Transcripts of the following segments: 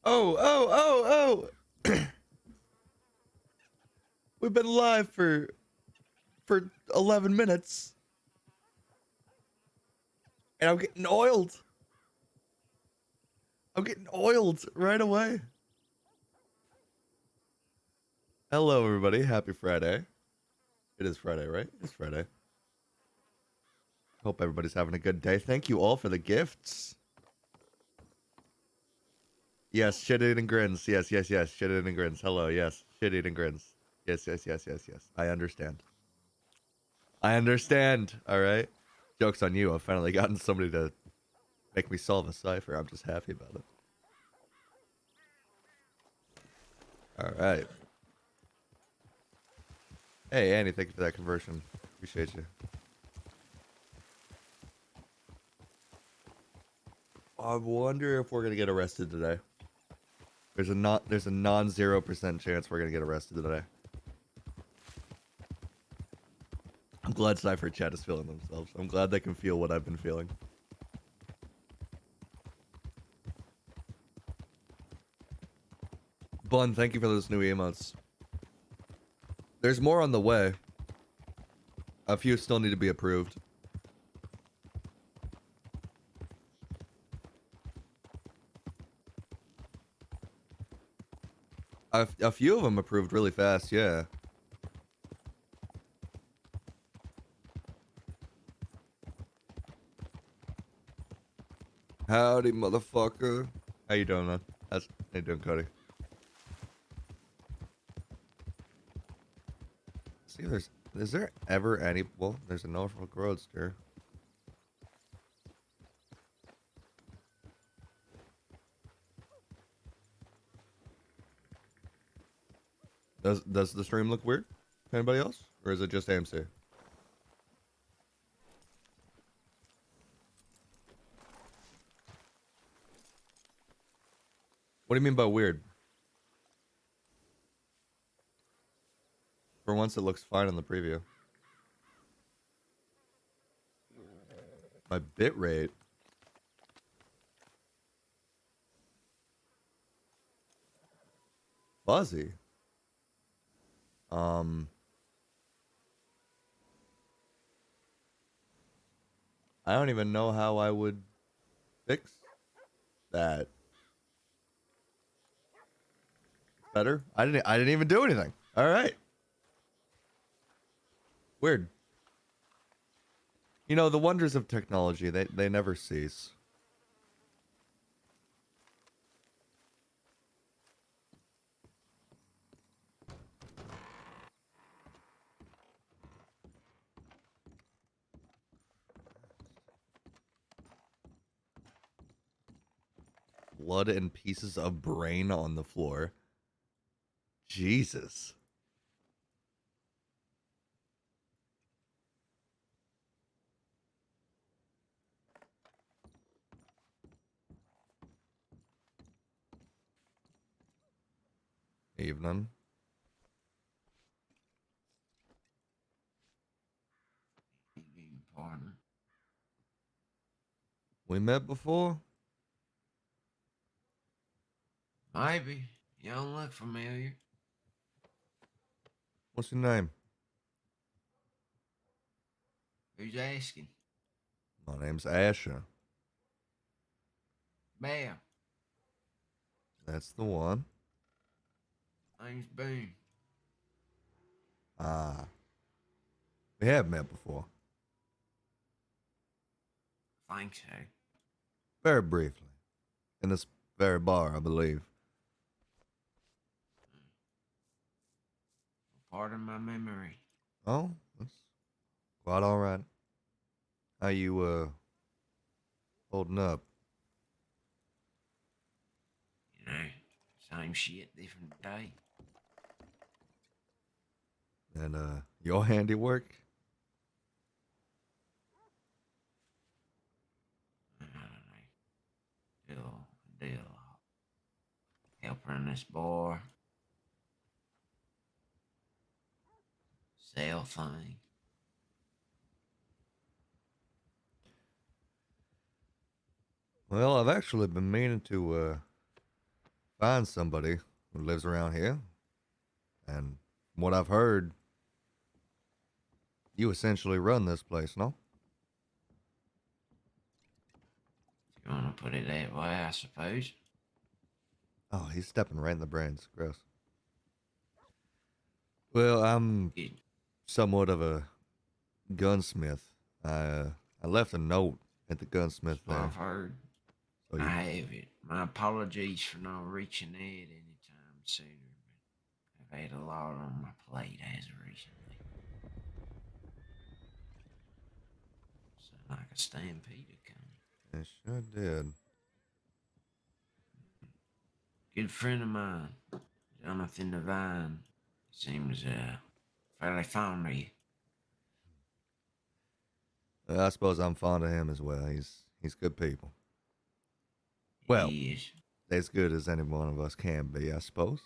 Oh. We've been live for 11 minutes and I'm getting oiled. I'm getting oiled right away. Hello everybody, happy Friday. It is Friday, right? It's Friday. Hope everybody's having a good day. Thank you all for the gifts. Yes, shit eating grins. Yes. Shit eating grins. Hello, yes. Shit eating grins. Yes. I understand. All right. Joke's on you. I've finally gotten somebody to make me solve a cipher. I'm just happy about it. All right. Hey, Annie, thank you for that conversion. Appreciate you. I wonder if we're gonna get arrested today. There's a non 0% chance we're gonna get arrested today. I'm glad Cypher Chat is feeling themselves. I'm glad they can feel what I've been feeling. Bun, thank you for those new emotes. There's more on the way. A few still need to be approved. A few of them approved really fast, yeah. Howdy, motherfucker. How you doing, man? How you doing, Cody? See, is there ever any... Well, there's a Norfolk Roadster. Does the stream look weird to anybody else? Or is it just AMC? What do you mean by weird? For once, it looks fine in the preview. My bitrate. Fuzzy. I don't even know how I would fix that. Better? I didn't even do anything. All right. Weird. You know, the wonders of technology, they never cease. Blood and pieces of brain on the floor. Jesus. Evening. Partner. We met before? Maybe. You don't look familiar. What's your name? Who's asking? My name's Asher. Bam. That's the one. Name's Boone. Ah. We have met before. Think so. Very briefly. In this very bar, I believe. Pardon my memory. Oh, that's quite alright. How you, holding up? You know, same shit, different day. And, your handiwork? I don't know. Still help run this bar. Sell thing. Well, I've actually been meaning to, find somebody who lives around here. And from what I've heard, you essentially run this place, no? If you want to put it that way, I suppose. Oh, he's stepping right in the brains. Gross. Well, I'm Good. somewhat of a gunsmith. I left a note at the gunsmith So I've there. heard. So I you, have it. My apologies for not reaching out any time sooner, but I've had a lot on my plate as of recently. Sound like a stampede coming. it sure did. Good friend of mine, Jonathan Devine, seems fairly fond of you. I suppose I'm fond of him as well. He's good people. Well, He is. as good as any one of us can be, I suppose.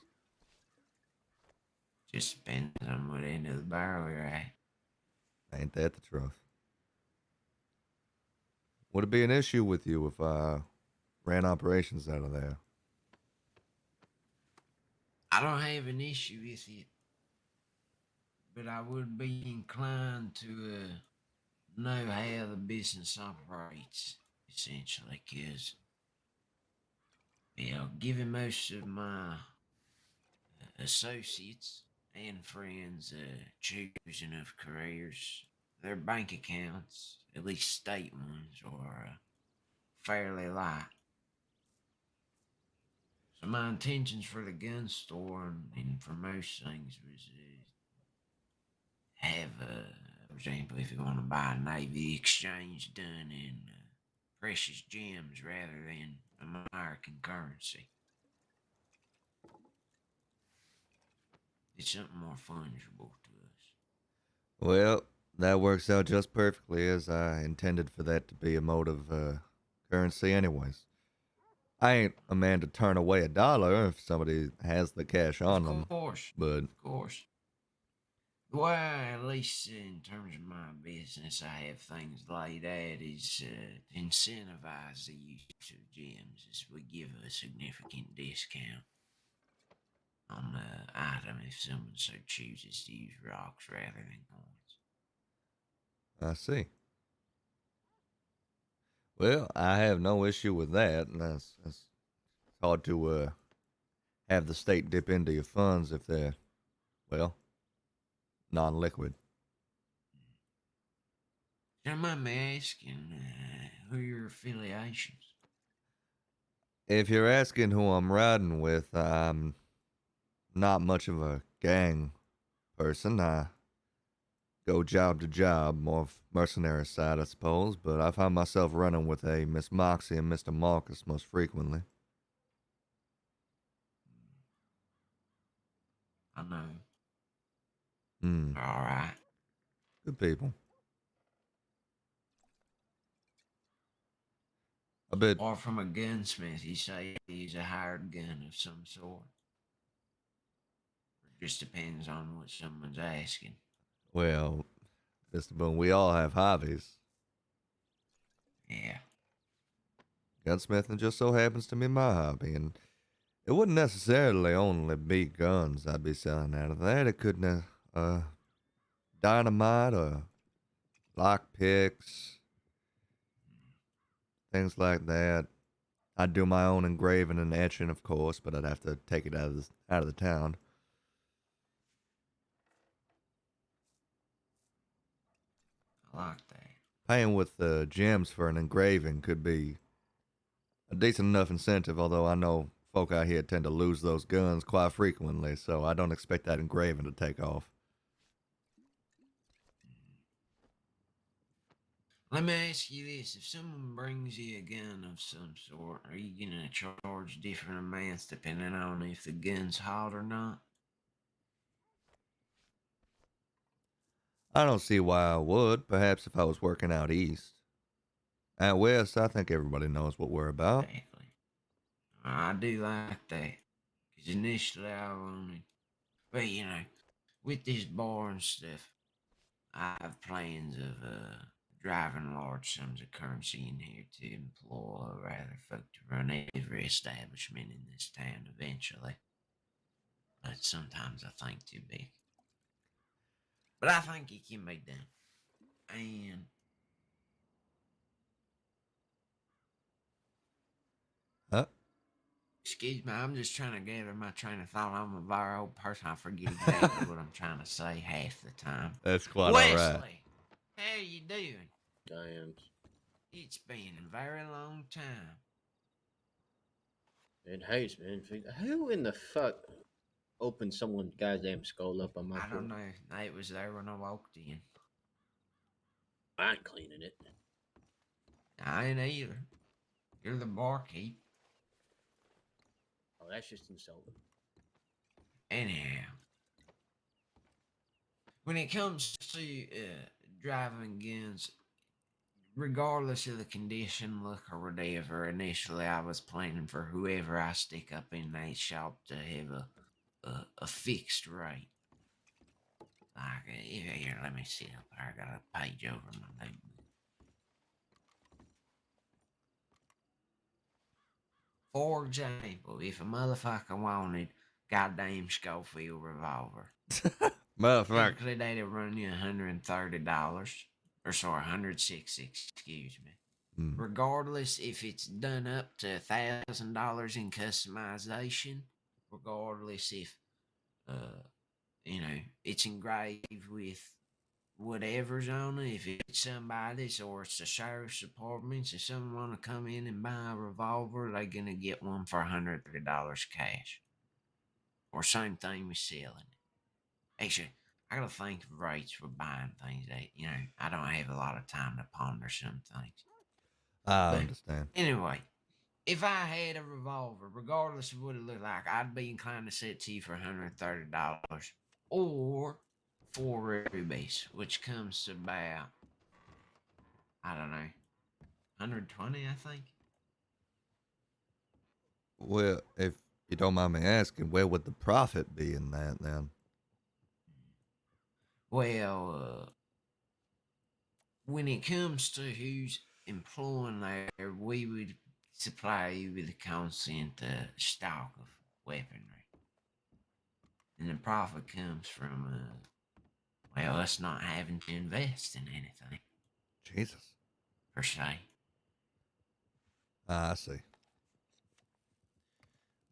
Just depends on what end of the barrel you're at. Ain't that the truth? Would it be an issue with you if I ran operations out of there? I don't have an issue with it, but I would be inclined to know how the business operates, essentially, because, given most of my associates and friends choosing of careers, their bank accounts, at least state ones, are fairly light. So my intentions for the gun store and for most things was have, for example, if you want to buy a Navy exchange done in precious gems rather than American currency. It's something more fungible to us. Well, that works out just perfectly as I intended for that to be a mode of currency, anyways. I ain't a man to turn away a dollar if somebody has the cash on them, Of course, but of course. The way, at least in terms of my business, I have things laid out is to incentivize the use of gems as we give a significant discount on the item if someone so chooses to use rocks rather than coins. I see. Well, I have no issue with that. That's hard to have the state dip into your funds if they're, well, non-liquid. Don't mind me asking, who are your affiliations? If you're asking who I'm riding with, I'm not much of a gang person. I go job to job, more of mercenary side, I suppose, but I find myself running with a Miss Moxie and Mr. Marcus most frequently. I know. Hmm, All right. good people. A bit, Or from a gunsmith, you say he's a hired gun of some sort. It just depends on what someone's asking. well, Mr. Boone, we all have hobbies. Yeah. Gunsmithing just so happens to be my hobby, and it wouldn't necessarily only be guns I'd be selling out of that. It could, dynamite or lock picks, things like that. I'd do my own engraving and etching, of course, but I'd have to take it out of the town. I like that. Paying with gems for an engraving could be a decent enough incentive, although I know folk out here tend to lose those guns quite frequently, so I don't expect that engraving to take off. Let me ask you this. If someone brings you a gun of some sort, are you going to charge different amounts depending on if the gun's hot or not? I don't see why I would. Perhaps if I was working out east. Out west, I think everybody knows what we're about. Exactly. I do like that. Because initially I wanted, but with this bar and stuff, I have plans of driving large sums of currency in here to employ rather folk to run every every establishment in this town eventually. But sometimes I think too big. But I think it can be done. And Huh? excuse me, I'm just trying to gather my train of thought. I'm a very old person. I forget exactly what I'm trying to say half the time. That's quite all right. Wesley, how you doing? And It's been a very long time. it has been. Who in the fuck opened someone's goddamn skull up on my I floor? don't know. It was there when I walked in. I ain't cleaning it. I ain't either. You're the barkeep. Oh, that's just insulting. Anyhow, when it comes to driving guns, regardless of the condition, look, or whatever, initially I was planning for whoever I stick up in that shop to have a fixed rate. Like, here, let me see up there. I got a page over my notebook. For example, if a motherfucker wanted goddamn Schofield revolver, Motherfucker. typically they'd run you $130, or sorry, 160, excuse me. Mm. Regardless if it's done up to $1,000 in customization, regardless if it's engraved with whatever's on it, if it's somebody's or it's the sheriff's department, if someone want to come in and buy a revolver, they're going to get one for $130 cash. Or same thing with selling it. Actually, I got to think of rates for buying things that, I don't have a lot of time to ponder some things. I understand. Anyway, if I had a revolver, regardless of what it looked like, I'd be inclined to sell it to you for $130. Or 4 rubies, which comes to about, I don't know, 120, I think. Well, if you don't mind me asking, where would the profit be in that then? Well, when it comes to who's employing there, we would supply you with a constant stock of weaponry. And the profit comes from, us not having to invest in anything, Jesus. per se. I see.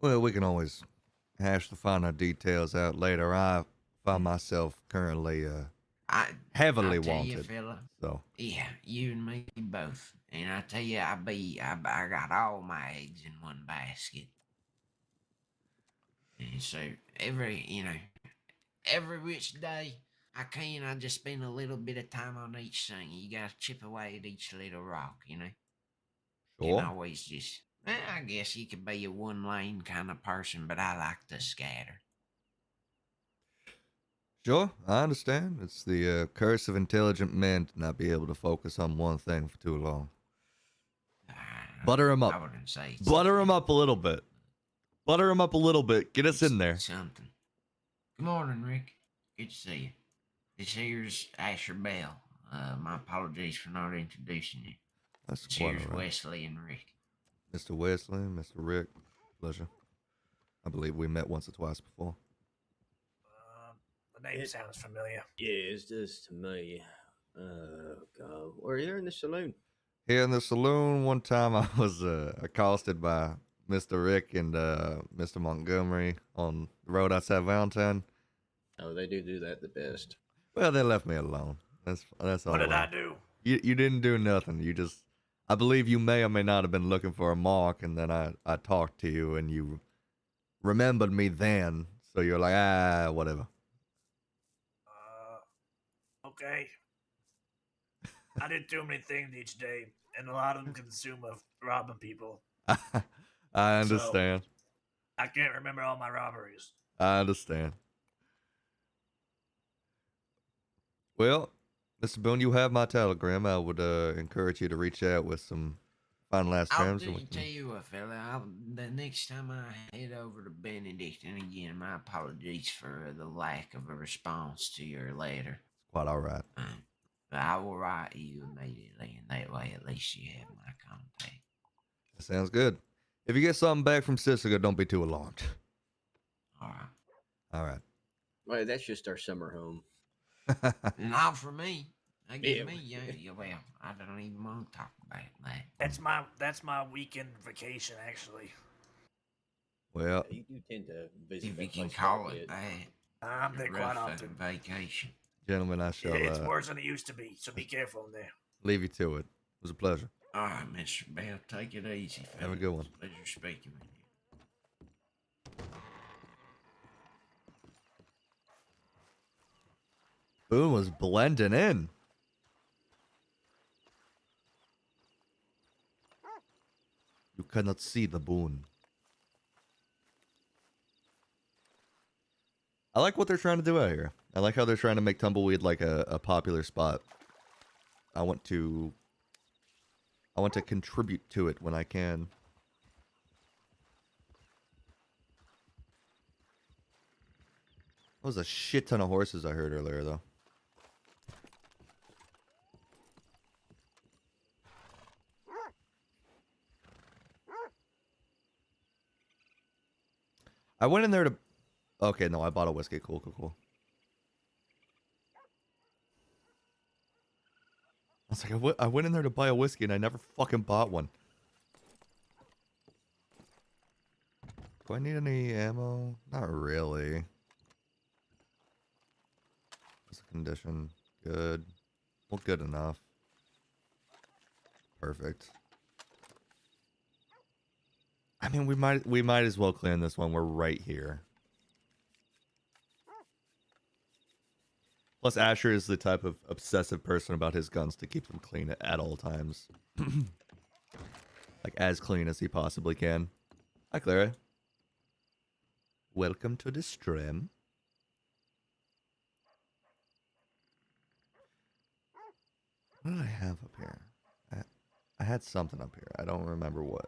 Well, we can always hash the finer details out later. I find myself currently heavily I tell wanted. you, fella, So yeah, you and me both. And I tell you, I got all my eggs in one basket. And so every which day I can, I just spend a little bit of time on each thing. You gotta chip away at each little rock, You sure. can always just, I guess you could be a one lane kind of person, but I like to scatter. Sure, I understand. It's the curse of intelligent men to not be able to focus on one thing for too long. Butter him up. I wouldn't say Butter him up a little bit. Butter him up a little bit. Get us in there. Something. Good morning, Rick. Good to see you. This here's Asher Bell. My apologies for not introducing you. That's This quite here's all right. Wesley and Rick. Mr. Wesley, Mr. Rick, pleasure. I believe we met once or twice before. The name sounds familiar. Yeah, it's just to me. Oh, God. We're here in the saloon. Here in the saloon, one time I was accosted by Mr. Rick and Mr. Montgomery on the road outside Valentine. Oh, they do that the best. Well, they left me alone. That's all. What did I do? You didn't do nothing. You just, I believe you may or may not have been looking for a mark, and then I talked to you, and you remembered me then. So you're like, whatever. Okay. I did too many things each day, and a lot of them consume of robbing people. I understand. So, I can't remember all my robberies. I understand. Well, Mr. Boone, you have my telegram. I would encourage you to reach out with some final last I'll terms. tell you what, fella. The next time I head over to Benedict, and again, my apologies for the lack of a response to your letter. It's quite all right. But I will write you immediately, and that way at least you have my contact. That sounds good. If you get something back from Sisika, don't be too alarmed. All right. All right. Well, that's just our summer home. And all for me. They give Yeah. me, well, I don't even want to talk about that. That's my weekend vacation actually. Well, You do tend to visit If you that can place quite a call it bit. that. I'm there quite Rough often. vacation. gentlemen, I shall It's worse than it used to be, so be careful in there. leave you to it. It was a pleasure. All right, Mr. Bell, take it easy, fellas. Have a good one. Pleasure speaking with you. Boone was blending in. You cannot see the Boone. I like what they're trying to do out here. I like how they're trying to make Tumbleweed like a popular spot. I want to contribute to it when I can. That was a shit ton of horses I heard earlier, though. I went in there to... Okay, no, I bought a whiskey. Cool, cool, cool. I was like, I went in there to buy a whiskey and I never fucking bought one. Do I need any ammo? Not really. What's the condition? Good. Well, good enough. Perfect. I mean, we might as well clean this one. We're right here. Plus, Asher is the type of obsessive person about his guns to keep them clean at all times. Like, as clean as he possibly can. Hi, Clara. Welcome to the stream. What did I have up here? I had something up here. I don't remember what.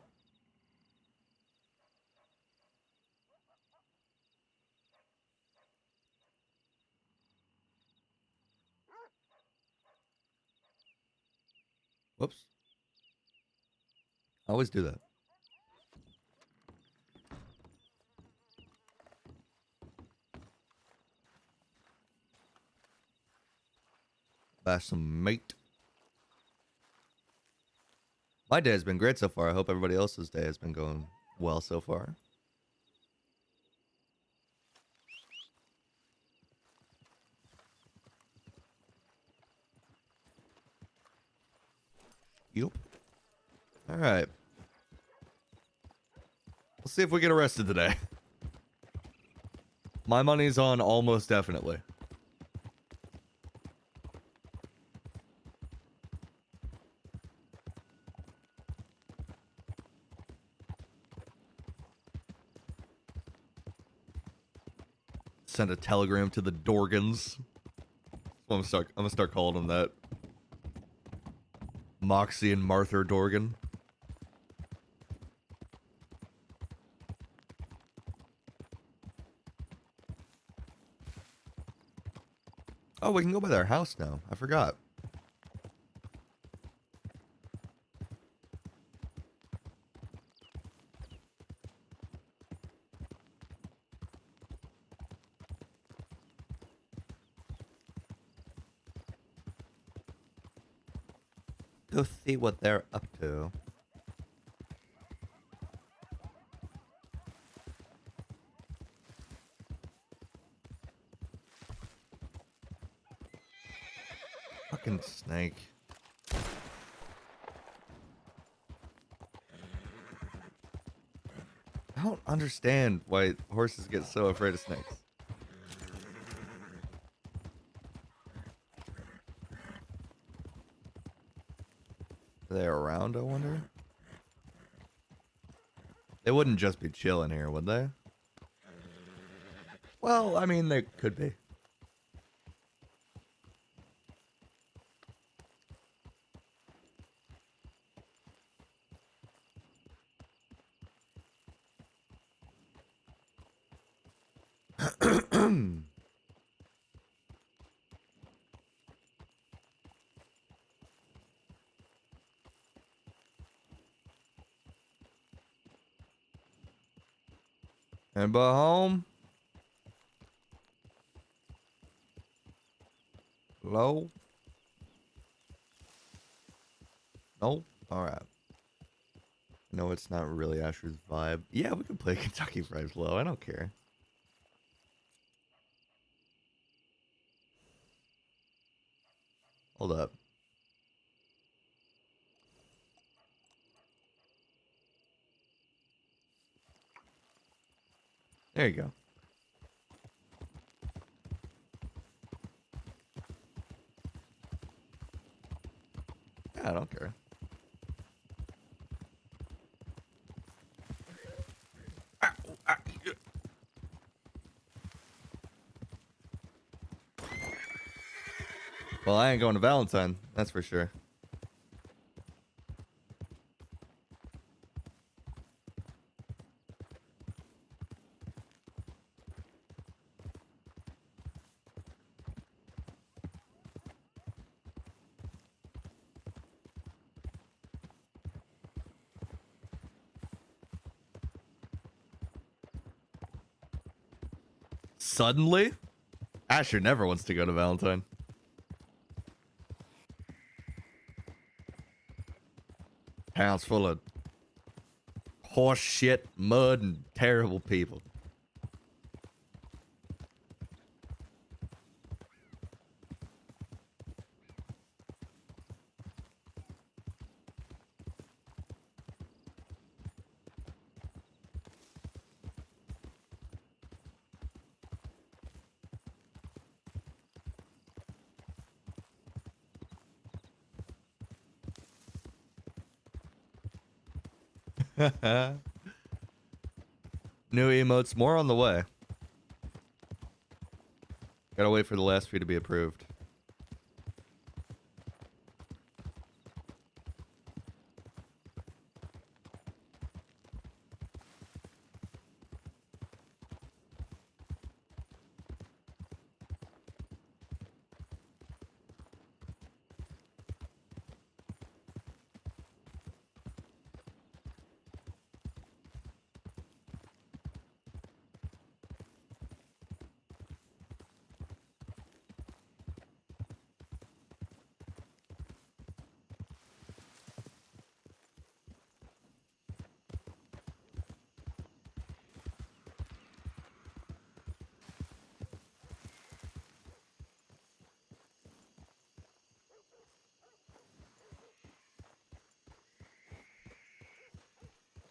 Whoops. I always do that. Buy some meat. My day has been great so far. I hope everybody else's day has been going well so far. Yep. All right. Let's see if we get arrested today. My money's on almost definitely. Send a telegram to the Dorgans. I'm gonna start calling them that. Moxie and Martha Dorgan. Oh, we can go by their house now. I forgot. Go see what they're up to. Fucking snake. I don't understand why horses get so afraid of snakes. Are they around, I wonder? They wouldn't just be chilling here, would they? Well, I mean, they could be. Anybody home? Hello? No? Alright. No, it's not really Asher's vibe. Yeah, we can play Kentucky Fried Flow. I don't care. Hold up. There you go. Yeah, I don't care. Well, I ain't going to Valentine. That's for sure. Suddenly? Asher never wants to go to Valentine. Town's full of horse shit, mud, and terrible people. New emotes, more on the way. Gotta wait for the last few to be approved.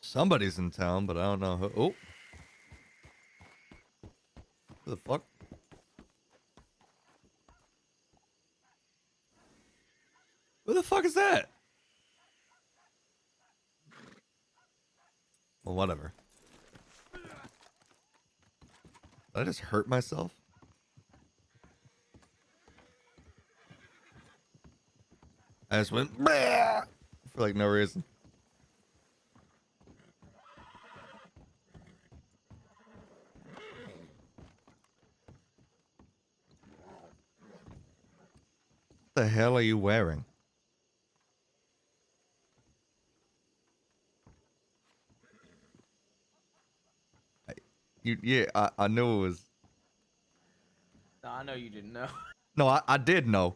Somebody's in town, but I don't know who. Oh. Who the fuck? Who the fuck is that? Well, whatever. Did I just hurt myself? I just went "Bah!" for like no reason. What the hell are you wearing? I knew it was. No, I know you didn't know. No, I did know.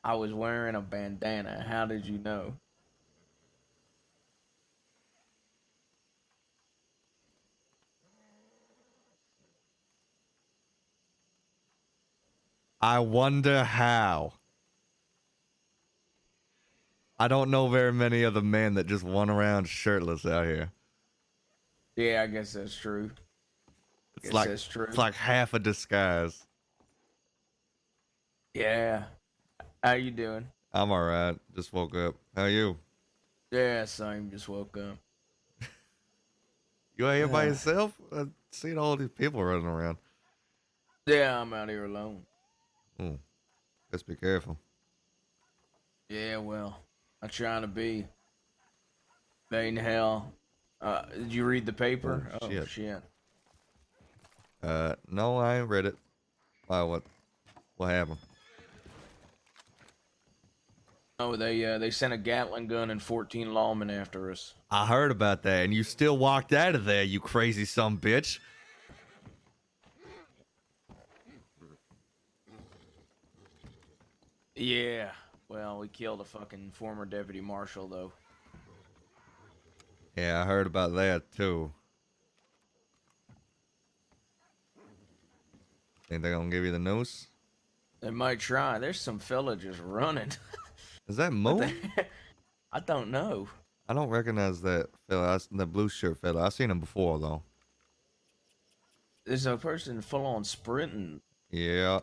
I was wearing a bandana. How did you know? I wonder how. I don't know very many of the men that just run around shirtless out here. Yeah, I guess that's true. It's like That's true. it's like half a disguise. Yeah. How you doing? I'm alright. Just woke up. How are you? Yeah, same. Just woke up. You out here by Yeah. yourself? I've seen all these people running around. Yeah, I'm out here alone. Oh, just be careful. Yeah, well, I'm trying to be. They in hell. Did you read the paper? Oh, shit. Shit. No, I ain't read it. Why? What happened? Oh, they sent a Gatling gun and 14 lawmen after us. I heard about that, and you still walked out of there, you crazy bitch. Yeah. Well, we killed a fucking former deputy marshal though. Yeah, I heard about that too. Think they're gonna give you the noose? They might try. There's some fella just running. Is that What Mo? the I don't know. I don't recognize that fella. The blue shirt fella. I've seen him before though. There's a person full on sprinting. Yeah.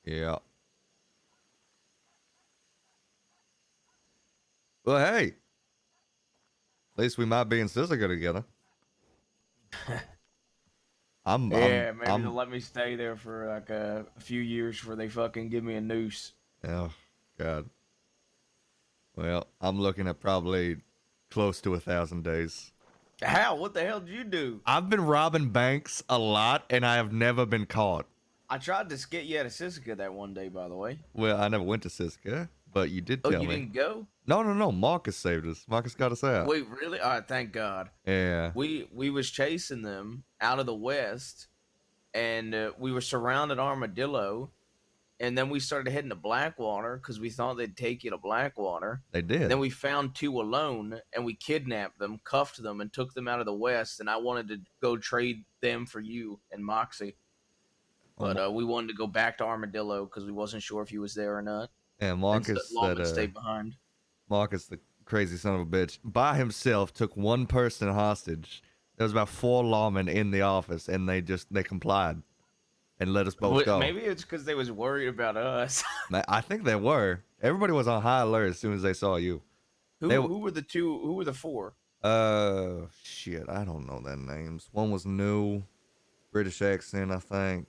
Yeah. Well, hey. At least we might be in Sisika together. Maybe they'll let me stay there for like a few years before they fucking give me a noose. Oh, God. Well, I'm looking at probably close to 1,000 days. How? What the hell did you do? I've been robbing banks a lot, and I have never been caught. I tried to get you out of Sisika that one day, by the way. Well, I never went to Sisika, but you did Oh, tell you me. didn't go? No. Marcus saved us. Marcus got us out. Wait, really? All right, thank God. Yeah. We was chasing them out of the west, and we were surrounded Armadillo, and then we started heading to Blackwater because we thought they'd take you to Blackwater. They did. Then we found two alone, and we kidnapped them, cuffed them, and took them out of the west. And I wanted to go trade them for you and Moxie, but we wanted to go back to Armadillo because we wasn't sure if he was there or not. And Marcus stayed behind. Marcus, the crazy son of a bitch, by himself took one person hostage. There was about 4 lawmen in the office, and they complied and let us both go. Maybe it's because they was worried about us. I think they were. Everybody was on high alert as soon as they saw you. Who were the two? Who were the 4? Shit, I don't know their names. One was new, British accent, I think.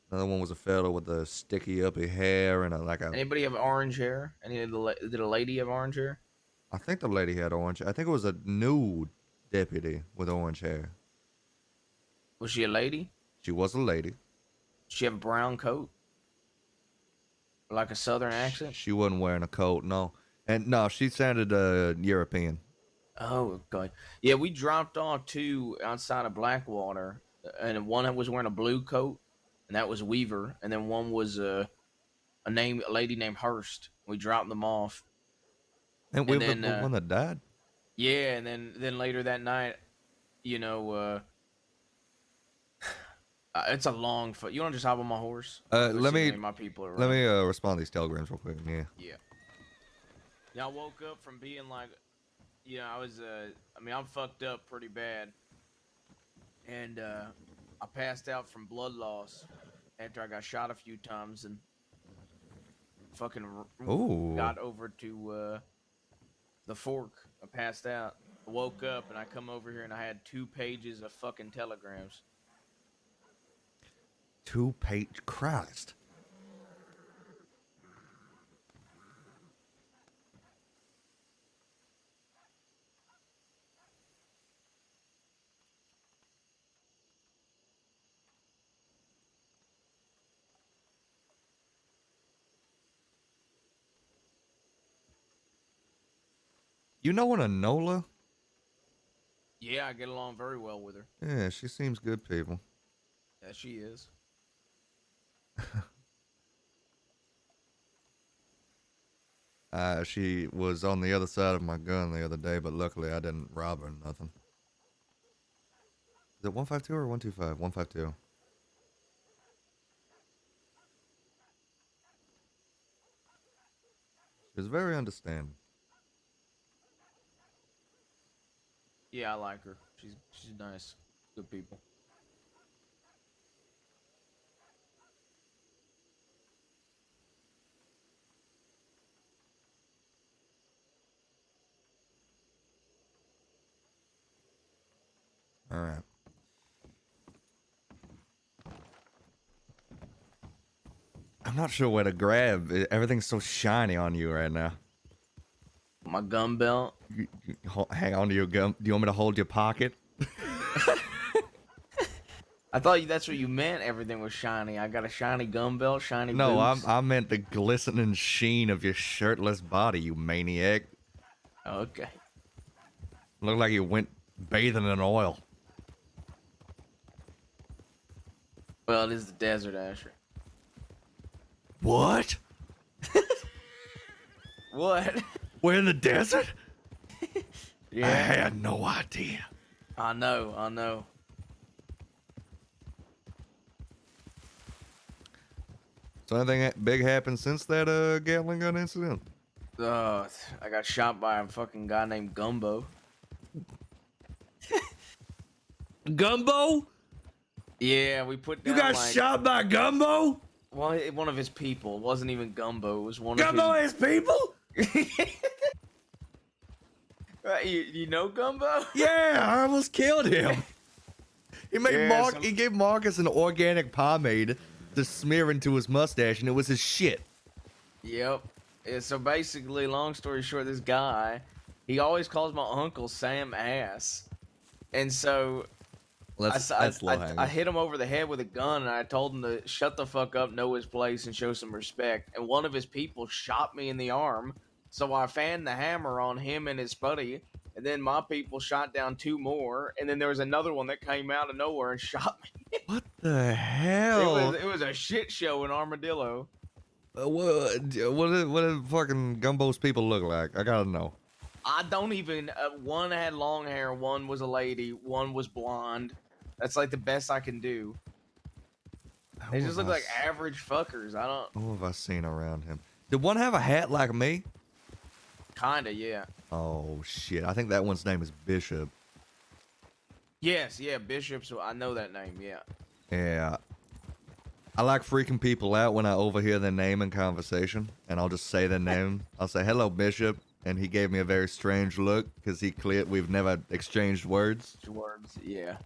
Another one was a fellow with the sticky uppy hair and Anybody have orange hair? Did a lady have orange hair? I think the lady had orange. I think it was a new deputy with orange hair. Was she a lady? She was a lady. Did she have a brown coat? Like a southern accent? She wasn't wearing a coat, no. And no, she sounded European. Oh, God. Yeah, we dropped off 2 outside of Blackwater, and one was wearing a blue coat, and that was Weaver, and then one was a lady named Hurst. We dropped them off. And Weaver, the one that died? Yeah, and then later that night, you know, it's a long foot. You want to just hop on my horse? Let me my people are let me respond to these telegrams real quick. Yeah, I woke up from being like, I was I'm fucked up pretty bad, and I passed out from blood loss after I got shot a few times and fucking got over to the fork. I passed out. I woke up and I come over here and I had 2 pages of fucking telegrams. 2-page Christ. You know an Enola? Yeah, I get along very well with her. Yeah, she seems good people. Yeah, she is. She was on the other side of my gun the other day, but luckily I didn't rob her or nothing. Is it 152 or 125? 152. She was very understanding. Yeah, I like her. She's nice. Good people. All right. I'm not sure where to grab. Everything's so shiny on you right now. My gun belt. Hang on to your gun. Do you want me to hold your pocket? I thought that's what you meant. Everything was shiny. I got a shiny gun belt, shiny No, boots. I meant the glistening sheen of your shirtless body, you maniac. Okay. Looked like you went bathing in oil. Well, it is the Desert Asher. What? What? We're in the desert? I Yeah. had no idea. I know. So anything big happened since that Gatling gun incident? I got shot by a fucking guy named Gumbo. Gumbo? Yeah, we put down You got like, shot by Gumbo? well, one of his people. It wasn't even Gumbo. It was one Gumbo of has people? his. Right, you know Gumbo? Yeah, I almost killed him. He made Yeah, He gave Marcus an organic pomade to smear into his mustache, and it was his shit. Yep. Yeah, so basically, long story short, this guy, he always calls my uncle Sam Ass, and so I hit him over the head with a gun, and I told him to shut the fuck up, know his place, and show some respect. And one of his people shot me in the arm, so I fanned the hammer on him and his buddy. And then my people shot down 2 more, and then there was another one that came out of nowhere and shot me. What the hell? It was a shit show in Armadillo. What did fucking Gumbo's people look like? I gotta know. I don't even. One had long hair, one was a lady, one was blonde. That's like the best I can do. They just look like average fuckers. I don't. Who have I seen around him? Did one have a hat like me? Kinda, yeah. Oh shit! I think that one's name is Bishop. Yes, yeah, Bishop's. I know that name. Yeah. Yeah. I like freaking people out when I overhear their name in conversation, and I'll just say their name. I'll say, "Hello, Bishop," and he gave me a very strange look because we've never exchanged words. Words, yeah.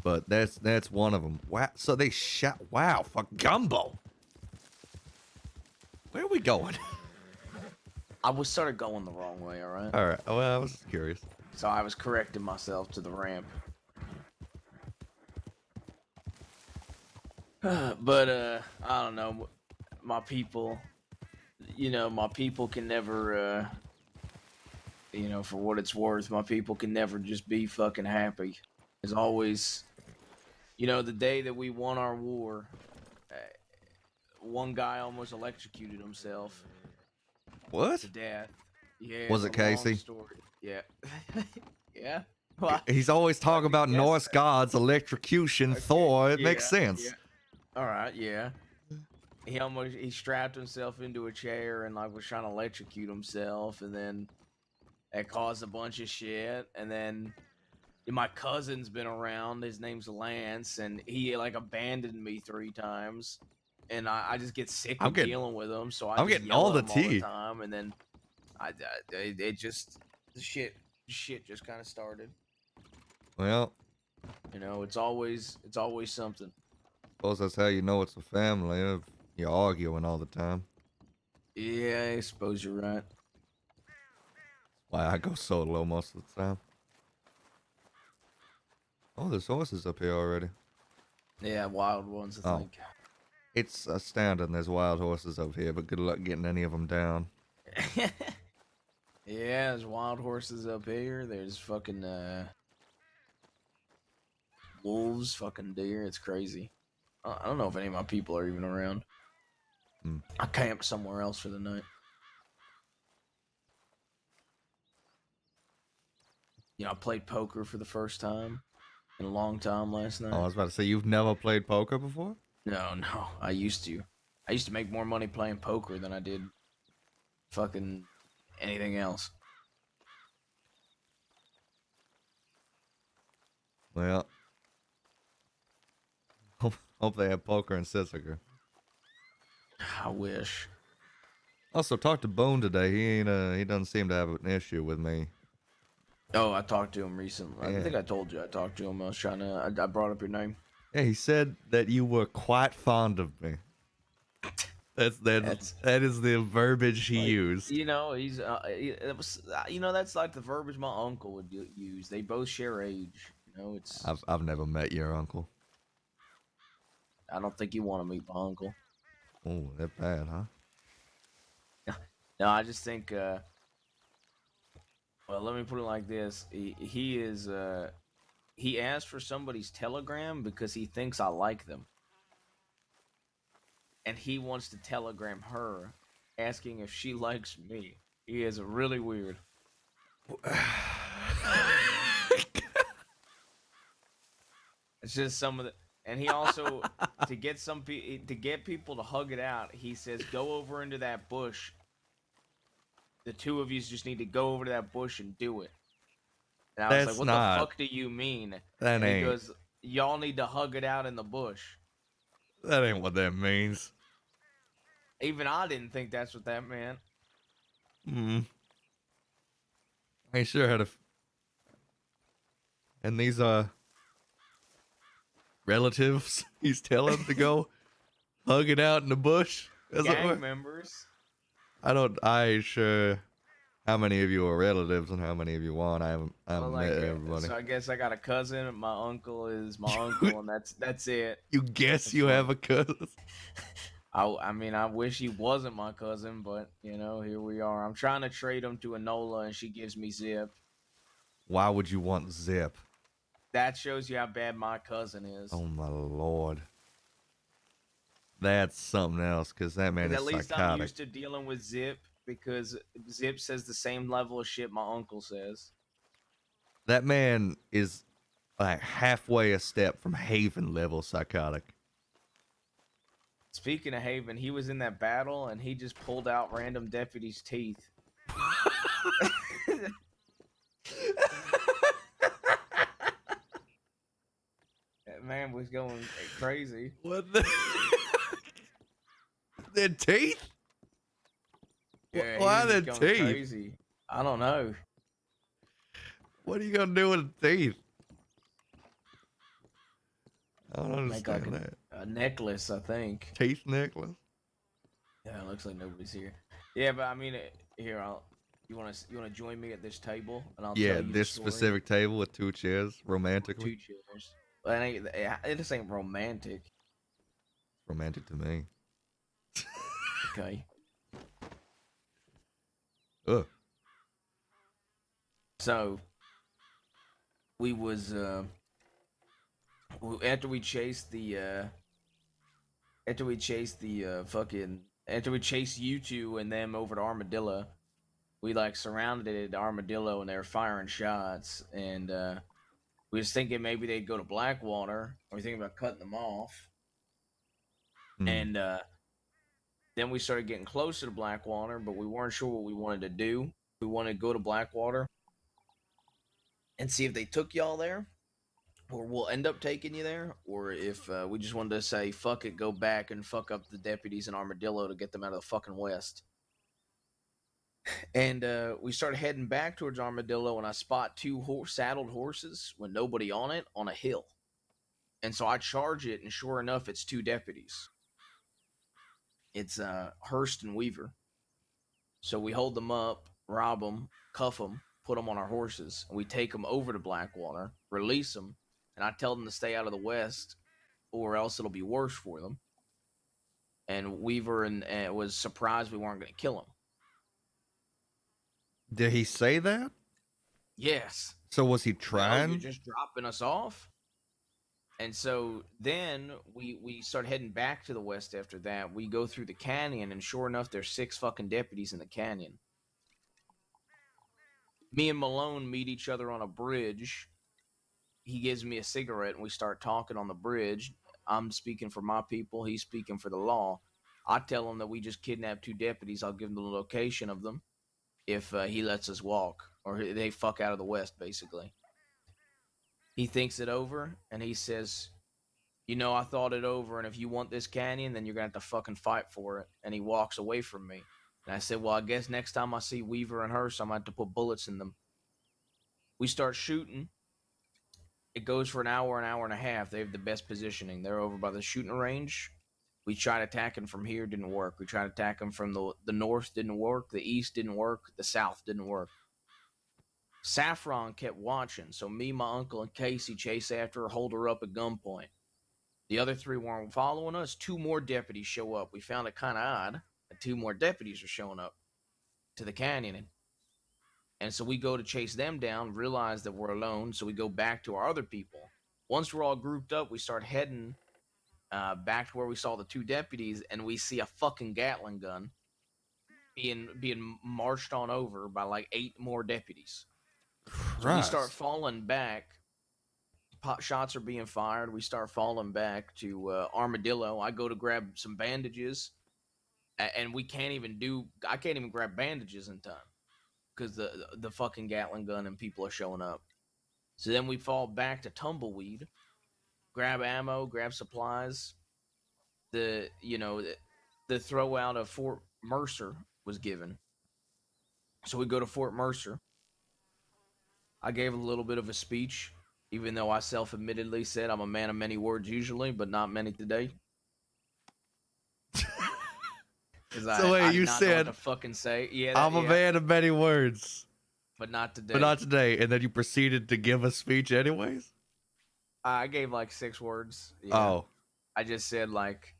But that's one of them. Wow! So they shot. Wow! Fuck Gumbo. Where are we going? I was sort of going the wrong way. All right. All right. Well, I was just curious. So I was correcting myself to the ramp. But I don't know. My people, my people can never, for what it's worth, my people can never just be fucking happy. There's always, the day that we won our war, one guy almost electrocuted himself What? to death. Yeah. Was it's it a long Casey? story. Yeah. Yeah. Well, He's always talking about guess Norse that. gods, electrocution, Thor. It makes sense. Yeah. All right, yeah. He strapped himself into a chair and was trying to electrocute himself, and then that caused a bunch of shit. And then my cousin's been around. His name's Lance, and he abandoned me 3 times. And I just get sick of dealing with him, so I'm getting yell all at the him all tea. the time. And then the shit just kind of started. Well, It's always something. suppose that's how you know it's a family. If you're arguing all the time. Yeah, I suppose you're right. Why I go solo most of the time. Oh, there's horses up here already. Yeah, wild ones, I Oh. think. It's astounding there's wild horses up here, but good luck getting any of them down. Yeah, there's wild horses up here. There's fucking wolves, fucking deer. It's crazy. I don't know if any of my people are even around. I camped somewhere else for the night. I played poker for the first time in a long time last night. Oh, I was about to say, you've never played poker before? No, I used to. I used to make more money playing poker than I did fucking anything else. Well, hope they have poker in Sisseker. I wish. Also, talked to Bone today. He doesn't seem to have an issue with me. Oh, I talked to him recently. Yeah. I think I told you I talked to him. I brought up your name. Yeah, he said that you were quite fond of me. That is the verbiage he used. He's that's like the verbiage my uncle would use. They both share age. It's I've never met your uncle. I don't think you want to meet my uncle. Oh, that bad, huh? No, I just think. Well, let me put it like this: he is. He asked for somebody's telegram because he thinks I like them, and he wants to telegram her, asking if she likes me. He is really weird. It's just some of the, and he also to get to get people to hug it out. He says, "Go over into that bush. The two of you just need to go over to that bush and do it." And I was like, That's "What the not. fuck do you mean?" That And he ain't. goes, "Y'all need to hug it out in the bush." That ain't what that means. Even I didn't think that's what that meant. Hmm. I ain't sure how to. And these relatives, he's telling to go hug it out in the bush. As it Gang were. members. I ain't sure how many of you are relatives and how many of you aren't. I haven't Well, met like, everybody. so I guess I got a cousin. And my uncle is my uncle, and that's it. You guess That's you fine. have a cousin. I mean, I wish he wasn't my cousin, but you know, here we are. I'm trying to trade him to Enola, and she gives me Zip. Why would you want Zip? That shows you how bad my cousin is. Oh my lord. That's something else, because that man 'Cause is at least I'm psychotic. used to dealing with Zip because Zip says the same level of shit my uncle says. That man is like halfway a step from Haven level psychotic. Speaking of Haven, he was in that battle and he just pulled out random deputies' teeth. That man was going crazy. What the? Their teeth? Yeah, Why he was their just going teeth? crazy. I don't know. What are you gonna do with the teeth? I don't Make like understand that. a necklace, I think. Teeth necklace? Yeah, it looks like nobody's here. Yeah, but I mean, here you want to join me at this table and I'll Yeah, tell you this the story. specific table with 2 chairs, romantically. 2 chairs. Well, it just ain't romantic. Romantic to me. Okay. Ugh. So we was after we chased after we chased you two and them over to Armadillo, we like surrounded Armadillo and they were firing shots, and we was thinking maybe they'd go to Blackwater, or we thinking about cutting them off. Hmm. And then we started getting closer to Blackwater, but we weren't sure what we wanted to do. We wanted to go to Blackwater and see if they took y'all there, or we'll end up taking you there, or if we just wanted to say, fuck it, go back and fuck up the deputies in Armadillo to get them out of the fucking West. And we started heading back towards Armadillo, and I spot 2 saddled horses with nobody on it on a hill. And so I charge it, and sure enough, it's 2 deputies. It's Hurst and Weaver. So we hold them up, rob them, cuff them, put them on our horses, and we take them over to Blackwater, release them, and I tell them to stay out of the West, or else it'll be worse for them. And Weaver was surprised we weren't going to kill him. Did he say that? Yes. So was he Well, trying? you're just dropping us off. And so then we start heading back to the West after that. We go through the canyon, and sure enough, there's 6 fucking deputies in the canyon. Me and Malone meet each other on a bridge. He gives me a cigarette, and we start talking on the bridge. I'm speaking for my people. He's speaking for the law. I tell him that we just kidnapped 2 deputies. I'll give him the location of them if he lets us walk, or they fuck out of the West, basically. He thinks it over, and he says, you know, I thought it over, and if you want this canyon, then you're going to have to fucking fight for it. And he walks away from me. And I said, well, I guess next time I see Weaver and Hurst, I'm going to have to put bullets in them. We start shooting. It goes for an hour and a half. They have the best positioning. They're over by the shooting range. We tried attacking from here, didn't work. We tried attacking from the north, didn't work. The east didn't work. The south didn't work. Saffron kept watching, so me, my uncle, and Casey chase after her, hold her up at gunpoint. The other 3 weren't following us. 2 more deputies show up. We found it kind of odd that 2 more deputies are showing up to the canyon. And so we go to chase them down, realize that we're alone. So we go back to our other people. Once we're all grouped up, we start heading back to where we saw the 2 deputies, and we see a fucking Gatling gun being marched on over by like 8 more deputies. So we start Christ. falling back. Pot shots are being fired. We start falling back to Armadillo. I go to grab some bandages, and we can't even do. I can't even grab bandages in time because the fucking Gatling gun and people are showing up. So then we fall back to Tumbleweed, grab ammo, grab supplies. The throw out of Fort Mercer was given, so we go to Fort Mercer. I gave a little bit of a speech, even though I self-admittedly said I'm a man of many words usually, but not many today. Because So wait, I you did not know what said, to fucking say. Yeah, I'm a man of many words, but not today. but not today. And then you proceeded to give a speech anyways? I gave like 6 words. Yeah. Oh. I just said like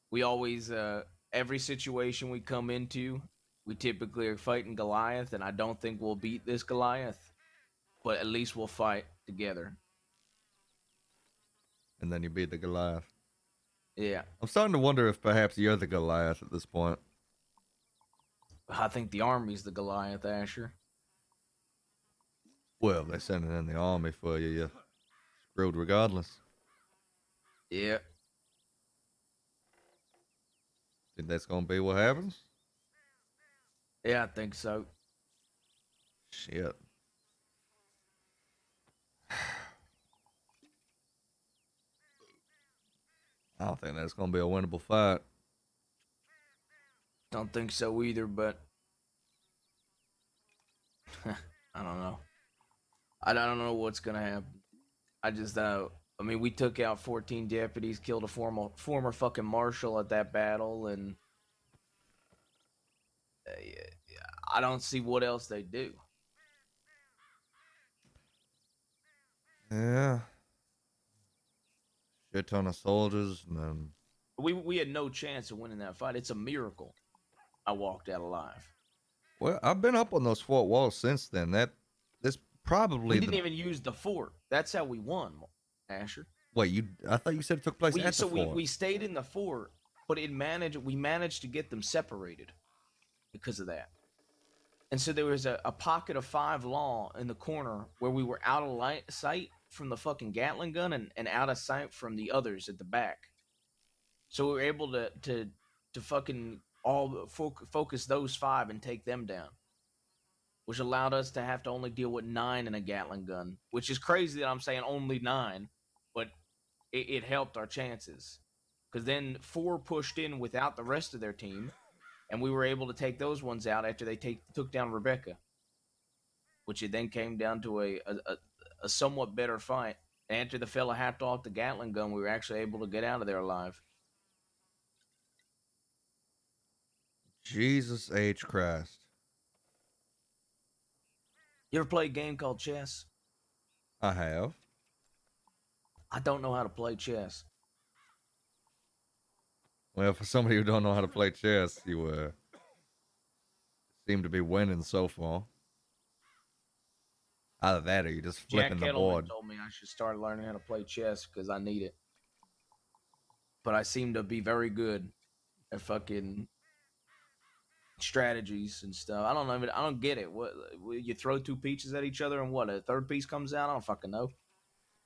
we always every situation we come into, we typically are fighting Goliath, and I don't think we'll beat this Goliath, but at least we'll fight together. And then you beat the Goliath. Yeah. I'm starting to wonder if perhaps you're the Goliath at this point. I think the army's the Goliath, Asher. Well, they sent it in the army for you. You're screwed regardless. Yeah. Think that's gonna be what happens? Yeah, I think so. Shit. I don't think that's gonna be a winnable fight. Don't think so either, but I don't know. I don't know what's gonna happen. I just I mean, we took out 14 deputies, killed a former fucking marshal at that battle, and I don't see what else they do. Yeah. Shit ton of soldiers, and then We had no chance of winning that fight. It's a miracle I walked out alive. well, I've been up on those fort walls since then. This probably We didn't even use the fort. That's how we won, Asher. Wait, I thought you said it took place at the fort. We stayed in the fort, but we managed to get them separated because of that. And so there was a pocket of 5 law in the corner where we were out of sight from the fucking Gatling gun and out of sight from the others at the back. So we were able to fucking all focus those 5 and take them down, which allowed us to have to only deal with 9 in a Gatling gun, which is crazy that I'm saying only 9, but it helped our chances. Because then 4 pushed in without the rest of their team, and we were able to take those ones out after they took down Rebecca, which it then came down to a somewhat better fight. And after the fella hacked off the Gatling gun, we were actually able to get out of there alive. Jesus H. Christ. You ever play a game called chess? I have. I don't know how to play chess. Well, for somebody who don't know how to play chess, you seem to be winning so far. Either that or you're just flipping Jack the Kettleman board. told me I should start learning how to play chess because I need it. But I seem to be very good at fucking strategies and stuff. I don't get it. What you throw 2 pieces at each other and what, a third piece comes out? I don't fucking know.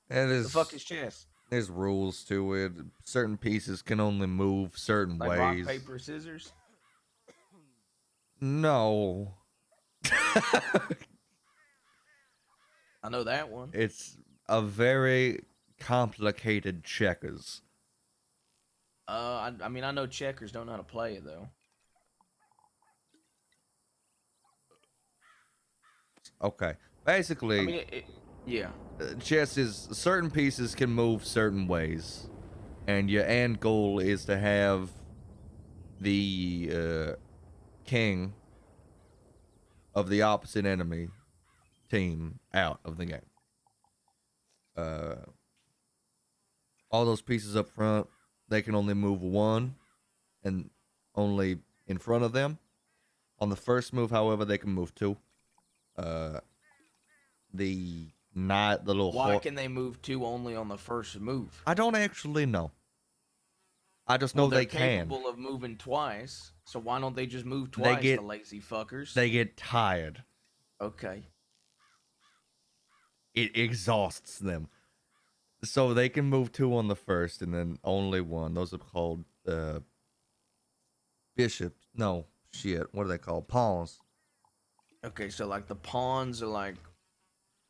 The fuck is chess? There's rules to it. Certain pieces can only move certain Like ways. rock, paper, scissors? No. I know that one. It's a very complicated checkers. I mean, I know checkers, don't know how to play it though. Okay. Basically, I mean, yeah. chess is certain pieces can move certain ways, and your end goal is to have the king of the opposite enemy team out of the game. all those pieces up front, they can only move one and only in front of them. On the first move, however, they can move two. The not the little Why can they move two only on the first move? I don't actually know. I just Well, know they're they can. capable of moving twice, so why don't they just move They twice, get- the lazy fuckers? They get tired. Okay. It exhausts them. So they can move two on the first and then only one. Those are called bishops. No, shit. What are they called? Pawns. Okay, so like the pawns are like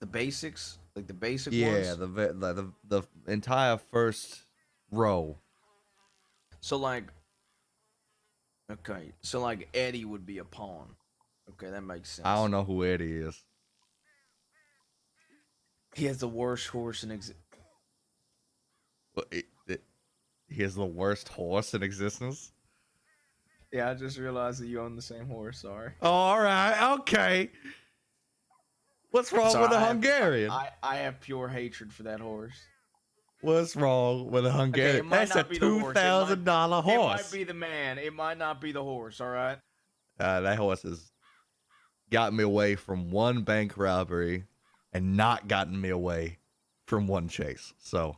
the basics, like the basic Yeah, ones. the entire first row. So like, okay, so like Eddie would be a pawn. Okay, that makes sense. I don't know who Eddie is. He has the worst horse in Well, he has the worst horse in existence. Yeah, I just realized that you own the same horse. Sorry. Oh, all right, okay. What's wrong Sorry, with a I have- Hungarian? I have pure hatred for that horse. What's wrong with a Hungarian? it might That's a not be the horse, it $2,000 It horse. might be the man. It might not be the horse. All right. That horse has gotten me away from one bank robbery and not gotten me away from one chase. So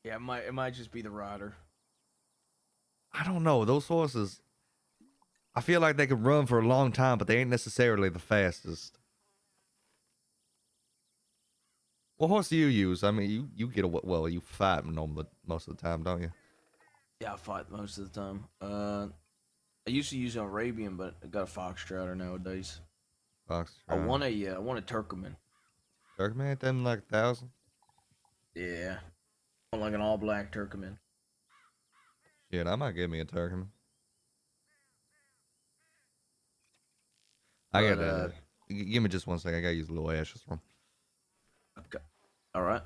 Yeah, it might just be the rider. I don't know. Those horses, I feel like they could run for a long time, but they ain't necessarily the fastest. What horse do you use? I mean, you get away. Well, you fight normally most of the time, don't you? Yeah, I fight most of the time. I used to use an Arabian, but I got a foxtrotter nowadays. Fox. I want a Turkoman. Turkman ain't them like 1,000? Yeah, I want like an all black Turkoman. Shit, I might give me a Turkman. I But, gotta give me just one second. I gotta use a little ashes from Okay. All right.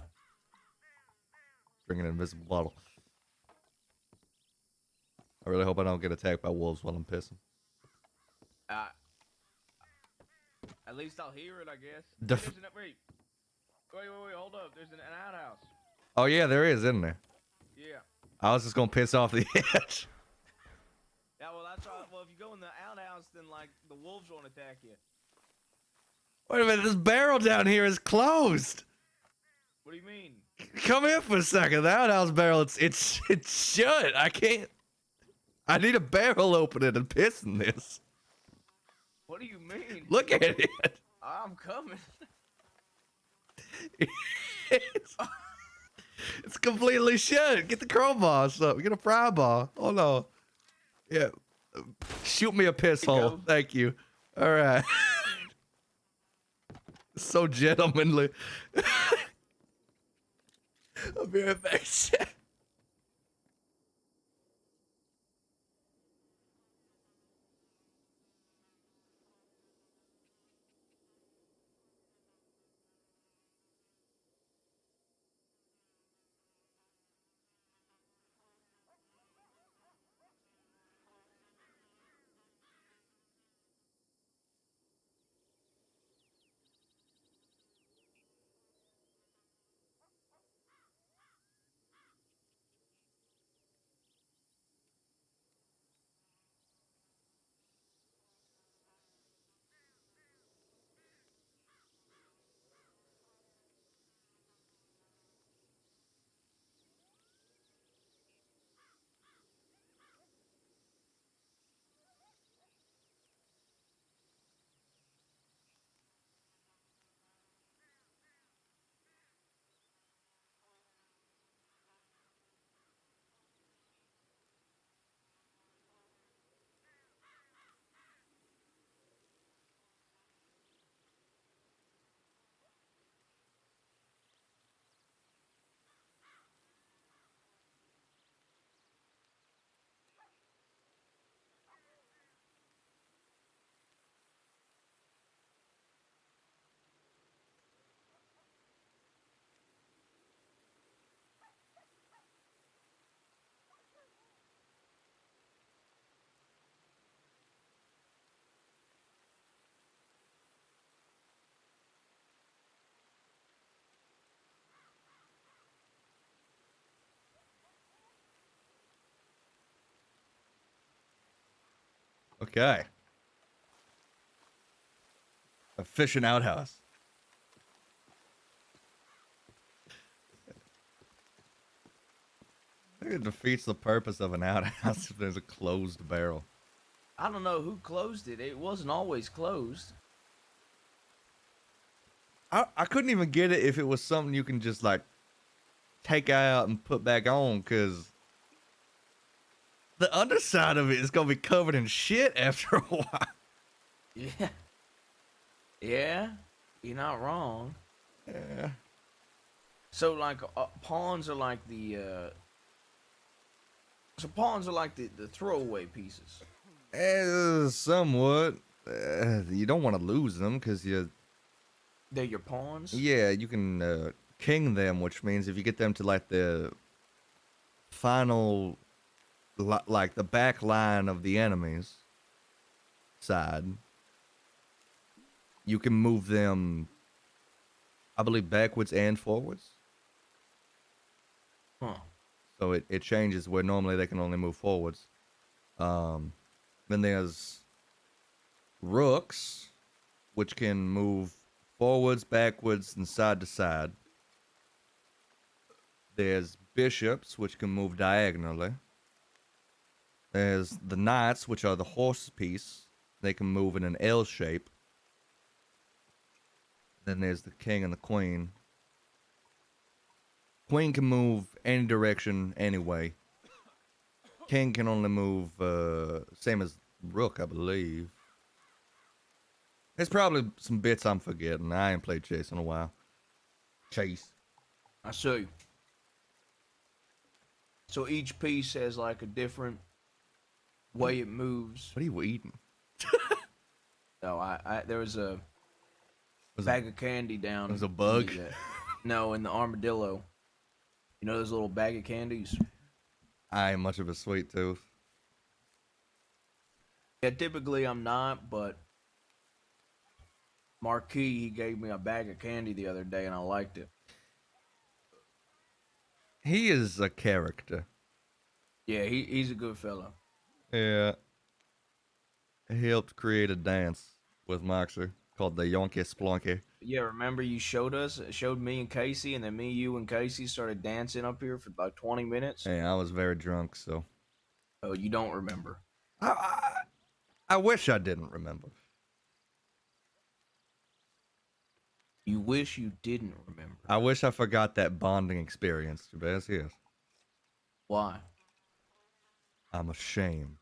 drinking an invisible bottle. I really hope I don't get attacked by wolves while I'm pissing. At least I'll hear it, I guess. Def- Wait, hold up. There's an outhouse. Oh yeah, there is, isn't there? Yeah. I was just gonna piss off the edge. Yeah, well, that's all. Well, if you go in the outhouse, then like the wolves won't attack you. Wait a minute, this barrel down here is closed. What do you mean? Come here for a second. The outhouse barrel, it's shut. I can't. I need a barrel opener to piss in this. What do you mean? Look at it. I'm coming. It's completely shut. Get the crowbar or something. Get a pry bar. Oh no. Yeah. Shoot me a piss There you hole. go. Thank you. All right. So gentlemanly. I'll be right back. Okay. A fishing outhouse. I think it defeats the purpose of an outhouse if there's a closed barrel. I don't know who closed it. It wasn't always closed. I couldn't even get it if it was something you can just like take out and put back on, because the underside of it is gonna be covered in shit after a while. Yeah. Yeah. You're not wrong. Yeah. So like pawns are like the the throwaway pieces. Somewhat. You don't want to lose them because They're your pawns. yeah, you can king them, which means if you get them to like the final, like the back line of the enemy's side, you can move them, I believe, backwards and forwards. Huh. So it changes where normally they can only move forwards. Then there's rooks, which can move forwards, backwards, and side to side. There's bishops, which can move diagonally. There's the knights, which are the horse piece. They can move in an L shape. Then there's the king and the queen. Queen can move any direction, anyway. King can only move, same as rook, I believe. There's probably some bits I'm forgetting. I ain't played chess in a while. Chase. I see. So each piece has like a different way it moves. What are you eating? No, there was a Was bag of candy down. was a bug? No, in the armadillo. You know those little bag of candies? I ain't much of a sweet tooth. Yeah, typically I'm not, but Marquis, he gave me a bag of candy the other day and I liked it. He is a character. Yeah, he's a good fella. Yeah. He helped create a dance with Moxer called the Yonky Splonky. Yeah, remember you showed me and Casey, and then me, you, and Casey started dancing up here for about 20 minutes? Hey, I was very drunk, so. Oh, you don't remember. I wish I didn't remember. You wish you didn't remember. I wish I forgot that bonding experience, Jabez. Yes. Why? I'm ashamed.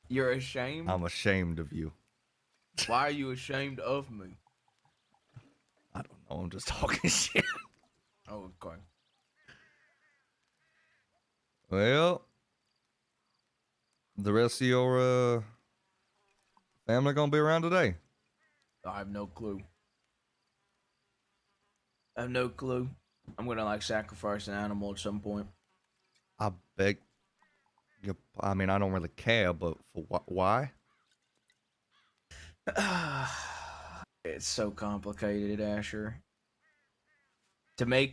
You're ashamed? I'm ashamed of you. Why are you ashamed of me? I don't know. I'm just talking shit. Oh, okay. Well, the rest of your family gonna be around today? I have no clue. I have no clue. I'm gonna like sacrifice an animal at some point. I beg. I mean, I don't really care, but for why? It's so complicated, Asher. The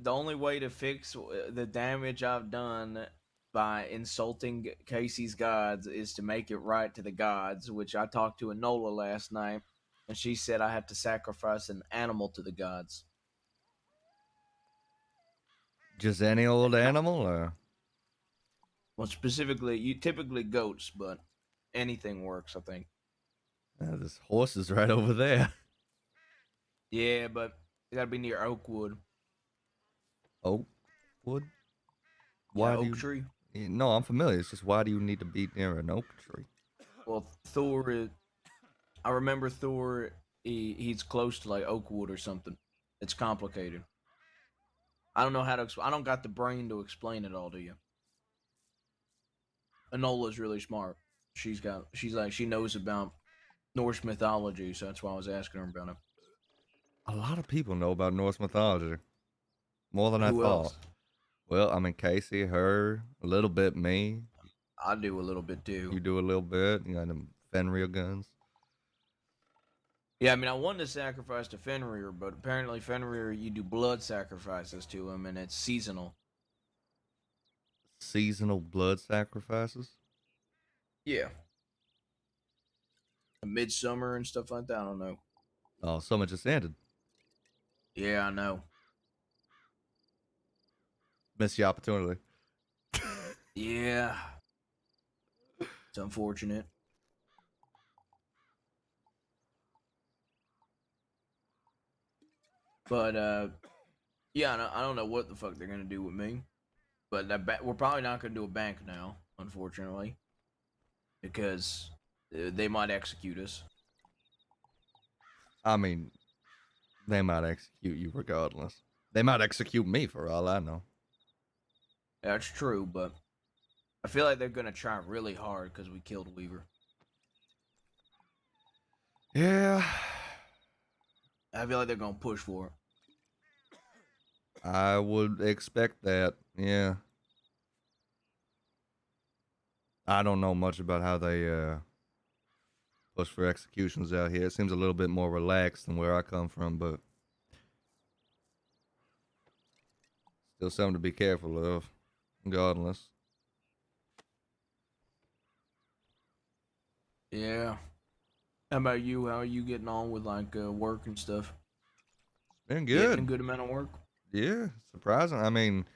only way to fix the damage I've done by insulting Casey's gods is to make it right to the gods, which I talked to Enola last night, and she said I have to sacrifice an animal to the gods. Just any old animal, or? Well, specifically, typically goats, but anything works, I think. This horse is right over there. Yeah, but it gotta be near Oakwood. Oakwood? Yeah, do oak you? tree. No, I'm familiar. It's just why do you need to be near an oak tree? Well, I remember Thor. He's close to like Oakwood or something. It's complicated. I don't know how to. I don't got the brain to explain it all to you. Enola's really smart. She knows about Norse mythology, so that's why I was asking her about it. A lot of people know about Norse mythology. More than I Who thought. else? Well, I mean, Casey, her, a little bit me. I do a little bit too. You do a little bit. You got them Fenrir guns. Yeah, I mean, I wanted to sacrifice to Fenrir, but apparently Fenrir, you do blood sacrifices to him, and it's seasonal. Seasonal blood sacrifices? Yeah. Midsummer and stuff like that. I don't know. Oh, summer just ended. Yeah, I know. Missed the opportunity. Yeah. It's unfortunate. But yeah, I don't know what the fuck they're gonna do with me. But we're probably not gonna do a bank now, unfortunately, because they might execute us. I mean, they might execute you regardless. They might execute me for all I know. That's true, but I feel like they're gonna try really hard because we killed Weaver. Yeah. I feel like they're gonna push for it. I would expect that. Yeah. I don't know much about how they push for executions out here. It seems a little bit more relaxed than where I come from, but still something to be careful of, regardless. Yeah. How about you? How are you getting on with like work and stuff? Been Getting a good. good amount of work. Yeah, surprising. I mean,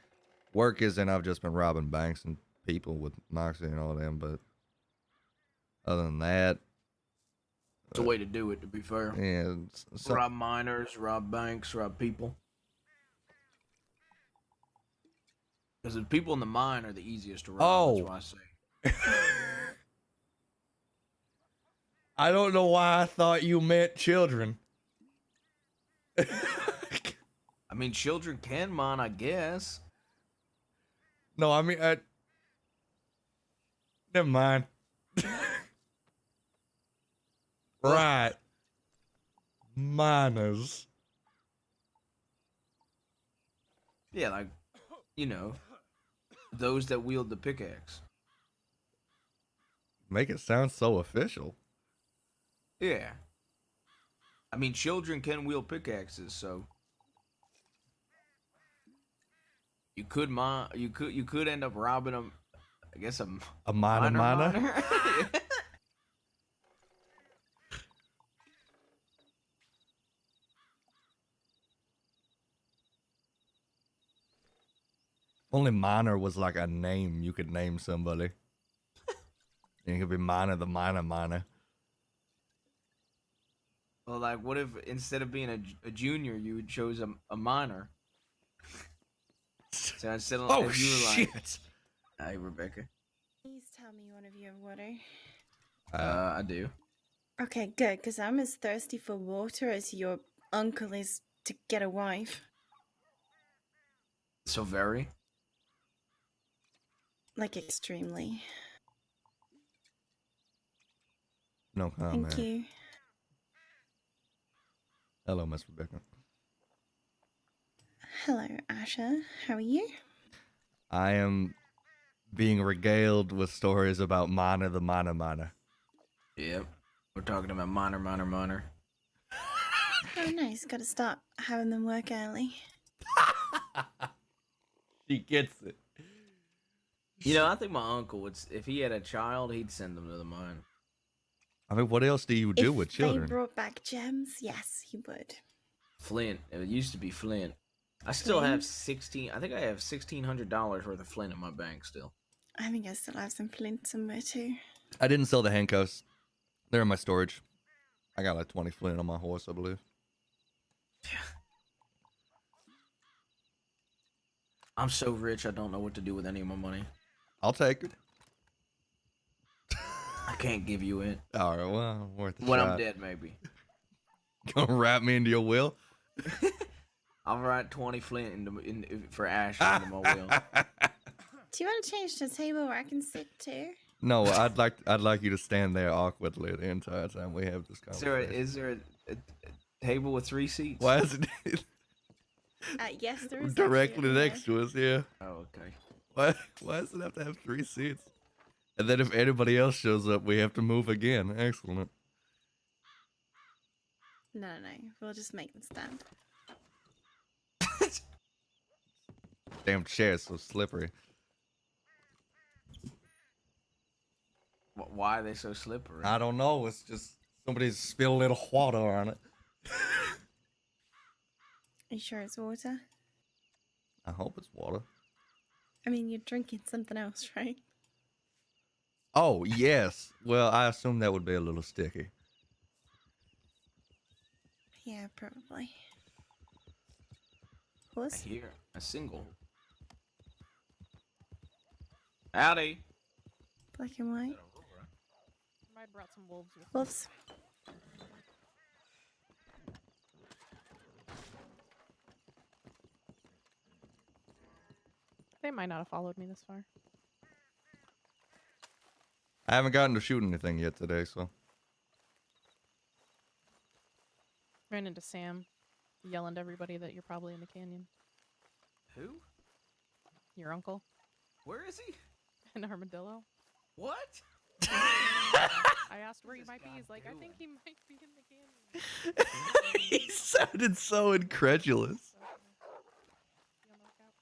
work isn't. I've just been robbing banks and people with Moxie and all them, but other than that, It's a way to do it. To be fair, yeah. rob miners, rob banks, rob people. Because the people in the mine are the easiest to rob. Oh. That's why I say. I don't know why I thought you meant children. I mean, children can mine, I guess. No, I mean, never mind. Right. Miners. Yeah, like, you know, those that wield the pickaxe. Make it sound so official. Yeah. I mean, children can wield pickaxes, so you could mine. You could end up robbing them. I guess A miner. Only miner was like a name you could name somebody. You could be Miner the Miner. Well, like, what if instead of being a junior, you chose a minor? So instead of Oh if you were shit! like, "Hey, Rebecca." Please tell me one of you have water. I do. Okay, good, because I'm as thirsty for water as your uncle is to get a wife. So very. Like, extremely. No comment. Thank you. Hello, Miss Rebecca. Hello, Asha. How are you? I am being regaled with stories about Miner the Miner. Yep. We're talking about minor. Oh, nice. Gotta start having them work early. She gets it. You know, I think my uncle would, if he had a child, he'd send them to the mine. I mean, what else do you do If with they children? brought back gems, yes, he would. Flint. It used to be Flint. I still have Flint? I think I have $1,600 worth of Flint in my bank still. I think I still have some flint somewhere too. I didn't sell the handcuffs. They're in my storage. I got like 20 flint on my horse, I believe. I'm so rich, I don't know what to do with any of my money. I'll take it. I can't give you it. All right, well, worth a When shot. I'm dead, maybe. Gonna wrap me into your will? I'll write 20 Flint for Ash into my will. Do you want to change the table where I can sit too? No, I'd like you to stand there awkwardly the entire time we have this conversation. Is there a table with 3 seats? Why is it Yes, there is. directly next to us? Yeah. Oh, okay. Why does it have to have 3 seats? And then if anybody else shows up, we have to move again. Excellent. No. We'll just make them stand. Damn chair's so slippery. Why are they so slippery? I don't know. It's just somebody's spilled a little water on it. Are you sure it's water? I hope it's water. I mean, you're drinking something else, right? Oh, yes. Well, I assume that would be a little sticky. Yeah, probably. I Horse? hear a single. Howdy. Black and white? I brought some wolves with me. Wolves? They might not have followed me this far. I haven't gotten to shoot anything yet today, so. Ran into Sam, yelling to everybody that you're probably in the canyon. Who? Your uncle, Where is he? an armadillo. What? I asked where he might be. He's like, I think he might be in the canyon. He sounded so incredulous. So, be on the lookout.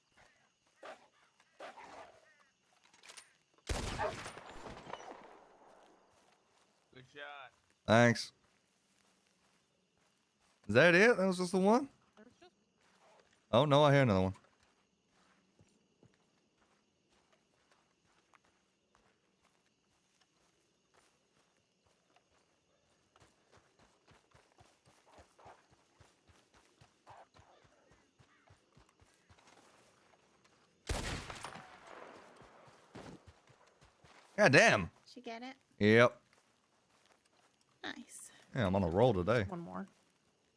Good shot. Thanks. Is that it? That was just the one? There's just Oh, no, I hear another one. God damn. Did you get it? Yep. Nice. Yeah, I'm on a roll today. one more.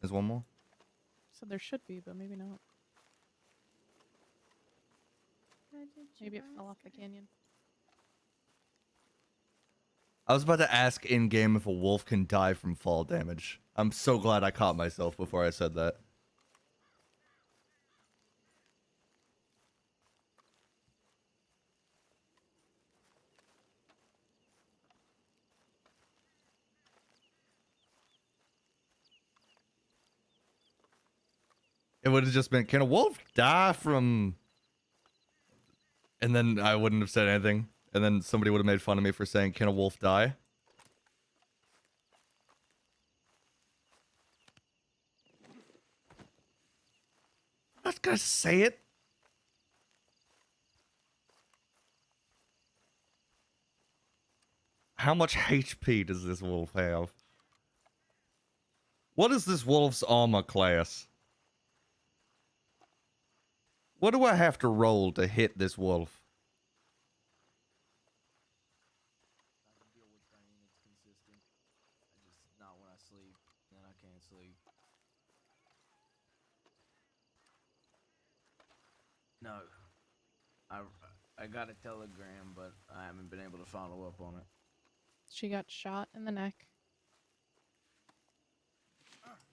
There's one more. So there should be, but maybe not. How did you Maybe it fell ask off the her? canyon. I was about to ask in game if a wolf can die from fall damage. I'm so glad I caught myself before I said that. It would have just been, can a wolf die from... And then I wouldn't have said anything. And then somebody would have made fun of me for saying, can a wolf die? I'm not gonna say it. How much HP does this wolf have? What is this wolf's armor class? What do I have to roll to hit this wolf? I can deal with pain. It's consistent. I just not when I sleep. Then I can't sleep. No. I got a telegram, but I haven't been able to follow up on it. She got shot in the neck.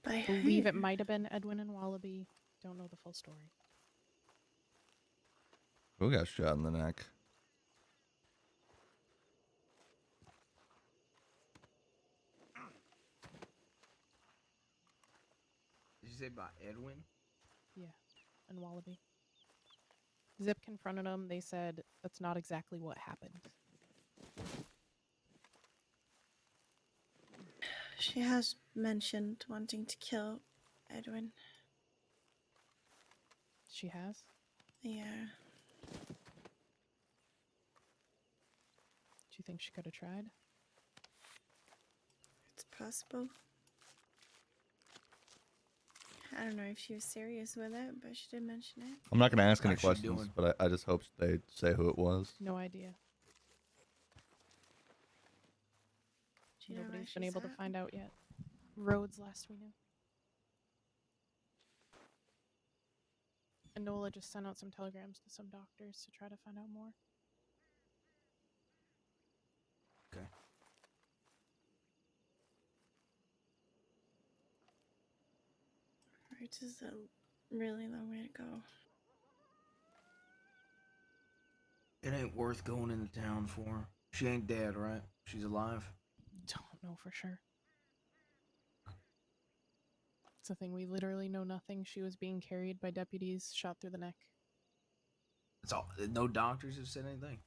By Believe who? it might have been Edwin and Wallaby. Don't know the full story. Who got shot in the neck? Did you say by Edwin? Yeah, and Wallaby. Zip confronted them. They said that's not exactly what happened. She has mentioned wanting to kill Edwin. She has. Yeah. Do you think she could have tried? It's possible. I don't know if she was serious with it, but she did mention it. I'm not gonna ask any How's she questions, doing? but I just hope they say who it was. No idea. Do you know where Nobody's been she's able to at? find out yet. Rhodes last we knew. And Nola just sent out some telegrams to some doctors to try to find out more. Okay. Rhodes is a really long way to go. It ain't worth going into town for her. She ain't dead, right? She's alive. Don't know for sure. It's the thing, we literally know nothing. She was being carried by deputies, shot through the neck. It's all. No doctors have said anything.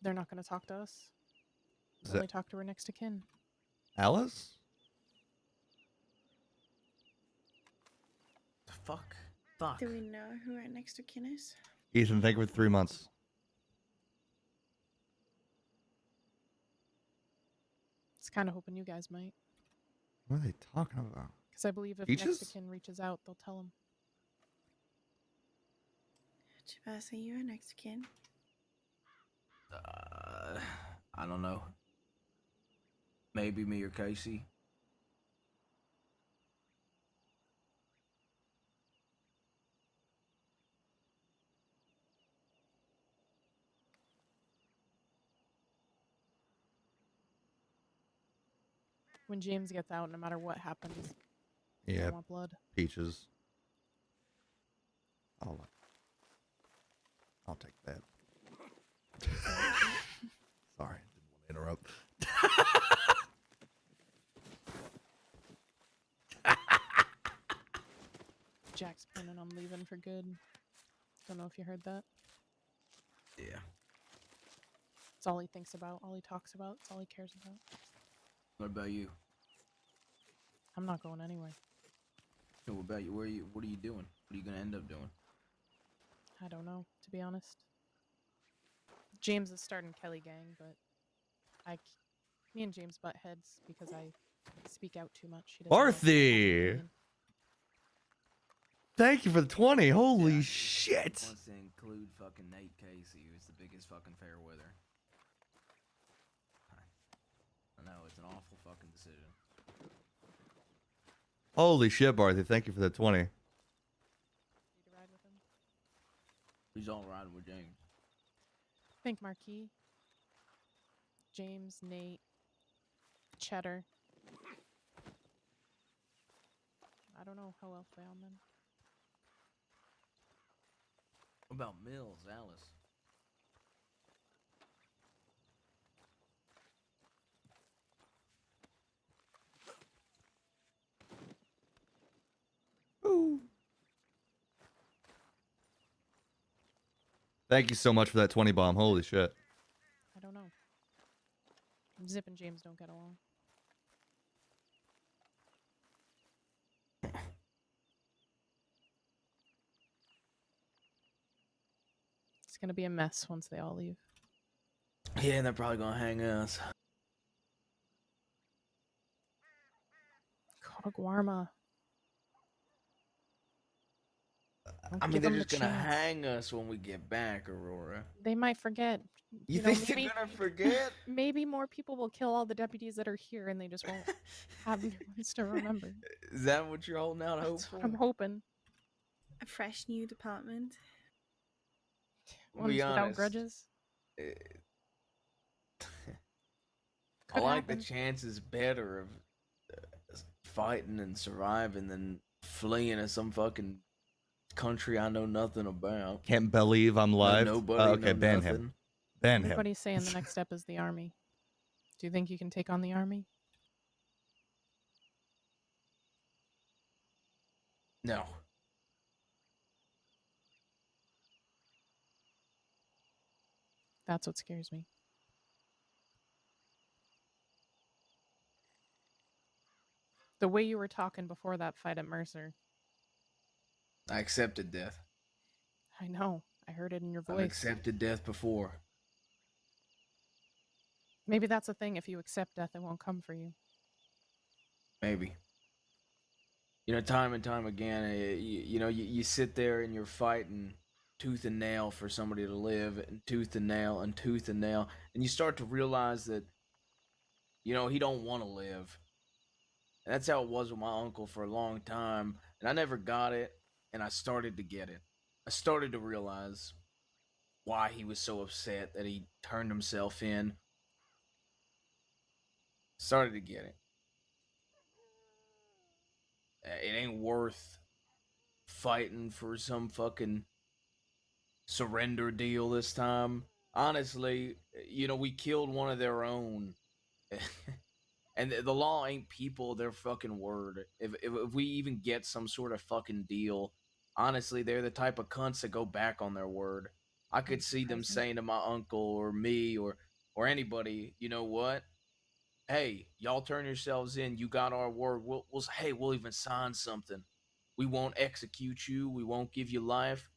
They're not going to talk to us. Is that Only talk to her next to kin. Alice? Fuck. Fuck. Do we know who our next of kin is? Ethan, thank you for 3 months. It's kind of hoping you guys might. What are they talking about? Because I believe if next Peaches? of kin reaches out, they'll tell them. Chibasa, are you our next of kin? I don't know. Maybe me or Casey. When James gets out, no matter what happens, they Yeah, want blood. Peaches. I'll take that. Sorry, didn't want to interrupt. Jack's planning on leaving for good. Don't know if you heard that. Yeah. It's all he thinks about, all he talks about, it's all he cares about. What about you? I'm not going anywhere. What about you? What are you doing? What are you gonna end up doing? I don't know, to be honest. James is starting Kelly Gang, but me and James butt heads because I speak out too much. He doesn't like my Arthy! opinion. Thank you for the 20. Holy Yeah. shit. Wants to include fucking Nate Casey, who's the biggest fucking fair weather. I know, it's an awful fucking decision. Holy shit, Barthy. Thank you for the 20. Need to ride with him? He's all riding with James. I think Marquis, James, Nate, Cheddar. I don't know how else bound then. What about Mills, Alice? Ooh. Thank you so much for that 20 bomb. Holy shit. I don't know. Zip and James don't get along. It's gonna be a mess once they all leave. Yeah, and they're probably gonna hang us. Kotaguarma. Don't I mean, give they're them the just gonna chance. hang us when we get back, Aurora. They might forget. You know, think maybe, they're gonna forget? maybe more people will kill all the deputies that are here and they just won't have new ones to remember. Is that what you're holding out hope That's for? what I'm hoping. A fresh new department. Ones Be without honest. grudges. I Could like the happen. chances better of fighting and surviving than fleeing to some fucking country I know nothing about. Can't believe I'm live. Nobody, Okay, no ban nothing. him. Ban him. Everybody's saying the next step is the army. Do you think you can take on the army? No. That's what scares me. The way you were talking before that fight at Mercer. I accepted death. I know. I heard it in your I've voice. accepted death before. Maybe that's the thing. If you accept death, it won't come for you. Maybe. You know, time and time again, you sit there and you're fighting tooth and nail for somebody to live, and tooth and nail, and tooth and nail, and you start to realize that, he don't want to live. And that's how it was with my uncle for a long time, and I never got it, and I started to get it. I started to realize why he was so upset that he turned himself in. Started to get it. It ain't worth fighting for some fucking surrender deal this time. Honestly, we killed one of their own. And the law ain't people, they're fucking word. If we even get some sort of fucking deal, honestly, they're the type of cunts that go back on their word. I could see them saying to my uncle or me or anybody, you know what? hey, y'all turn yourselves in. You got our word. We'll even sign something. We won't execute you. We won't give you life.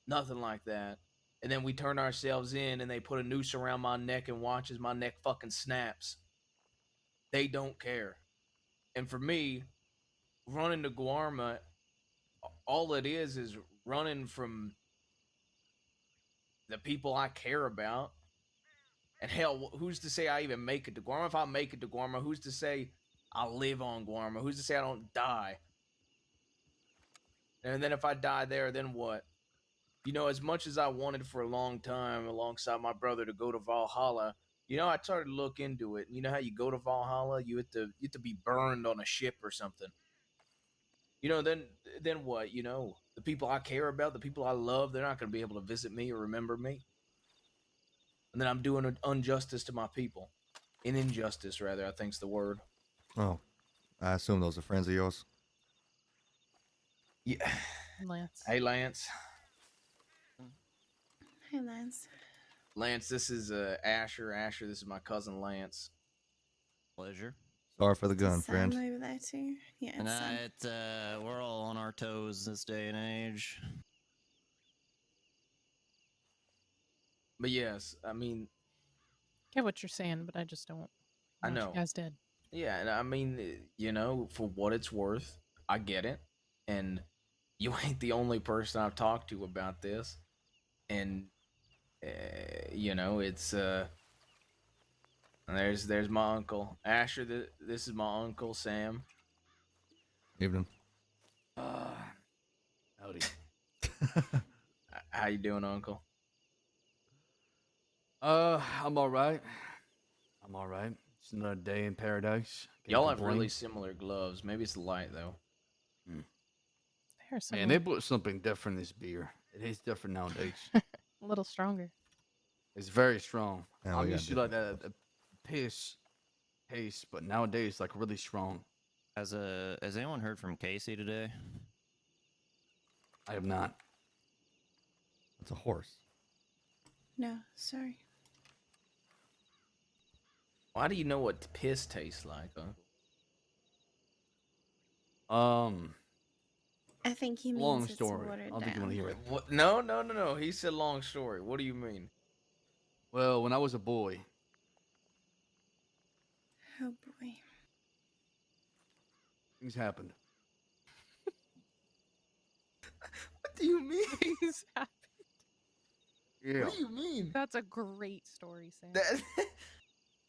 Nothing like that. And then we turn ourselves in, and they put a noose around my neck and watch as my neck fucking snaps. They don't care. And for me, running to Guarma, all it is running from the people I care about. And hell, who's to say I even make it to Guarma? If I make it to Guarma, who's to say I live on Guarma? Who's to say I don't die? And then if I die there, then what? You know, as much as I wanted for a long time alongside my brother to go to Valhalla, you know, I started to look into it. You know how you go to Valhalla? You have to be burned on a ship or something. You know, then what? You know, the people I care about, the people I love, they're not going to be able to visit me or remember me. And then I'm doing an injustice to my people. An injustice, rather, I think's the word. Oh, I assume those are friends of yours. Yeah. Lance. Hey, Lance. Hey, Lance. Lance, this is Asher. Asher, this is my cousin Lance. Pleasure. Sorry for the Does gun, Sam friend. over there too? Yeah, And Sam. we're all on our toes this day and age. But yes, I mean, Get what you're saying, but I just don't I want know. you guys dead. Yeah, and I mean, you know, for what it's worth, I get it. And you ain't the only person I've talked to about this. And you know, it's there's my uncle Asher. This is my uncle Sam. Evening. Howdy. How you doing, Uncle? I'm all right. I'm all right. It's another day in paradise. Can't Y'all have complain. really similar gloves. Maybe it's the light though. They're Man, similar. they put something different in this beer. It is different nowadays. A little stronger. It's very strong. Yeah, we I'm got used to like different a piss taste, but nowadays it's like really strong. Has anyone heard from Casey today? I have not. It's a horse. No, sorry. Why do you know what piss tastes like, Uncle? I think he means Long it's story. I watered don't think you want down. to hear it. What? No. He said long story. What do you mean? Well, when I was a boy, Oh boy. things happened. What do you mean? Things happen. Yeah. What do you mean? That's a great story, Sam. That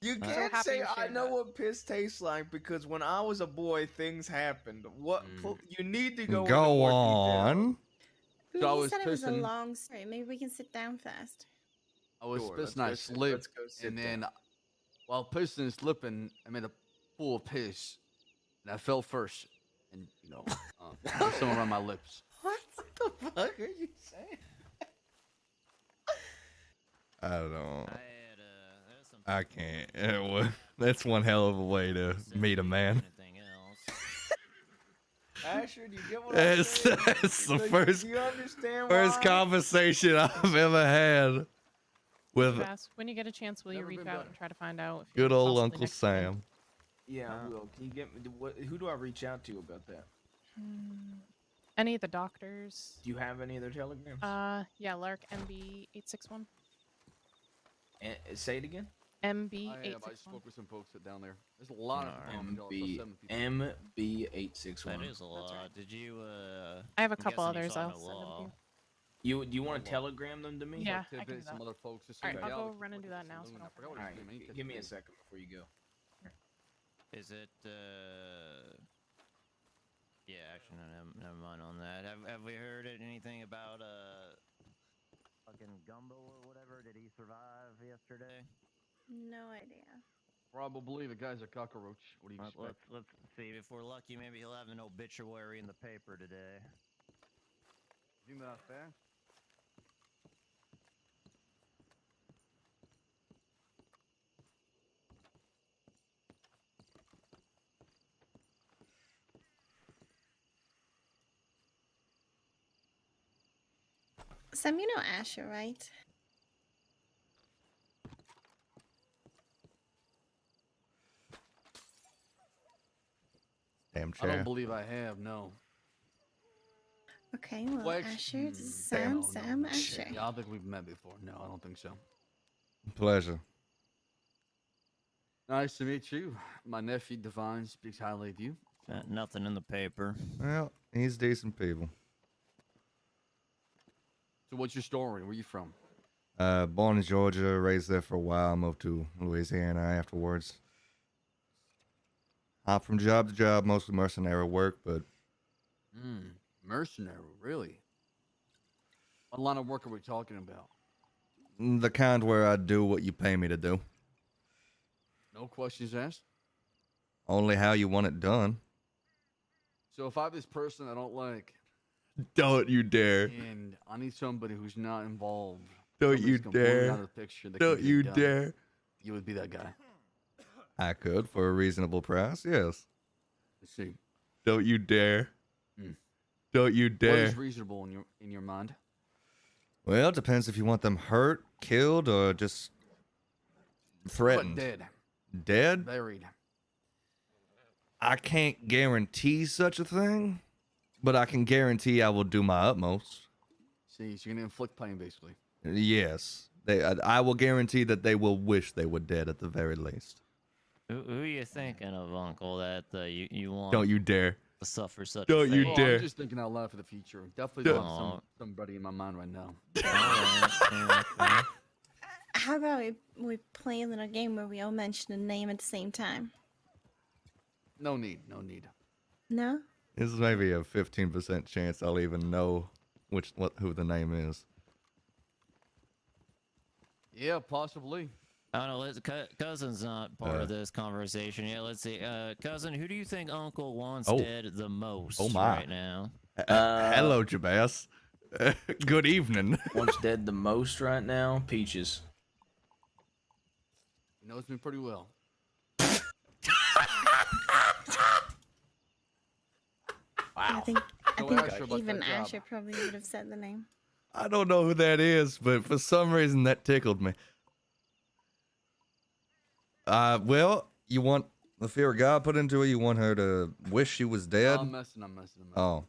you so can't happy say you I shared know that. what piss tastes like because when I was a boy, things happened. What Mm. you need to go into Go more detail. on. So I He was said it was a pissing. long story. Maybe we can sit down first. I was Sure, pissing. I let's slipped, go sit and then down. while pissing and slipping, I made a pool of piss, and I fell first, and there's some around my lips. What the fuck are you saying? I don't. There's some I people can't. who That's one hell of a way to meet a man. anything else. Asher, do you get what I'm saying? That's the Like, first do you understand first why? conversation I've ever had with Fast. When you get a chance, will you Never reach been out better. and try to find out? If good you're old possibly Uncle next to him? Sam. Yeah, I will. Can you get me? Who do I reach out to about that? Any of the doctors? Do you have any of their telegrams? Yeah, Lark MB861. Say it again. I MB861. spoke with some folks that down there. There's a lot of people. MB861. That is a lot. right. Did you? I have a I'm couple guessing you others. saw I'll no send them to law. you. Do you want Well, to telegram them to me? Yeah, I can do Tidbits, some that. other folks. Just Alright, some I'll reality go run and people do like that now so Saloon. I I don't forgot what Alright, his name is. give me a second before you go. Is it? Yeah, actually, no, never mind on that. Have we heard anything about fucking Gumbo or whatever? Did he survive yesterday? No idea. Probably the guy's a cockroach. What do you expect? Let's see. If we're lucky, maybe he'll have an obituary in the paper today. You think that's fair? Sam, you know Asher, right? Damn I don't chair. believe I have. No. Okay, well, Well, Asher, this is damn. Sam, no. Asher. Yeah, I don't think we've met before. No, I don't think so. Pleasure. Nice to meet you. My nephew Divine speaks highly of you. Nothing in the paper. Well, he's decent people. So what's your story? Where you from? Born in Georgia, raised there for a while, moved to Louisiana afterwards. Hop from job to job, mostly mercenary work, but Mercenary, really? What line of work are we talking about? the kind where I do what you pay me to do. No questions asked. Only how you want it done. So if I have this person I don't like, Don't you dare. and I need somebody who's not involved, Don't somebody's you completely dare. out of the picture that Don't can get you it done, dare. you would be that guy. I could for a reasonable price, yes. Let's see. Don't you dare. Hmm. Don't you What dare. is reasonable in your mind? Well, it depends if you want them hurt, killed, or just What threatened. dead? Dead? Buried. I can't guarantee such a thing, but I can guarantee I will do my utmost. See, so you're gonna inflict pain, basically. Yes. I will guarantee that they will wish they were dead at the very least. Who are you thinking of, Uncle? That you want Don't you dare. to suffer such Don't a you fate? Oh, dare. I'm just thinking out loud for the future. Definitely don't Aw. have somebody in my mind right now. Alright, yeah, okay. How about we play a little game where we all mention a name at the same time? No need. No need. No? This is maybe a 15% chance I'll even know who the name is. Yeah, possibly. I don't know. Cousin's not part of this conversation yet. Let's see. Cousin, who do you think Uncle wants Oh. dead the most Oh, my. right now? Hello, Jabaz. Good evening. What's dead the most right now? Peaches. He knows me pretty well. I think So Asher, about even that job. Asher probably would have said the name. I don't know who that is, but for some reason that tickled me. Well, you want the fear of God put into her? You want her to wish she was dead? I'm messing. Oh.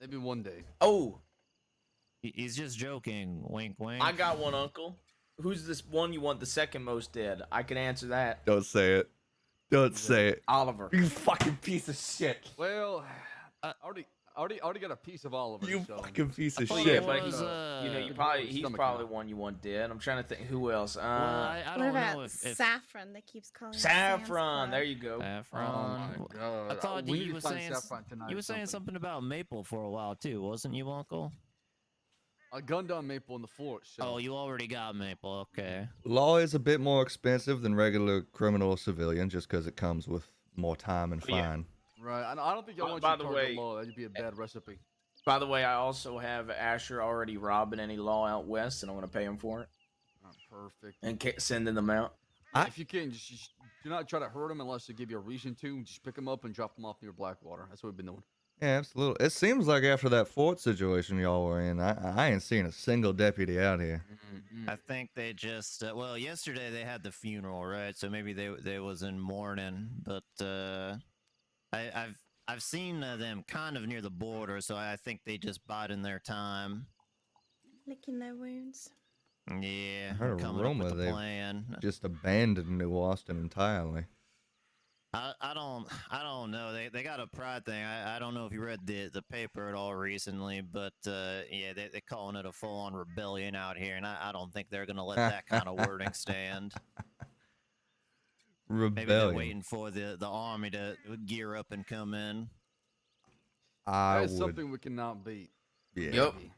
Maybe one day. Oh, He's just joking. Wink, wink. I got one, Uncle. Who's this one you want the second most dead? I can answer that. Don't say it. Don't say it. Oliver. You fucking piece of shit. Well, I already got a piece of Oliver. You so. fucking piece of thought shit. Yeah, but was, he's stomach probably now. one you want dead. I'm trying to think who else. Well, I What don't about know if Saffron that keeps calling us Saffron. There you go. Saffron. Oh my god! I thought we need you to were find saying Saffron tonight you or were saying something about Maple for a while too, wasn't you, Uncle? I gunned on Maple on the fort. So. Oh, you already got Maple. Okay. Law is a bit more expensive than regular criminal or civilian just because it comes with more time and Yeah. fine. Right. I don't think I want by you to the target way- law. That'd be a bad recipe. By the way, I also have Asher already robbing any law out west, and I'm gonna pay him for it Perfect. and sending them out. If you can, just do not try to hurt him unless they give you a reason to. Just pick him up and drop him off near Blackwater. That's what we've been doing. Yeah, absolutely. It seems like after that fort situation y'all were in, I ain't seen a single deputy out here. I think they just well, yesterday they had the funeral, right? So maybe they was in mourning, but I've seen them kind of near the border, so I think they just biding their time. Licking their wounds. Yeah, I heard a coming rumor up with a they've plan. just abandoned New Austin entirely. I don't know. They got a pride thing. I don't know if you read the paper at all recently, but yeah, they're calling it a full on rebellion out here, and I don't think they're gonna let that kind of wording stand. Maybe they're Rebellion. waiting for the army to gear up and come in. I That's would. something we cannot beat. Yeah. Yep. Maybe.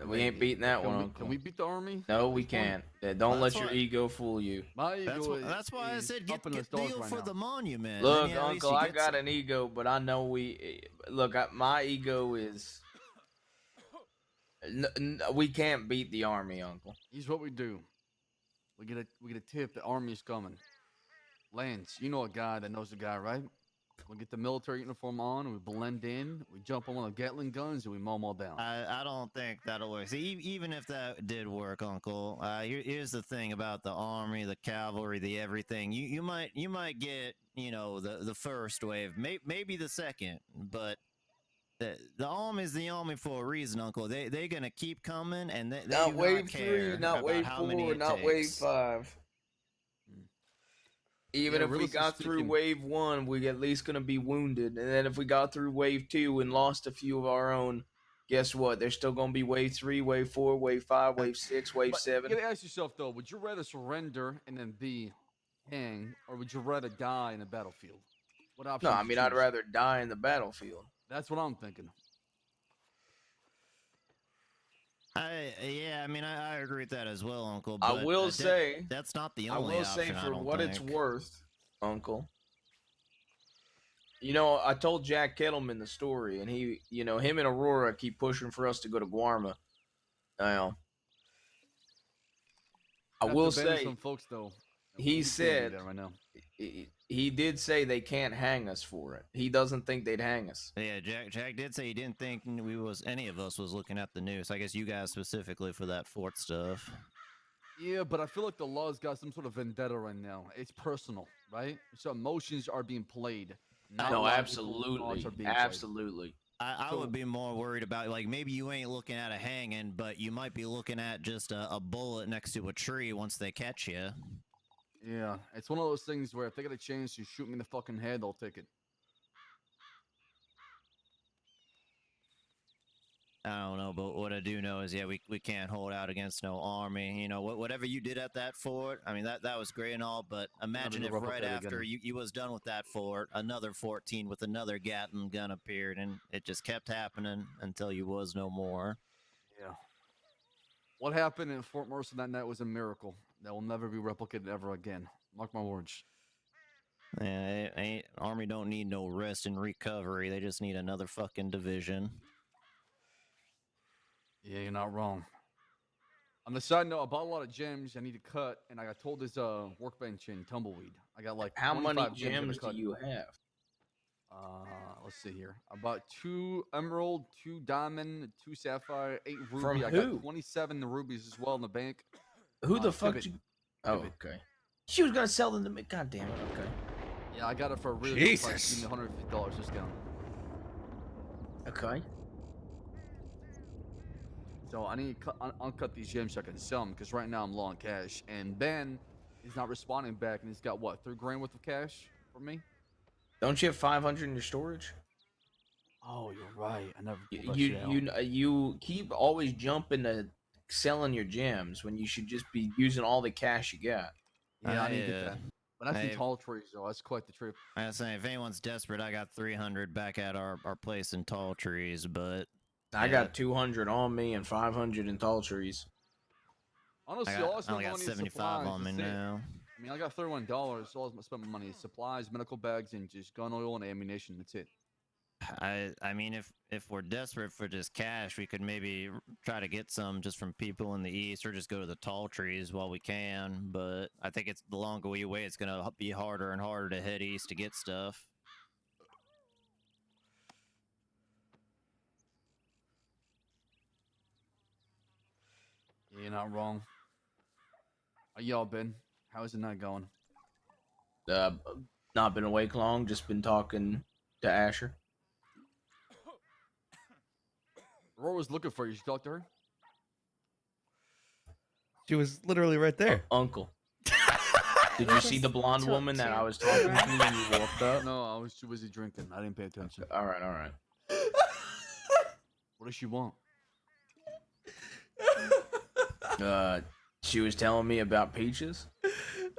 We ain't beating that one, Can Uncle. we beat the army? No, we This one? can't. Don't That's let your why- ego fool you. My ego That's why I is said up in the get stars deal right for now. the monument. Look, then, yeah, at least Uncle, you I get got some- an ego, but I know my ego is. We can't beat the army, Uncle. Here's what we do. We get a tip. The army is coming. Lance, you know a guy that knows a guy, right? We get the military uniform on, and we blend in. We jump on one of the Gatling guns, and we mow them all down. I don't think that'll work. See, even if that did work, Uncle, here's the thing about the army, the cavalry, the everything. You might get, you know, the first wave, maybe the second, but the army is the army for a reason, Uncle. They're gonna keep coming, and they Not do wave not care 3, not about wave how many 4, it not wave takes. 5. Even Yeah, if we realistically got through speaking- wave 1, we at least gonna be wounded. And then if we got through wave 2 and lost a few of our own, guess what? There's still gonna be wave 3, wave 4, wave 5, wave 6, wave But 7. you gotta ask yourself though: would you rather surrender and then be hanged, or would you rather die in the battlefield? What option? No, I would you mean I'd choose? rather die in the battlefield. That's what I'm thinking. Yeah, I mean, I agree with that as well, Uncle. I But, will say, that's not the I only will option. say I for don't what it's think. worth, Uncle. You know, I told Jack Kettleman the story, and he, you know, him and Aurora keep pushing for us to go to Guarma. Now, I Have will to ban say, some folks though. he We can't do said that right now. he did say they can't hang us for it. He doesn't think they'd hang us. Yeah, Jack did say he didn't think any of us was looking at the news. I guess you guys specifically for that fort stuff. Yeah, but I feel like the law's got some sort of vendetta right now. It's personal, right? So emotions are being played. Not No, logical thoughts absolutely, are being played. absolutely. I would be more worried about, like, maybe you ain't looking at a hanging, but you might be looking at just a bullet next to a tree once they catch you. Yeah, it's one of those things where if they get a chance to shoot me in the fucking head, they'll take it. I don't know, but what I do know is, yeah, we can't hold out against no army. You know, whatever you did at that fort, I mean, that was great and all, but imagine if gonna right replicate after again. you was done with that fort, another 14 with another Gatling gun appeared, and it just kept happening until you was no more. Yeah. What happened in Fort Mercer that night was a miracle that will never be replicated ever again. Mark my words. Yeah, army don't need no rest and recovery. They just need another fucking division. Yeah, you're not wrong. On the side note, I bought a lot of gems I need to cut, and I got told this workbench in Tumbleweed. I got like How many 25 gems gems to do cut. you have? Let's see here. I bought 2 emerald, 2 diamond, 2 sapphire, 8 ruby. From I who? got 27 rubies as well in the bank. Who the fuck? Pivot. Oh, Pivot. okay. She was gonna sell them to me. God damn it. Okay. Yeah, I got it for a really good price. Jesus. Give me $150 discount. Okay. So I need to uncut these gems so I can sell them because right now I'm low on cash. And Ben is not responding back, and he's got what, 3 grand worth of cash for me? Don't you have 500 in your storage? Oh, you're right. I never. You pulled that you shit out. you keep always jumping to selling your gems when you should just be using all the cash you got. Yeah, I need to get that. But that's I- in tall trees, though. That's quite the trip. I was saying, if anyone's desperate, I got 300 back at our place in Tall Trees, but I Yeah. got 200 on me and 500 in tall trees. Honestly, I all I only spent got money is 75 supplies. on me That's it. now. I mean, I got $31. All I spent my money is supplies, medical bags, and just gun oil and ammunition. That's it. I mean, if we're desperate for just cash, we could maybe try to get some just from people in the east, or just go to the Tall Trees while we can. But I think it's the longer we wait, it's gonna be harder and harder to head east to get stuff. Yeah, you're not wrong. How y'all been? How's the night going? Not been awake long. Just been talking to Asher. Aurora's looking for you. You talk to her? She was literally right there. Uncle. Did you see the blonde Talk woman that to I was talking to her. when you walked up? No, I was too busy drinking. I didn't pay attention. All right, all right. What does she want? She was telling me about Peaches.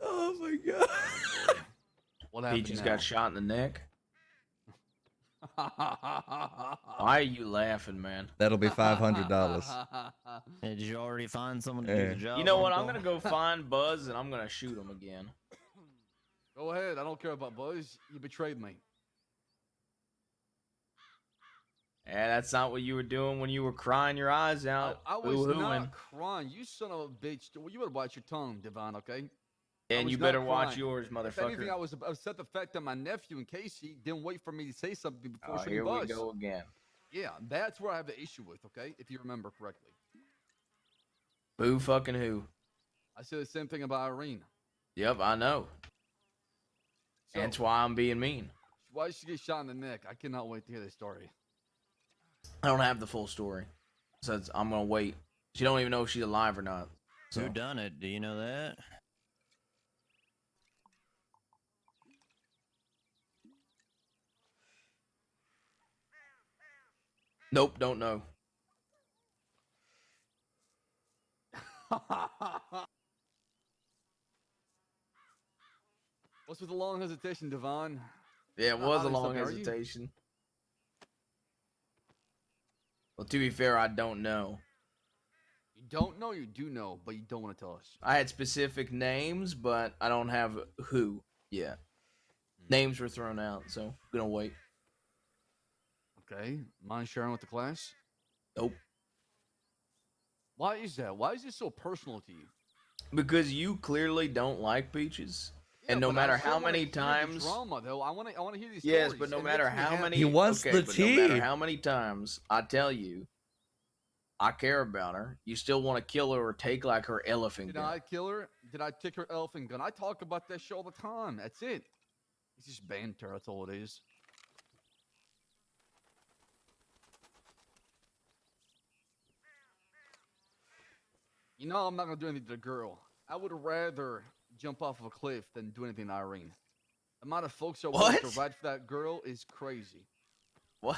Oh my god. What happened Peaches now? got shot in the neck. Why are you laughing, man? That'll be $500. Hey, did you already find someone to do the job? You know what? I'm Uncle? gonna go find Buzz and I'm gonna shoot him again. Go ahead. I don't care about Buzz. You betrayed me. Yeah, that's not what you were doing when you were crying your eyes out. I was boo-hooing. not crying. You son of a bitch. Well, you better watch your tongue, Devon, okay? And was you not better watch crying. yours, If anything, I motherfucker. was upset the fact that my nephew and Casey didn't wait for me to say something before Oh, shooting here we bus. go again. Yeah, that's where I have the issue with. Okay, if you remember correctly, Who fucking who? I said the same thing about Irene. Yep, I know. So, That's why I'm being mean. why did she get shot in the neck? I cannot wait to hear the story. I don't have the full story, so I'm gonna wait. She don't even know if she's alive or not. So. Who done it? Do you know that? Nope, don't know. What's with the long hesitation, Devon? Yeah, it Not was a hiding long something, are you? hesitation. Well, to be fair, I don't know. You don't know, you do know, but you don't want to tell us. I had specific names, but I don't have who yet. Names were thrown out, so I'm gonna wait. Okay, mind sharing with the class? Nope. Why is that? Why is this so personal to you? Because you clearly don't like peaches. And no but I matter still how wanna many hear the times, drama though. I want to hear these yes, stories. but no It matter makes me how happy. many, He wants okay, the but no matter tea. how many times I tell you I care about her, you still want to kill her or take like her elephant Did gun. I kill her? Did I take her elephant gun? I talk about that shit all the time. That's it. It's just banter. That's all it is. You know I'm not gonna do anything to the girl. I would rather jump off of a cliff than do anything to Irene. The amount of folks that want to What? ride for that girl is crazy. What?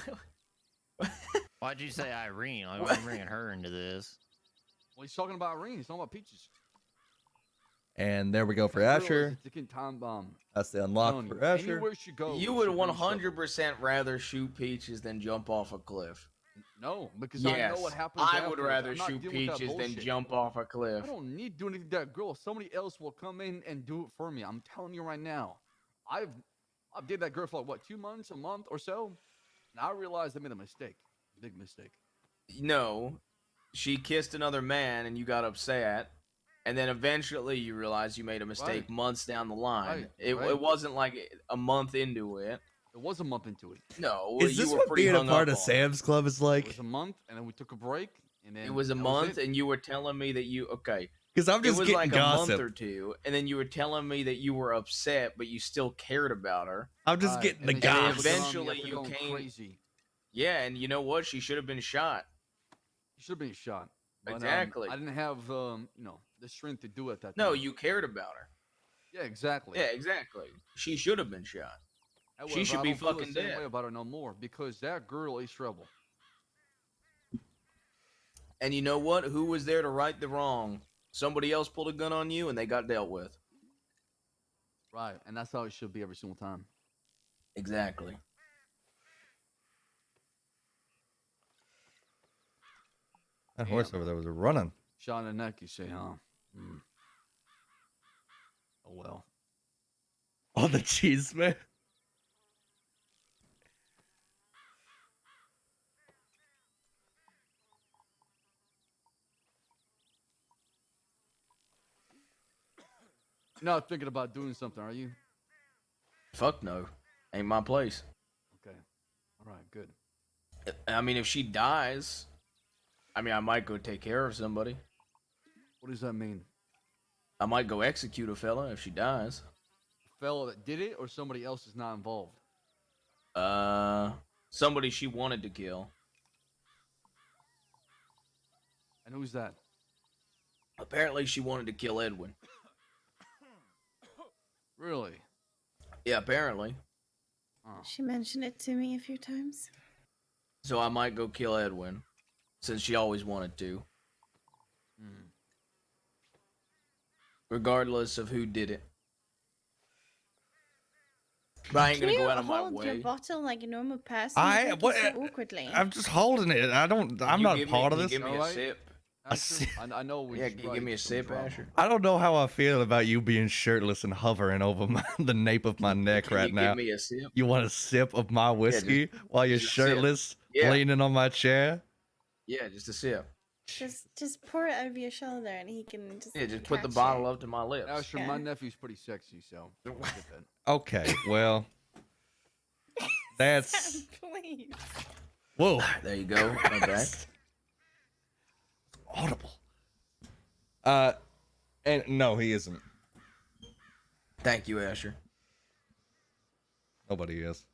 Why'd you say Irene? Like, why are you bringing her into this? Well, he's talking about Irene. He's talking about Peaches. And there we go for That girl is Asher. a ticking time bomb. That's the I'm unlock telling for you, Asher. Anywhere she goes, You would she brings trouble. 100% rather shoot Peaches than jump off a cliff. No, because I know what happens. I would afterwards. rather I'm not shoot dealing with that Peaches than bullshit. jump off a cliff. I don't need to do anything to that girl. Somebody else will come in and do it for me. I'm telling you right now. I've dated that girl for like what, 2 months, a month or so, and I realized I made a mistake, big mistake. No, she kissed another man and you got upset, and then eventually you realized you made a mistake Right. months down the line. Right, It right. it wasn't like a month into it. It was a month into it. No, Is you this were what pretty being a hung part up of on it. Sam's Club is It like? was a month, and then we took a break, and then It was a that month, it. and you were telling me that you okay. Because I'm It just was getting like a gossip. month or two, and then you were telling me that you were upset, but you still cared about her. I'm just Right, getting the and then she gossip. was getting on me Eventually after you going came- crazy. Yeah, and you know what? She should have been shot. You should have been shot. But, Exactly. I didn't have the strength to do it that No, time. you cared about her. Yeah, exactly. Yeah, exactly. She should have been shot. However, should I be don't feel fucking the same dead. way about her no more because that girl is trouble. And you know what? Who was there to right the wrong? Somebody else pulled a gun on you, and they got dealt with. Right, and that's how it should be every single time. Exactly. That horse over there was running. Shot in the neck, you say, huh? Hmm. Oh well. Oh, the cheese man. You're not thinking about doing something, are you? Fuck no. Ain't my place. Okay. All right, good. I mean, if she dies, I might go take care of somebody. What does that mean? I might go execute a fella if she dies. Fellow that did it or somebody else is not involved? Somebody she wanted to kill. And who's that? Apparently, she wanted to kill Edwin. Really? Yeah, apparently. Oh. She mentioned it to me a few times. So I might go kill Edwin, since she always wanted to. Hmm. Regardless of who did it. But I ain't Can gonna you go out of my hold your way. bottle like a normal person? I- You drink it what- so awkwardly. I'm just holding it. I'm You not a give part me, of you this. Give me a Alright. sip. Asher, I know we Yeah, should give me a some sip, drama. Asher. I don't know how I feel about you being shirtless and hovering over the nape of my neck Can right you now. Give me a sip. You want a sip of my whiskey while you're just a sip. shirtless, Yeah. leaning on my chair? Yeah, just a sip. Just pour it over your shoulder, and he can just Yeah, just put the catch bottle it. up to my lips. Asher, Yeah. my nephew's pretty sexy, so I get that. Okay, well, that's Sam, please. whoa. There you go. My back. Audible. And no, he isn't. Thank you, Asher. Nobody is.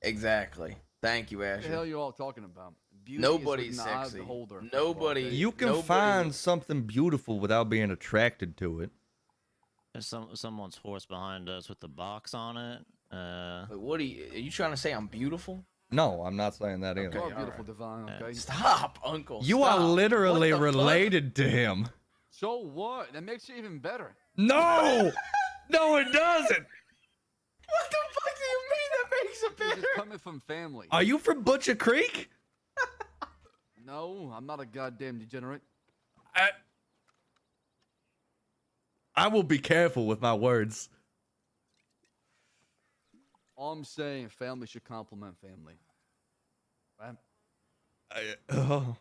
Exactly. Thank you, What the Asher. hell are you all talking about? Beauty Nobody's is within the eye of sexy. the beholder. Nobody- Okay? You can Nobody- find something beautiful without being attracted to it. There's someone's horse behind us with the box on it. Wait, what are you trying to say? I'm beautiful? No, I'm not saying that You either. are Okay, beautiful, alright. Divine. Okay. Stop, Uncle. You stop. are literally What the fuck? related to him. So what? That makes it even better. No! No, it doesn't! What the fuck do you mean that makes it This is better? coming from family. Are you from Butcher Creek? No, I'm not a goddamn degenerate. I will be careful with my words. All I'm saying, family should complement family. Right? Oh.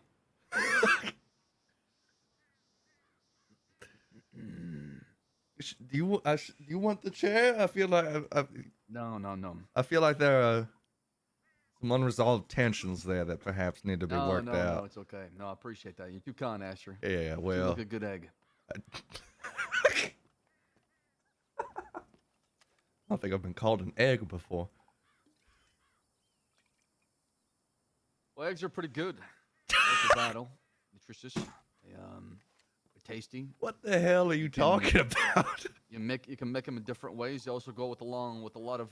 Do you want the chair? I feel like No. I feel like there are some unresolved tensions there that perhaps need to be worked No, out. it's okay. No, I appreciate that. You're too kind, Asher. Yeah, You well. look a good egg. I don't think I've been called an egg before. Well, eggs are pretty good. They're vital, nutritious. They're tasty. What the hell are you talking about? You can make them in different ways. They also go along with a lot of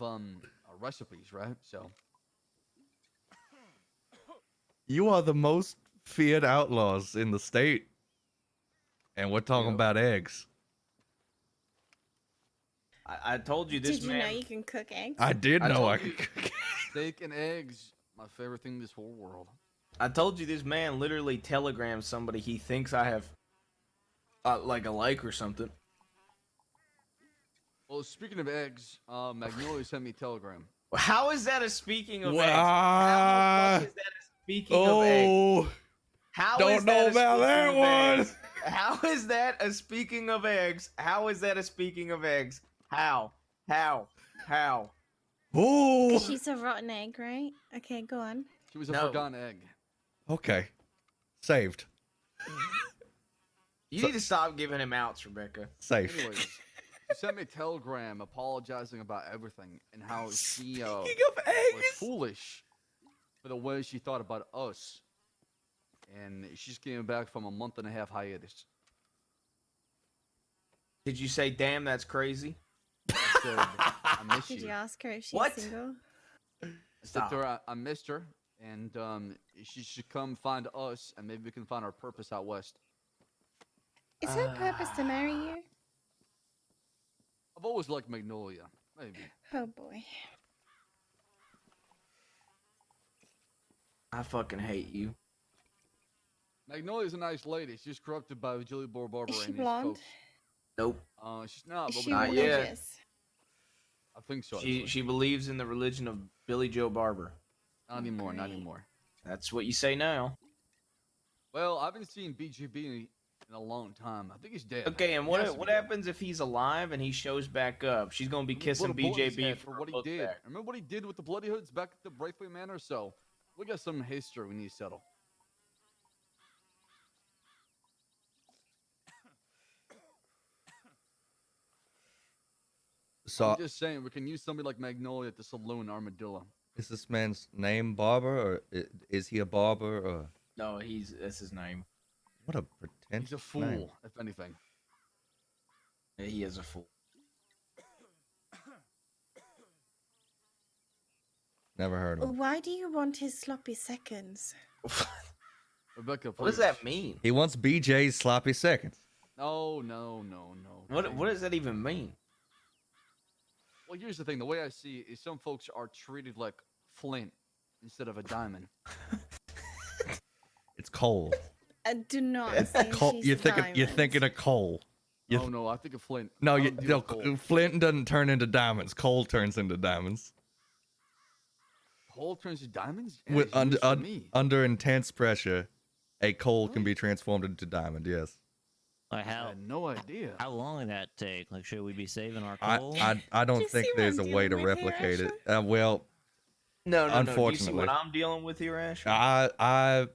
recipes, right? So You are the most feared outlaws in the state. And we're talking Yep. about eggs. I told you this Did you man. know you can cook eggs? I did I know told I you- could cook. steak and eggs, my favorite thing in this whole world. I told you this man literally telegrammed somebody he thinks I have, like a like or something. Well, speaking of eggs, Magnolia sent me a telegram. How is that a speaking of eggs? Wow. How the fuck is that a speaking of eggs? Oh, How don't is know that a about speaking that of one. eggs? How is that a speaking of eggs? How is that a speaking of eggs? How? oh. 'Cause she's a rotten egg, right? Okay, go on. She was a No. forgotten egg. Okay, saved. You need to stop giving him outs, Rebecca. Safe. Anyways, she sent me a telegram apologizing about everything and how she Speaking of was eggs, foolish for the way she thought about us. And she's getting back from a 1.5-month hiatus. Did you say, damn, that's crazy? I said, I miss Did you you. ask her if she's What? single? I said Stop. to her, I missed her, and she should come find us, and maybe we can find our purpose out west. Is her purpose to marry you? I've always liked Magnolia. Maybe. Oh boy. I fucking hate you. Magnolia's a nice lady. She's corrupted by Julie Barber Is she and these blonde? folks. Nope. She's not, Is but she we Not can- yet. religious? I think so. She actually. believes in the religion of Billy Joe Barber. Not anymore. Not Great. anymore. That's what you say now. Well, I haven't seen BGB in a long time. I think he's dead. Okay, and He has to what be dead. happens if he's alive and he shows back up? She's gonna be Put a kissing bullet in his BJB head for what he book did. back. Remember what he did with the Bloody Hoods back at the Braithwaite Manor? So we got some history we need to settle. so I'm just saying we can use somebody like Magnolia at the saloon Armadillo. is this man's name Barber, or is he a barber, or No, that's his name. what a pretentious He's a fool, name. if anything. Yeah, he is a fool. Never heard of him. Why do you want his sloppy seconds? Rebecca, What does please. that mean? He wants BJ's sloppy seconds. No. What does that even mean? Well, here's the thing. The way I see it is some folks are treated like flint instead of a diamond. It's coal. I do not think Coal. she's You're a thinking diamond. of coal. You Oh no, I think of flint. No, I you, don't deal no, with coal. Flint doesn't turn into diamonds. Coal turns into diamonds. Coal turns to diamonds? With Energy use for under me. under intense pressure a coal can be transformed into diamond. Yes. Like I had no idea. how long did that take? Like, should we be saving our I coal? I don't Do you think see what there's I'm a way to dealing with here, replicate it. Asher? Well, No. Do you see unfortunately. what I'm dealing with here, Asher? I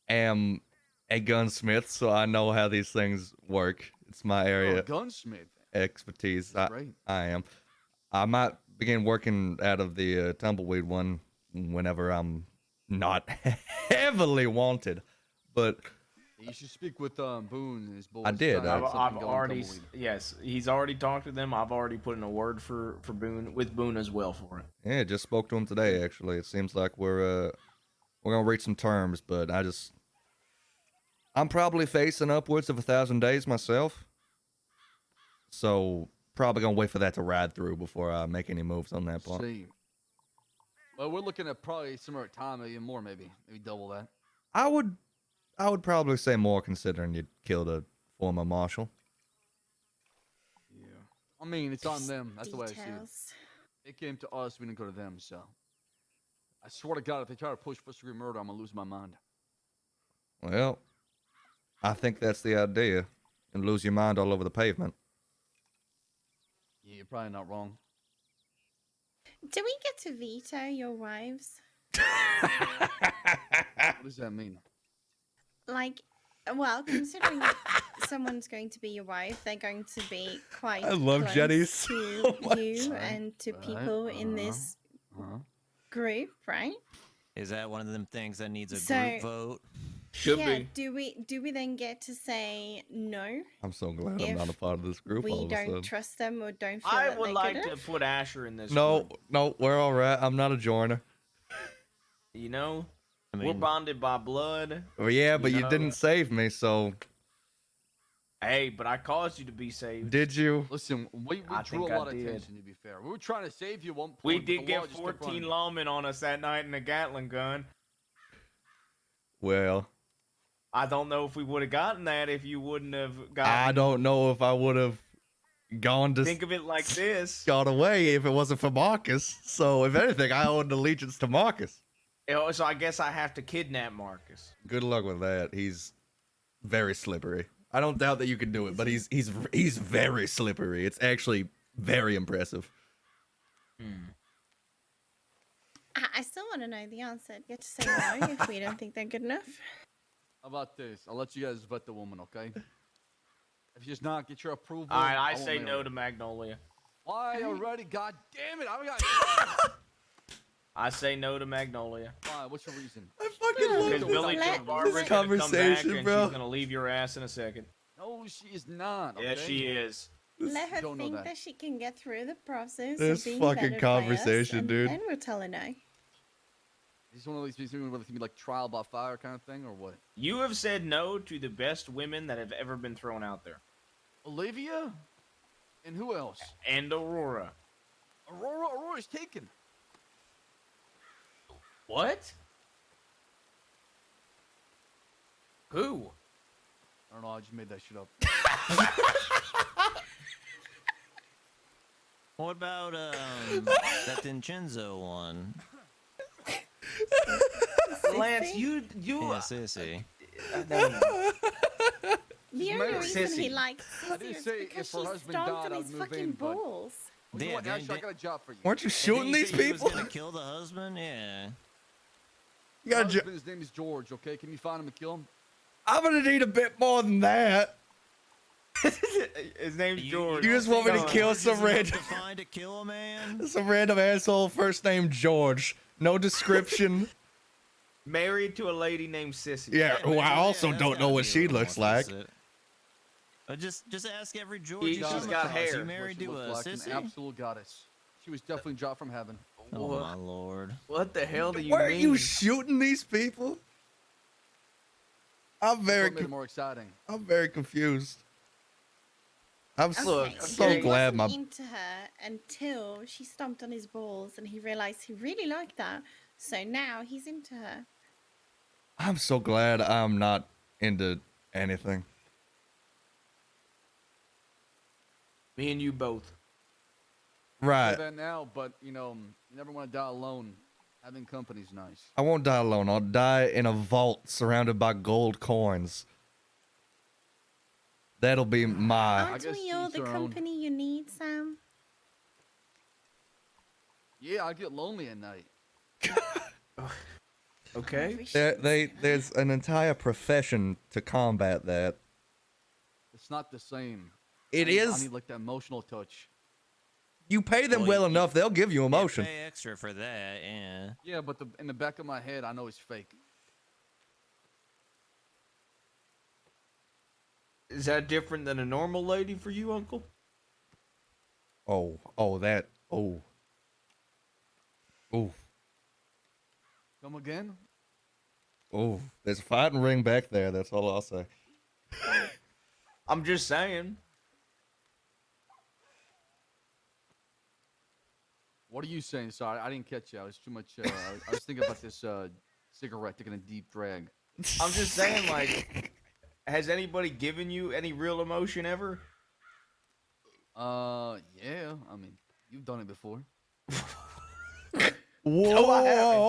am a gunsmith, so I know how these things work. It's my You're area a gunsmith. expertise. That's great. I am. I might begin working out of the tumbleweed one whenever I'm not heavily wanted, but You should speak with Boone and his boys. I did, Try to get I've something going, already Tumbleweed. yes, he's already talked to them. I've already put in a word for Boone with Boone as well for it. yeah, just spoke to him today. Actually, it seems like we're gonna reach some terms, but I'm probably facing upwards of 1,000 days myself, so probably gonna wait for that to ride through before I make any moves on that part. See. Well, we're looking at probably similar time, maybe more, maybe double that. I would probably say more, considering you killed a former marshal. Yeah. I mean, it's on them. That's the way I see it. Details. It came to us. We didn't go to them. So, I swear to God, if they try to push first-degree murder, I'm gonna lose my mind. Well, I think that's the idea, and lose your mind all over the pavement. Yeah, you're probably not wrong. Do we get to veto your wives? What does that mean? Like, well, considering someone's going to be your wife, they're going to be quite I love close Jenny to so much. you Right, and to right, people in this Uh-huh. group, right? Is that one of them things that needs a So- group vote? Should yeah. be. Do we then get to say no? I'm so glad I'm If not a part of this group all We of a don't sudden. trust them or don't feel I that would they're like good to enough? put Asher in this. No, group. no, we're all right. I'm not a joiner. You know, I we're mean, bonded by blood. Well, yeah, but you know- didn't save me, so Hey, but I caused you to be saved. did you? Listen, we I drew think a I lot of did. attention, to be fair. We were trying to save you at one point. We but the did law get just kept 14 running. lawmen on us that night in a Gatling gun. Well, I don't know if we would have gotten that if you wouldn't have gotten. I don't know if I would have gone to Think of it like this. got away if it wasn't for Marcus. So, if anything, I owe an allegiance to Marcus. So I guess I have to kidnap Marcus. Good luck with that. He's very slippery. I don't doubt that you can do it, but he's very slippery. It's actually very impressive. I still want to know the answer. Get to say no if we don't think they're good enough. How about this? I'll let you guys vet the woman, okay? If she does not get your approval, All right, I won't say marry no her. to Magnolia. Why already? God damn it! I got. I say no to Magnolia. Why? What's your reason? I fucking love Because this. Billy Let- told Barbara's this gonna come back conversation, and bro. she's gonna leave your ass in a second. No, she is not. Okay? Yes, she is. Let her don't know think that. that. She can get through the process This of being fucking vetted by us, conversation, and dude. then we'll tell her no. Is one of these things where it's gonna be like trial by fire kind of thing, or what? You have said no to the best women that have ever been thrown out there. Olivia, and who else? And Aurora. Aurora's taken. What? Who? I don't know. I just made that shit up. What about that Vincenzo one? Lance, Sissy? you. Yeah, sissy. The only married. reason he Sissy. liked I Sissy didn't is say because if her she husband stomped died, on I his would move fucking in, but- balls. Well, you know Yeah, what, didn't- Ashley, I got a job for you. Weren't you shooting these He was people? gonna kill the husband? Yeah. You gotta ju- His name is George. Okay, can you find him and kill him? I'm gonna need a bit more than that. His name's George. You just want me to George kill is some random, To find to kill a man. some random asshole first name George. No description. Married to a lady named Sissy. Yeah, who I yeah, also that's don't gotta know be what she what I looks want like. to sit. Just ask every George. She's you come got across. hair. You married What she to looked a like, sissy? an absolute goddess. She was definitely dropped from heaven. Oh What? my lord. What the hell do you Were mean? you shooting these people? I'm That's very, what made it more exciting. I'm very confused. I'm Look, Okay, so okay. he glad my. wasn't into her until she stomped on his balls, and he realized he really liked that. So now he's into her. I'm so glad I'm not into anything. Me and you both. Say Right. that now, but you know, you never want to die alone. Having company's nice. I won't die alone. I'll die in a vault surrounded by gold coins. That'll be my. Aren't guess we to all each the their own. company you need, Sam? Yeah, I get lonely at night. Okay. There's an entire profession to combat that. It's not the same. It I need, is. I need like that emotional touch. You pay them Well, well you- enough, they'll give you emotion. Pay extra for that, yeah. Yeah, but in the back of my head, I know it's fake. Is that different than a normal lady for you, Uncle? Oh, Come again? oh. There's a fighting ring back there. That's all I'll say. I'm just saying. What are you saying? Sorry, I didn't catch you. I was too much. I was thinking about this cigarette taking a deep drag. I'm just saying, like, has anybody given you any real emotion ever? Yeah. I mean, you've done it before. Whoa, No, I haven't.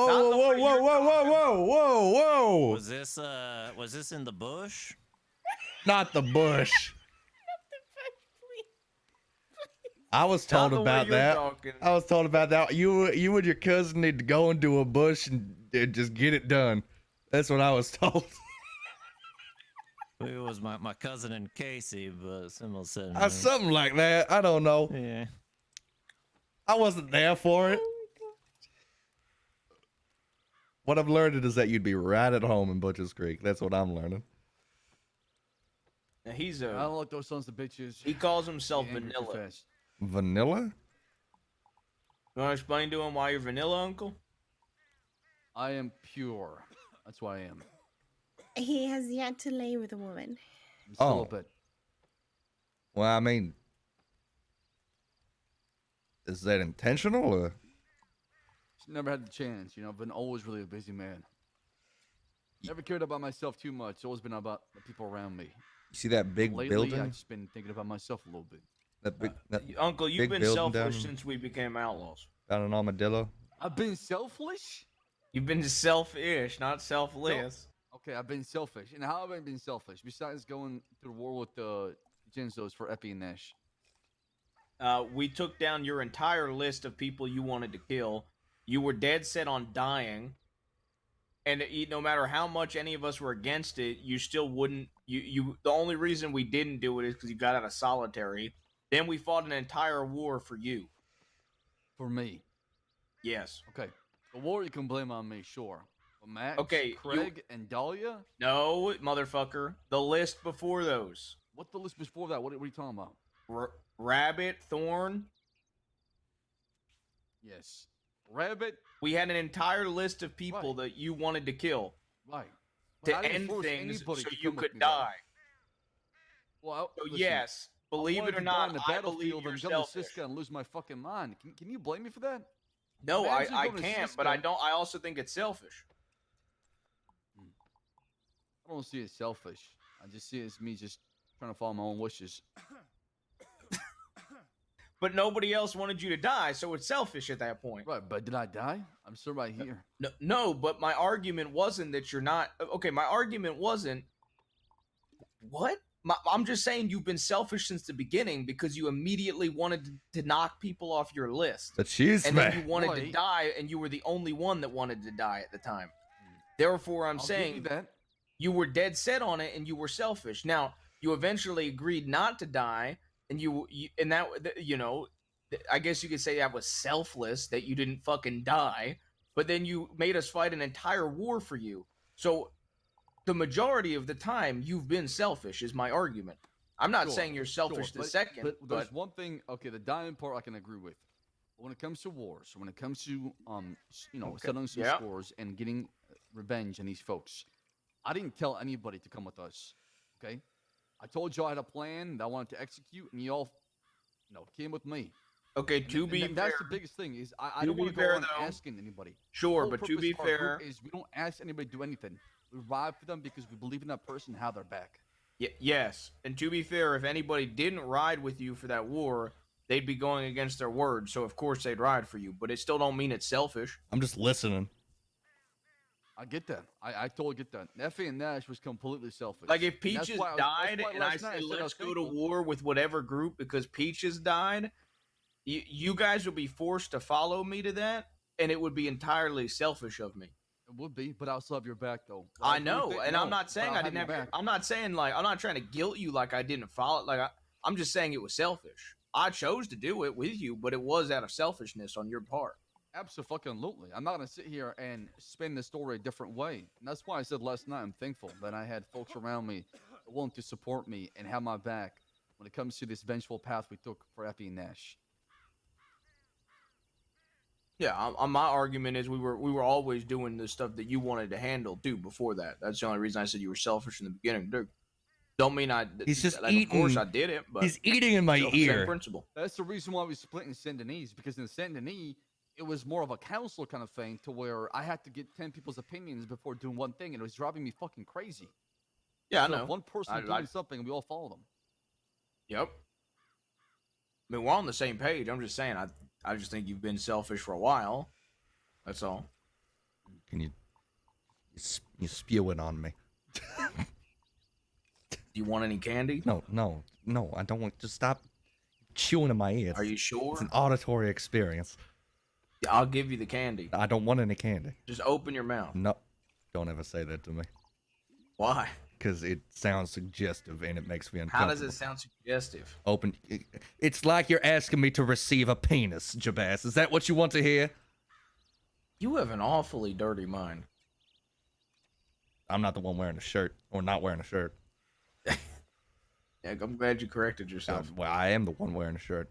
Not the whoa, way you're whoa. Was this in the bush? Not the bush. I was told Not the way about you're that. talking. I was told about that. You and your cousin need to go into a bush and just get it done. That's what I was told. It was my cousin and Casey, but someone said Something like that. I don't know. yeah. I wasn't there for it. What I've learned is that you'd be right at home in Butcher's Creek. That's what I'm learning. Now, he's I a. don't like those sons of bitches. He calls himself Get angry too vanilla. fast. Vanilla? You want to explain to him why you're vanilla, Uncle? I am pure. That's what I am. He has yet to lay with a woman. I'm Oh. celibate. Well, I mean, is that intentional or? Never had the chance. You know, I've been always really a busy man. Never cared about myself too much. It's always been about the people around me. You see that big Lately, building? I've just been thinking about myself a little bit. That big, that Uncle, you've big been building down selfish in- since we became outlaws. down in Armadillo. I've been selfish? You've been selfish, not selfless. Okay, I've been selfish. And how have I been selfish? Besides going to the war with the Genzos for Epi and Nash. We took down your entire list of people you wanted to kill. You were dead set on dying. And no matter how much any of us were against it, you still wouldn't. The only reason we didn't do it is because you got out of solitary. Then we fought an entire war for you. For me. Yes. Okay. The war you can blame on me, sure. But Max, Okay, Craig, and Dahlia? No, motherfucker. The list before those. What the list before that? What are you talking about? Rabbit, Thorn. Yes. Rabbit? We had an entire list of people that you wanted to kill. Right. To I didn't end force things anybody so to you come with could me, though. die. Well, So listen, yes, I believe wanted it or to die not, on the I believe battlefield you're and come to selfish. Siska and lose my fucking mind. Can you blame me for that? No, Imagine I going to can't, but I Siska. don't. I also think it's selfish. I don't see it selfish. I just see it as me just trying to follow my own wishes. But nobody else wanted you to die, so it's selfish at that point. Right, but did I die? I'm still right here. No, but my argument wasn't that you're not. Okay, my argument wasn't. What? I'm just saying you've been selfish since the beginning because you immediately wanted to knock people off your list. The cheese And then man. you wanted to Right. die, and you were the only one that wanted to die at the time. Therefore, I'm I'll give saying you that. you were dead set on it, and you were selfish. Now, you eventually agreed not to die, and I guess you could say that was selfless, that you didn't fucking die, but then you made us fight an entire war for you. So, the majority of the time, you've been selfish, is my argument. I'm not Sure, saying you're selfish sure, the second, But there's but one thing. Okay, the dying part I can agree with. But when it comes to wars, when it comes to settling some yeah. scores and getting revenge on these folks, I didn't tell anybody to come with us. Okay, I told you I had a plan that I wanted to execute, and you all, came with me. okay, And to be fair, that's the biggest thing is I To don't be want to go fair, around though, asking anybody. sure, Whole but to purpose be of our group fair, is we don't ask anybody to do anything. We ride for them because we believe in that person, have their back. yes, and to be fair, if anybody didn't ride with you for that war, they'd be going against their word. So of course they'd ride for you, but it still don't mean it's selfish. I'm just listening. I get that. I totally get that. Effie and Nash was completely selfish. Like if And that's Peaches why died and I last night said said I let's was go to thankful. war with whatever group because Peaches died, you guys would be forced to follow me to that, and it would be entirely selfish of me. It would be, but I'll still have your back though. I know, and I'm not saying I didn't have. back. I'm not saying like I'm not trying to guilt you like I didn't follow. Like I'm just saying it was selfish. I chose to do it with you, but it was out of selfishness on your part. Absolutely. I'm not gonna sit here and spin the story a different way. And that's why I said last night I'm thankful that I had folks around me willing to support me and have my back when it comes to this vengeful path we took for Effie and Nash. Yeah, my argument is we were always doing the stuff that you wanted to handle too before that. That's the only reason I said you were selfish in the beginning, dude. Don't mean I. He's just like, eating. Of course I did it, but He's eating in my same ear. principle. That's the reason why we split in Saint Denis, because in Saint Denis it was more of a council kind of thing to where I had to get 10 people's opinions before doing one thing, and it was driving me fucking crazy. Yeah, So I know. if one person doing something, and we all follow them. Yep. I mean, we're on the same page. I'm just saying, I just think you've been selfish for a while. That's all. Can you spewing on me? Do you want any candy? No. I don't want. Just stop chewing in my ear. Are you sure? It's an auditory experience. Yeah, I'll give you the candy. I don't want any candy. Just open your mouth. No, don't ever say that to me. Why? Because it sounds suggestive and it makes me uncomfortable. How does it sound suggestive? Open. It's like you're asking me to receive a penis, Jabaz. Is that what you want to hear? You have an awfully dirty mind. I'm not the one wearing a shirt or not wearing a shirt. Yeah, I'm glad you corrected yourself. Well, I am the one wearing a shirt.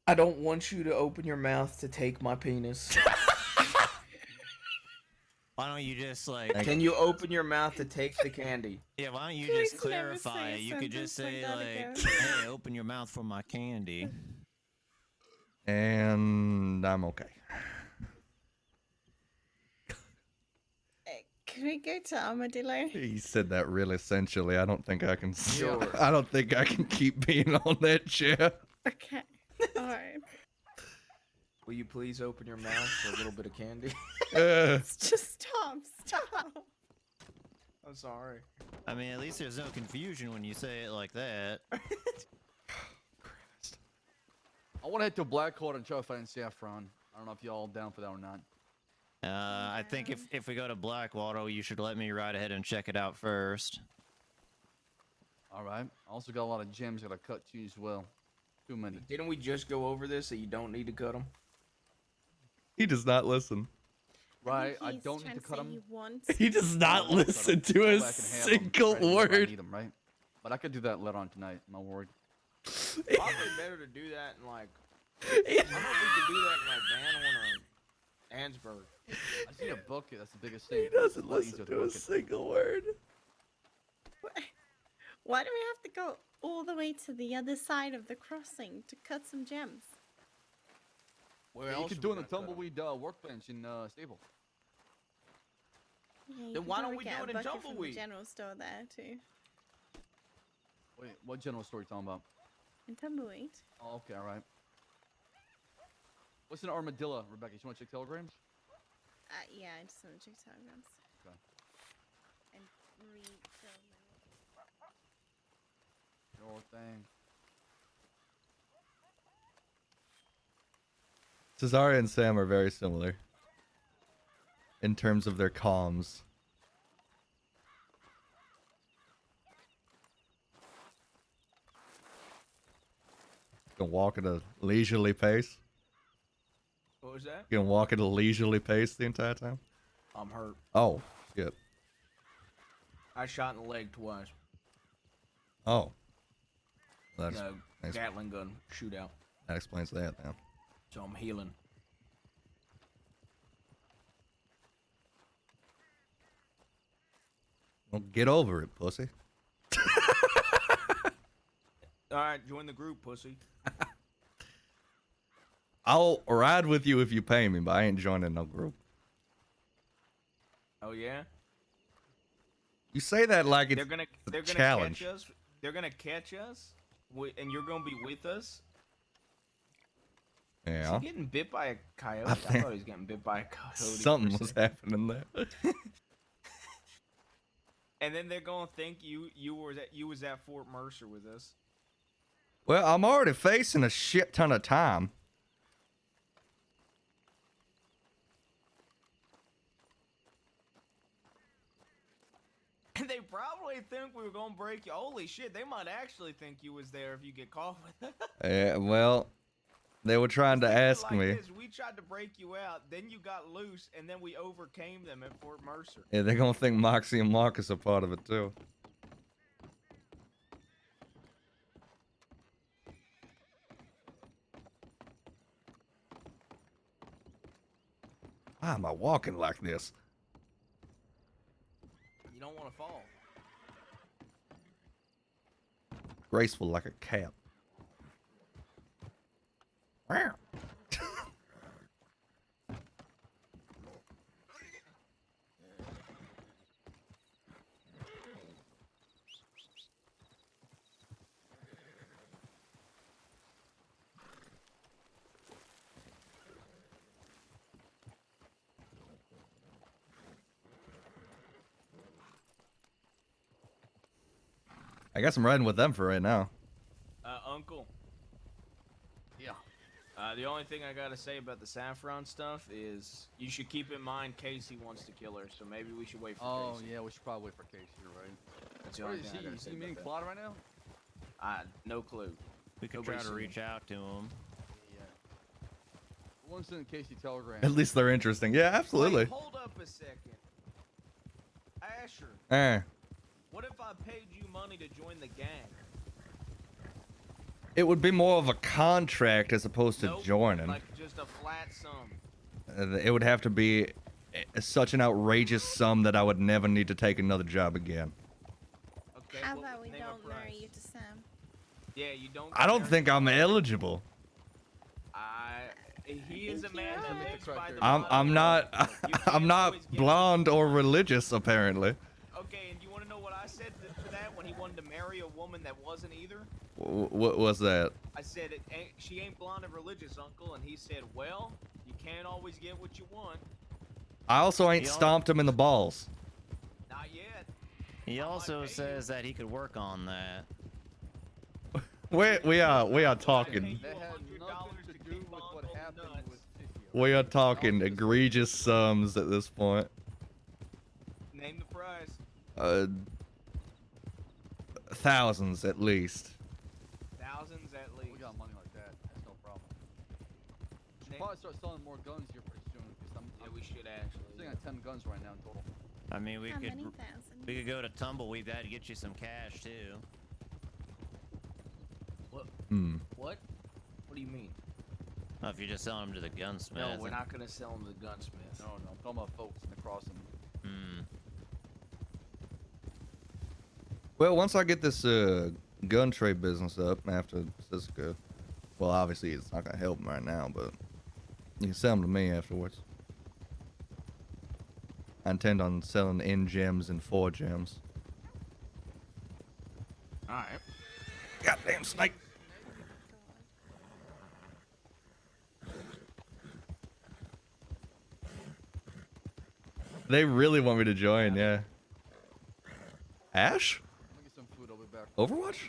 I don't want you to open your mouth to take my penis. Why don't you just like? Can you open your mouth to take the candy? Yeah, why don't you Please just never clarify? say a You could just sentence say like that like, again. "Hey, open your mouth for my candy." And I'm okay. Can we go to Armadillo? He said that really sensually. I don't think I can. Sure. I don't think I can keep being on that chair. Okay. All right. Will you please open your mouth for a little bit of candy? Just stop. Stop. I'm sorry. I mean, at least there's no confusion when you say it like that. I want to head to Blackheart and try to find Saffron. I don't know if y'all down for that or not. I think if we go to Blackwater, you should let me ride ahead and check it out first. All right. I also got a lot of gems that I cut too as well. Too many. Didn't we just go over this that you don't need to cut them? He does not listen. Right. I I think don't he's need to trying cut say them. He wants. He does not listen to a single word. I need them, right? But I could do that later on tonight. I'm not worried. Probably better to do that in like. I don't think we could do that in like Van or Ansburg. I just need a bucket. That's the biggest thing. He doesn't It's a lot listen easier with to a a bucket. single word. Why do we have to go all the way to the other side of the crossing to cut some gems? Where Yeah, you else could are do we it in a gonna cut 'em? tumbleweed workbench in stable. Yeah, you Then could why don't probably we get do a it in bucket from the Tumbleweed? general store there too. Wait, what general store you talking about? In Tumbleweed. Oh, okay, all right. What's an armadillo, Rebecca? You want to check telegrams? Yeah, I just want to check telegrams. Okay. And refill Your thing. Cesare and Sam are very similar in terms of their comms. Can walk at a leisurely pace. What was that? You can walk at a leisurely pace the entire time. I'm hurt. Oh, shit. I shot in the leg twice. Oh. That's, The Gatling gun shootout. that explains that now. So I'm healing. Well, get over it, pussy. All right, join the group, pussy. I'll ride with you if you pay me, but I ain't joining no group. Oh yeah. You say that like it's They're gonna challenge. catch us. They're gonna catch us and you're gonna be with us? Is Yeah. he getting bit by a coyote? I I think thought he was getting bit by a coyote. something was happening there. And then they're gonna think you was at Fort Mercer with us. Well, I'm already facing a shit ton of time. And they probably think we were gonna break you. Holy shit! They might actually think you was there if you get caught with it. Well, they were trying to Think of it ask like me. this, we tried to break you out, then you got loose, and then we overcame them at Fort Mercer. Yeah, they're gonna think Moxie and Marcus are part of it too. Why am I walking like this? You don't want to fall. Graceful like a cat. I guess I'm riding with them for right now. Uncle. Yeah. The only thing I gotta say about the saffron stuff is you should keep in mind Casey wants to kill her, so maybe we should wait for Oh, Casey. yeah, we should probably wait for Casey, you're right. That's the Where only is thing I he? gotta Is say he meeting about Claude right now? that. No clue. We could Nobody try to seen reach out to him. Yeah. We'll send Casey telegram. At least they're interesting. Yeah, absolutely. Wait, hold up a second. Asher, Eh. what if I paid you money to join the gang? It would be more of a contract as opposed to Nope, joining. like just a flat sum. It would have to be such an outrageous sum that I would never need to take another job again. Okay, How what about would we name a don't marry price? you to Sam? Yeah, you don't. I don't marry think I'm somebody. eligible. He is a think you man that are. lives by the I'm bottom not line. You can't I'm not always get- blonde or religious apparently. Okay, and you want to know what I said to that when he wanted to marry a woman that wasn't either? What was that? I said, she ain't blonde and religious, Uncle. And he said, well, you can't always get what you want. I also ain't You know- stomped him in the balls. Not yet. He I might also pay you. says that he could work on that. We are Pay talking. you That had $100 nothing to do keep with what Uncle happened nuts. with Tithio. We are talking I'll just- egregious sums at this point. Name the price. Thousands at least. Thousands at We least. got money like that. That's no problem. We should Name- probably start selling more guns here pretty soon. Because Yeah, I'm we should actually. sitting at 10 guns right now in total. I mean, How many thousand? we could go to Tumbleweed. That'd get you some cash too. What? Hmm. What? What do you mean? Oh, if you're just selling them to the gunsmith. No, we're not gonna sell them to the gunsmith. No, I'm talking about folks in the crossing. Hmm. Well, once I get this gun trade business up after Cisco, well, obviously it's not gonna help him right now, but you can sell them to me afterwards. I intend on selling in gems and 4 gems. All right. Goddamn snake! They really want me to join, yeah. Ash? Let me get some food. I'll be back. Overwatch?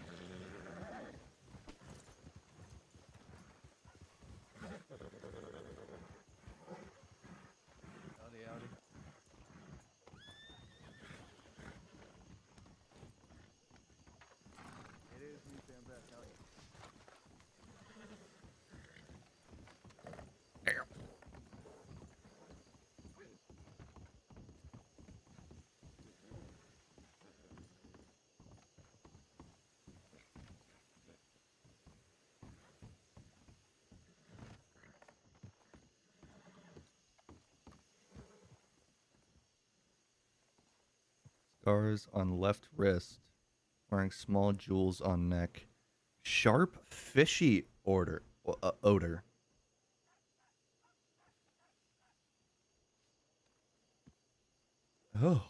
Howdy, howdy. It is me, Sam back. Howdy. Scars on left wrist. Wearing small jewels on neck. Sharp, fishy odor. Oh.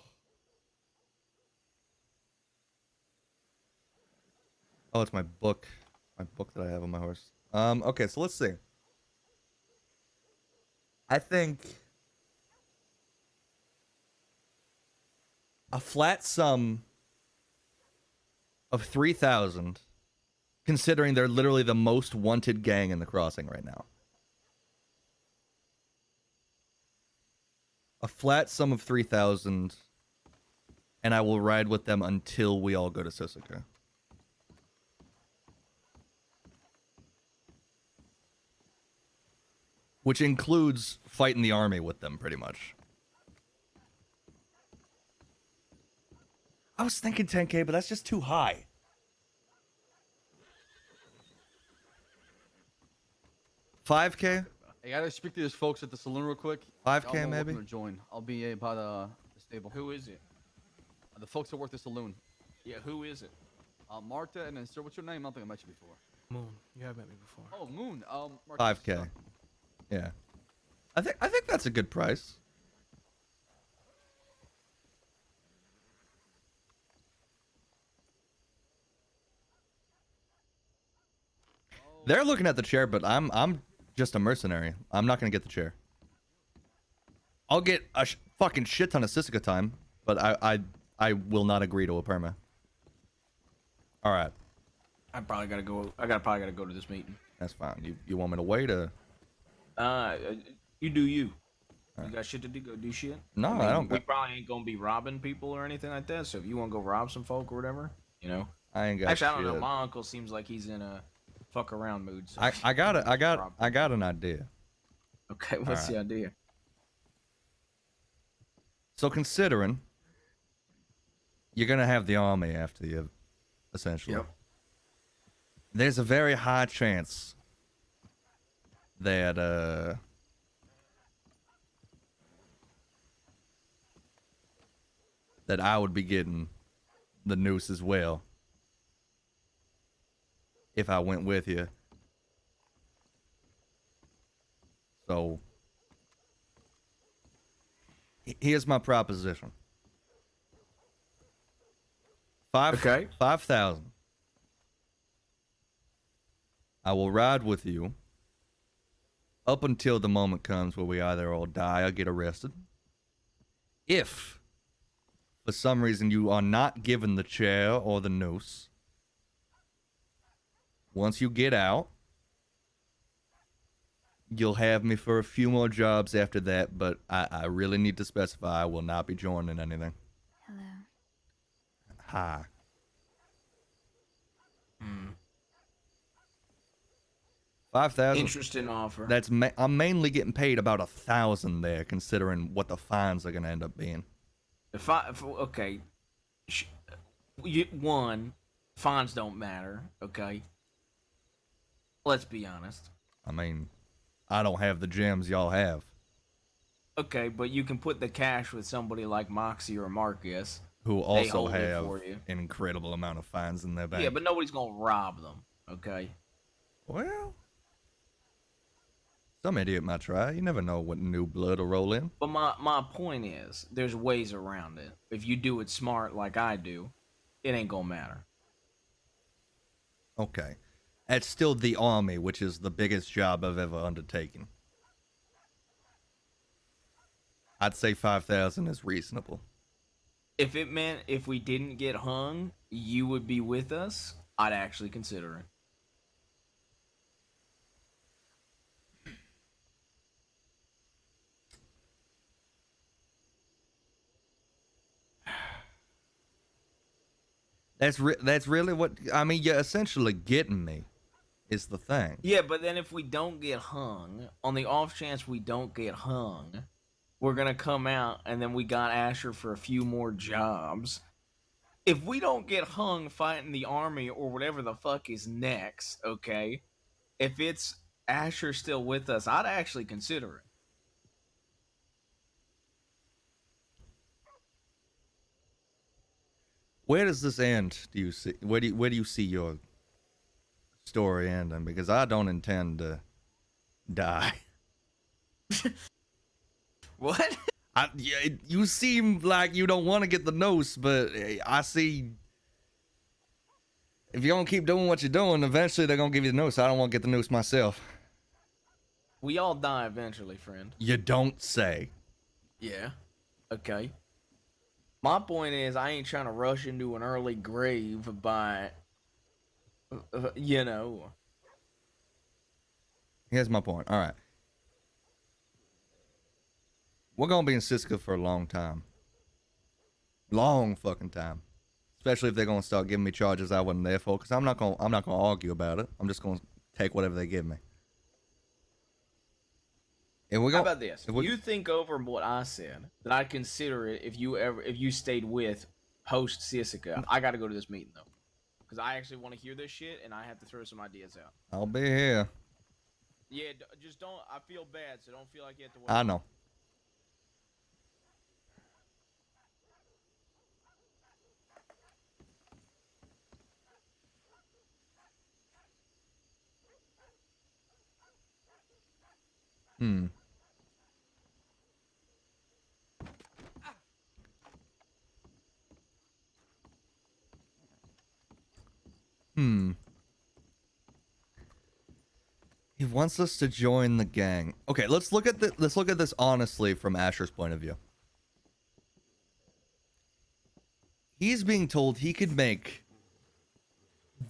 Oh, it's my book. my book that I have on my horse. Okay, so let's see. I think a flat sum of 3,000, considering they're literally the most wanted gang in the crossing right now. A flat sum of 3,000, and I will ride with them until we all go to Susuka. Which includes fighting the army with them, pretty much. I was thinking 10K, but that's just too high. $5K? I gotta speak to these folks at the saloon real quick. 5K Y'all are maybe? welcome to join. I'll be by the stable. Who is it? The folks that work the saloon. Yeah, who is it? Marta, and then sir, what's your name? I don't think I met you before. Moon. You have met me before. Oh, Moon. Marta, 5K. Yeah. I think that's a good price. They're looking at the chair, but I'm just a mercenary. I'm not gonna get the chair. I'll get a fucking shit ton of Susuka time, but I will not agree to a perma. All right, I probably gotta go. Probably gotta go to this meeting. that's fine. You want me to wait or? You do you. Alright. You got shit to do? Go do shit. No, I don't. We probably ain't gonna be robbing people or anything like that. So if you want to go rob some folk or whatever, you know. I ain't got. Actually, I don't shit. know. My uncle seems like he's in a fuck around mood. So I got an idea. Okay, what's the idea? So considering you're gonna have the army after you, essentially. Yep. There's a very high chance that that I would be getting the noose as well if I went with you. So here's my proposition. 5,000. I will ride with you up until the moment comes where we either all die or get arrested. If, for some reason, you are not given the chair or the noose, once you get out, you'll have me for a few more jobs after that, but I really need to specify I will not be joining anything. Hello. Hi. 5,000. Interesting offer. That's I'm mainly getting paid about 1,000 there, considering what the fines are gonna end up being. Okay, one, fines don't matter. Okay, let's be honest. I mean, I don't have the gems y'all have. Okay, but you can put the cash with somebody like Moxie or Marcus, who They also hold it have for you. an incredible amount of fines in their bank. Yeah, but nobody's gonna rob them. Okay. Well, some idiot might try. You never know what new blood will roll in. But my point is, there's ways around it. If you do it smart like I do, it ain't gonna matter. Okay. That's still the army, which is the biggest job I've ever undertaken. I'd say 5,000 is reasonable. If it meant if we didn't get hung, you would be with us, I'd actually consider it. That's really what I mean. You're essentially getting me, is the thing. Yeah, but then if we don't get hung, on the off chance we don't get hung, we're gonna come out and then we got Asher for a few more jobs. If we don't get hung fighting the army or whatever the fuck is next, okay? If it's Asher still with us, I'd actually consider it. Where does this end? Do you see? Where do you see your story ending? Because I don't intend to die. What? You seem like you don't want to get the nose, but I see If you don't keep doing what you're doing, eventually they're gonna give you the noose. I don't want to get the noose myself. We all die eventually, friend. You don't say. Yeah. Okay. My point is, I ain't trying to rush into an early grave by, you know. Here's my point. All right. We're gonna be in Siska for a long time. Long fucking time. Especially if they're gonna start giving me charges I wasn't there for, because I'm not gonna argue about it. I'm just gonna take whatever they give me. And we're How gonna, about this? You think over what I said, that I'd consider it if you stayed with post Sissica. I got to go to this meeting though, because I actually want to hear this shit and I have to throw some ideas out. I'll be here. Yeah, just don't. I feel bad, so don't feel like you have to wait. I know. Hmm. He wants us to join the gang. Okay, let's look at this honestly from Asher's point of view. He's being told he could make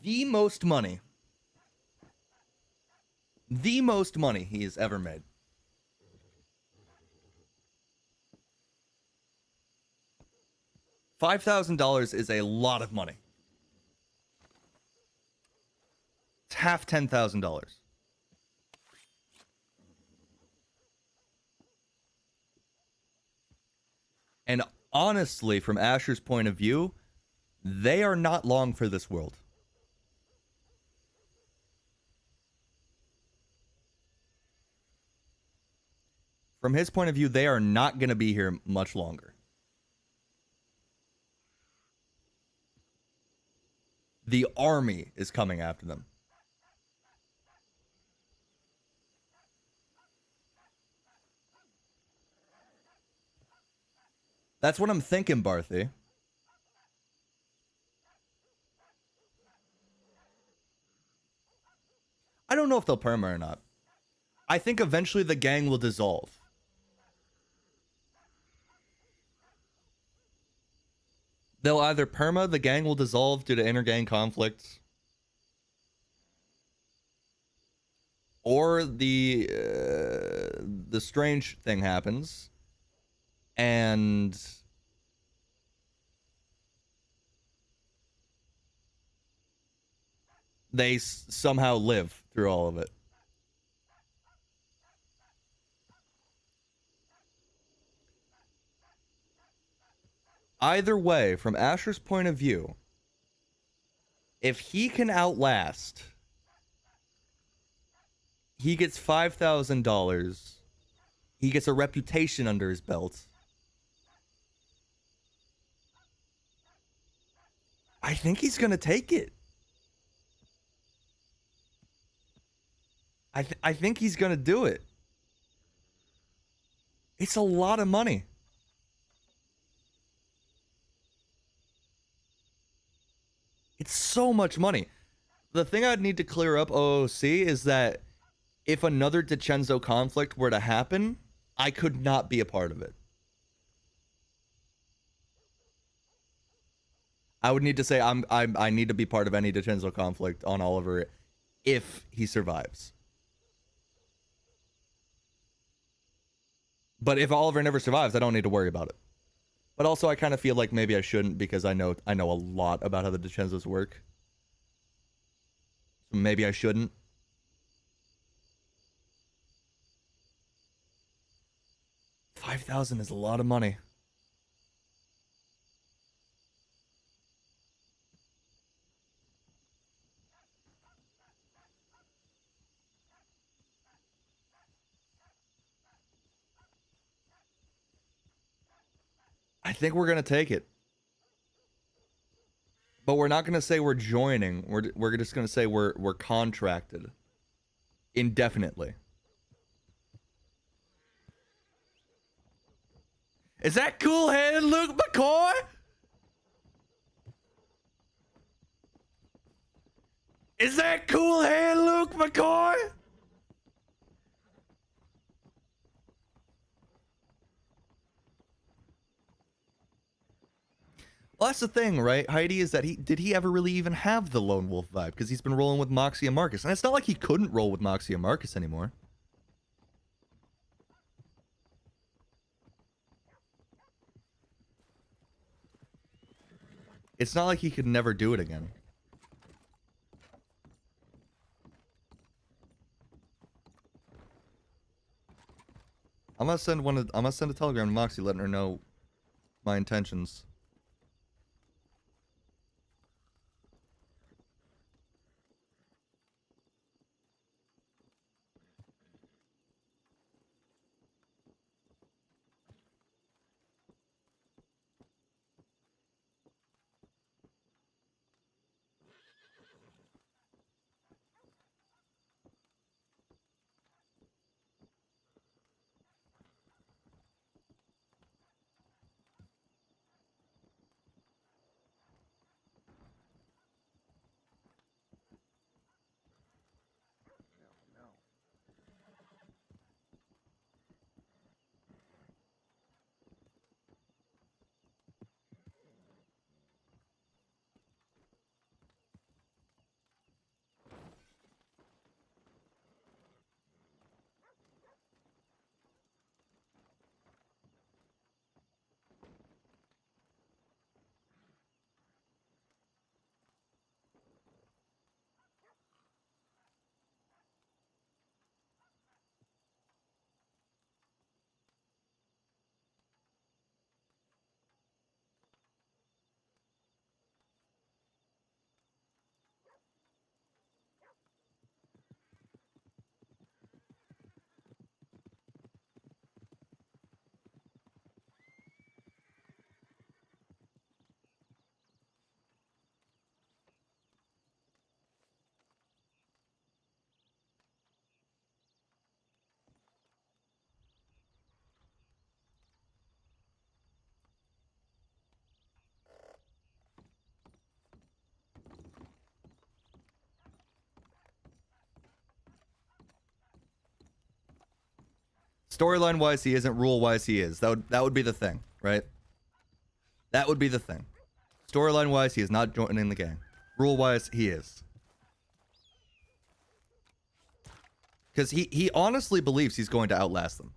the most money he has ever made. $5,000 is a lot of money. It's half $10,000. And honestly, from Asher's point of view, they are not long for this world. From his point of view, they are not going to be here much longer. The army is coming after them. That's what I'm thinking, Barthy. I don't know if they'll perma or not. I think eventually the gang will dissolve. They'll either perma, the gang will dissolve due to inter-gang conflicts, or the strange thing happens, and they somehow live through all of it. Either way, from Asher's point of view, if he can outlast, he gets $5,000. He gets a reputation under his belt. I think he's going to take it. I think he's going to do it. It's a lot of money. It's so much money. The thing I'd need to clear up, OOC, is that if another DiCenzo conflict were to happen, I could not be a part of it. I would need to say I need to be part of any DiCenzo conflict on Oliver if he survives. But if Oliver never survives, I don't need to worry about it. But also, I kind of feel like maybe I shouldn't, because I know a lot about how the DiCenzos work. So maybe I shouldn't. $5,000 is a lot of money. I think we're gonna take it, but we're not gonna say we're joining. We're just gonna say we're contracted indefinitely. Is that cool-headed Luke McCoy? Is that cool hand, Luke McCoy? Well, that's the thing, right, Heidi, is that did he ever really even have the lone wolf vibe? Because he's been rolling with Moxie and Marcus. And it's not like he couldn't roll with Moxie and Marcus anymore. It's not like he could never do it again. I'm gonna send a telegram to Moxie letting her know my intentions. Storyline wise, he isn't. Rule wise, he is. That would be the thing, right? That would be the thing. Storyline wise, he is not joining the gang. Rule wise, he is. Because he honestly believes he's going to outlast them.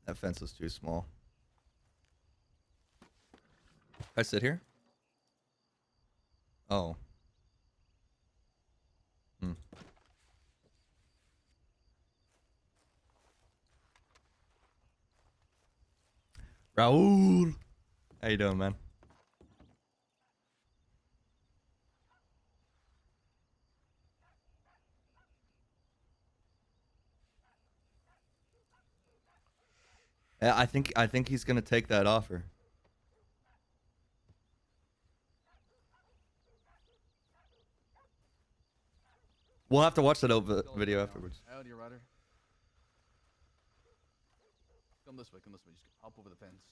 That fence is too small. I sit here? Oh. Hmm. Raul! How you doing, man? Yeah, I think he's gonna take that offer. We'll have to watch that video afterwards. Howdy, Ryder. Come this way, Just hop over the fence.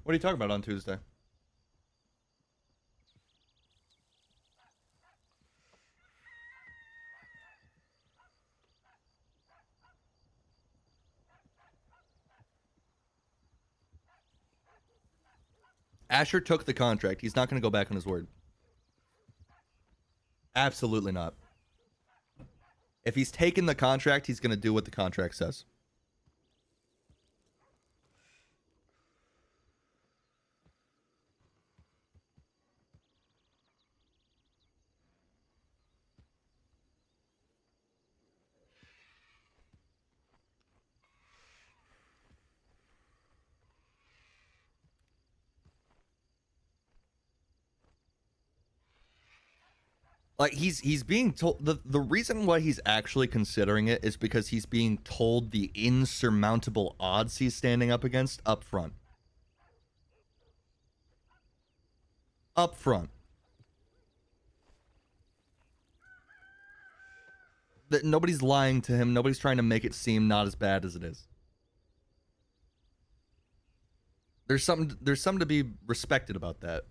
What are you talking about on Tuesday? Asher took the contract. He's not going to go back on his word. Absolutely not. If he's taken the contract, he's going to do what the contract says. Like he's being told the reason why he's actually considering it is because he's being told the insurmountable odds he's standing up against up front. Up front. That nobody's lying to him, nobody's trying to make it seem not as bad as it is. There's something to be respected about that.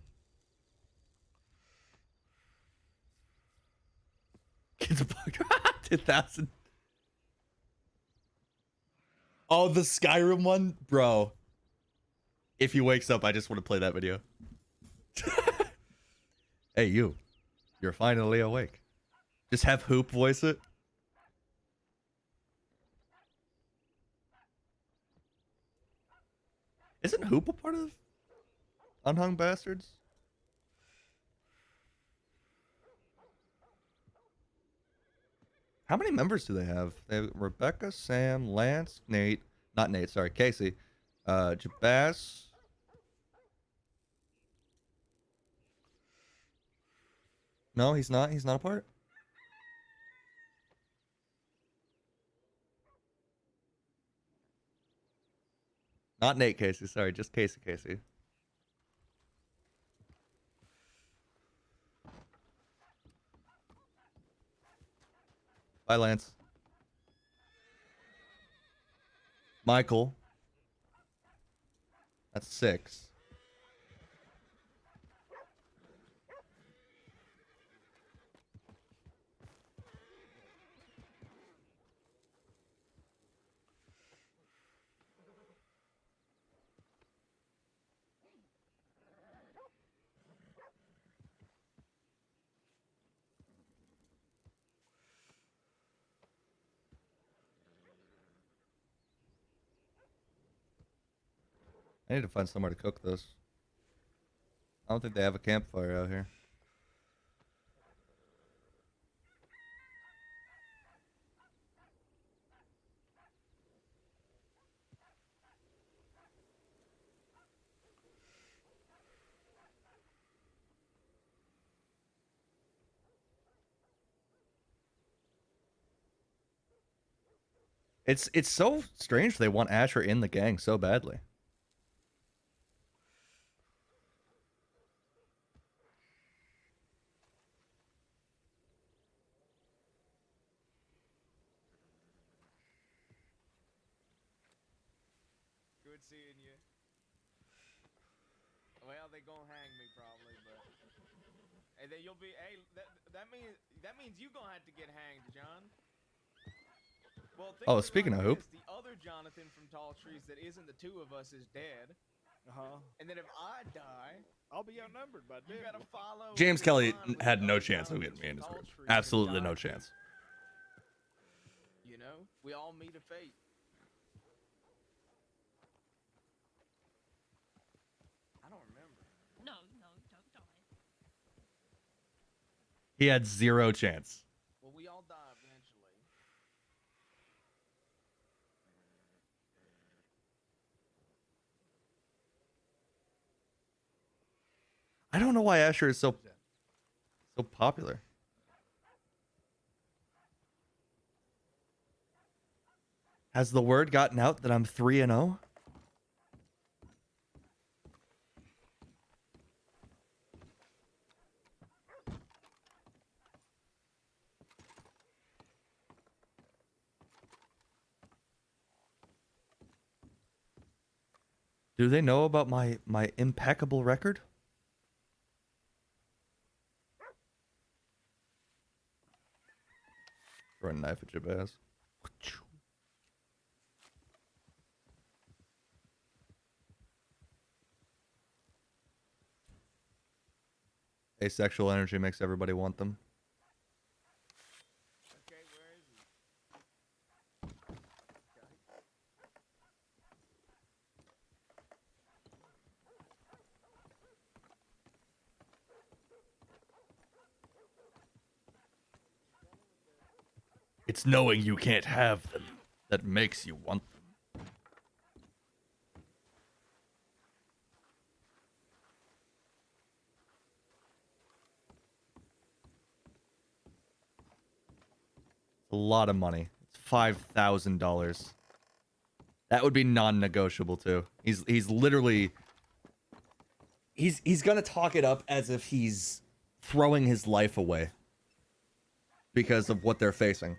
Kids 2000. Oh, the Skyrim one? Bro. If he wakes up, I just want to play that video. Hey, you. You're finally awake. Just have Hoop voice it. Isn't Hoop a part of Unhung Bastards? How many members do they have? They have Rebecca, Sam, Lance, Nate. Not Nate, sorry, Casey. Jabaz. No, he's not. He's not a part. Not Nate Casey, sorry, just Casey. Bye, Lance. Michael. That's 6. I need to find somewhere to cook this. I don't think they have a campfire out here. It's so strange they want Asher in the gang so badly. Good seeing you. Well, they gonna hang me probably, but hey, then you'll be. Hey, that means you gonna have to get hanged, John. Well, think Oh, of it speaking like of Hoop. this, the other Jonathan from Tall Trees that isn't the two of us is dead. And then if I die, I'll be outnumbered by you gotta follow. James the Kelly line with had the no other chance of Jonathans getting me in from his Tall group. Trees that Absolutely no died. chance. You know, we all meet a fate. I don't remember. No, don't die. He had 0 chance. Well, we all die eventually. I don't know why Asher is so popular. Has the word gotten out that I'm 3-0? Do they know about my impeccable record? Throw a knife at your ass. Asexual energy makes everybody want them. It's knowing you can't have them that makes you want them. A lot of money. It's $5,000. That would be non-negotiable too. He's literally he's gonna talk it up as if he's throwing his life away because of what they're facing.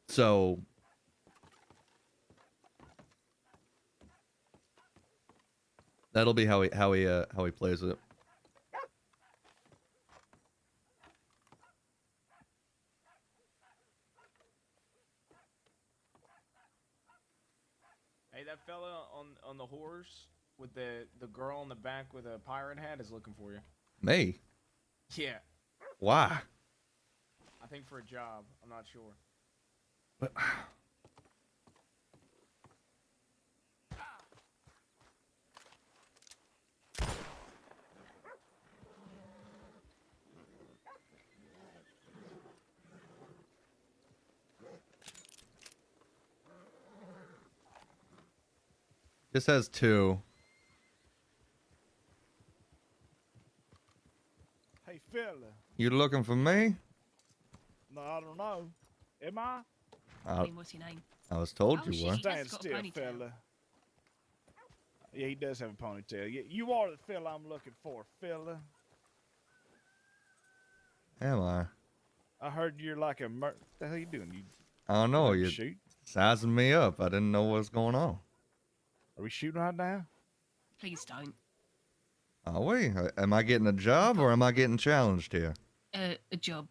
So that'll be how he plays it. Hey, that fella on the horse with the girl on the back with a pirate hat is looking for you. Me? Yeah, Why? I think for a job. I'm not sure. But this has 2. Hey, fella. You looking for me? No, I don't know. Am I? I, What's your name? I was told Oh, you shit, were. he Stand has got a still, ponytail. fella. Yeah, he does have a ponytail. You are the fella I'm looking for, fella. Am I? I heard you're like a What the hell you doing? You I don't know. about to You're shoot? sizing me up. I didn't know what's going on. Are we shooting right now? Please don't. Are we? Am I getting a job or am I getting challenged here? A job.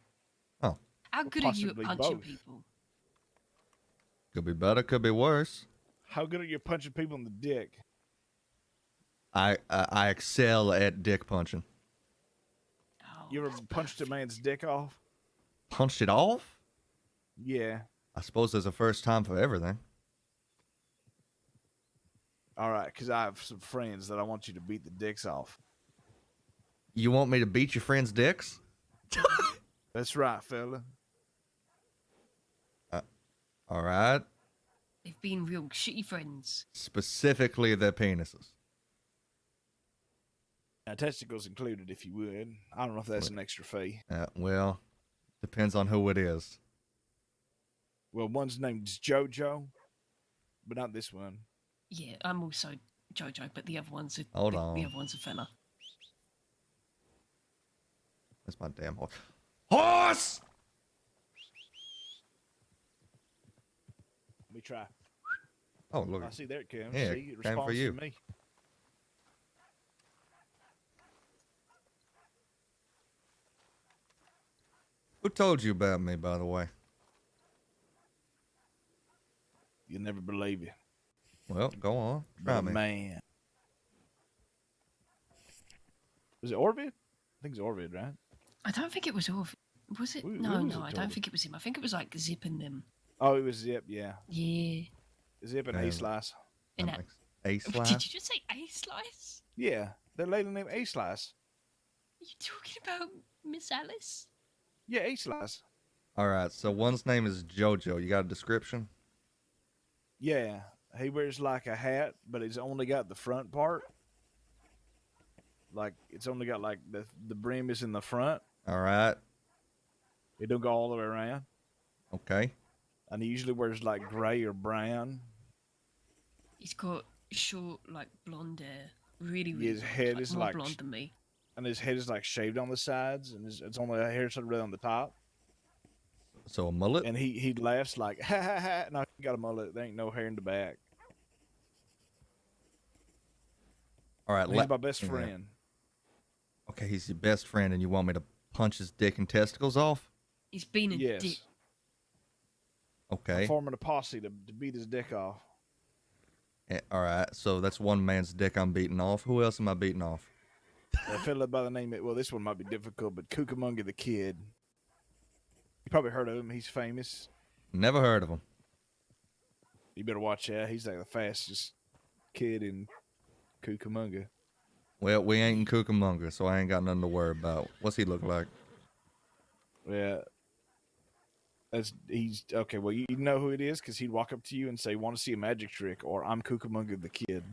Oh. How good are you at possibly punching both. people? Could be better, could be worse. How good are you punching people in the dick? I excel at dick punching. Oh, You ever that's punched a perfect. man's dick off? Punched it off? Yeah. I suppose there's a first time for everything. All right, because I have some friends that I want you to beat the dicks off. You want me to beat your friends' dicks? That's right, fella. All right. They've been real shitty friends. Specifically their penises. Now, testicles included, if you would. I don't know if that's an extra fee. Well, depends on who it is. Well, one's named JoJo, but not this one. Yeah, I'm also Jojo, but the other one's a Hold the on. other one's a fella. That's my damn horse. Horse! Let me try. Oh, look. I see there it comes. Yeah, See, it it came for responds you. to me. Who told you about me, by the way? You'll never believe it. Well, go on. Try But me. man. Was it Orvid? I think it's Orvid, right? I don't think it was Orv. Was it? Who No, was no, it, I don't Torben? think it was him. I think it was like Zip and them. Oh, it was Zip, yeah. Yeah. Zip and Damn. A-Slice. And That that, makes a did slice. you just say A-Slice? Yeah, that lady named A-Slice. Are you talking about Miss Alice? Yeah, A-Slice. All right, so one's name is JoJo. You got a description? Yeah, he wears like a hat, but it's only got the front part. Like, it's only got like the brim is in the front. All right. It don't go all the way around. Okay. And he usually wears like gray or brown. He's got short, like blonde hair. Really, Yeah, really. his blonde, head like, is more like blonde than me. And his head is like shaved on the sides, and it's only a hair sort of red on the top. So a mullet? And he laughs like, ha ha ha. No, he got a mullet. There ain't no hair in the back. All right. And he's my best yeah. friend. Okay, he's your best friend, and you want me to punch his dick and testicles off? He's been a Yes. dick. Okay. I'm forming a posse to beat his dick off. All right, so that's one man's dick I'm beating off. Who else am I beating off? A fella by the name of, well, this one might be difficult, but Cucamonga the Kid. You probably heard of him. He's famous. Never heard of him. You better watch out. He's like the fastest kid in Cucamonga. Well, we ain't in Cucamonga, so I ain't got nothing to worry about. What's he look like? Yeah. He's okay. Well, you know who it is because he'd walk up to you and say, "Want to see a magic trick?" or "I'm Cucamonga the Kid."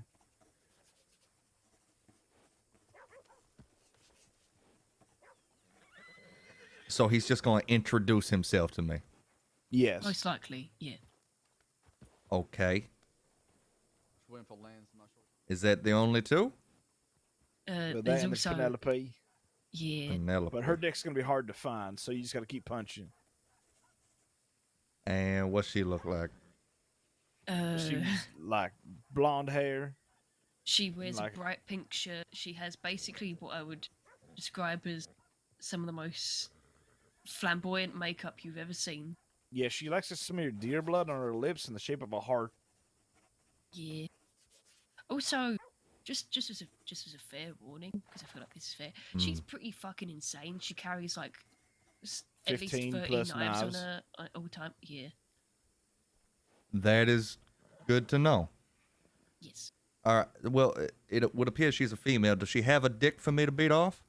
So he's just going to introduce himself to me. Yes. Most likely, yeah. Okay. Waiting for Lance, I'm not sure. Is that the only two? But There's that and it's also Penelope. yeah. Penelope. But her dick's gonna be hard to find, so you just gotta keep punching. And what she look like? She's like blonde hair. She wears like- a bright pink shirt. She has basically what I would describe as some of the most flamboyant makeup you've ever seen. Yeah, she likes to smear deer blood on her lips in the shape of a heart. Yeah. Also, just as a fair warning, because I feel like this is fair, she's pretty fucking insane. She carries like at least 15 30 plus knives on knives. her all the time. Yeah. That is good to know. Yes. All right. Well, it would appear she's a female. Does she have a dick for me to beat off?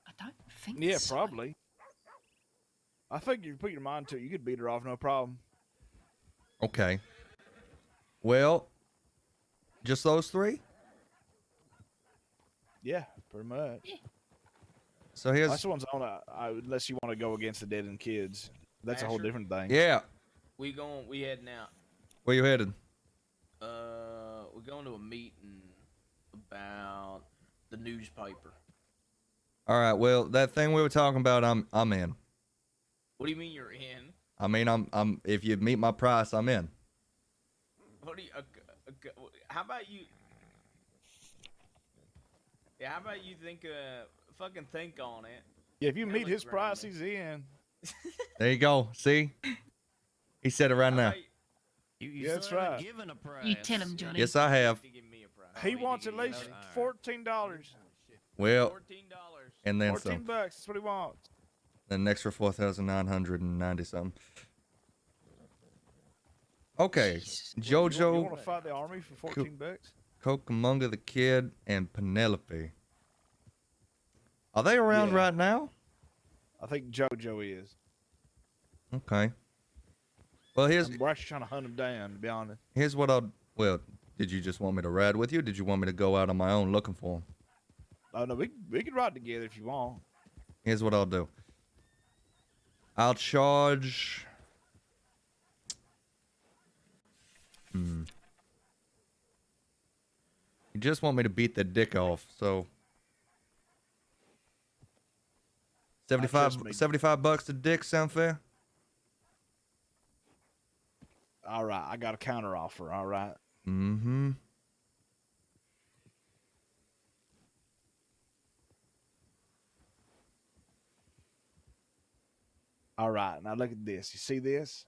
I don't think Yeah, so. probably. I think you put your mind to it, you could beat her off, no problem. Okay. Well, just those three? Yeah, pretty much. Yeah. So here's... That's the ones I want to, unless you want to go against the dead and kids. That's a whole Asher? different thing. Yeah. We heading out. Where you headed? We're going to a meeting about the newspaper. All right. Well, that thing we were talking about, I'm in. What do you mean you're in? I mean, I'm. If you meet my price, I'm in. What do you? How about you? Yeah, how about you fucking think on it? Yeah, if you meet his Telegram price, me. he's in. There you go. See? He said it right How now. about You Yeah, that's still haven't right. given a price. You tell him, Johnny. Yes, I have. you give me a price? He wants at least $14. Well, $14. and then $14 some. bucks. That's what he wants. Then an extra 4,990 something. Okay, You want JoJo, to fight the army for 14 bucks? Cucamonga the Kid, and Penelope. Are they around Yeah. right now? I think JoJo is. Okay. Well, We're actually trying to hunt him down, to be honest. here's what I'll. Well, did you just want me to ride with you? Did you want me to go out on my own looking for him? Oh, no, we can ride together if you want. Here's what I'll do. I'll charge. You just want me to beat the dick off, so. trust me. 75 bucks a dick sound fair? All right, I got a counter offer. All right. Mm-hmm. All right, now look at this. You see this?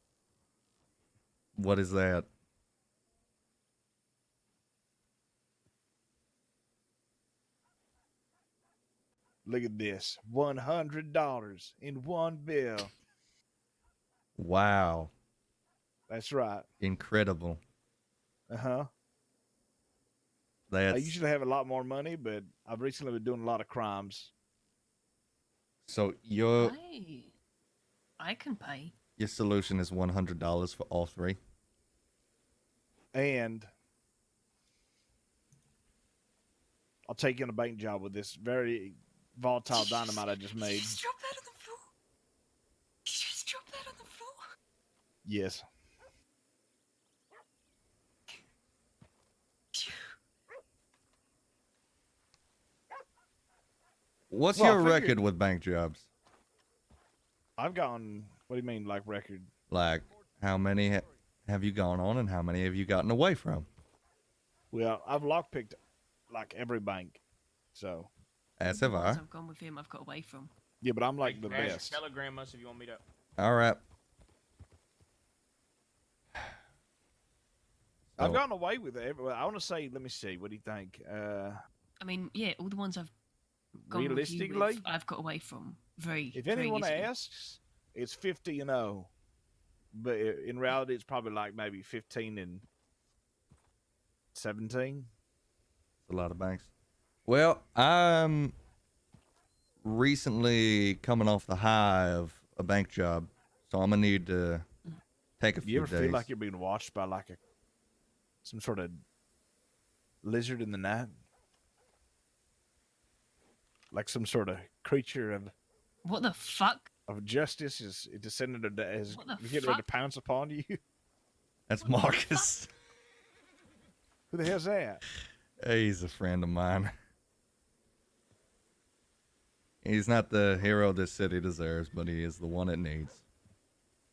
What is that? Look at this. $100 in one bill. Wow. That's right. Incredible. Uh-huh. I That's usually have a lot more money, but I've recently been doing a lot of crimes. so your I can pay. solution is $100 for all three. And I'll take you on a bank job with this very volatile dynamite I just Did made. you just drop that on the floor? Did you just drop that on the floor? Yes. What's Well, I your figured- record with bank jobs? I've gotten, what do you mean, like record? Like, how many have you gone on and how many have you gotten away from? Well, I've lockpicked like every bank. So, As have The I. ones I've gone with him, I've got away from. yeah, but I'm like the Asher, best. Telegram us if you want me to. All right. I've So- gotten away with it. I want to say, let me see. What do you think? I mean, yeah, all the ones I've gone with you Realistically, with, I've got away from very. if very anyone easily. asks, it's 50-0. But in reality, it's probably like maybe 15 and 17. A lot of banks. Well, I'm recently coming off the high of a bank job, So I'm gonna need to take a Do few you ever days. feel like you're being watched by like some sort of lizard in the night? Like some sort of creature What the fuck? of justice is descended or is What the getting ready to fuck? pounce upon you? That's Marcus. Who the hell's that? Hey, he's a friend of mine. He's not the hero this city deserves, but he is the one it needs.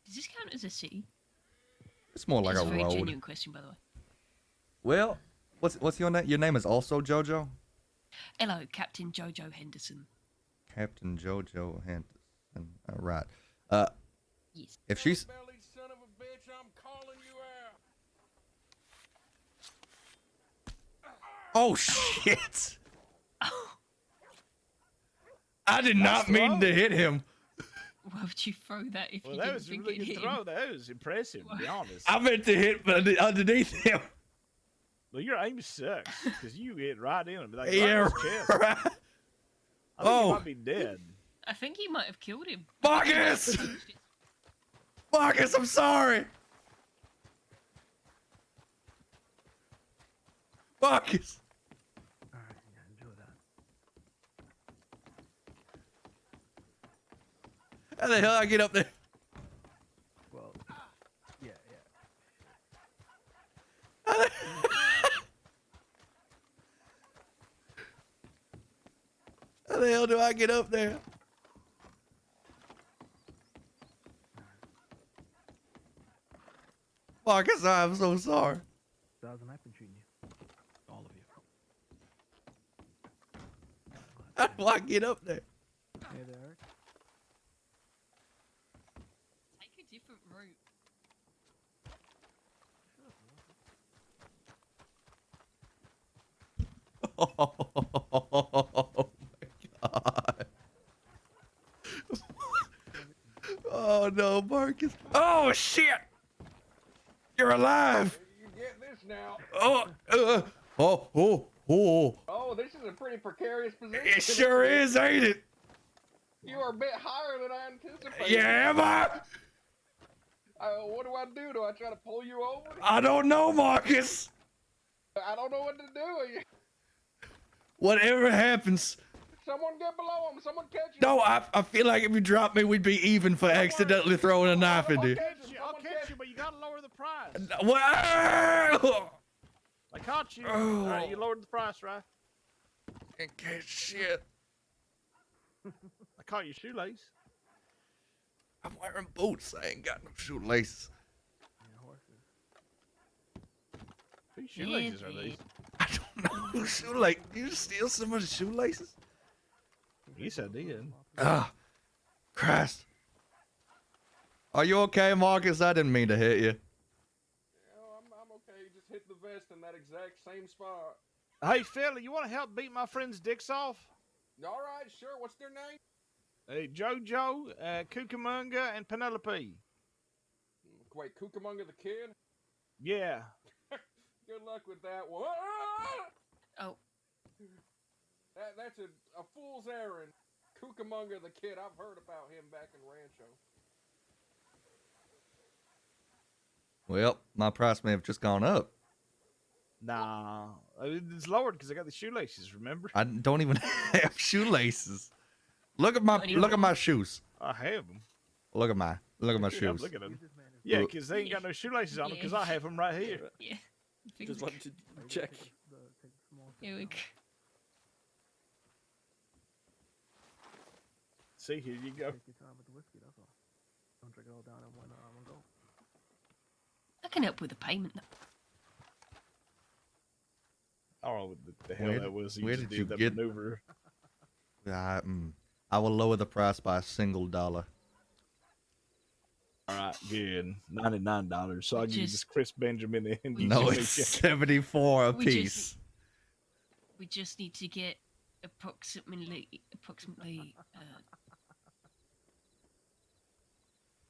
Does this count as a city? It's more like It's a a very road. genuine question, by the way. Well, what's your name? Your name is also JoJo? Hello, Captain Jojo Henderson. Captain JoJo Henderson. All right. Yes. If she's Belly son of a bitch, I'm calling you out. Oh shit! I did not mean to hit him. Why would you throw that if Well, you that didn't was a think really it good hit throw. him? That was impressive, to be honest. I meant to hit underneath him. Well, your aim sucks because you hit right in him. Like, Yeah, right in his chest. right. I think Oh. he might be dead. I think he might have killed him. Marcus! Marcus, I'm sorry. Marcus. How the hell I get up there? Well, yeah. How the hell do I get up there? Marcus, I'm so sorry. Thousand, I've been treating you, all of you. How do I get up there? Hey there, Eric. Take a different route. Oh my god. Oh no, Marcus. Oh shit! You're alive! You get this now. Oh. Oh, this is a pretty precarious position. It sure is, ain't it? You are a bit higher than I anticipated. Yeah, am I? What do I do? Do I try to pull you over? I don't know, Marcus. I don't know what to do. Whatever happens. Someone get below him. Someone catch him. No, I feel like if you drop me, we'd be even for accidentally throwing a knife into you. I'll catch you, but you gotta lower the price. What? I caught you. Oh. All right, you lowered the price, right? Can't catch shit. I caught your shoelace. I'm wearing boots. I ain't got no shoelaces. Whose shoelaces are these? I don't know whose shoelace. You steal somebody's shoelaces? Yes, I did. Ah, Christ. Are you okay, Marcus? I didn't mean to hit you. I'm okay. Just hit the vest in that exact same spot. Hey, fella, you want to help beat my friends' dicks off? All right, sure. What's their name? Hey, JoJo, Cucamonga, and Penelope. Wait, Cucamonga the kid? Yeah. Good luck with that one. Oh. That's a fool's errand. Cucamonga the kid. I've heard about him back in Rancho. Well, my price may have just gone up. Nah, it's lowered because I got the shoelaces. Remember? I don't even have shoelaces. Look at my shoes. I have them. Look at my shoes. Look at them. Yeah, because they ain't got no shoelaces on them. Because I have them right here. Yeah. Just wanted to check. Here we go. See, here you go. Take your time with the whiskey, that's all. Don't drink it all down in one go. I can help with the payment. I don't know what the hell that was. Where did you that get maneuver? I will lower the price by $1. All right, good. $99. So I'll give you this Chris Benjamin and No, it's 74 a piece. We just need to get approximately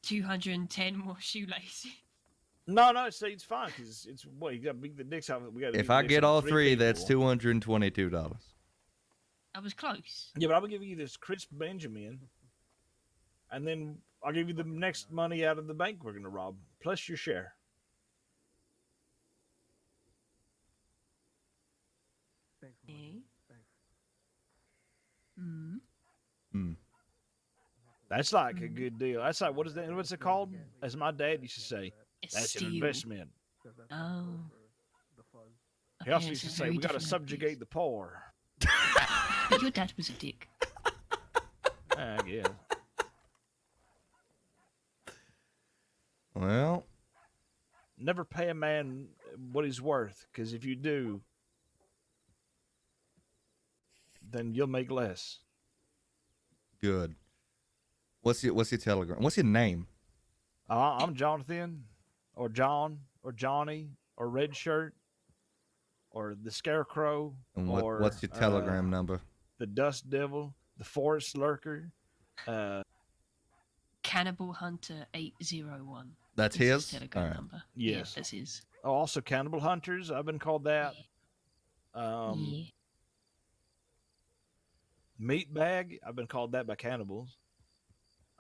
210 more shoelaces. No, see, it's fine because it's what you got to beat the dicks out. We got. If I get all three, that's $222. I was close. Yeah, but I'm gonna give you this crisp Benjamin, and then I'll give you the next money out of the bank we're gonna rob, plus your share. Thanks, Eh? Morgan. Thanks. Hmm. Hmm. That's like a Mm. good deal. That's like what is that? What's it called? As my dad used to say, It's that's an steal. investment. Oh. He also Okay, used to so say, very we got to different subjugate the poor. But your dad was a dick. I guess. Well, Never pay a man what he's worth, because if you do, then you'll make less. good. What's your telegram? What's your name? I'm Jonathan, or John, or Johnny, or Red Shirt, or the Scarecrow, And or what's your telegram number? the Dust Devil, the Forest Lurker. Cannibal Hunter 801. That's is his his? telegram Alright. number. Yes. Yeah, that's his. Oh, also Cannibal Hunters. I've been called that. Yeah. Meat Bag. I've been called that by cannibals.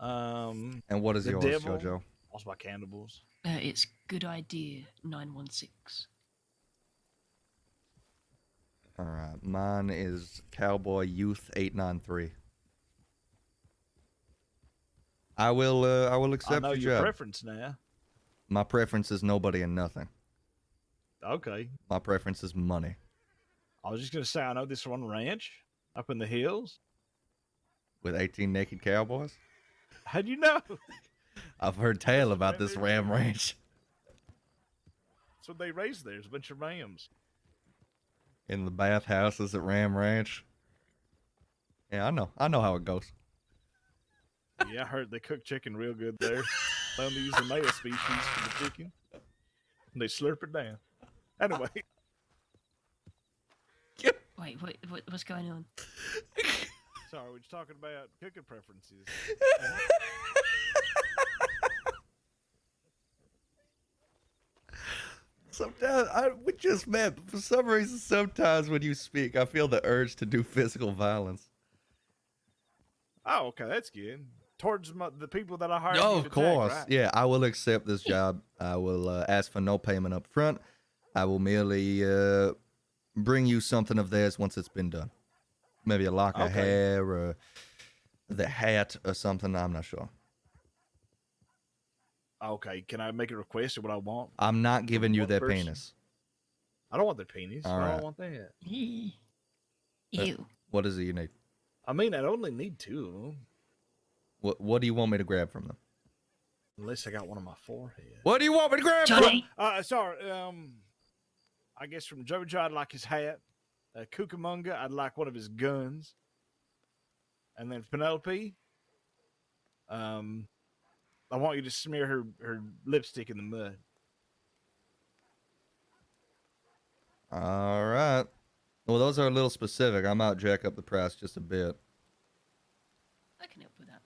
And what is the yours, Devil, Jojo? also by cannibals. It's Good Idea 916. All right, mine is Cowboy Youth 893. I will accept I know your your job. preference now. My preference is nobody and nothing. Okay. My preference is money. I was just gonna say I know this one ranch up in the hills. With 18 naked cowboys? How'd you know? I've heard tale about this ram ranch That's what they raised there. There's a bunch of rams. in the bathhouses at Ram Ranch. Yeah, I know how it goes. Yeah, I heard they cook chicken real good there. They only use the male species for the chicken. And they slurp it down. Anyway. Wait, what's going on? Sorry, we're just talking about cooking preferences. Sometimes we just met, but for some reason, sometimes when you speak, I feel the urge to do physical violence. Oh, okay, that's good. Towards the people that I hired. Oh, you of to course. attack, right? Yeah, I will accept this job. I will ask for no payment up front. I will merely bring you something of theirs once it's been done. Maybe a lock of Okay. hair or the hat or something. I'm not sure. Okay, can I make a request of what I want? I'm not giving you One their person? penis. I don't want their penis. All I right. don't want that. Ew. What is it you need? I mean, I'd only need 2 of them. What do you want me to grab from them? Unless I got one on my forehead. What do you want me to grab Johnny! Sorry. I guess from Jojo, I'd like his hat. Cucamonga, I'd like one of his guns. And then Penelope, I want you to smear her lipstick in the mud. All right. Well, those are a little specific. I might jack up the price just a bit. I can help with that.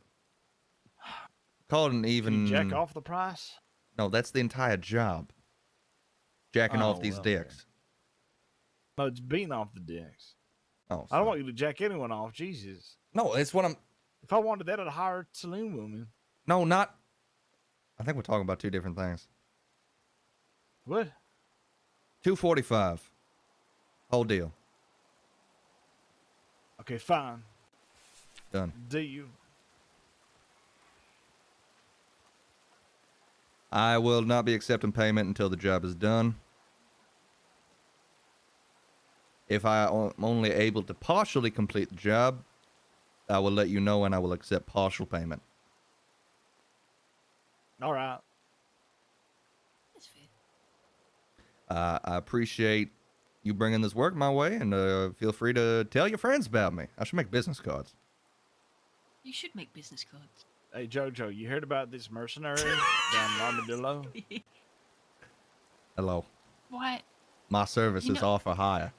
Call it an Can even. you jack off the price? No, that's the entire job. Jacking off Oh, these well, dicks. No, it's beating off the dicks. Oh, I don't want you to jack anyone off. Jesus. no, it's what I'm. If I wanted that, I'd hire a saloon woman. No, not. I think we're talking about two different things. What? $245. Whole deal. Okay, fine. Done. Deal. I will not be accepting payment until the job is done. If I am only able to partially complete the job, I will let you know and I will accept partial payment. All right. That's fair. I appreciate you bringing this work my way, and feel free to tell your friends about me. I should make business cards. You should make business cards. Hey, Jojo, you heard about this mercenary down in Armadillo? Hello. Why? My service You is know- off for hire.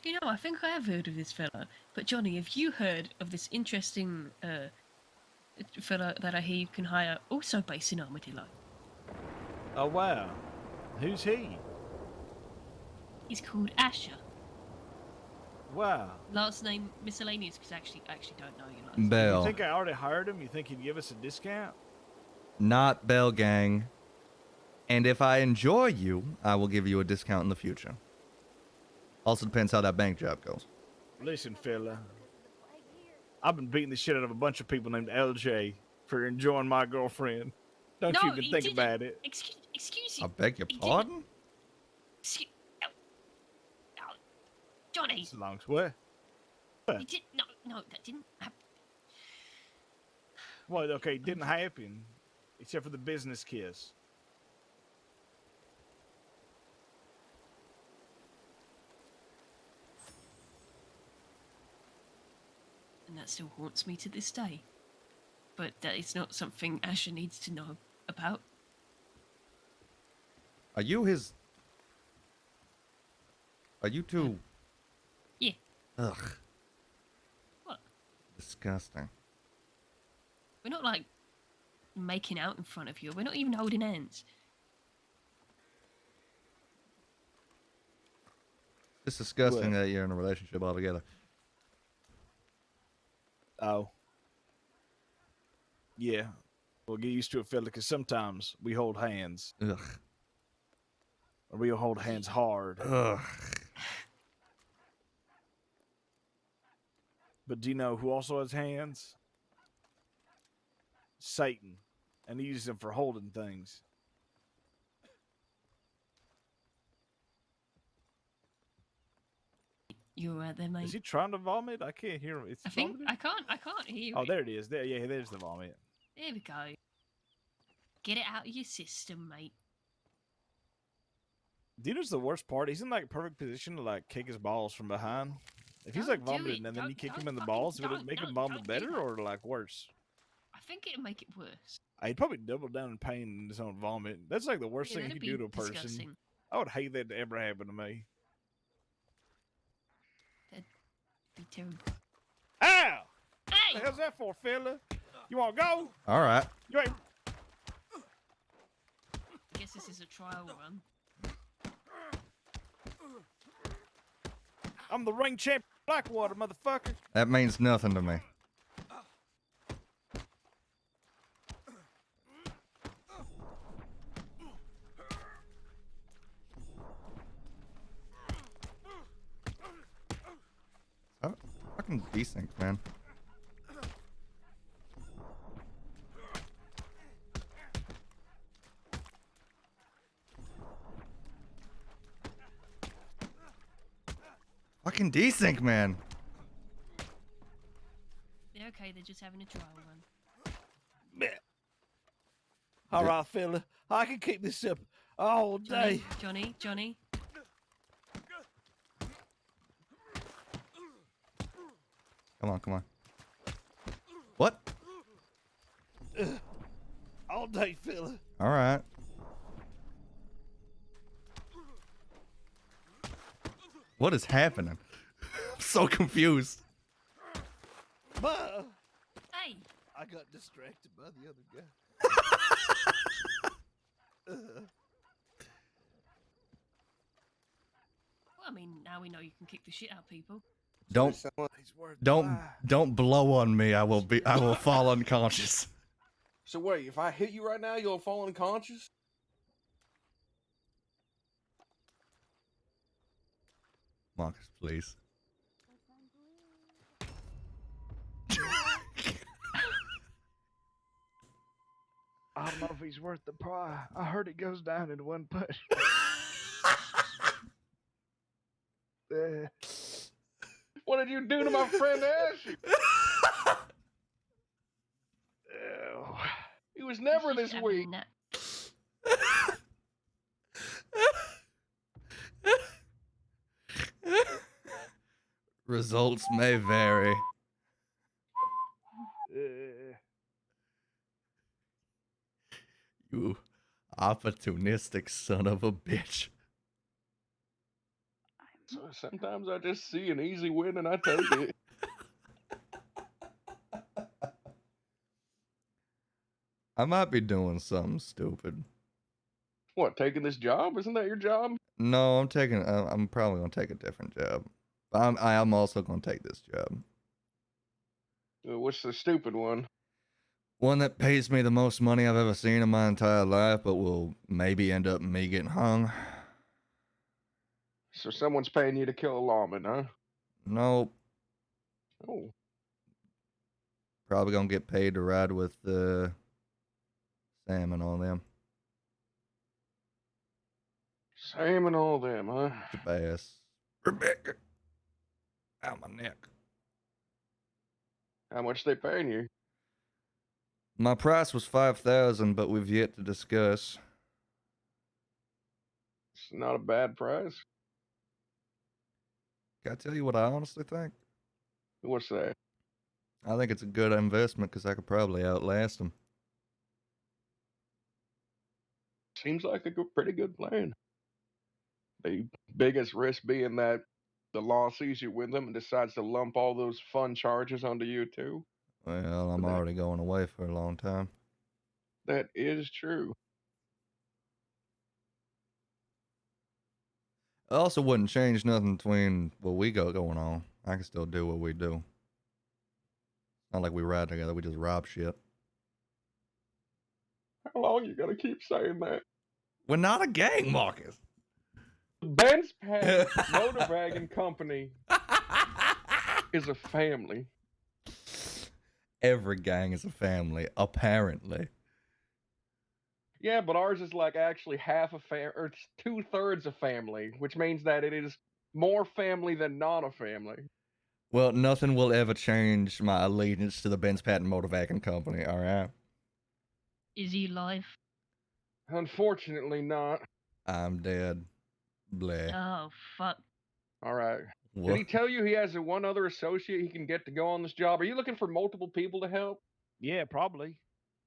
You know, I think I have heard of this fella. But Johnny, have you heard of this interesting fella that I hear you can hire, also based in Armadillo? Oh, wow. Who's he? He's called Asher. Wow. Last name miscellaneous because I actually don't know your last name. You Bell. think I already hired him? You think he'd give us a discount? Not Bell Gang. And if I enjoy you, I will give you a discount in the future. Also depends how that bank job goes. Listen, fella. I've been beating the shit out of a bunch of people named LJ for enjoying my girlfriend. Don't you even think about it. Excuse I you. beg your pardon? Johnny. As long as what? You did no, that didn't happen. Well, okay, it didn't happen. Except for the business kiss. And that still haunts me to this day. But that is not something Asher needs to know about. Are you his... Are you two... Yeah. Ugh. What? Disgusting. We're not like making out in front of you. We're not even holding hands. It's disgusting What? that you're in a relationship altogether. Oh. Yeah. We'll get used to it, fella, because sometimes we hold hands. Ugh. Or we'll hold hands hard. Ugh. But do you know who also has hands? Satan. And he uses them for holding things. You're right there, mate. Is he trying to vomit? I can't hear him. It's I think vomiting? I can't hear Oh, it. there it is. There, yeah, there's the vomit. There we go. Get it out of your system, mate. Do you know what's the worst part? He's in like perfect position to like kick his balls from behind. If he's Don't like do vomiting it. and then you Don't- kick him don't in the fucking- balls, would it don't- make him don't- vomit don't do better or like worse? I think it'll make it worse. He'd probably double down in pain in his own vomit. That's like the worst Yeah, thing you that'd could do to be a person. disgusting. I would hate that to ever happen to me. Be terrible. Ow! Hey! What the hell's that for, fella? You want to go? All right. You ain't... I guess this is a trial run. I'm the ring champ Blackwater, motherfucker. That means nothing to me. Oh, fucking desync, man. Fucking desync, man. They're okay, they're just having a trial run. Meh. All right, fella. I can keep this up all day. Johnny. Come on. What? All day, fella. All right. What is happening? I'm so confused. But Hey! I got distracted by the other guy. Well, I mean, now we know you can kick the shit out of people. Don't He's worth don't blow on me. I will fall unconscious. So wait, if I hit you right now, you'll fall unconscious? Marcus, please. I don't know if he's worth the price. I heard it goes down in one push. What did you do to my friend Ashley? Ew. He was never this Having weak. that- Results may vary. You opportunistic son of a bitch. So sometimes I just see an easy win and I take it. I might be doing something stupid. What, taking this job? Isn't that your job? No, I'm probably gonna take a different job. I'm also gonna take this job. What's the stupid one? One that pays me the most money I've ever seen in my entire life, but will maybe end up me getting hung. So someone's paying you to kill a lawman, huh? Nope. Oh. Probably gonna get paid to ride with Sam and all them. Sam and all them, huh? Bass. Rebecca. Ow, my neck. How much they paying you? My price was 5,000, but we've yet to discuss. It's not a bad price. Can I tell you what I honestly think? What's that? I think it's a good investment because I could probably outlast them. Seems like a pretty good plan. The biggest risk being that the law sees you with them and decides to lump all those fun charges onto you too. Well, I'm already going away for a long time. That is true. It also wouldn't change nothing between what we got going on. I can still do what we do. Not like we ride together, we just rob shit. How long you gonna keep saying that? We're not a gang, Marcus. Ben's Pet Motor Wagon Company is a family. Every gang is a family, apparently. Yeah, but ours is like actually half a or it's 2/3 a family, which means that it is more family than not a family. Well, nothing will ever change my allegiance to the Benz Patent Motor Wagon Company, alright? Is he alive? Unfortunately not. I'm dead. Bleh. Oh, fuck. Alright. What? Did he tell you he has one other associate he can get to go on this job? Are you looking for multiple people to help? Yeah, probably.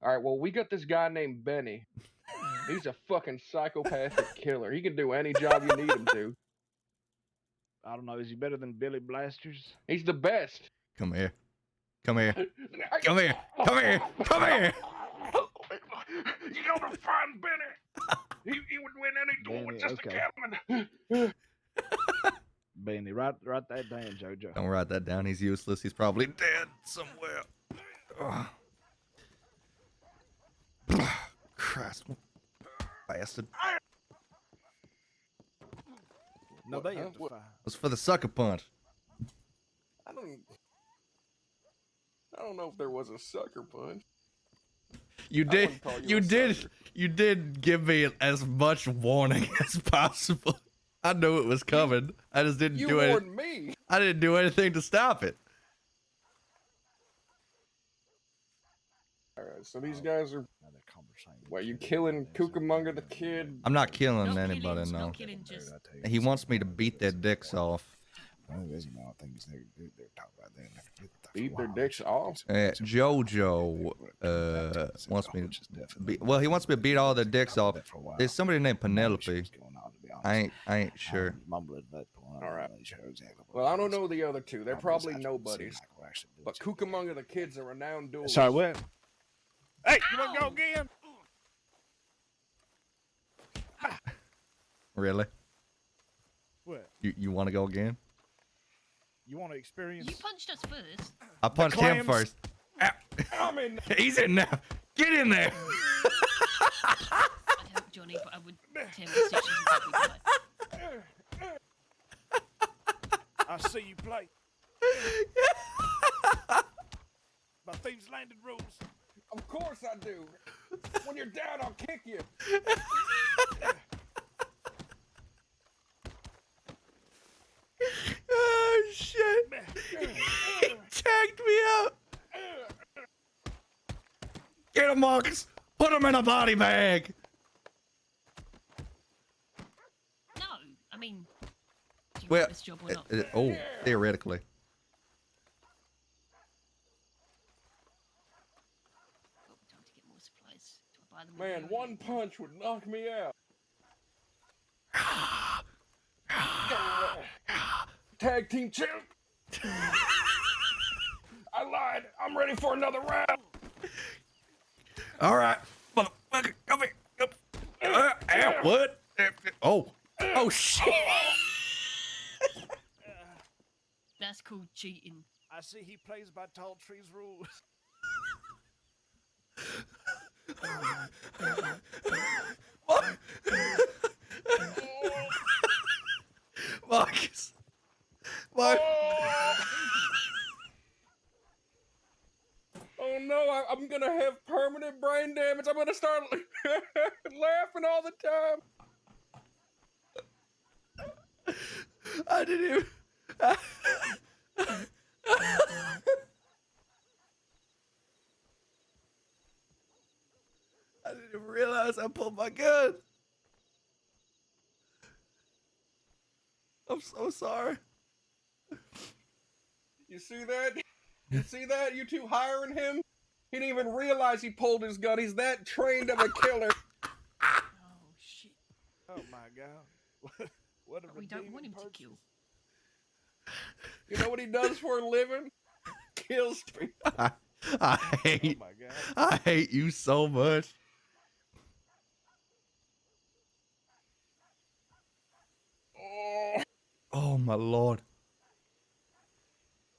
Alright, well, we got this guy named Benny. He's a fucking psychopathic killer. He can do any job you need him to. I don't know. Is he better than Billy Blasters? He's the best. Come here. Come here. Come here. Come here. Come here. You gotta find Benny. He would win any duel with just okay. a cannon. Benny, write that down, JoJo. Don't write that down. He's useless. He's probably dead somewhere. Ugh. Christ. Bastard. No, they have to fight. It was for the sucker punch. I don't know if there was a sucker punch. You did give me as much warning as possible. I knew it was coming. I just didn't You do warned anything. me. I didn't do anything to stop it. Alright, so these guys are... What, you killing Cucamonga the Kid? I'm not killing Not anybody, killing, no. not killing, just He wants me to beat their dicks off. Beat their dicks off? Jojo wants me to beat, well, he wants me to beat all their dicks off. There's somebody named Penelope. I ain't sure. Alright. Well, I don't know the other two. They're probably nobodies. But Cucamonga the Kid's a renowned duelist. Sorry, what? Hey, you want to go again? Really? What? You want to go again? You want to experience? You punched us first. I punched him clams. first. I'm in. He's in now. Get in there. I'd help Johnny, but I would tear my stitches and I see you play. My thieves landed rules. Of course I do. When you're down, I'll kick you. Oh shit! He tagged me out. Get him, Marcus. Put him in a body bag. No, I mean, do you Well, want this job or not? oh, theoretically. Time to get more supplies. Do I buy them? Man, one punch would knock me out. Tag team champ. I lied. I'm ready for another round. All right, motherfucker, come here. Ow, what? Oh, oh shit! cheating. I see he plays by Tall Tree's rules. Marcus. Marcus. Oh no, I'm gonna have permanent brain damage. I'm gonna start laughing all the time. I didn't even. I didn't even realize I pulled my gun. I'm so sorry. You see that? You see that? You two hiring him? He didn't even realize he pulled his gun. He's that trained of a killer. Oh shit! Oh my god! What a We don't want him redeeming to kill. You know what he does for a living? Kills people. I hate. Oh my god! I hate you so much. Oh. Oh my lord.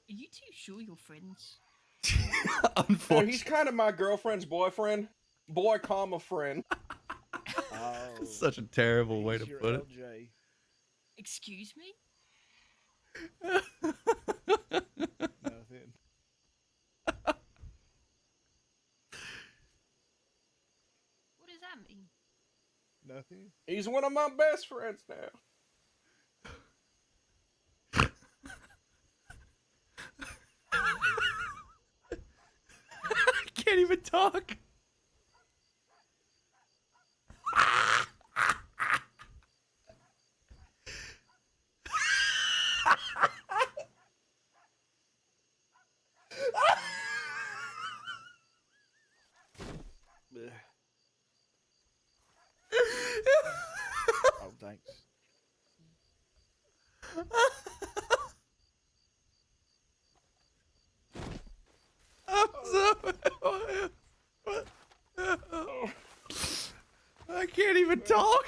Are you two sure you're friends? No, Unfortunately, he's kind of my girlfriend's boyfriend. Boy, comma friend. Oh, such a terrible way to he's your put it. LJ. Excuse me? Nothing. What does that mean? Nothing. He's one of my best friends now. I can't even talk. Bleh. Oh, thanks. I'm sorry. I can't even talk.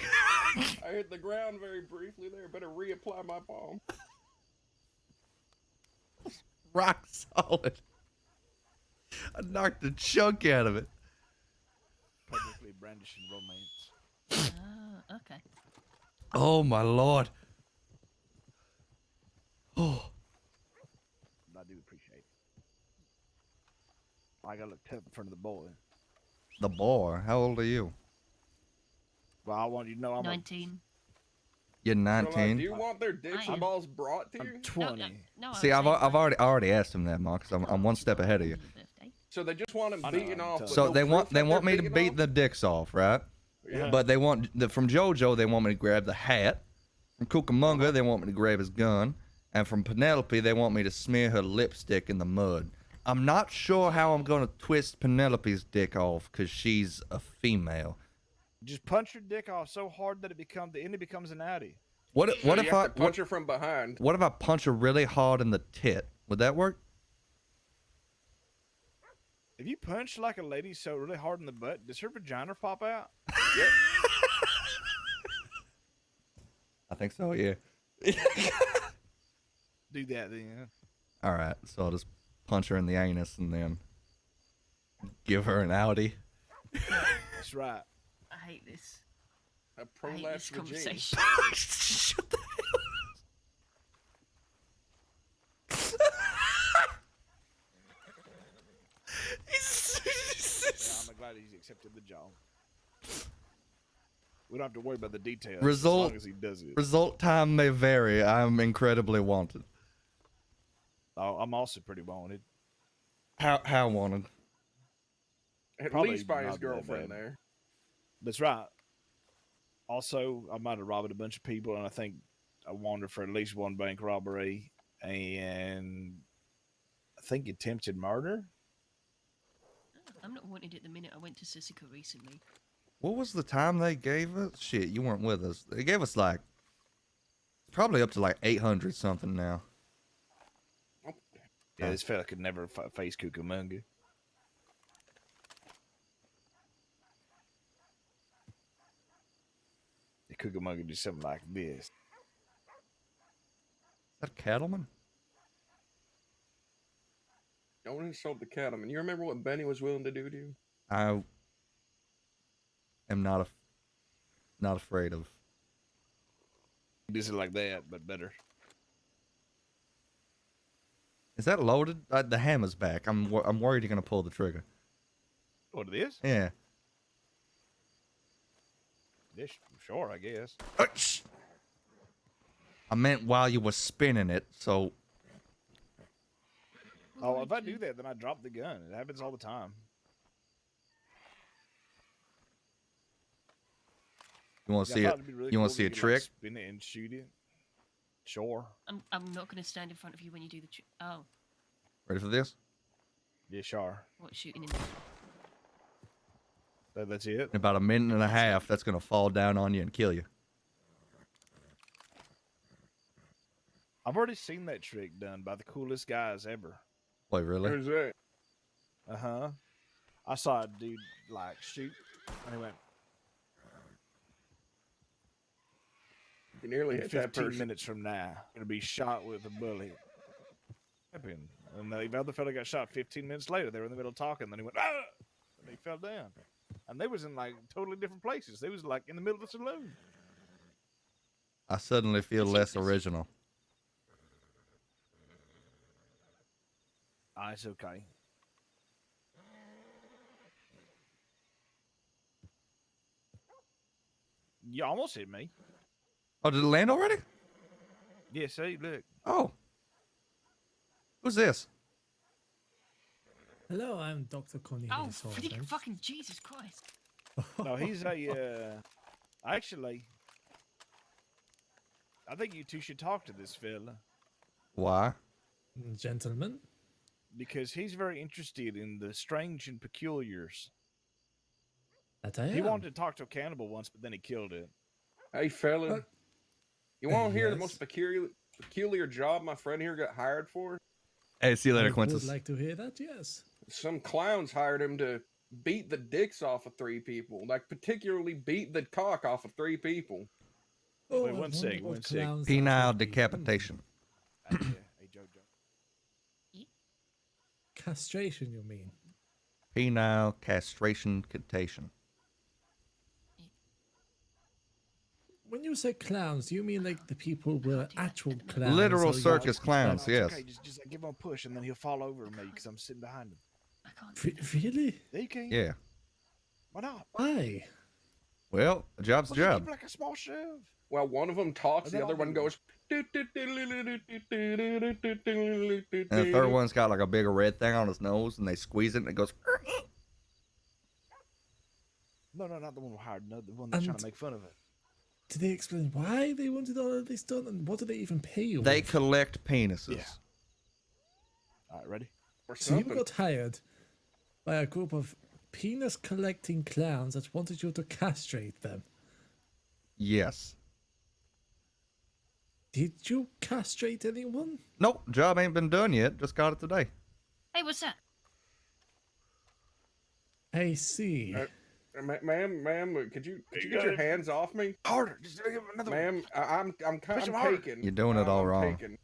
I hit the ground very briefly there. Better reapply my bomb. Rock solid. I knocked a chunk out of it. Publicly brandishing romance. Okay. Oh my lord. Oh. I do appreciate it. I gotta look tough in front of the boy. The boy. How old are you? Well, I want you to know I'm 19. You're So, 19. do you want their dicks and balls brought to you? I'm 20. No, See, I've already asked him that, Mark. Cause I'm one step ahead of you. So they just want him beaten off. but So no they proof that want they're me to beaten beat off? the dicks off, right? Yeah. But they want from JoJo. They want me to grab the hat. From Cucamonga, they want me to grab his gun. And from Penelope, they want me to smear her lipstick in the mud. I'm not sure how I'm gonna twist Penelope's dick off because she's a female. Just punch your dick off so hard that the end becomes an outie. What So if you I have to punch her from behind? What if I punch her really hard in the tit? Would that work? If you punch like a lady so really hard in the butt, does her vagina pop out? Yep. I think so. Yeah. Do that then. All right. So I'll just punch her in the anus and then give her an outie. That's right. I hate this. A I hate this prolapsed vagina. conversation. Shut the Yeah, I'm glad he's accepted the job. We don't have to worry about the details Result, as long as he does it. Result time may vary. I'm incredibly wanted. Oh, I'm also pretty wanted. How wanted? At Probably least by his not that girlfriend bad. there. That's right. Also, I might have robbed a bunch of people, and I think I wanted for at least one bank robbery, and I think attempted murder. I'm not wanted at the minute. I went to Sissika recently. What was the time they gave us? Shit, you weren't with us. They gave us like probably up to like 800 something now. Yeah, this fella could never face Cucamonga. The Cucamonga do something like this. Is that a cattleman? Don't insult the cattleman. You remember what Benny was willing to do to you? I am not afraid of. This is like that, but better. Is that loaded? The hammer's back. I'm worried you're gonna pull the trigger. What it is? Yeah. This, sure, I guess. I meant while you were spinning it, so. Oh, if I do that, then I drop the gun. It happens all the time. You want to see it? Really You want cool to see a could, like, trick? spin it and shoot it. Sure. I'm not going to stand in front of you when you do the. Oh, Ready for this? Yeah, sure. what shooting in? That's it. In about a minute and a half, that's gonna fall down on you and kill you. I've already seen that trick done by the coolest guys ever. Wait, really? Who's that? Uh-huh. I saw a dude, like, shoot, and he went... You nearly hit that 15 person. minutes from now, going to be shot with a bullet. Happened. And the other fella got shot 15 minutes later. They were in the middle of talking, then he went, ah! And he fell down. And they was in, like, totally different places. They was, like, in the middle of the saloon. I suddenly feel less original. Ah, it's okay. You almost hit me. Oh, did it land already? Yeah, see, look. Oh. Who's this? Hello, I'm Dr. Connie. Oh, fucking Jesus Christ! No, he's a, actually, I think you two should talk to this fella. Why? Gentlemen? Because he's very interested in the strange and peculiars. That I He am. wanted to talk to a cannibal once, but then he killed it. Hey, fella. You want to hear the yes. most peculiar job my friend here got hired for? Hey, see you later, I Quintus. would like to hear that, yes. Some clowns hired him to beat the dicks off of 3 people. Like, particularly beat the cock off of 3 people. Oh, Wait, I one wonder sec, what one sec. clowns that Penile would be. decapitation. Hey, Jojo. Castration, you mean? Penile castration catation. When you say clowns, do you mean like the people were actual clowns? Literal or you- circus clowns, It's yes. okay, just like, give him a push, and then he'll fall over me because I'm sitting behind him. Really? Yeah, you can. Yeah. Why not? Why? Well, a job's a Well, just job. give him like a small shove. Well, one of them talks, And the then other I'll one do goes. And the third one's got like a bigger red thing on his nose, and they squeeze it, and it goes. No, not the one we hired. No, the one that's trying to make fun of it. Did they explain why they wanted all of this done, and what do they even pay you? They with? collect penises. Yeah. All right, ready? So you got hired by a group of penis-collecting clowns that wanted you to castrate them. Yes. Did you castrate anyone? Nope, job ain't been done yet. Just got it today. Hey, what's that? I see. Ma'am, could you get your hands off me? Harder. Just give him another Ma'am, I'm Push him harder. taken. You're doing it all wrong. Taken.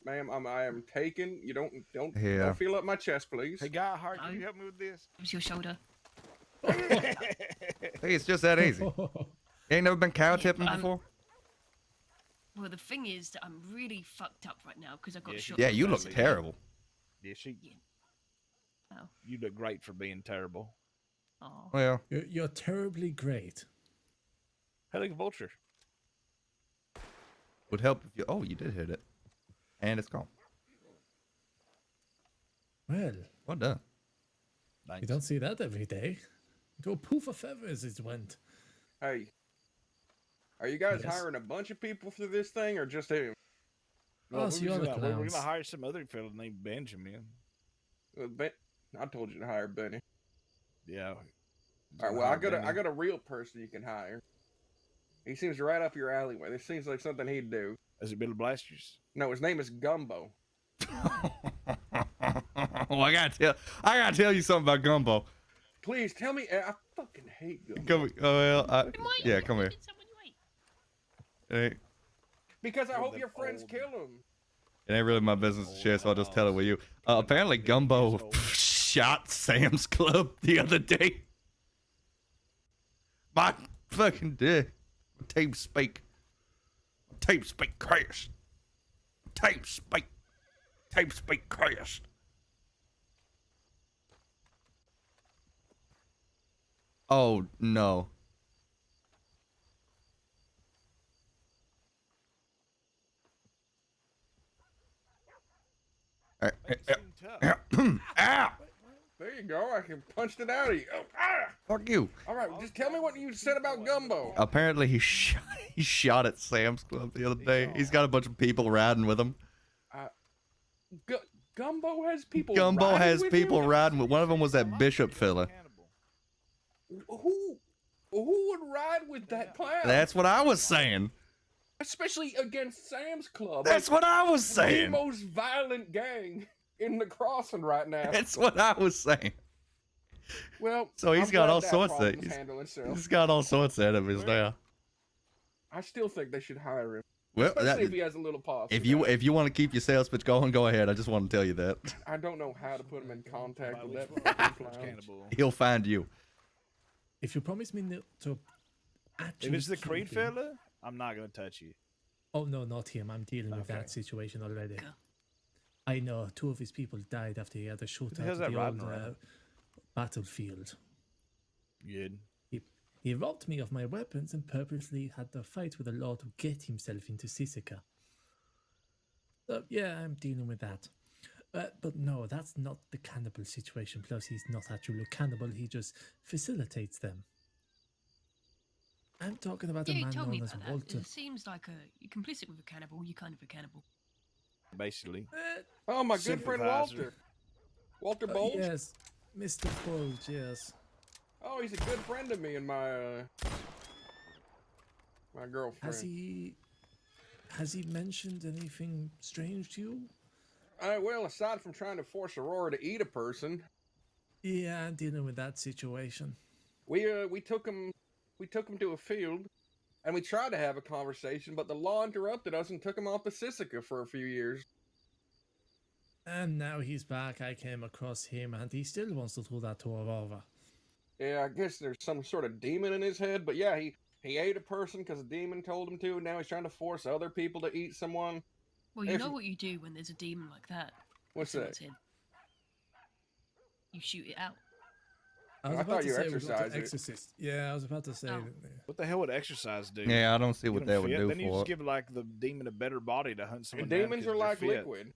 Ma'am, I am taken. You don't Yeah. feel up my chest, please. Hey, guy, Hart, can you help me with this? It was your shoulder. Hey, it's just that easy. You ain't never been cow tipping before? Well, the thing is that I'm really fucked up right now because I got shot. Yeah, in the you look face. terrible. Yeah, Oh. You look great for being terrible. Oh. Well, You're terribly great. Hey, like a vulture. would help if you. Oh, you did hit it. And it's gone. Well, Well done. you don't see that every day. Into a poof of feathers it went. Hey, are you guys Yes. hiring a bunch of people for this thing or just him? Oh, so you're the We're clowns. gonna hire some other fella named Benjamin. I told you to hire Benny. Yeah. All right. Well, I got a real person you can hire. He seems right up your alleyway. This seems like something he'd do. Is it Bill Blasters? No, his name is Gumbo. Oh, I gotta tell you something about Gumbo. Please tell me. I fucking hate Gumbo. Come. Oh well. Yeah, come here. Hey, Because I You're hope them your friends old. kill him. It ain't really my business to share, so I'll just tell it with you. Apparently, Gumbo shot Sam's Club the other day. My fucking dick. Tape speak. Tape speak crashed. Tape speak. Tape speak crashed. Oh, no. Ow! There you go. I can punched it out of you. Oh, ah! Fuck you. All right, just tell me what you said about Gumbo. Apparently, he shot at Sam's Club the other day. He's got a bunch of people riding with him. Gumbo has people. Gumbo riding has with people him? riding with. One of them was that Bishop fella. Who would ride with that clown? That's what I was saying. Especially against Sam's Club. That's what I was saying. The most violent gang in the crossing right now. That's what I was saying. Well, So he's I'm got glad all that sorts of. problem's handled itself. He's got all sorts of enemies now. I still think they should hire him. Well, Especially if he has a little pause. if you want to keep your sales pitch going, go ahead. I just want to tell you that I don't know how to put him in contact with that fucking clown. he'll find you. If you promise me to actually. If it's the kill Creed him- fella, I'm not gonna touch you. Oh no, not him. I'm dealing with Okay. that situation already. I know 2 of his people died after he had a shootout the hell's at that the old riding around? battlefield. Good. He robbed me of my weapons and purposely had a fight with the law to get himself into Sisika. So yeah, I'm dealing with that. But no, that's not the cannibal situation. Plus, he's not actually a cannibal. He just facilitates them. I'm talking about a Yeah, you man told me known as about that. Walter. It seems like you're complicit with a cannibal. You're kind of a cannibal. Basically. Oh, my good friend Sympathizer. Walter Bowles. Yes, Mr. Bulge, yes. Oh, he's a good friend of me and my girlfriend. Has he mentioned anything strange to you? Well, aside from trying to force Aurora to eat a person, Yeah, I'm dealing with that situation. we took him to a field, and we tried to have a conversation, but the law interrupted us and took him off the Sisika for a few years. And now he's back. I came across him, and he still wants to do that to Aurora. Yeah, I guess there's some sort of demon in his head, but yeah, he ate a person because a demon told him to, and now he's trying to force other people to eat someone. Well, you If- know what you do when there's a demon like that. What's in that? someone's head? You shoot it out. I was I about thought to you say we got exercised the it. exorcist. Yeah, I was about to say. Oh. What the hell would exercise do? Yeah, I don't see Get what him that would fit? do Then you for just it. give like the demon a better body to hunt someone And down demons 'cause are they're like fit. liquid.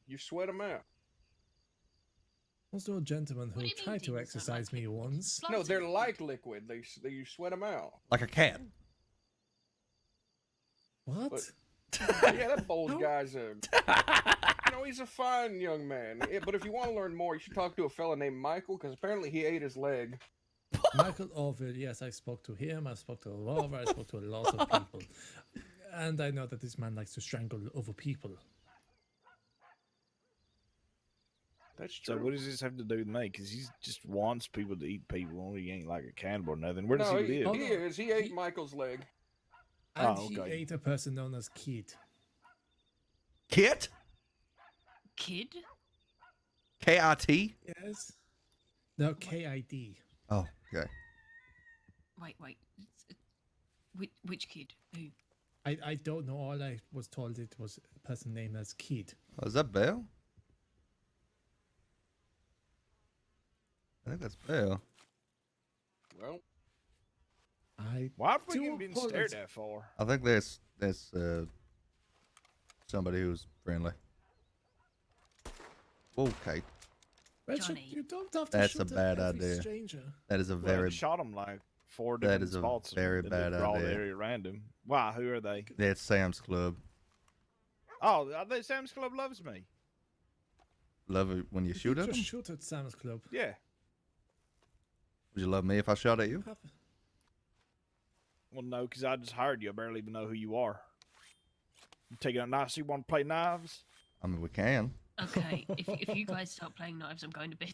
You sweat them out. Was there a gentleman who do you mean tried to demons are exercise like me once? No, they're like liquid. You sweat them out. Like a cat. What? But- Yeah, that Bowles guy's he's a fine young man. But if you want to learn more, you should talk to a fella named Michael, because apparently he ate his leg. Michael Orville, yes, I spoke to him, I spoke to Aurora, I spoke to a lot of people. And I know that this man likes to strangle other people. That's true. So what does this have to do with me? Because he just wants people to eat people. He ain't like a cannibal or nothing. Where does No, he live? He is. He ate Michael's leg. And Oh, he okay. ate a person known as Kid. Kit? Kid? K-I-T? Yes. No, K-I-D. Oh, okay. Wait. Which kid? Who? I don't know. All I was told it was a person named as Kid. Oh, is that Belle? I think that's Belle. Well, Why have we do even been apologize. stared at for? I think that's somebody who's friendly. Okay. Richard, Johnny. you don't have to That's shoot a bad at every idea. stranger. That is a Well, very I shot him like 4 That different is a spots. very that bad draw the idea. area around him. Why? Who are they? that's Sam's Club. Oh, Sam's Club loves me. Love it when you shoot at Just him? shoot at Sam's Club. Yeah. Would you love me if I shot at you? Well, no, because I just hired you. I barely even know who you are. You taking out knives? You want to play knives? I mean, we can. Okay, if you guys start playing knives, I'm going to bed.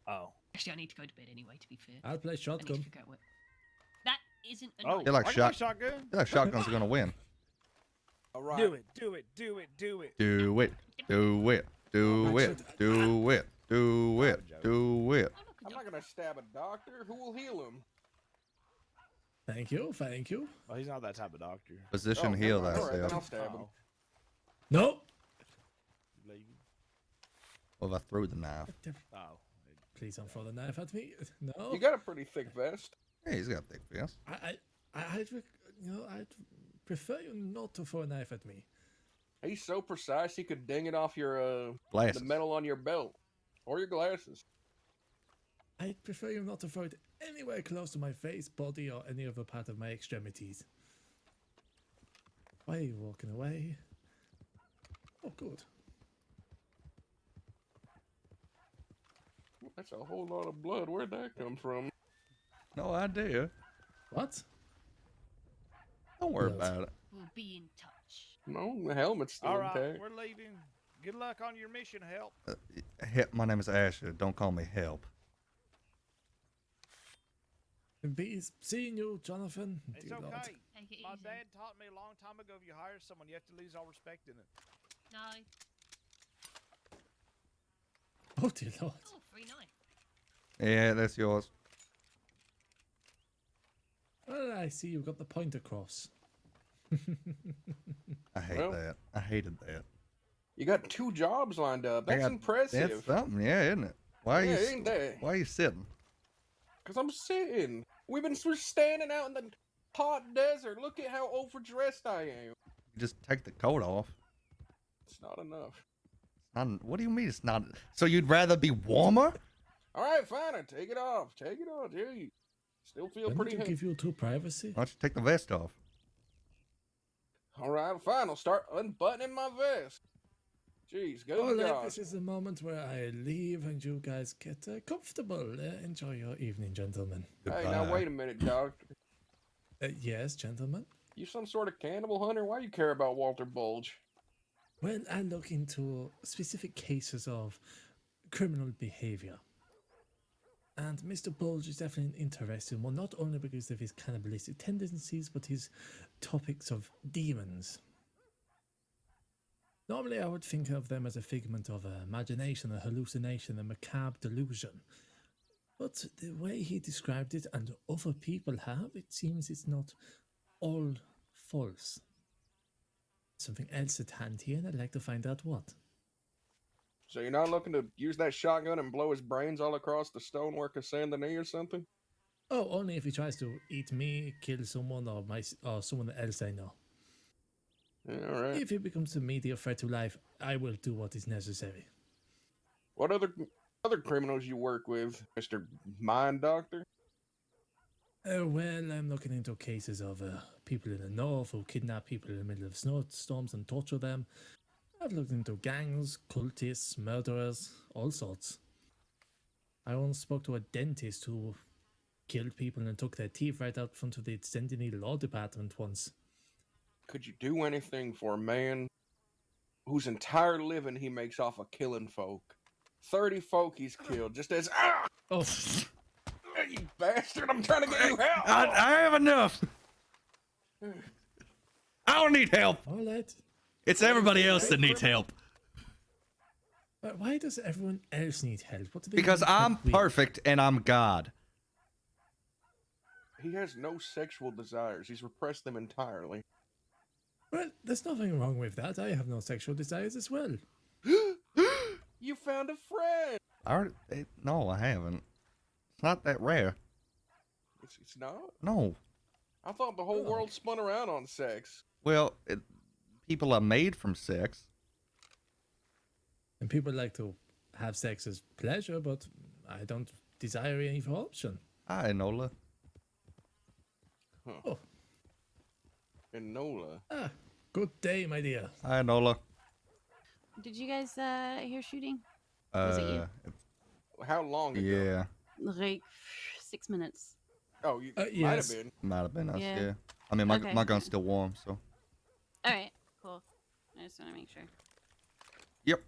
Oh. Actually, I need to go to bed anyway, to be fair. I'll play I need to shotgun. figure out what... That isn't a Oh, knife. They're like I can shot. play shotgun. They're like shotguns are gonna win. All right. Do it. Do it. Do it. Do it. Do it. Do it. Do it. Do it. Do it. I'm not gonna stab a doctor. Who will heal him? Thank you, thank you. Well, he's not that type of doctor. Position heal All right, then I'll thyself. stab him. No. Well, I threw the knife. Oh. Please don't throw the knife at me. No. You got a pretty thick vest. Hey, he's got a thick vest. I'd prefer you not to throw a knife at me. He's so precise he could ding it off your Glasses. the metal on your belt or your glasses. I'd prefer you not to throw it anywhere close to my face, body, or any other part of my extremities. Why are you walking away? Oh, good. That's a whole lot of blood. Where'd that come from? No idea. What? Don't worry about it. We'll be in touch. No, the helmet's still All right, intact. we're leaving. Good luck on your mission, help. My name is Asher. Don't call me Help. Be seeing you, Jonathan. It's Dear okay. Lord. Take it My easy. dad taught me a long time ago, if you hire someone, you have to lose all respect in it. No. Oh, dear Lord. Oh, free knife. Yeah, that's yours. Well, I see you've got the point across. I hate Well, that. I hated that. You got 2 jobs lined up. I That's got- impressive. That's something, yeah, isn't it? Why are Yeah, you? ain't that? Why are you sitting? Because I'm sitting. We're standing out in the hot desert. Look at how overdressed I am. You just take the coat off. It's not enough. What do you mean it's not? So you'd rather be warmer? All right, fine. I take it off. Take it off. Gee. Still feel When pretty did you heavy. give you two privacy? Why don't you take the vest off? All right, fine. I'll start unbuttoning my vest. Jeez, good All right, God. this is the moment where I leave and you guys get comfortable. Enjoy your evening, gentlemen. Hey, now wait a minute, doctor. Yes, gentlemen. You some sort of cannibal hunter? Why you care about Walter Bulge? Well, I look into specific cases of criminal behavior. And Mr. Bulge is definitely an interesting one, not only because of his cannibalistic tendencies, but his topics of demons. Normally, I would think of them as a figment of imagination, a hallucination, a macabre delusion. But the way he described it, and other people have, it seems it's not all false. Something else at hand here, and I'd like to find out what. So you're not looking to use that shotgun and blow his brains all across the stonework of Saint Denis or something? Oh, only if he tries to eat me, kill someone, or someone else I know. Yeah, all right. If he becomes a immediate threat to life, I will do what is necessary. What other criminals you work with, Mr. Mind Doctor? Well, I'm looking into cases of people in the north who kidnap people in the middle of snowstorms and torture them. I've looked into gangs, cultists, murderers, all sorts. I once spoke to a dentist who killed people and took their teeth right out front of the Saint Denis Law Department once. Could you do anything for a man whose entire living he makes off of killing folk? 30 folk he's killed just as Oh, you bastard! I'm trying to get you help. I have enough. I don't need help. all right. It's everybody else that needs help. But why does everyone else need help? What do they Because need I'm help with? perfect and I'm God. He has no sexual desires. He's repressed them entirely. Well, there's nothing wrong with that. I have no sexual desires as well. You found a friend. No, I haven't. It's not that rare. It's not. No. I thought the whole Oh. world spun around on sex. Well, people are made from sex. And people like to have sex as pleasure, but I don't desire any for option. Hi, Nola. Huh. Oh. Enola. Ah, good day, my dear. Hi, Nola. Did you guys hear shooting? Was it you? How long ago? Yeah. Like 6 minutes. Oh, you might yes. have been. Might have been us, Yeah. yeah. I mean, my, Okay. my gun's still warm, so. All right, cool. I just want to make sure. Yep.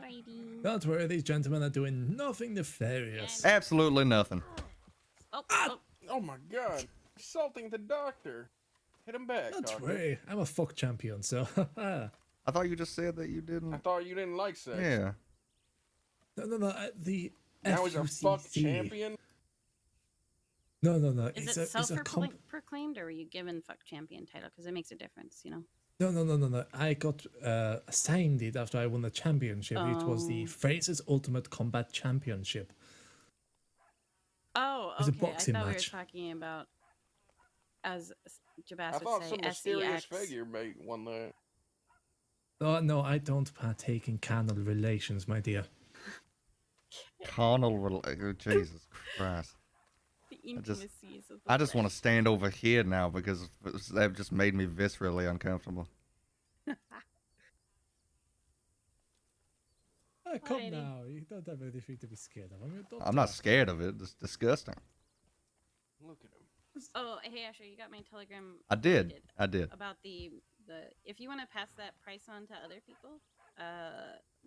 Righty. Don't worry, these gentlemen are doing nothing nefarious. Absolutely nothing. Oh, Oh my God! Assaulting the doctor. Hit him back. Not Cocker. way. I'm a fuck champion, so. I thought you just said that you didn't. I thought you didn't like sex. Yeah. No. The Now he's a fuck FUCC. champion. No. Is It's it a comp. self-proclaimed, or were you given fuck champion title? Because it makes a difference, you know. No. I got assigned it after I won the championship. It was the Oh. Fraser's Ultimate Combat Championship. Oh, It's a okay. boxing I thought match. we were talking about, as Jabas I would thought say, some mysterious SEX. figure mate won that. No, I don't partake in carnal relations, my dear. Carnal. Jesus Christ. The I just intimacies of the I just want to flesh. stand over here now because they've just made me viscerally uncomfortable. Come Alrighty. now. You don't have anything to be scared of. I mean, don't I'm not talk. scared of it. It's disgusting. Look at him. Oh, hey Asher, you got my telegram. I did. updated I did. About the if you want to pass that price on to other people,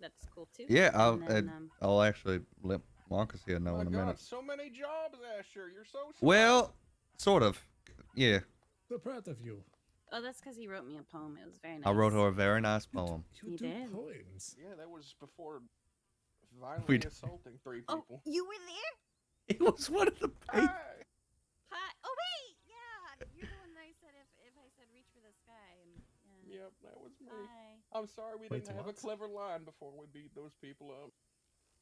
that's cool too. Yeah, And then, I'll actually let Marcus here know My in a God, minute. so many jobs, Asher. You're so smart. Well, sort of. Yeah. So proud of you. oh, that's because he wrote me a poem. It was very nice. I wrote her a very nice poem. You You do did. poems. Yeah, that was before We violently d- assaulting 3 Oh, people. you were there? It was one of the. Hey. Hi. Oh wait, yeah. You're the one that I said if I said reach for the sky. And, yeah. Yep, that was me. Hi. I'm sorry we Wait, didn't have what? a clever line before we beat those people up.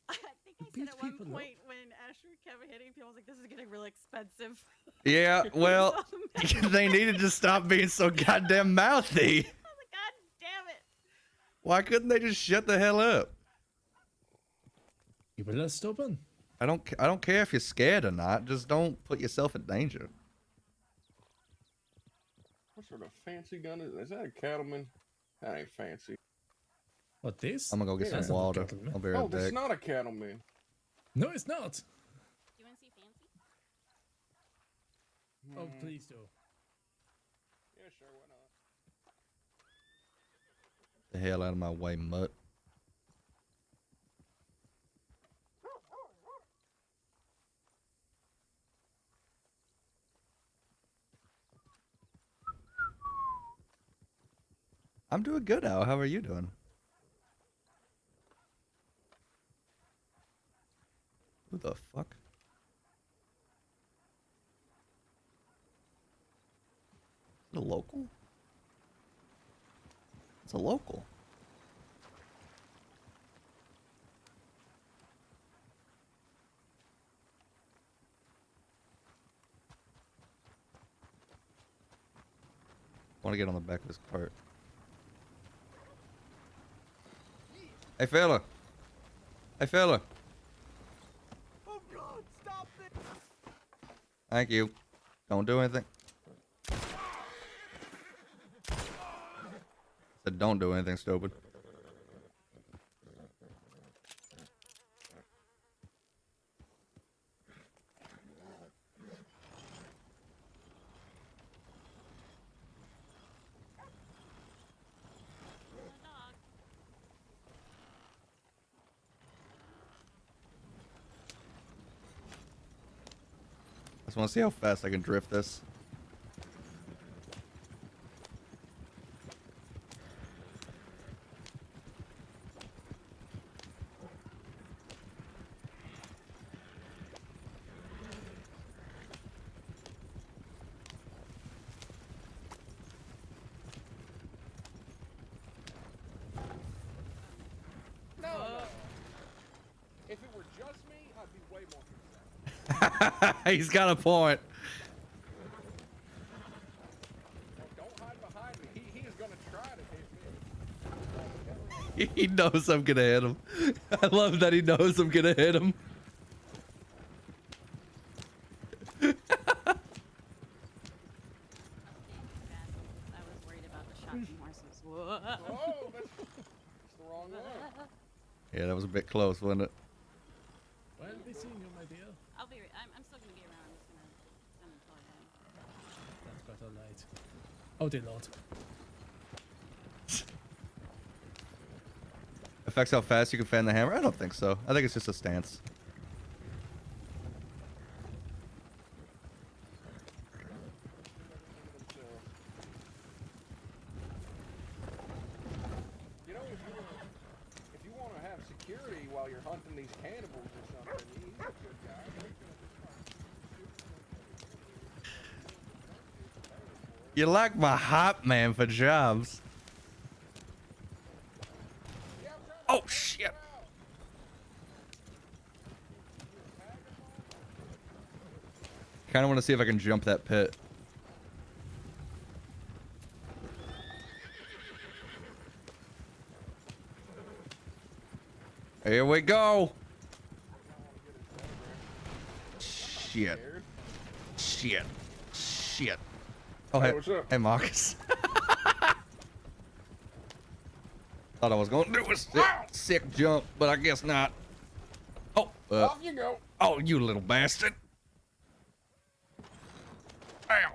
I think I beat said at one people up? point when Asher kept hitting people, I was like, "This is getting really expensive." Yeah, well, they needed to stop being so goddamn mouthy. I was like, "God damn it!" Why couldn't they just shut the hell up? You were less stubborn. I don't care if you're scared or not. Just don't put yourself in danger. What sort of fancy gun is that? Is that a cattleman? That ain't fancy. What, this? I'm gonna go get Yeah, some that's not a water. cattleman. I'll be Oh, right this is back. not a cattleman. No, it's not. Do you want to see fancy? Oh, please do. Yeah, sure, why not? The hell out of my way, mutt. I'm doing good, Al. How are you doing? Who the fuck? Is it a local? It's a local. I want to get on the back of this cart. Hey, fella. Hey, fella. Oh God! Stop this! Thank you. Don't do anything. Said don't do anything stupid. I just want to see how fast I can drift this. No. If it were just me, I'd be way more concerned. He's got a point. Don't hide behind me. He is gonna try to hit me. He knows I'm gonna hit him. I love that he knows I'm gonna hit him. I was worried about the shocking horses. Whoa. Oh, that's the wrong one. Yeah, that was a bit close, wasn't it? Well, be seeing you, my dear. I'm still gonna be around. I'm just gonna send until I die. That's quite alright. Oh, dear Lord. Affects how fast you can fan the hammer? I don't think so. I think it's just a stance. cannibals or something. He's a good guy. You like my hype man for jobs. Oh, shit. Kind of want to see if I can jump that pit. Here we go. Shit. Shit. Shit. Oh, Hey, hey, what's up? hey Marcus. Thought I was going to do a sick jump, but I guess not. Oh, Off you go. Oh, you little bastard. Ow.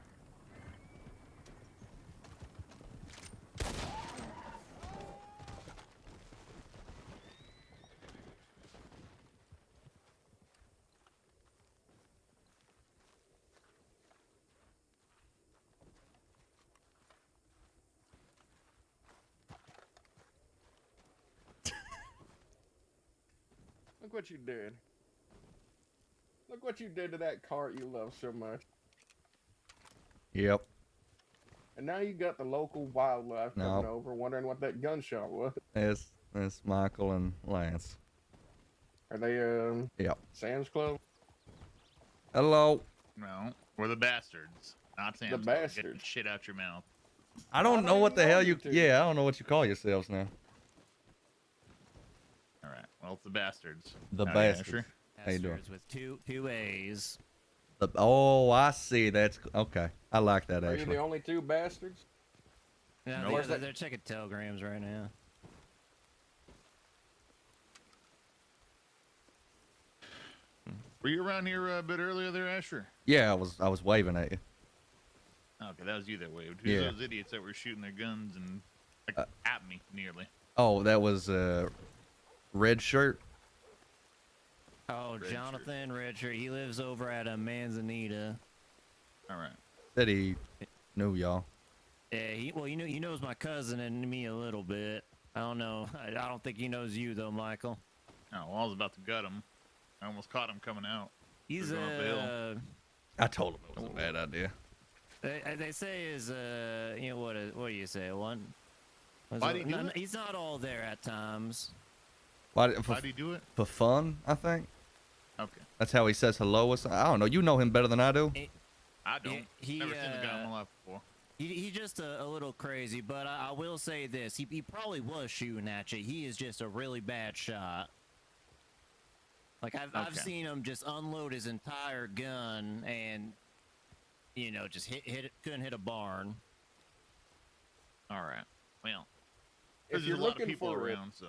Look what you did. Look what you did to that cart you love so much. Yep. And now you got the local wildlife coming Nope. over wondering what that gunshot was. It's Michael and Lance. Are they, Yep. Sam's Club? Hello. No, we're the bastards, not Sam's The Club. Get bastards. the shit out your mouth. I don't know what the even hell know you. you two. Yeah, I don't know what you call yourselves now. All right. Well, it's the bastards. The Howdy, bastards. Asher. How you doing? With two A's. Oh, I see. That's okay. I like that Are you actually. the only two bastards? Yeah, Nope. they're checking telegrams right now. Were you around here a bit earlier there, Asher? Yeah, I was waving at you. Okay, that was you that waved. Who's Yeah. those idiots that were shooting their guns and like, at me nearly? Oh, that was red shirt. Oh, Red Jonathan Richard. He lives over at Manzanita. All right. Said he knew y'all. Yeah, he knows my cousin and me a little bit. I don't know. I don't think he knows you though, Michael. Oh, well, I was about to gut him. I almost caught him coming out. He's Going up the hill. I told him it was a bad idea. They say is what do you say? One. Why do you do it? He's not all there at times. Why do you do it? For fun, I think. Okay. That's how he says hello or something. I don't know. You know him better than I do. I don't. Never seen the guy in my life before. He's just a little crazy, but I will say this: he probably was shooting at you. He is just a really bad shot. Like I've seen him just unload his entire gun and just hit it, couldn't hit a barn. All right. Well, If there's you're a lot of looking people for around, so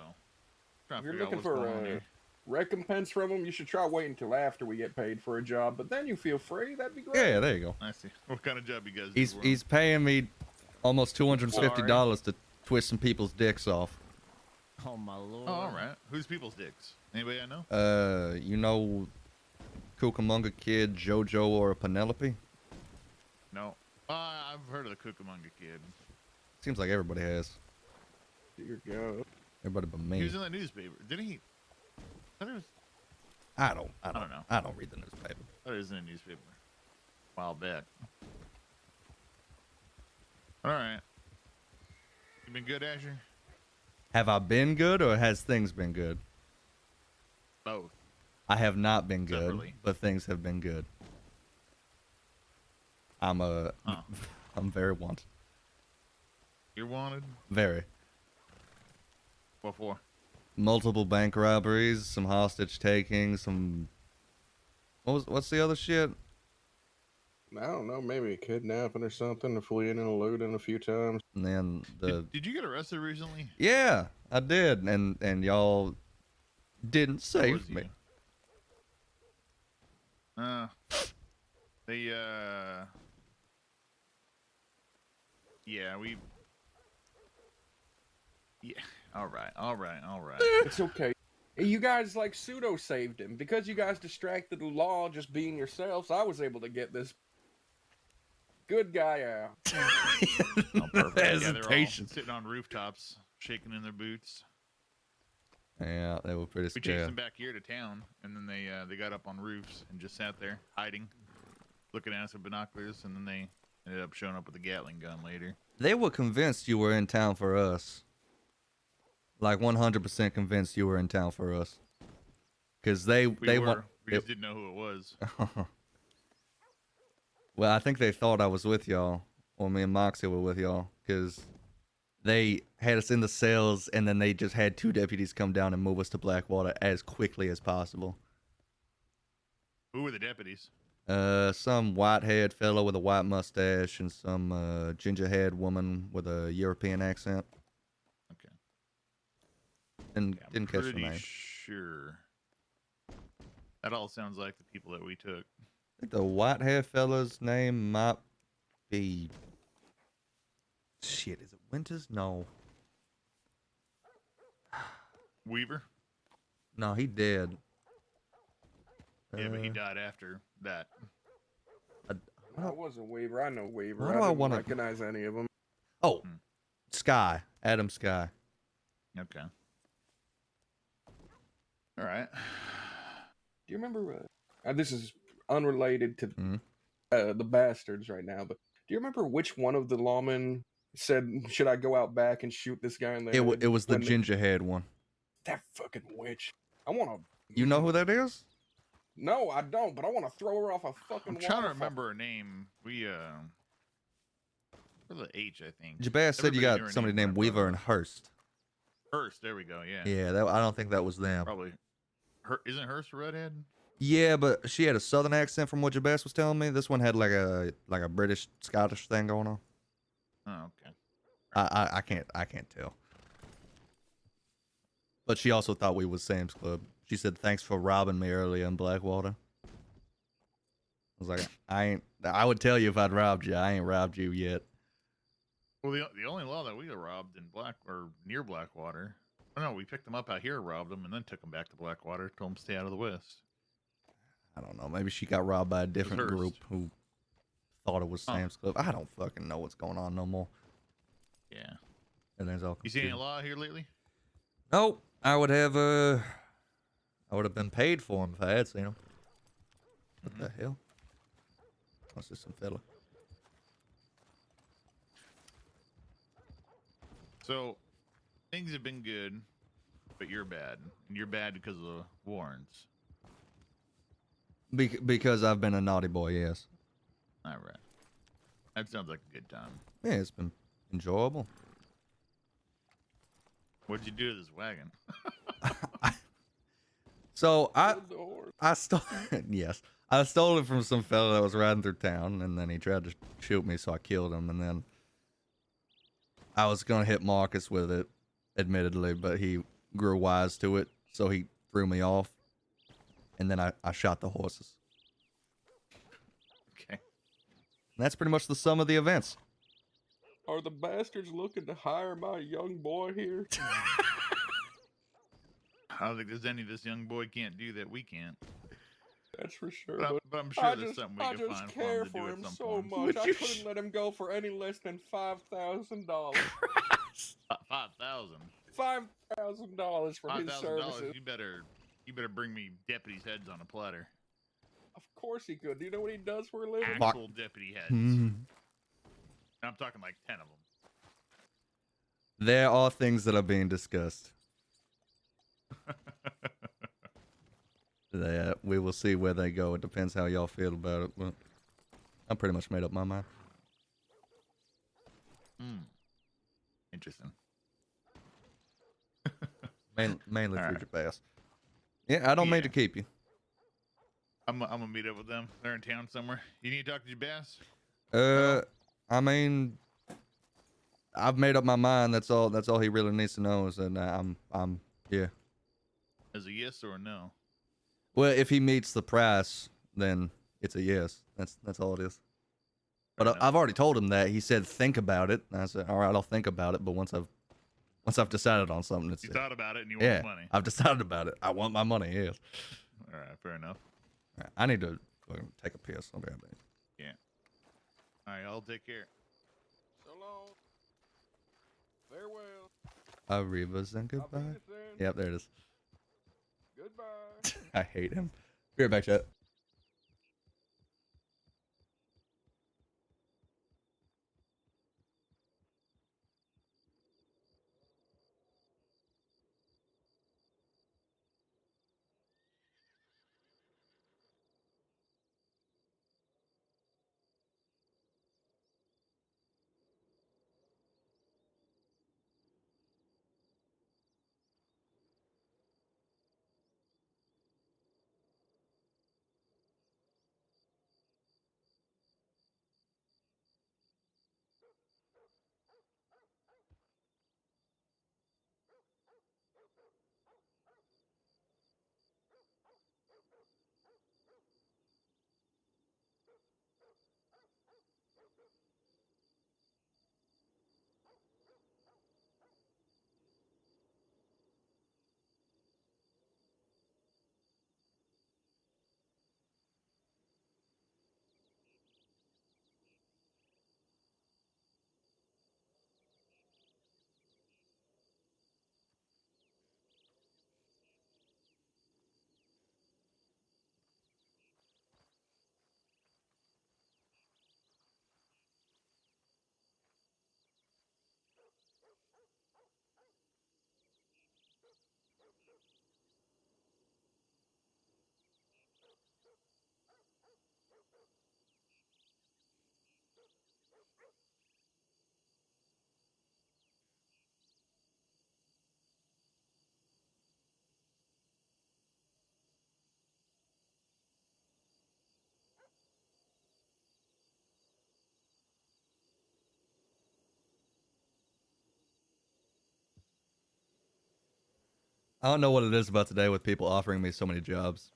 trying If to you're figure out looking what's for going on a here. recompense from them, you should try waiting until after we get paid for a job. But then you feel free. That'd be great. Yeah, there you go. I see. What kind of job you guys do? He's paying me almost $250 to twist some people's dicks off. Oh my lord! Oh, all right. Who's people's dicks? Anybody I know? You know, Cucamonga Kid, JoJo, or Penelope? No. I've heard of the Cucamonga Kid. Seems like everybody has. Dear God. Everybody but He me. was in the newspaper. Didn't he? I thought it was. I don't know. I don't read the newspaper. I thought it was in the newspaper. A while back. All right. You been good, Asher? Have I been good or has things been good? Both. I have not been good, Separately. but things have been good. I'm I'm very wanted. You're wanted? Very. What for? Multiple bank robberies, some hostage taking, some what's the other shit? I don't know. Maybe a kidnapping or something. Fleeing and eluding a few times. And then the Did you get arrested recently? Yeah, I did, and y'all didn't was save you? me. They yeah, yeah. All right. It's okay. You guys like pseudo saved him because you guys distracted the law just being yourselves. I was able to get this good guy out. Oh, perfect. Yeah, they're all Hesitation. sitting on rooftops, shaking in their boots. Yeah, they were pretty We chased scared. them back here to town, and then they got up on roofs and just sat there hiding, looking at us with binoculars, and then they ended up showing up with a Gatling gun later. They were convinced you were in town for us. Like 100% convinced you were in town for us. Cause they We just didn't know who it was. Well, I think they thought I was with y'all, or me and Moxie were with y'all, cause they had us in the cells, and then they just had 2 deputies come down and move us to Blackwater as quickly as possible. Who were the deputies? Some white-haired fellow with a white mustache, and some ginger-haired woman with a European accent. Okay. And didn't catch the Pretty name. sure. That all sounds like the people that we took. I think the white-haired fella's name might be... Shit, is it Winters? No. Weaver? No, he dead. Yeah, but he died after that. I wasn't Weaver. I know Weaver. Why do I didn't wanna- recognize any of them. Oh, Sky. Adam Sky. Okay. All right. Do you remember? This is unrelated to Mm-hmm. the bastards right now, but do you remember which one of the lawmen said, "Should I go out back and shoot this guy in the head?" It was the when ginger-haired one. That fucking witch. I want to. You know who that is? No, I don't. But I want to throw her off a fucking. I'm trying to waterfall. remember her name. We, for the H, I think. Jabaz said you Everybody knew got her somebody name, named but I Weaver and Hurst. Hurst, there we go, yeah. Yeah, I don't think that was them. Probably. Isn't Hurst a redhead? Yeah, but she had a southern accent from what Jabaz was telling me. This one had like a British Scottish thing going on. Oh, okay. I can't tell. But she also thought we was Sam's Club. She said thanks for robbing me earlier in Blackwater. I was like, I would tell you if I'd robbed you. I ain't robbed you yet. Well, the only law that we robbed in near Blackwater. Oh no, we picked them up out here, robbed them, and then took them back to Blackwater. Told them to stay out of the west. I don't know. Maybe she got robbed by a different Hurst. group who thought it was Sam's Club. I don't fucking know what's going on no more. Yeah. Everything's all You seen any confusing. law here lately? Nope. I would have been paid for him if I had seen him. What the hell? What's this, some fella? So, things have been good, but you're bad. And you're bad because of the Warrens. Because I've been a naughty boy, yes. All right. That sounds like a good time. Yeah, it's been enjoyable. What'd you do to this wagon? So I stole yes, I stole it from some fella that was riding through town, and then he tried to shoot me, so I killed him. And then I was gonna hit Marcus with it, admittedly, but he grew wise to it, so he threw me off. And then I shot the horses. Okay. And that's pretty much the sum of the events. Are the bastards looking to hire my young boy here? I don't think there's any this young boy can't do that we can't. That's for sure. But I'm sure there's something we can find for care him to do for at him some so point. much. I couldn't let him go for any less than $5,000. $5,000. $5,000 for his services. You better bring me deputies' heads on a platter. Of course he could. Do you know what he does for a living? Actual deputy heads. Mhm. I'm talking like 10 of them. There are things that are being discussed. We will see where they go. It depends how y'all feel about it. But I pretty much made up my mind. Interesting. Mainly All through right. Jabaz. Yeah, I don't mean to keep you. I'm gonna meet up with them. They're in town somewhere. You need to talk to Jabaz? I mean, I've made up my mind. That's all he really needs to know is that yeah. As a yes or a no? Well, if he meets the price, then it's a yes. That's all it is. But I've already told him that. He said think about it. And I said, all right, I'll think about it. But once I've decided on something, it's You thought about it and you want yeah. the money. I've decided about it. I want my money. Yes. All right, fair enough. All right, I need to take a piss. I'll be right back. Yeah. All right, I'll take care. So long. Farewell. Arrivas and goodbye. Yep, there it is. I hate him. Be right back, chat. I don't know what it is about today with people offering me so many jobs.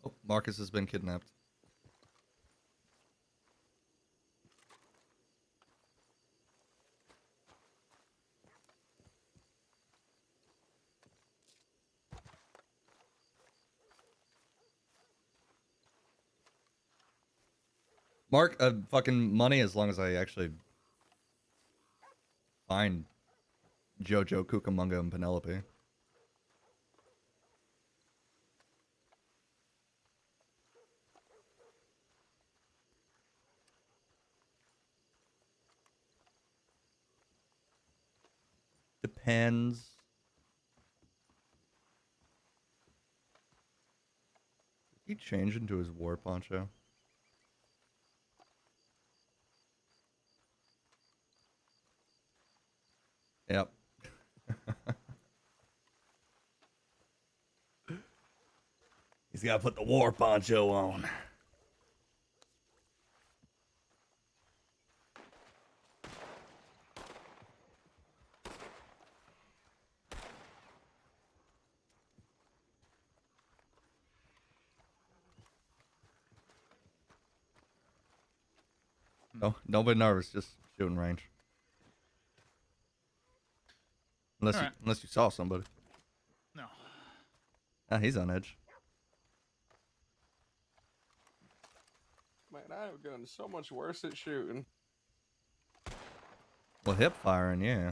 Oh, Marcus has been kidnapped. Mark, fucking money as long as I actually find Jojo, Cucamonga, and Penelope. Depends. Did he change into his war poncho? Yep. He's got to put the war poncho on. No, don't be nervous. Just shooting range. Unless you saw somebody. No. Ah, he's on edge. Man, I've gotten so much worse at shooting. Well, hip firing, yeah.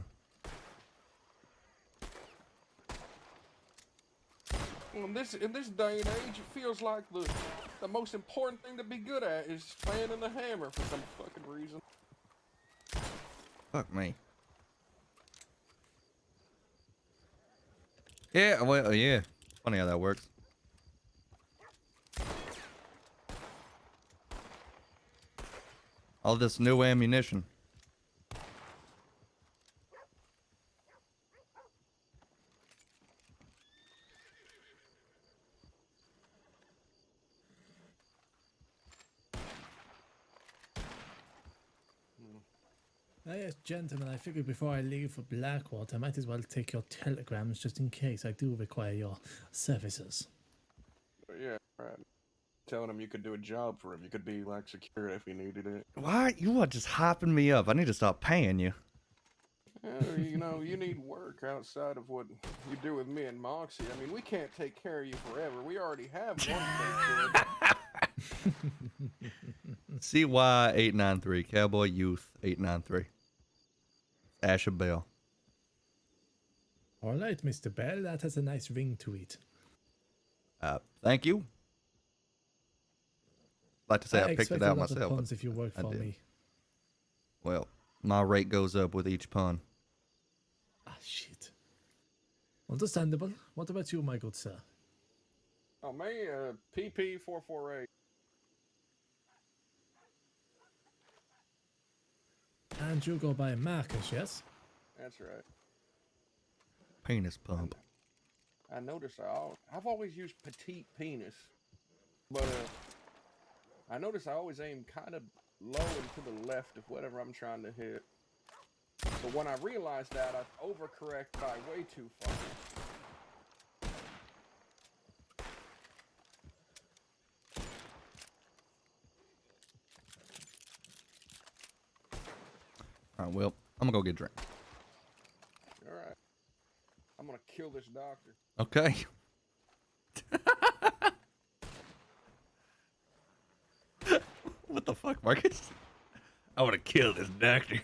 Well, in this day and age, it feels like the most important thing to be good at is fanning the hammer for some fucking reason. Fuck me. Yeah, well, yeah. Funny how that works. All this new ammunition. Yes, gentlemen, I figured before I leave for Blackwater, I might as well take your telegrams just in case I do require your services. Yeah, right. Telling him you could do a job for him. You could be like security if he needed it. Why? You are just hopping me up. I need to stop paying you. You know, you need work outside of what you do with me and Moxie. I mean, we can't take care of you forever. We already have one thing good. CY893, Cowboy Youth 893. Asher Bell. All right, Mr. Bell, that has a nice ring to it. Thank you. Like to say I picked expect it a out lot of myself. puns if you work I for did. me. Well, my rate goes up with each pun. Ah, shit. Understandable. What about you, my good sir? Oh, me, PP448. And you go by Marcus, yes? That's right. Penis pump. I noticed I've always used petite penis, but I notice I always aim kind of low and to the left of whatever I'm trying to hit. But when I realized that, I overcorrect by way too far. All right, well, I'm gonna go get a drink. All right. I'm gonna kill this doctor. Okay. What the fuck, Marcus? I want to kill this doctor.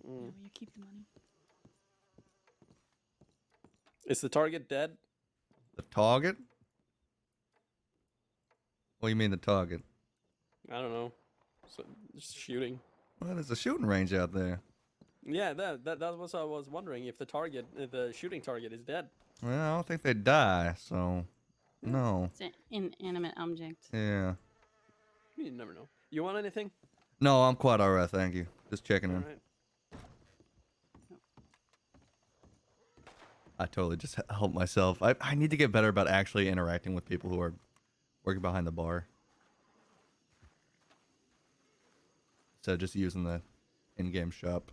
Mm. No, you keep the money. Is the target dead? The target? What do you mean the target? I don't know. So, just shooting. Well, there's a shooting range out there. Yeah, that was I was wondering if the target, the shooting target, is dead. Well, I don't think they die, so no. It's an inanimate object. Yeah. You never know. You want anything? No, I'm quite alright, thank you. Just checking in. All right. I totally just help myself. I need to get better about actually interacting with people who are working behind the bar. Instead of just using the in-game shop.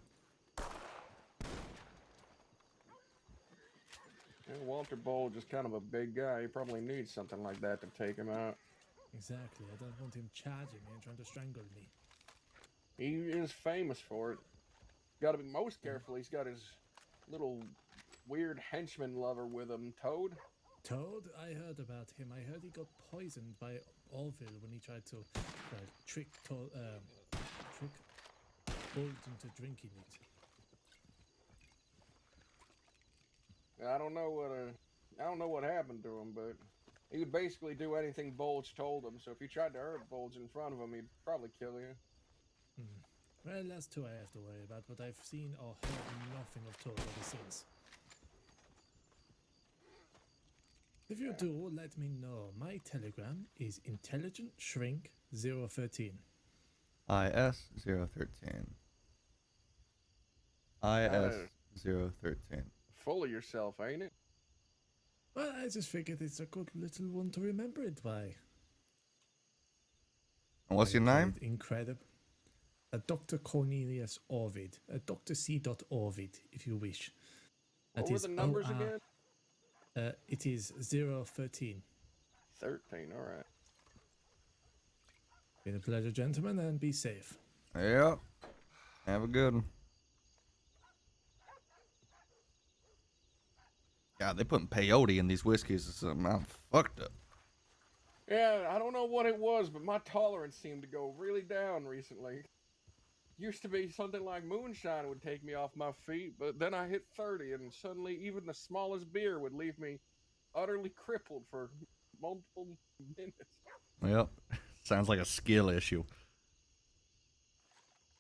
And Walter Bowl just kind of a big guy. He probably needs something like that to take him out. Exactly. I don't want him charging me and trying to strangle me. He is famous for it. Got to be most careful. He's got his little weird henchman lover with him, Toad. Toad? I heard about him. I heard he got poisoned by Orville when he tried to trick Bolt into drinking it. I don't know what happened to him, but he would basically do anything Bulge told him. So if you tried to hurt Bulge in front of him, he'd probably kill you. Well, that's two I have to worry about, but I've seen or heard nothing of Toad ever since. If you do, let me know. My telegram is intelligent shrink 013. IS-013. IS-013. Full of yourself, ain't it? Well, I just figured it's a good little one to remember it by. And what's your name? Incredible. Dr. Cornelius Orvid. Dr. C. Orvid, if you wish. What were the numbers again? It is 013. 13, all right. Been a pleasure, gentlemen, and be safe. Yep. Have a good one. God, they putting peyote in these whiskeys or something. I'm fucked up. Yeah, I don't know what it was, but my tolerance seemed to go really down recently. Used to be something like moonshine would take me off my feet, but then I hit 30 and suddenly even the smallest beer would leave me utterly crippled for multiple minutes. Yep. Sounds like a skill issue.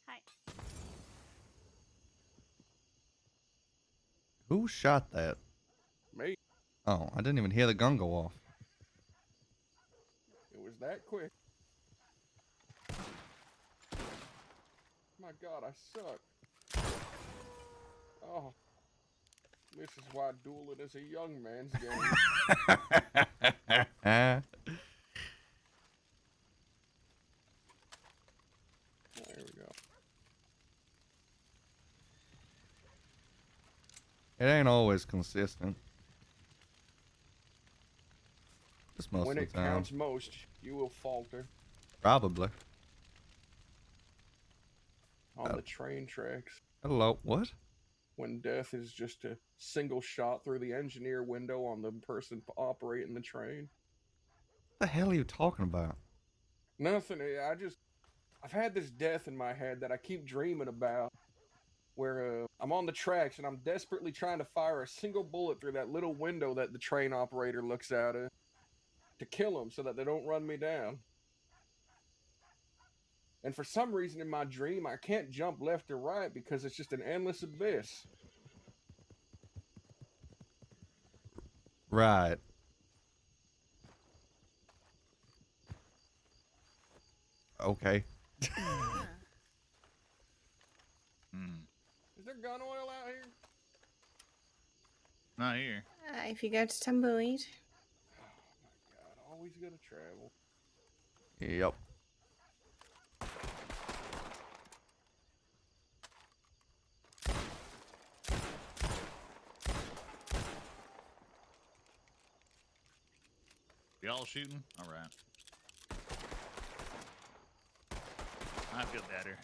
Hi. Who shot that? Me. Oh, I didn't even hear the gun go off. It was that quick. My God, I suck. Oh. This is why dueling is a young man's game. There we go. It ain't always consistent. Just most When of it the time. counts most, you will falter. Probably. On the train tracks. Hello. What? When death is just a single shot through the engineer window on the person operating the train. What the hell are you talking about? Nothing. I just I've had this death in my head that I keep dreaming about, where I'm on the tracks and I'm desperately trying to fire a single bullet through that little window that the train operator looks out of to kill them so that they don't run me down. And for some reason in my dream, I can't jump left or right because it's just an endless abyss. Right. Okay. Is there gun oil out here? Not here. If you go to Tumbleweed. God, always gotta travel. Yep. Y'all shooting? All right. I feel better.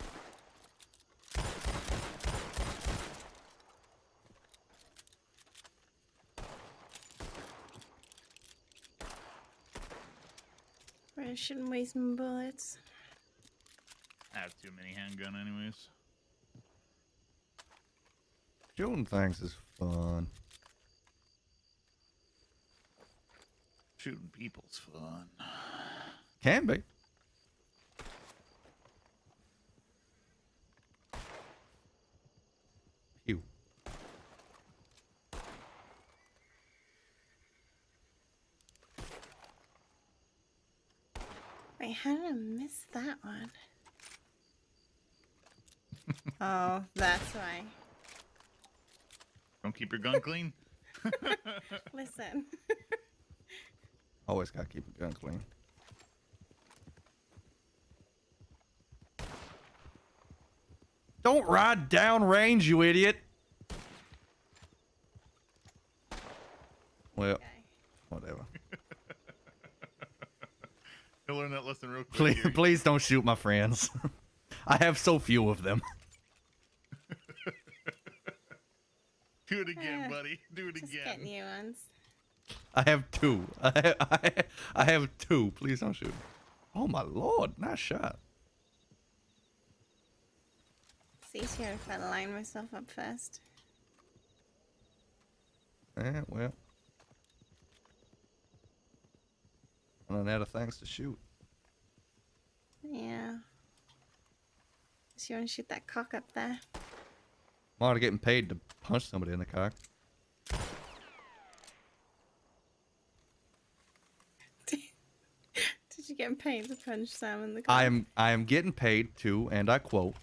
I shouldn't waste my bullets. I have too many handgun anyways. Shooting things is fun. Shooting people's fun. Can be. Pew. Wait, how did I miss that one? Oh, that's why. Don't keep your gun clean. Listen. Always gotta keep a gun clean. Don't ride down range, you idiot. Well, whatever. You'll learn that lesson real quick. Please, here. please don't shoot my friends. I have so few of them. Do it again, buddy. Do it Just again. get new ones. I have two. I have two. Please don't shoot. Oh my lord, nice shot. It's easier if I line myself up first. Well. I don't have things to shoot. Yeah. So you want to shoot that cock up there? I'm already getting paid to punch somebody in the cock. Did you get paid to punch Sam in the cock? I am getting paid to, and I quote,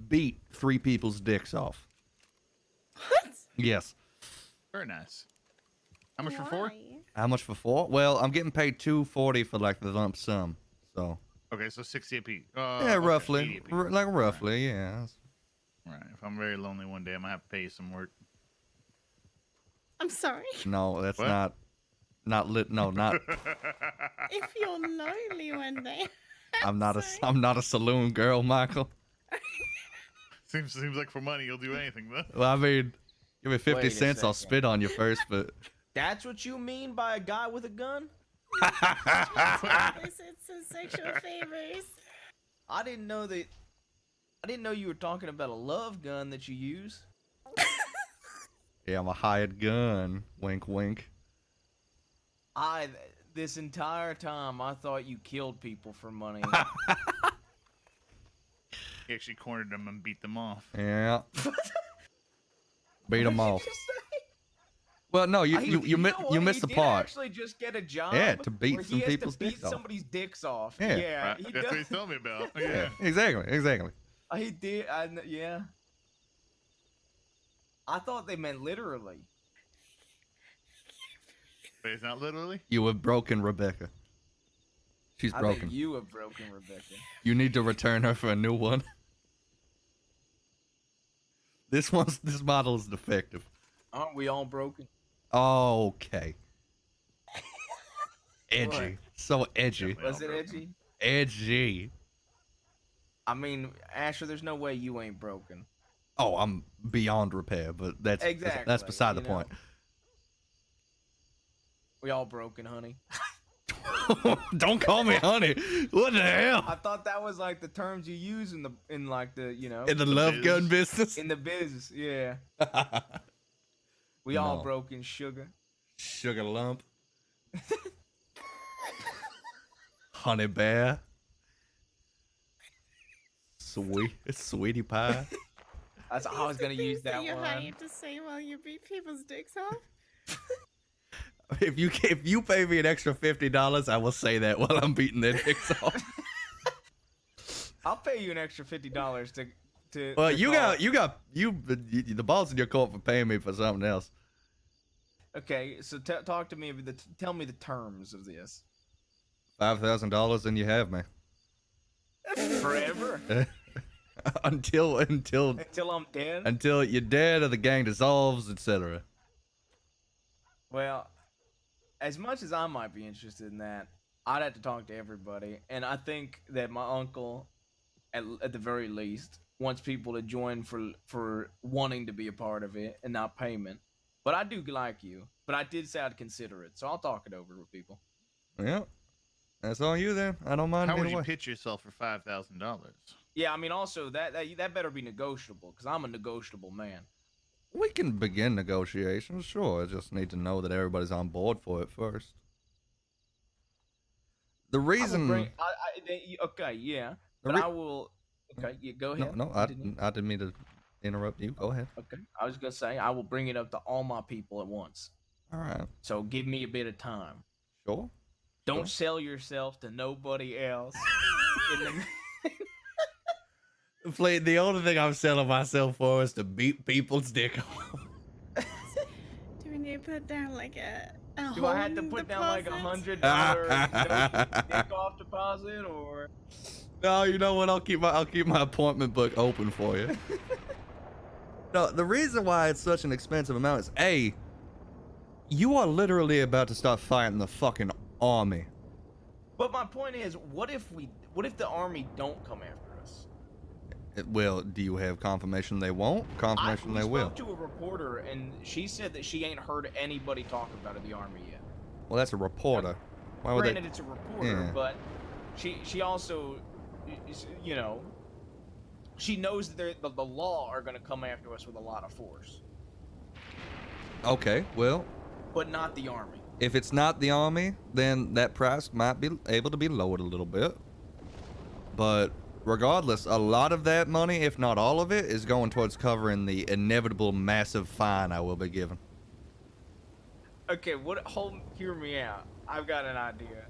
beat 3 people's dicks off. What? Yes. Very nice. How much for 4? How much for 4? Well, I'm getting paid $240 for like the lump sum. So. Okay, so 60 a piece. Yeah, okay, roughly. 80 a piece. Like roughly, yeah. All right. If I'm very lonely one day, I might have to pay you some work. I'm sorry. No, that's What? not lit. No, not. If you're lonely one day. I'm not a saloon girl, Michael. Seems like for money you'll do anything though. Well, I mean, give me 50 Wait a cents, I'll second. spit on you first, but. That's what you mean by a guy with a gun? It's some sexual favors. I didn't know that. I didn't know you were talking about a love gun that you use. Yeah, I'm a hired gun. Wink, wink. This entire time I thought you killed people for money. He actually cornered them and beat them off. Yeah. Beat them off. Well, no, you missed the He did part. actually just get a job. Yeah, to beat where some he has people's to beat dicks off. somebody's dicks off. Yeah. Right, he that's what he's does. telling me about. Yeah, Yeah. exactly. He did. Yeah. I thought they meant literally. But it's not literally. You have broken Rebecca. She's I broken. think you have broken Rebecca. You need to return her for a new one. This model is defective. Aren't we all broken? Okay. Edgy. What? So edgy. Was it edgy? Edgy. I mean, Asher, there's no way you ain't broken. Oh, I'm beyond repair, but that's Exactly, that's beside the you know. point. We all broken, honey. Don't call me honey. What the hell? I thought that was like the terms you use in the In the love gun business? In the biz, yeah. We all No. broke in sugar. Sugar lump. Honey bear. Sweetie pie. That's I was gonna use that You're one. hired to say while you beat people's dicks off. If you pay me an extra $50, I will say that while I'm beating their dicks off. I'll pay you an extra $50 to. Well, to you call. got the ball's in your court for paying me for something else. Okay, so talk to me. Tell me the terms of this. $5,000 and you have me. Forever. until I'm dead. Until you're dead or the gang dissolves, etc. Well, as much as I might be interested in that, I'd have to talk to everybody, and I think that my uncle, at the very least, wants people to join for wanting to be a part of it and not payment. But I do like you. But I did say I'd consider it, so I'll talk it over with people. Yeah, that's on you then. I don't mind. How would either you way. pitch yourself for $5,000? Yeah, I mean, also that better be negotiable because I'm a negotiable man. We can begin negotiations, sure. I just need to know that everybody's on board for it first. The reason. Okay, yeah, The but re- I will. Okay, yeah, go ahead. No, I didn't mean to interrupt you. Go ahead. Okay, I was gonna say I will bring it up to all my people at once. All right. So give me a bit of time. Sure. Don't sell yourself to nobody else. The only thing I'm selling myself for is to beat people's dick off. Do we need to put down like a Do I have to home put down like deposit? $100 dick off deposit or? No, you know what? I'll keep my appointment book open for you. No, the reason why it's such an expensive amount is A, you are literally about to start fighting the fucking army. But my point is, what if the army don't come after us? Well, do you have confirmation they won't? Confirmation they will. I spoke to a reporter and she said that she ain't heard anybody talk about it, the army yet. Well, that's a reporter. Why would Granted, they? it's a reporter, Yeah. but she also, you know, she knows that the law are going to come after us with a lot of force, Okay, well, but not the army. if it's not the army, then that price might be able to be lowered a little bit. But regardless, a lot of that money, if not all of it, is going towards covering the inevitable massive fine I will be given. Okay, hear me out. I've got an idea.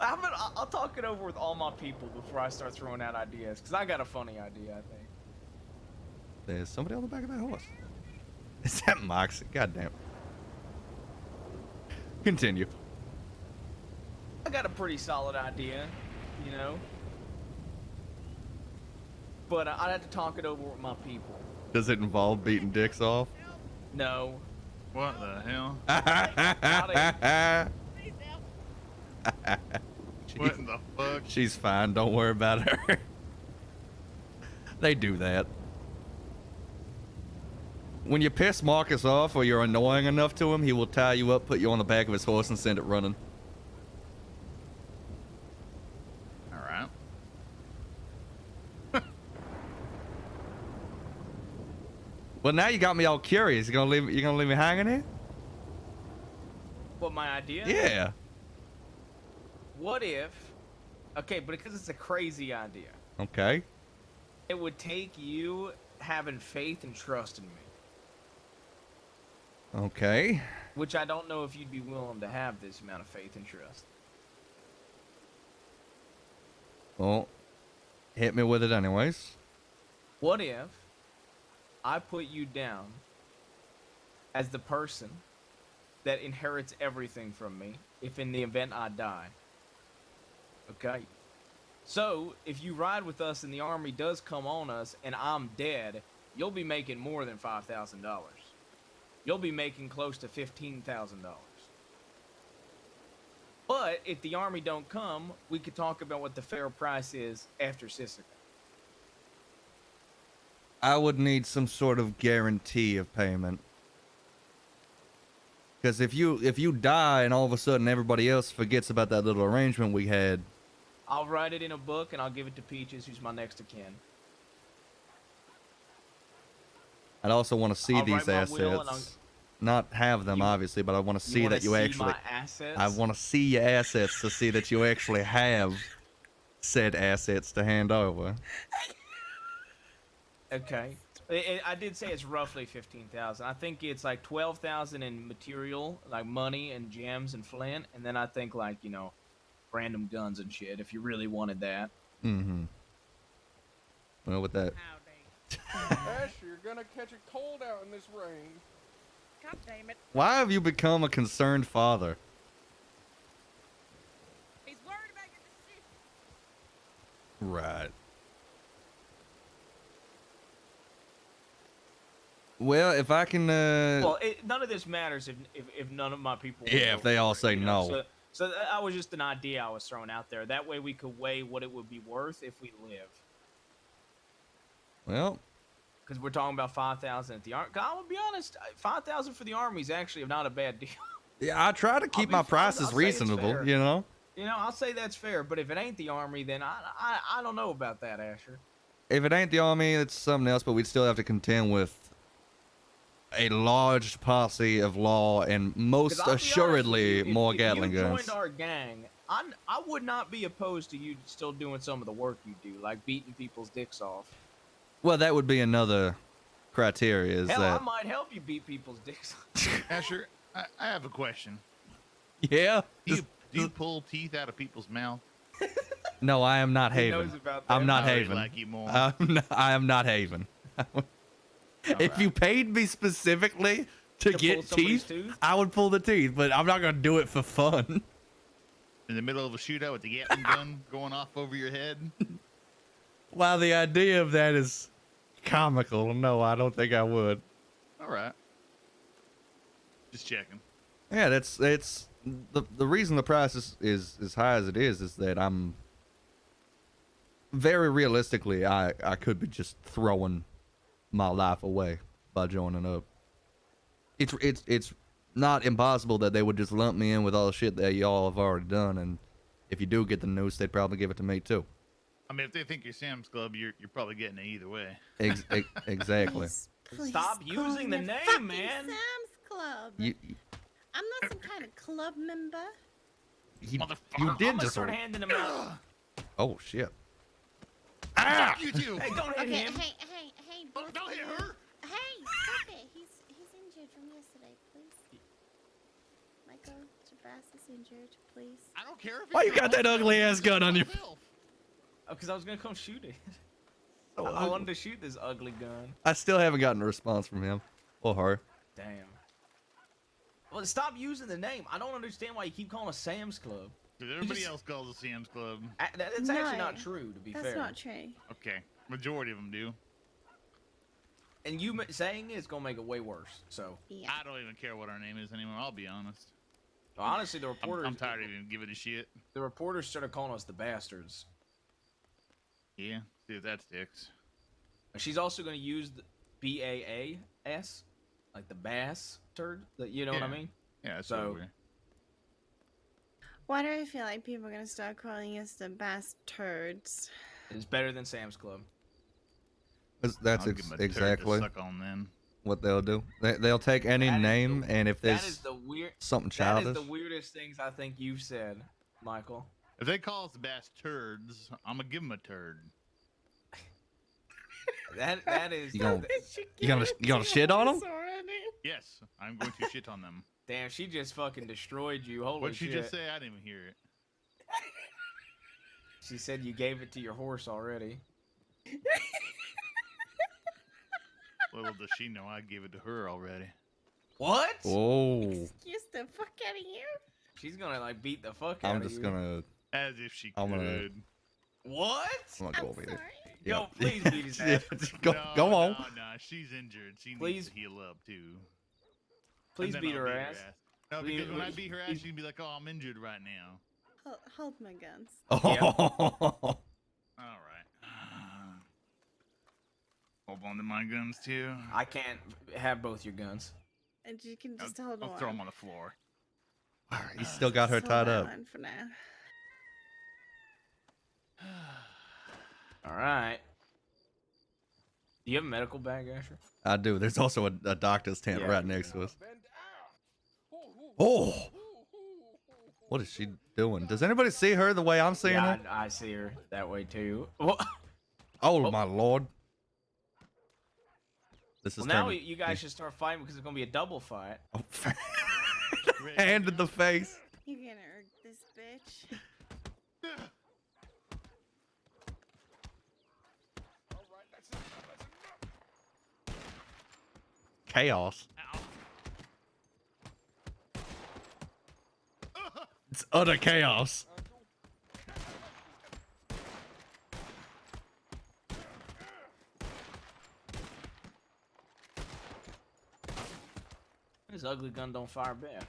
I'll talk it over with all my people before I start throwing out ideas, because I got a funny idea, I think. There's somebody on the back of that horse. Is that Moxie? Goddamn. Continue. I got a pretty solid idea, you know? But I'd have to talk it over with my people. Does it involve beating dicks off? No. What the hell? What in the fuck? She's fine. Don't worry about her. They do that. When you piss Marcus off or you're annoying enough to him, he will tie you up, put you on the back of his horse, and send it running. All right. Well, now you got me all curious. You gonna leave me hanging here? What, my idea? Yeah. What if... Okay, but because it's a crazy idea. Okay. It would take you having faith and trust in me. Okay. Which I don't know if you'd be willing to have this amount of faith and trust. Well, hit me with it anyways. What if I put you down as the person that inherits everything from me if in the event I die? Okay. So, if you ride with us and the army does come on us and I'm dead, you'll be making more than $5,000. You'll be making close to $15,000. But if the army don't come, we could talk about what the fair price is after Sisika. I would need some sort of guarantee of payment. Because if you die and all of a sudden everybody else forgets about that little arrangement we had. I'll write it in a book and I'll give it to Peaches, who's my next of kin. I'd also want to see I'll these write my will and assets. Not have them, obviously, but I want to see wanna that you see actually. my assets? I want to see your assets to see that you actually have said assets to hand over. Okay. I did say it's roughly 15,000. I think it's like 12,000 in material, like money and gems and flint, and then I think like, you know, random guns and shit if you really wanted that. Mm-hmm. Well, with that. Ash, you're gonna catch a cold out in this rain. God damn it. Why have you become a concerned father? He's worried about your decision. Right. Well, if I can. Well, none of this matters if none of my people. Yeah, if they all say no. So that was just an idea I was throwing out there. That way we could weigh what it would be worth if we live. Well. Because we're talking about 5,000 at the army. I'm gonna be honest, 5,000 for the army is actually not a bad deal. Yeah, I try to keep my prices reasonable, you know? You know, I'll say that's fair, but if it ain't the army, then I don't know about that, Asher. If it ain't the army, it's something else, but we'd still have to contend with a large posse of law and most assuredly more Gatling if you guns. joined our gang, I would not be opposed to you still doing some of the work you do, like beating people's dicks off. Well, that would be another criteria. Is Hell, that? I might help you beat people's dicks. Asher, I have a question. Yeah. Do you pull teeth out of people's mouth? No, I am not He Haven. knows about I'm that. not I already Haven. like you more. I am not Haven. If you paid me specifically to get pull somebody's teeth, tooth? I would pull the teeth, but I'm not gonna do it for fun. In the middle of a shootout with the Gatling gun going off over your head? While the idea of that is comical, no, I don't think I would. All right. Just checking. Yeah, it's the reason the price is as high as it is that I'm very realistically I could be just throwing my life away by joining up. It's not impossible that they would just lump me in with all the shit that y'all have already done, and if you do get the noose, they'd probably give it to me too. I mean, if they think you're Sam's Club, you're probably getting it either way. Exactly. Please Stop call using the me name, fucking man. Sam's Club. You I'm not some kind of club member. you I'm did gonna just. start handing them out. Oh shit. Ah! You too. Hey, don't hit Okay, him. hey, both Don't of hit you. her. Hey, stop it. He's injured from yesterday, please. Michael, Jabas is injured, please. I don't care if Why you got that ugly ass gun on you? Because I was gonna come shoot it. I wanted to shoot this ugly gun. I still haven't gotten a response from him or her. Damn. Well, stop using the name. I don't understand why you keep calling us Sam's Club. Because everybody else calls it Sam's Club. That's actually not true, to be fair. That's not true. Okay. Majority of them do. And you saying it's gonna make it way worse. So I don't even care what our name is anymore. I'll be honest. honestly, the reporters. I'm tired of even giving a shit. The reporters started calling us the bastards. Yeah. See if that sticks. She's also gonna use the BAAS, like the bass turd. You know what I Yeah. mean? Yeah. That's So. weird. Why do I feel like people are gonna start calling us the bastards? It's better than Sam's Club. That's I'll give 'em a turd to exactly suck on then. what they'll do. They'll take any name, and if That there's is the weird. something That childish, is the weirdest things I think you've said, Michael. If they call us the bass turds, I'm gonna give them a turd. That is. you gonna shit on them? Yes, I'm going to shit on them. Damn, she just fucking destroyed you. Holy What'd shit. she just say? I didn't even hear it. She said you gave it to your horse already. Little does she know I gave it to her already. What? Whoa. Excuse the fuck out of you. She's gonna like beat the fuck out I'm of just you. gonna. As if she I'm could. gonna- What? I'm gonna go over here. Yo, Yep. please beat his ass. go No, on. No, she's injured. She Please. needs to heal up too. Please And then beat I'll her ass. No, Please- because when I beat her ass, she'd be like, "Oh, I'm injured right now." Hold my guns. All right. Hold on to my guns too. I can't have both your guns. And you can just hold on. I'll throw him on the floor. He's still got her Just hold tied that up. line for now. All right. Do you have a medical bag, Asher? I do. There's also a doctor's tent Yeah. right next to us. Oh! What is she doing? Does anybody see her the way I'm seeing Yeah, her? I see her that way too. Oh, my lord. This is Well, now turning- you guys should start fighting because it's gonna be a double fight. Hand in the face. You're gonna irk this bitch. Chaos. It's utter chaos. This ugly gun don't fire back.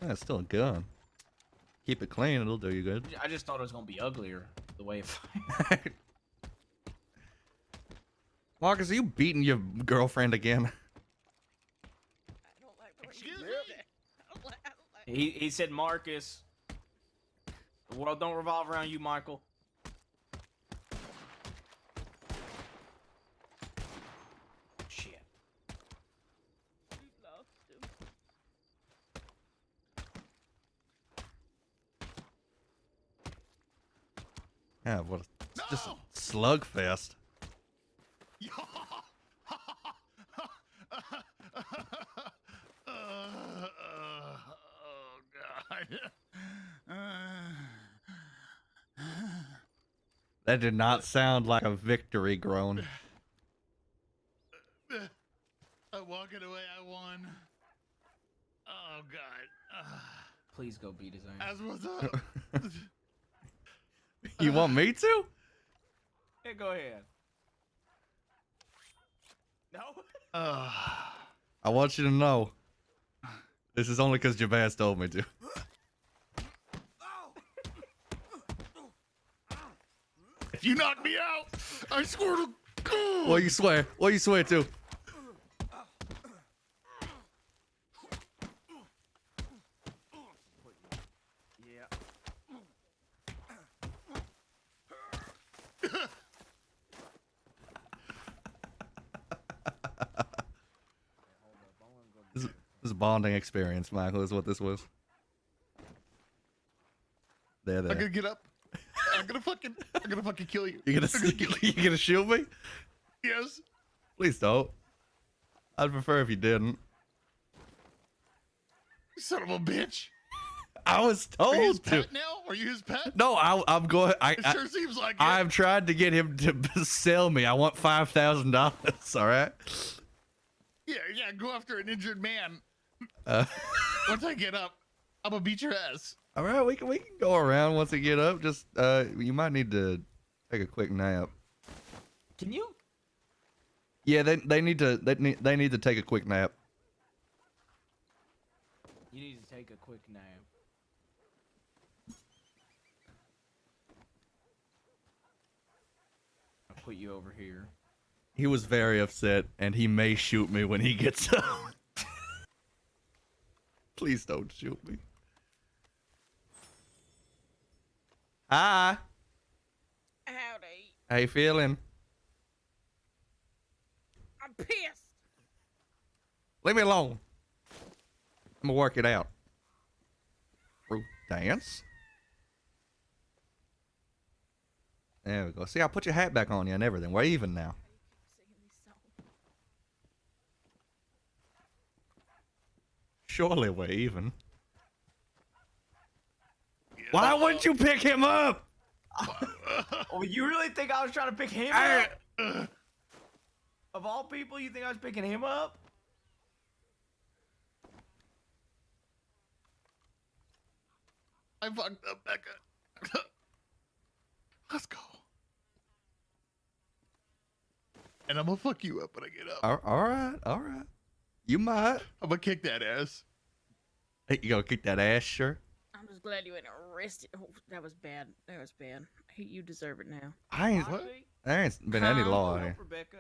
Yeah, it's still a gun. Keep it clean, it'll do you good. I just thought it was gonna be uglier the way it fired. Marcus, are you beating your girlfriend again? He said Marcus. The world don't revolve around you, Michael. Shit. Yeah, what? It's just a slugfest. Oh God. That did not sound like a victory groan. I'm walking away. I won. Oh God. Please go beat his ass. As was up. You want me to? Yeah, go ahead. No. I want you to know. This is only because Jabaz told me to. If you knock me out, I swear to God. What you swear? What you swear to? Yeah. This is a bonding experience, Michael, is what this was. There. I'm gonna get up. I'm gonna fucking kill you. You gonna shoot me? Yes. Please don't. I'd prefer if you didn't. You son of a bitch. I was Are you his told to. pet now? Are you his pet? No, I'm going. It sure seems like it. I've tried to get him to sell me. I want $5,000. All right. Yeah. Go after an injured man. Uh, Once I get up, I'm gonna beat your ass. all right, we can go around once we get up. Just you might need to take a quick nap. Can you? Yeah, they need to take a quick nap. You need to take a quick nap. I'll put you over here. He was very upset, and he may shoot me when he gets up. Please don't shoot me. Hi. Howdy. How you feeling? I'm pissed. Leave me alone. I'm gonna work it out. Fruit dance. There we go. See, I put your hat back on you and everything. We're even now. Surely we're even. Why wouldn't you pick him up? Oh, you really think I was trying to pick him up? Of all people, you think I was picking him up? I fucked up, Becca. Let's go. And I'm gonna fuck you up when I get up. All right. You might. I'm gonna kick that ass. Hey, you gonna kick that ass, sure? I'm just glad you ain't arrested. Oh, that was bad. I hate you deserve it now. There ain't been any law No, here. Rebecca,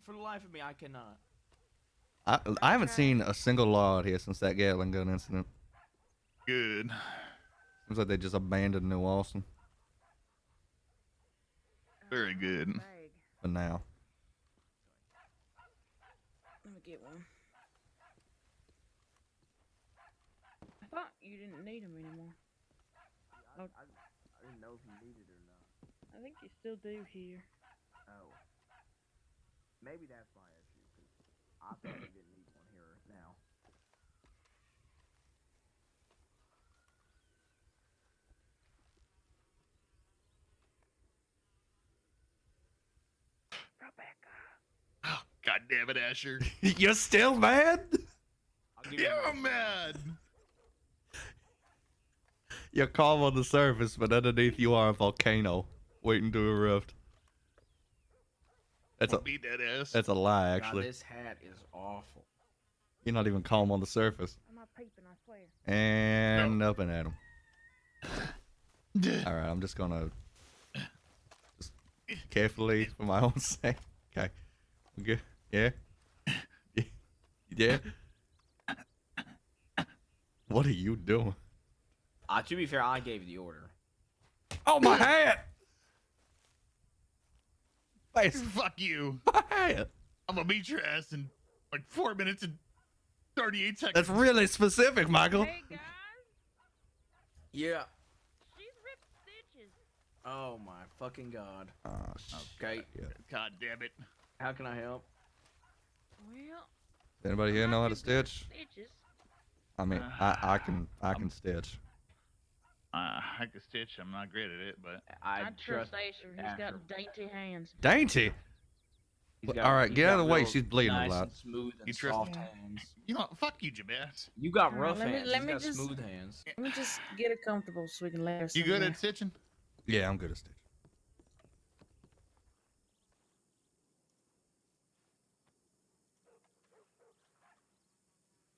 for the life of me, I cannot. I haven't seen a single law out here since that Gatling gun incident. Good. Seems like they just abandoned New Austin Very good. for now. Let me get one. I thought you didn't need them anymore. I didn't know if you needed it or not. I think you still do here. Oh. Maybe that's my issue, because I thought you didn't need one here now. Oh, God damn it, Asher. You're still mad? Yeah, I'm mad. You're calm on the surface, but underneath you are a volcano waiting to erupt. That's a Beat that ass. That's a lie, God, actually. this hat is awful. You're not even calm on the surface. I'm not peeping, I swear. And up and at him. All right, I'm just gonna carefully for my own sake. Okay, we good? Yeah. Yeah. What are you doing? To be fair, I gave the order. Oh, my hat! Fuck you. My hat. I'm gonna beat your ass in like 4 minutes and 38 seconds. That's really specific, Michael. Hey guys, Yeah. she's ripped stitches. Oh my fucking god. Oh, Okay. God damn it. How can I help? Well, Anybody here know how to stitch? stitches. I mean, I can stitch. I can stitch. I'm not great at it, but I trust Asher. He's got dainty hands. Dainty. He's got- All right, he's get out of got the way. real She's bleeding nice a lot. and smooth and You trust soft me? hands. You know, fuck you, Jabaz. You got All right, rough let me- hands. let He's me got just- smooth hands. Let me just get it comfortable so we can let her. You good at stitching? Yeah, I'm good at stitch.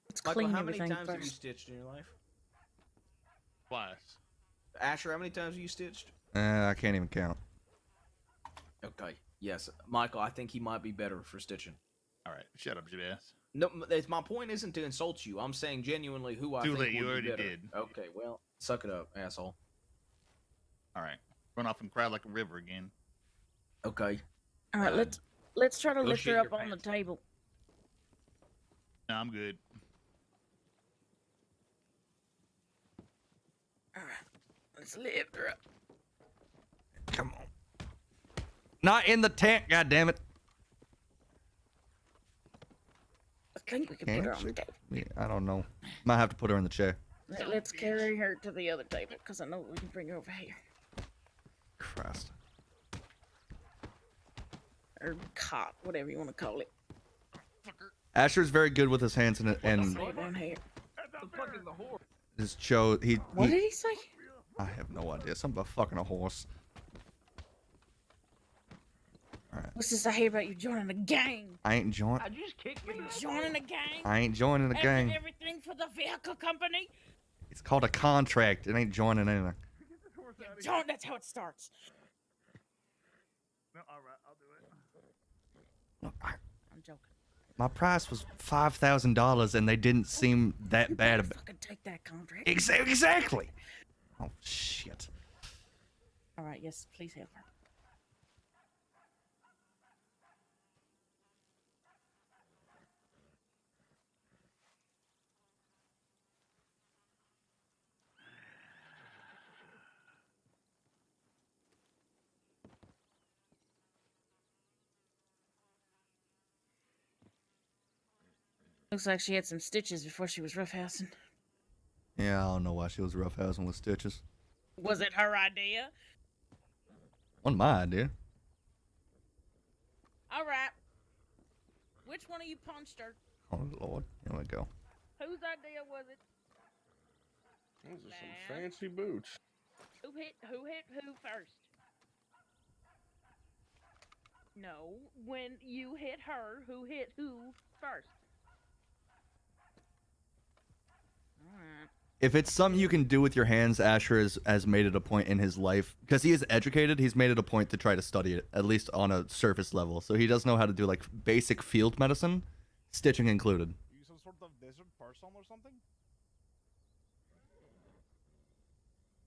Let's Michael, clean how many everything times have you first. stitched in your life? Twice. Asher, how many times have you stitched? I can't even count. Okay. Yes, Michael, I think he might be better for stitching. All right, shut up, Jabaz. No, my point isn't to insult you. I'm saying genuinely who I Too think late, would you be already better. did. Okay, well, suck it up, asshole. All right, run off and cry like a river again. Okay. All right, let's try to Go lift shit her up your on the pants. table. No, I'm good. All right, let's lift her up. Come on. Not in the tent, goddammit. I think we can put her on the table. Yeah, I don't know. Might have to put her in the chair. Let's carry her to the other table because I know we can bring her over here. Christ. Or cot, whatever you want to call it. Asher's very good with his hands and Lay down here. his show. What did he say? I have no idea. Something about fucking a horse. What's this I hear about you joining a gang? I ain't joining. I just kicked you. Joining a gang? I ain't joining the After gang. everything for the vehicle company? It's called a contract. It ain't joining anything. Join, that's how it starts. No, all right, I'll do it. I'm joking. My price was $5,000, and they didn't seem that bad about. Fucking take that contract. Exactly. Oh shit. All right, yes, please help her. Looks like she had some stitches before she was roughhousing. Yeah, I don't know why she was roughhousing with stitches. Was it her idea? Wasn't my idea. All right. Which one of you punched her? Oh Lord, here we go. Whose idea was it? Those are some fancy boots. Who hit who first? No, when you hit her, who hit who first? Alright. If it's something you can do with your hands, Asher has made it a point in his life, because he is educated, he's made it a point to try to study it, at least on a surface level. So he does know how to do like basic field medicine. Stitching included. Are you some sort of desert person or something?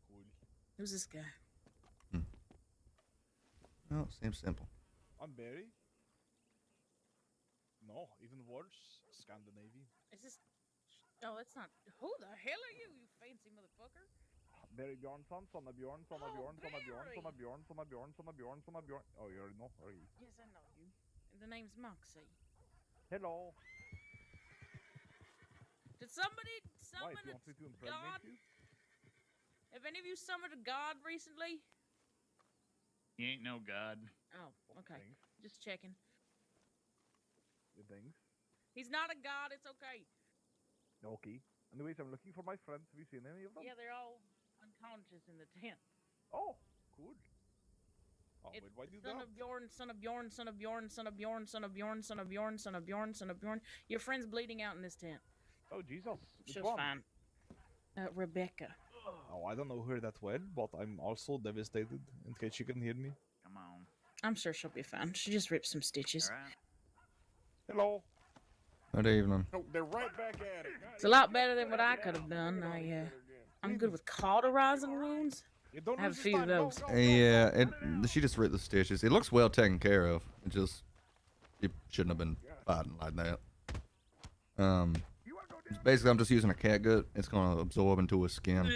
Cool. Who's this guy? Well, seems simple. I'm Barry. No, even worse, Scandinavian. Is this? No, that's not. Who the hell are you, you fancy motherfucker? Barry Bjornsson, son of Bjorn, son of Bjorn, son of Bjorn, son of Bjorn, son of Bjorn, son of Bjorn, son of Bjorn. Oh, you already know? Okay. Yes, I know you. The name's Moxie. Hello. Did somebody Why, summon do you a want me to impregnate god? you? Have any of you summoned a god recently? He ain't no god. Oh, okay. Thanks. Just checking. You think? He's not a god. It's okay. Okay. Anyways, I'm looking for my friends. Have you seen any of them? Yeah, they're all unconscious in the tent. Oh, cool. Oh, It's wait, why do son that? of Bjorn, son of Bjorn, son of Bjorn, son of Bjorn, son of Bjorn, son of Bjorn, son of Bjorn, son of Bjorn. Your friend's bleeding out in this tent. Oh, Jesus. Which She's one? fine. Rebecca. Oh, I don't know her that well, but I'm also devastated in case you can hear me. Come on. I'm sure she'll be fine. She just ripped some stitches. Hello. Good evening. Oh, they're right back at it. It's a lot better than what I could have done. I'm good with cauterizing wounds. I have a few of those. Yeah, she just ripped the stitches. It looks well taken care of. It just, you shouldn't have been fighting like that. Basically, I'm just using a catgut. It's gonna absorb into her skin.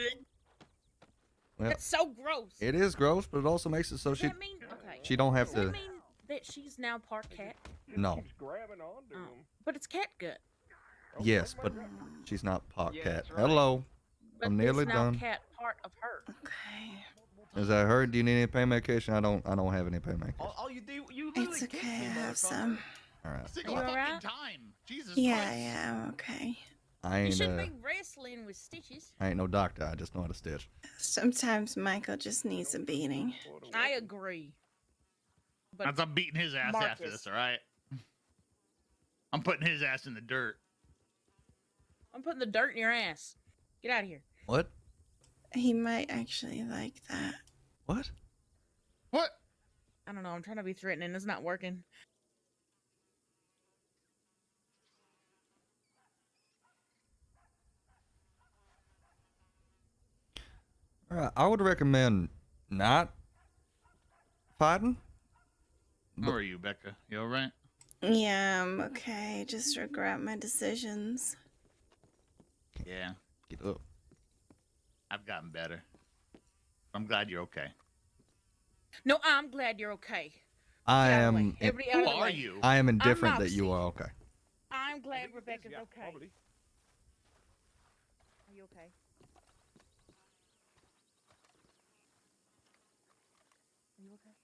Well, That's so gross. it is gross, but it also makes it so Does that mean, okay. she don't have Does that to. mean that she's now part cat? No. Grabbing onto him. But it's catgut. Yes, but she's not part cat. Hello. But I'm nearly it's now done. cat part of her. Okay. Is that her? Do you need any pain medication? I don't have any pain medication. All you do, you It's okay, I have some. All right. Take You a fucking alright? time. Jesus Yeah, Christ. yeah, I'm okay. I You ain't shouldn't be wrestling with stitches. I ain't no doctor. I just know how to stitch. Sometimes Michael just needs a beating. I agree. But I'm beating his ass after Marcus. this, all right? I'm putting his ass in the dirt. I'm putting the dirt in your ass. Get out of here. What? He might actually like that. What? What? I don't know. I'm trying to be threatening. It's not working. All right. I would recommend not fighting. How are you, Becca? You all right? Yeah, I'm okay. Just regret my decisions. Yeah. Get up. I've gotten better. I'm glad you're okay. No, I'm glad you're okay. I Get out of the am. way. Everybody out of the way. I am indifferent I'm that you are okay. I'm glad Rebecca's okay. Are you okay? Are you okay?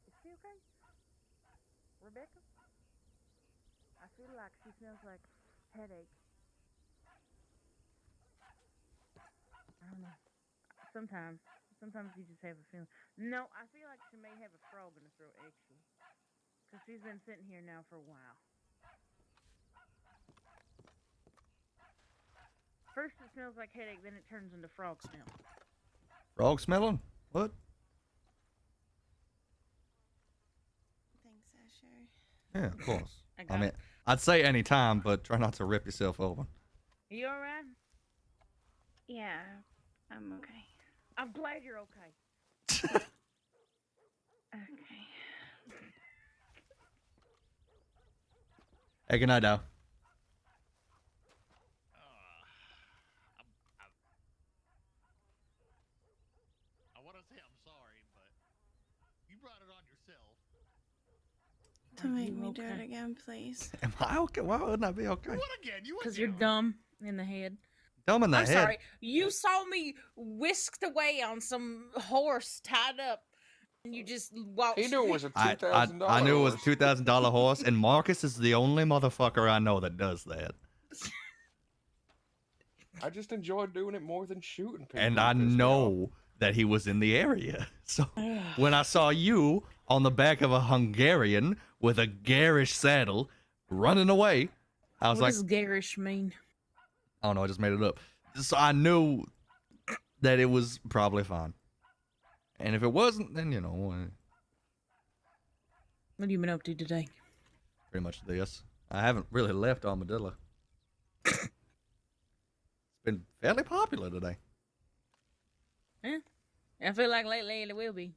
Is she okay? Rebecca? I feel like she smells like headache. I don't know. Sometimes you just have a feeling. No, I feel like she may have a frog in her throat, actually. Because she's been sitting here now for a while. First it smells like headache, then it turns into frog smell. Frog smelling? What? Thanks, Asher. Yeah, of course. I I got mean, it. I'd say any time, but try not to rip yourself open. Are you alright? Yeah, I'm okay. I'm glad you're okay. Okay. Hey, good night, Dow. I want to say I'm sorry, but you brought it on yourself. Don't make me you do it okay? again, please. Am I okay? Why wouldn't I be okay? What again? You Because you're dumb in the head. Dumb in the I'm head. sorry. You saw me whisked away on some horse tied up, and you just walked. He knew it was a I $2,000. I knew it was a $2,000 horse, and Marcus is the only motherfucker I know that does that. I just enjoy doing it more than shooting people. And I know that he was in the area. So when I saw you on the back of a Hungarian with a garish saddle running away, I was What like, does garish mean? I don't know, I just made it up. So I knew that it was probably fine. And if it wasn't, then What have you been up to today? pretty much this. I haven't really left Armadillo. It's been fairly popular today. Eh? I feel like lately it will be.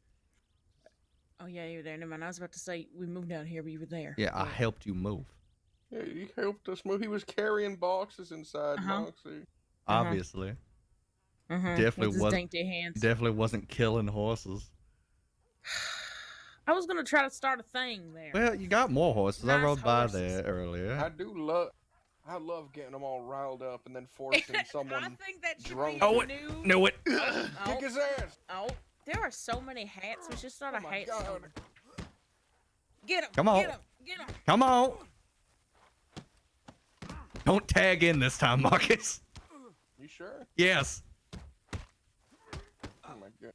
Oh yeah, you were there. Never mind. I was about to say we moved out here, but you were there. Yeah, I helped you move. Yeah, he helped us move. He was carrying boxes inside Moxie. Obviously. With his dainty hands. Definitely wasn't killing horses. I was gonna try to start a thing there. Well, you got more horses. I Nice rode by horses. there earlier. I love getting them all riled up and then forcing someone drunk. Oh, knew it. Kick his ass. Oh, there are so many hats. We should start a hat store. Get him! Come on. Get him! Get him! Come on. Don't tag in this time, Marcus. You sure? Yes. Oh my god.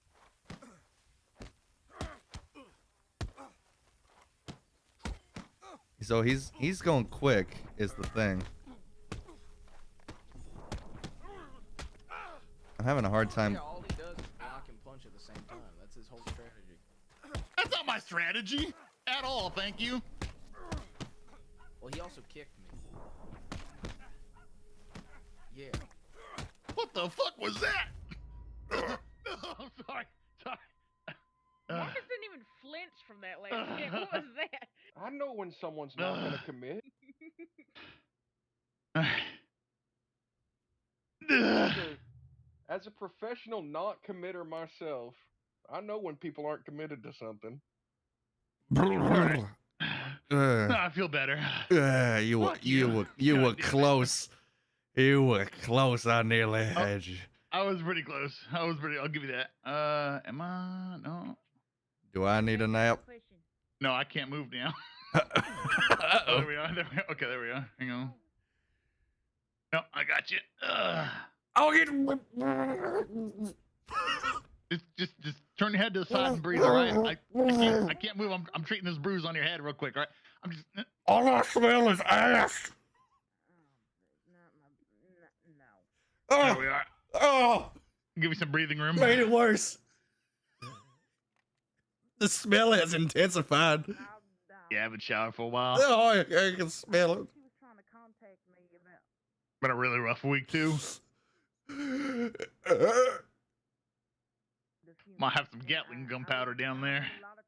So he's going quick is the thing. I'm having a hard time. Yeah, all he does is block and punch at the same time. That's his whole strategy. That's not my strategy at all. Thank you. Well, he also kicked me. Yeah. What the fuck was that? I'm sorry. Marcus didn't even flinch from that last hit. What was that? I know when someone's not gonna commit. As a professional not committer myself, I know when people aren't committed to something. I feel better. You were close. You were close. I nearly had you. I was pretty close. I'll give you that. Am I? No. Do I need a nap? No, I can't move now. Oh, there we are. Okay, there we are. Hang on. No, I got you. Just turn your head to the side and breathe. All right. I can't move. I'm treating this bruise on your head real quick. All right. I'm just. All I smell is ass. There we are. Oh, give me some breathing room. Made it worse. The smell has intensified. Yeah, I haven't showered for a while. Oh, I can smell it. Been a really rough week too. Might have some Gatling gunpowder down there.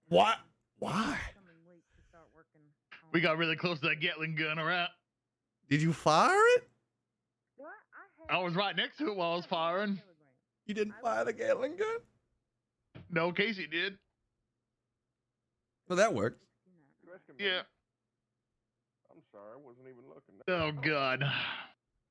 What? Why? We got really close to that Gatling gun, all right? Did you fire it? I was right next to it while I was firing. You didn't fire the Gatling gun? No, Casey did. Well, that worked. Yeah. I'm sorry, I wasn't even looking. Oh, God.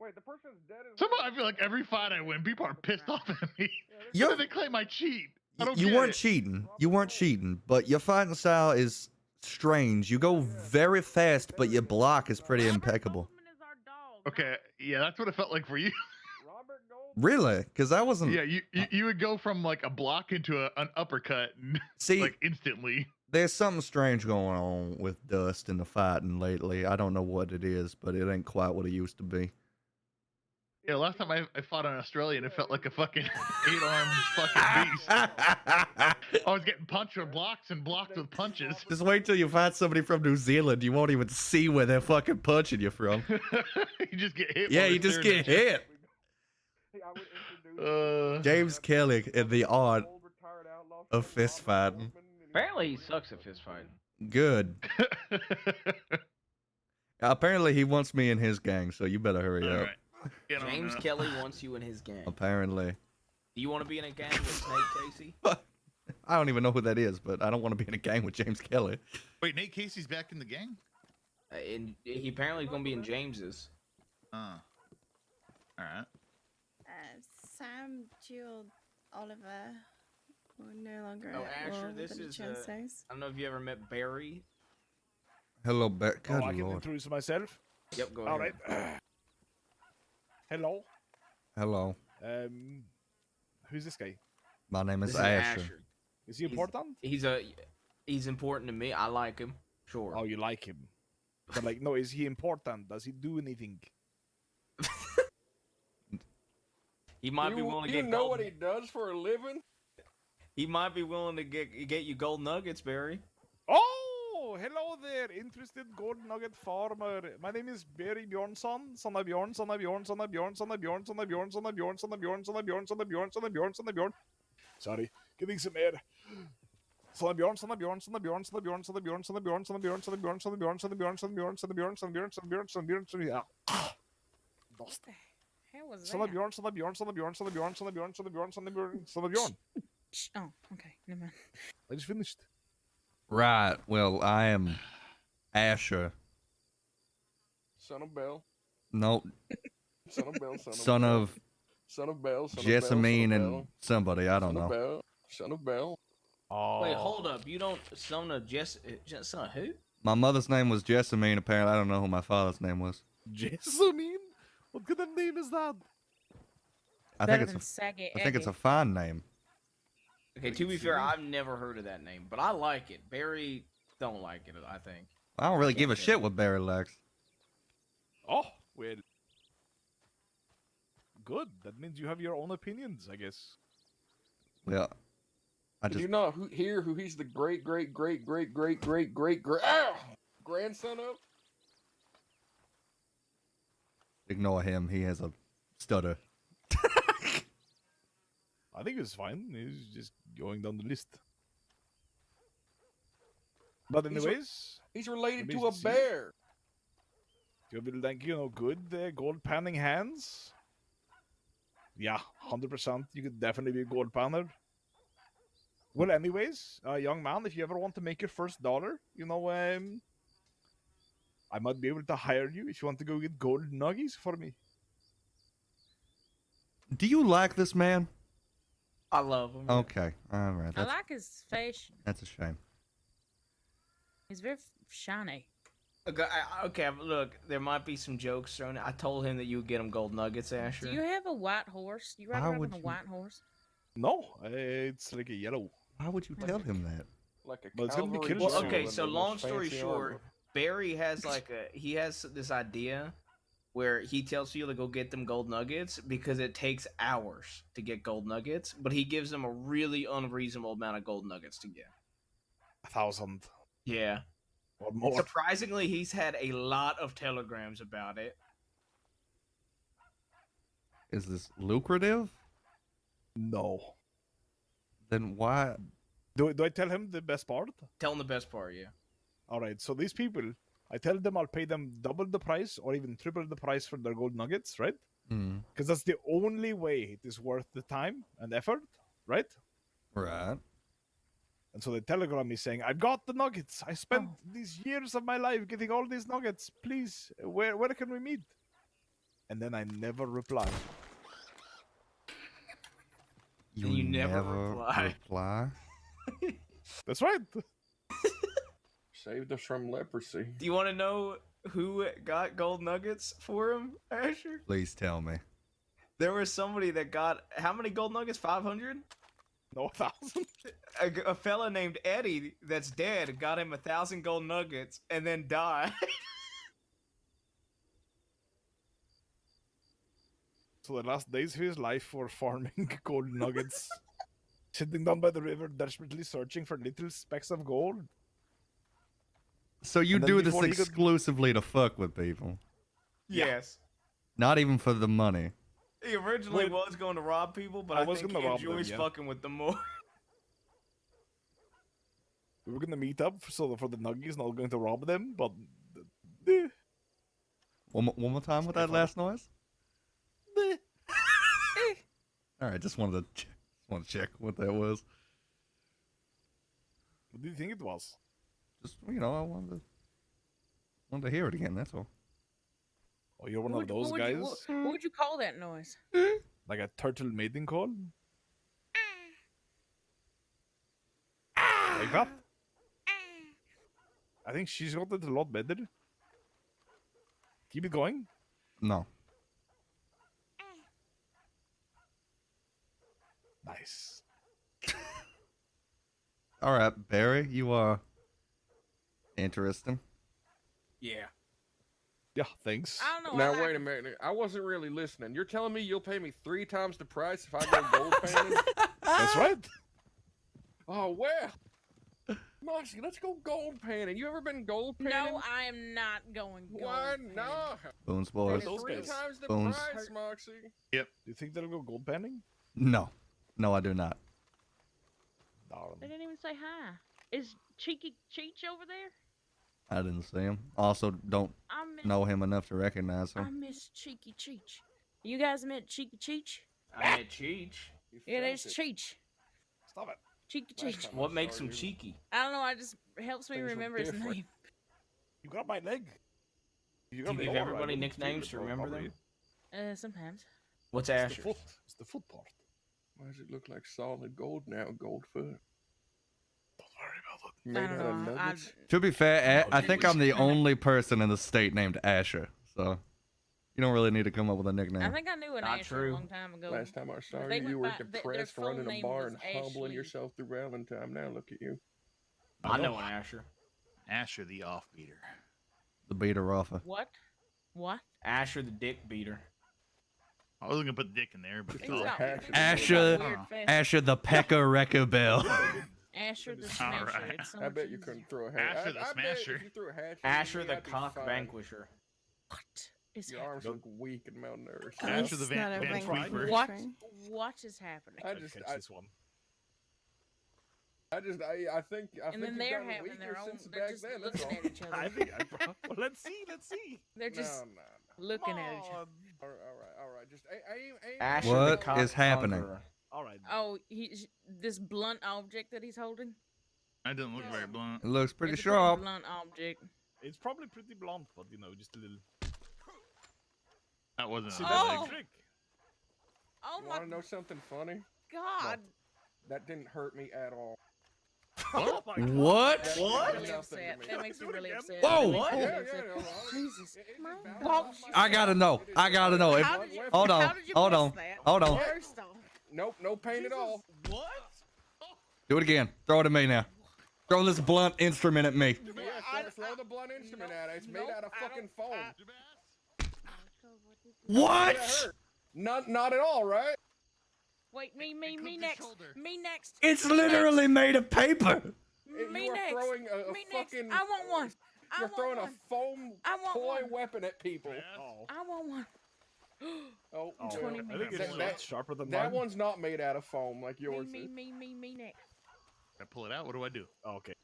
Wait, the person's dead. Somehow I feel like every fight I win, people are pissed off at me. They claim I cheat. I don't You get weren't it. cheating. You weren't cheating, but your fighting style is strange. You go very fast, but your block is pretty impeccable. Okay, yeah, that's what it felt like for you. Really? Because I wasn't. Yeah, you would go from like a block into an uppercut, See, like instantly. There's something strange going on with Dust in the fighting lately. I don't know what it is, but it ain't quite what it used to be. Yeah, last time I fought an Australian, it felt like a fucking 8-armed fucking beast. I was getting punched with blocks and blocked with punches. Just wait till you find somebody from New Zealand. You won't even see where they're fucking punching you from. You just get hit. Yeah, while you they're just staring get at you. hit. James Kelly in the art of fist fighting. Apparently, he sucks at fist fighting. Good. Apparently, he wants me in his gang, so you better hurry up. James Kelly wants you in his gang. Apparently. Do you want to be in a gang with Snake Casey? I don't even know who that is, but I don't want to be in a gang with James Kelly. Wait, Nate Casey's back in the gang? And he apparently is going to be in James's. All right. Sam, Jill, Oliver, we're no longer Oh, at Asher, war with this the is. Chances. I don't know if you ever met Barry. Hello, Beck. Good I can lord. introduce myself. Yep, go ahead. All right. Hello. Hello. Who's this guy? My name is This is Asher. Is he important? He's important to me. I like him. Sure. Oh, you like him? But like, no, is he important? Does he do anything? He might be willing to get You know gold. what he does for a living? He might be willing to get you gold nuggets, Barry. Oh, hello there, interested gold nugget farmer. My name is Barry Bjornsson, son of Bjorn, son of Bjorn, son of Bjorn, son of Bjorn, son of Bjorn, son of Bjorn, son of Bjorn, son of Bjorn, son of Bjorn, son of Bjorn, son of Bjorn. Sorry, getting some air. Son of Bjorn, son of Bjorn, son of Bjorn, son of Bjorn, son of Bjorn, son of Bjorn, son of Bjorn, son of Bjorn, son of Bjorn, son of Bjorn, son of Bjorn, son of Bjorn, son of Bjorn, son of Bjorn, son of Bjorn, son of Bjorn, son of Bjorn. Lost. How was Son that? of Bjorn, son of Bjorn, son of Bjorn, son of Bjorn, son of Bjorn, son of Bjorn, son of Bjorn, son of Bjorn. Oh, okay. Never mind. I just finished. Right. Well, I am Asher. Son of Bell. No. Son of Bell. Son of Son of Bell. Son of Bell. Jessamine and somebody. I don't Son of know. Bell. Son of Bell. Oh. Wait, hold up. You don't son of son of who? My mother's name was Jessamine. Apparently, I don't know who my father's name was. Jessamine? What kind of name is that? I think it's a fine name. Okay, to be fair, I've never heard of that name, but I like it. Barry don't like it, I think. I don't really give a shit what Barry likes. Oh, well. Good. That means you have your own opinions, I guess. Well, I Did just you not hear who he's the great grandson of? ignore him. He has a stutter. I think it's fine. He's just going down the list. But anyways, He's related let me to a see. bear. You will like, good gold panning hands. Yeah, 100%. You could definitely be a gold panner. Well, anyways, young man, if you ever want to make your first dollar, I might be able to hire you if you want to go get gold nuggies for me. Do you like this man? I love him. Okay, all right. I like his fashion. That's a shame. He's very shiny. Okay, look, there might be some jokes thrown. I told him that you would get him gold nuggets, Asher. Do you have a white horse? You ride Why around would on a you- white horse? No, it's like a yellow. Why would you tell him that? Like a But it's gonna be cavalry killed Well, soon. okay, so in the long most story fancy short, armor. Barry has he has this idea where he tells you to go get them gold nuggets because it takes hours to get gold nuggets, but he gives them a really unreasonable amount of gold nuggets to get. 1,000 Yeah. or more. Surprisingly, he's had a lot of telegrams about it. Is this lucrative? No. Then why? Do I tell him the best part? Tell him the best part, yeah. All right, so these people, I tell them I'll pay them double the price or even triple the price for their gold nuggets, right? Mm. Because that's the only way it is worth the time and effort, right? Right. And so they telegram me saying, I've got the nuggets. I spent these years of my life getting all these nuggets. Please, where can we meet? And then I never reply. You never reply? That's right. Saved us from leprosy. Do you want to know who got gold nuggets for him, Asher? Please tell me. There was somebody that got how many gold nuggets? 500? No, 1,000. A fella named Eddie that's dead got him 1,000 gold nuggets and then died. So the last days of his life were farming gold nuggets. Sitting down by the river, desperately searching for little specks of gold. So you And then do this before he could- exclusively to fuck with people? Yes. Not even for the money? He originally was going to rob people, but I I, was think gonna he rob them, enjoys yeah. fucking with them more. We were gonna meet up for the nuggies, not going to rob them, but One more time with that last noise? All right, just wanted to check what that was. what do you think it was? Just I wanted to hear it again. That's all. Oh, you're one of those what guys? What would you call that noise? Like a turtle mating call? Like that? I think she's got it a lot better. Keep it going. No. Nice. All right, Barry, you are interesting. Yeah. Yeah, thanks. I don't know. Now wait a minute. I wasn't really listening. You're telling me you'll pay me 3 times the price if I go gold panning? That's right. Oh well. Moxie, let's go gold panning. You ever been gold panning? No, I am not going gold. Why panning. not? Boons, boys. That is Three ridiculous. times the Bones. price, Moxie. Yep. Do you think that'll go gold panning? No. No, I do not. They didn't even say hi. Is Cheeky Cheech over there? I didn't see him. Also, don't I miss, know him enough to recognize I him. miss Cheeky Cheech. You guys met Cheeky Cheech? I met Cheech. Yeah, there's Cheech. Stop it. Cheeky Cheech. What makes him cheeky? I don't know. I just helps me Things were remember his different. name. You got my leg. Do you give everybody nicknames to remember them? Sometimes. What's It's the Asher? foot. It's the foot part. Why does it look like solid gold now? Gold foot. Made I don't out of know. nuggets. To be fair, I think I'm the only person in the state named Asher, so you don't really need to come up with a nickname. I think I knew an Not Asher true. a long time ago. Last time I saw They you, went you were by- their depressed, full running a name bar was and humbling Ashley. yourself through Valentine. Now look at you. I know an Asher. Asher the offbeater. The beater offer. What? What? Asher the dick beater. I wasn't gonna put dick in there, but Things it's all got- things got Asher, weird fast. Asher the Pecker Wrecker Bell. Asher the All Smasher. right. It's so I much bet you easier. couldn't throw a hat. Asher the I bet Smasher. if you threw a hat Asher the I'd be cock fine. vanquisher. What is Your arms happening? look weak and malnourished. Asher the It's not a Van Sweeper. What? What is happening? I think And then you've they're gotten having their weaker own. since They're back just then. That's looking all. at each other. I think. Well, let's see. Let's see. They're just No. looking at each other. All right. Just aim. Asher What the cock is happening? conqueror. All right. Oh, this blunt object that he's holding. That doesn't look very blunt. It looks pretty It's a sharp. blunt object. It's probably pretty blunt, but just a little. That wasn't. See, a that's Oh. the trick. Oh You my want to know something funny? God! That didn't hurt me at all. Oh my God. What? That makes me What? really upset. That makes me really upset. Whoa! That makes me What? really Yeah, upset. yeah. Jesus. Well, I gotta know. I gotta know. If, How did you- hold how on. did you Hold miss on. that? Hold on. First off, Nope, no pain at all. What? Do it again. Throw it at me now. Throw this blunt instrument at me. Yeah, throw the blunt instrument at it. It's made out of fucking foam. What? Did it hurt? Not at all, right? wait, me next. Me next. It's literally made of paper. Me You are next. throwing a Me next. fucking. I want one. I You're want throwing one. a foam I want toy one. weapon at people. I want one. Oh, Oh, 20 I think minutes. it's That- sharper than that mine. one's not made out of foam like yours Me is. next. I pull it out. What do I do? Oh, okay.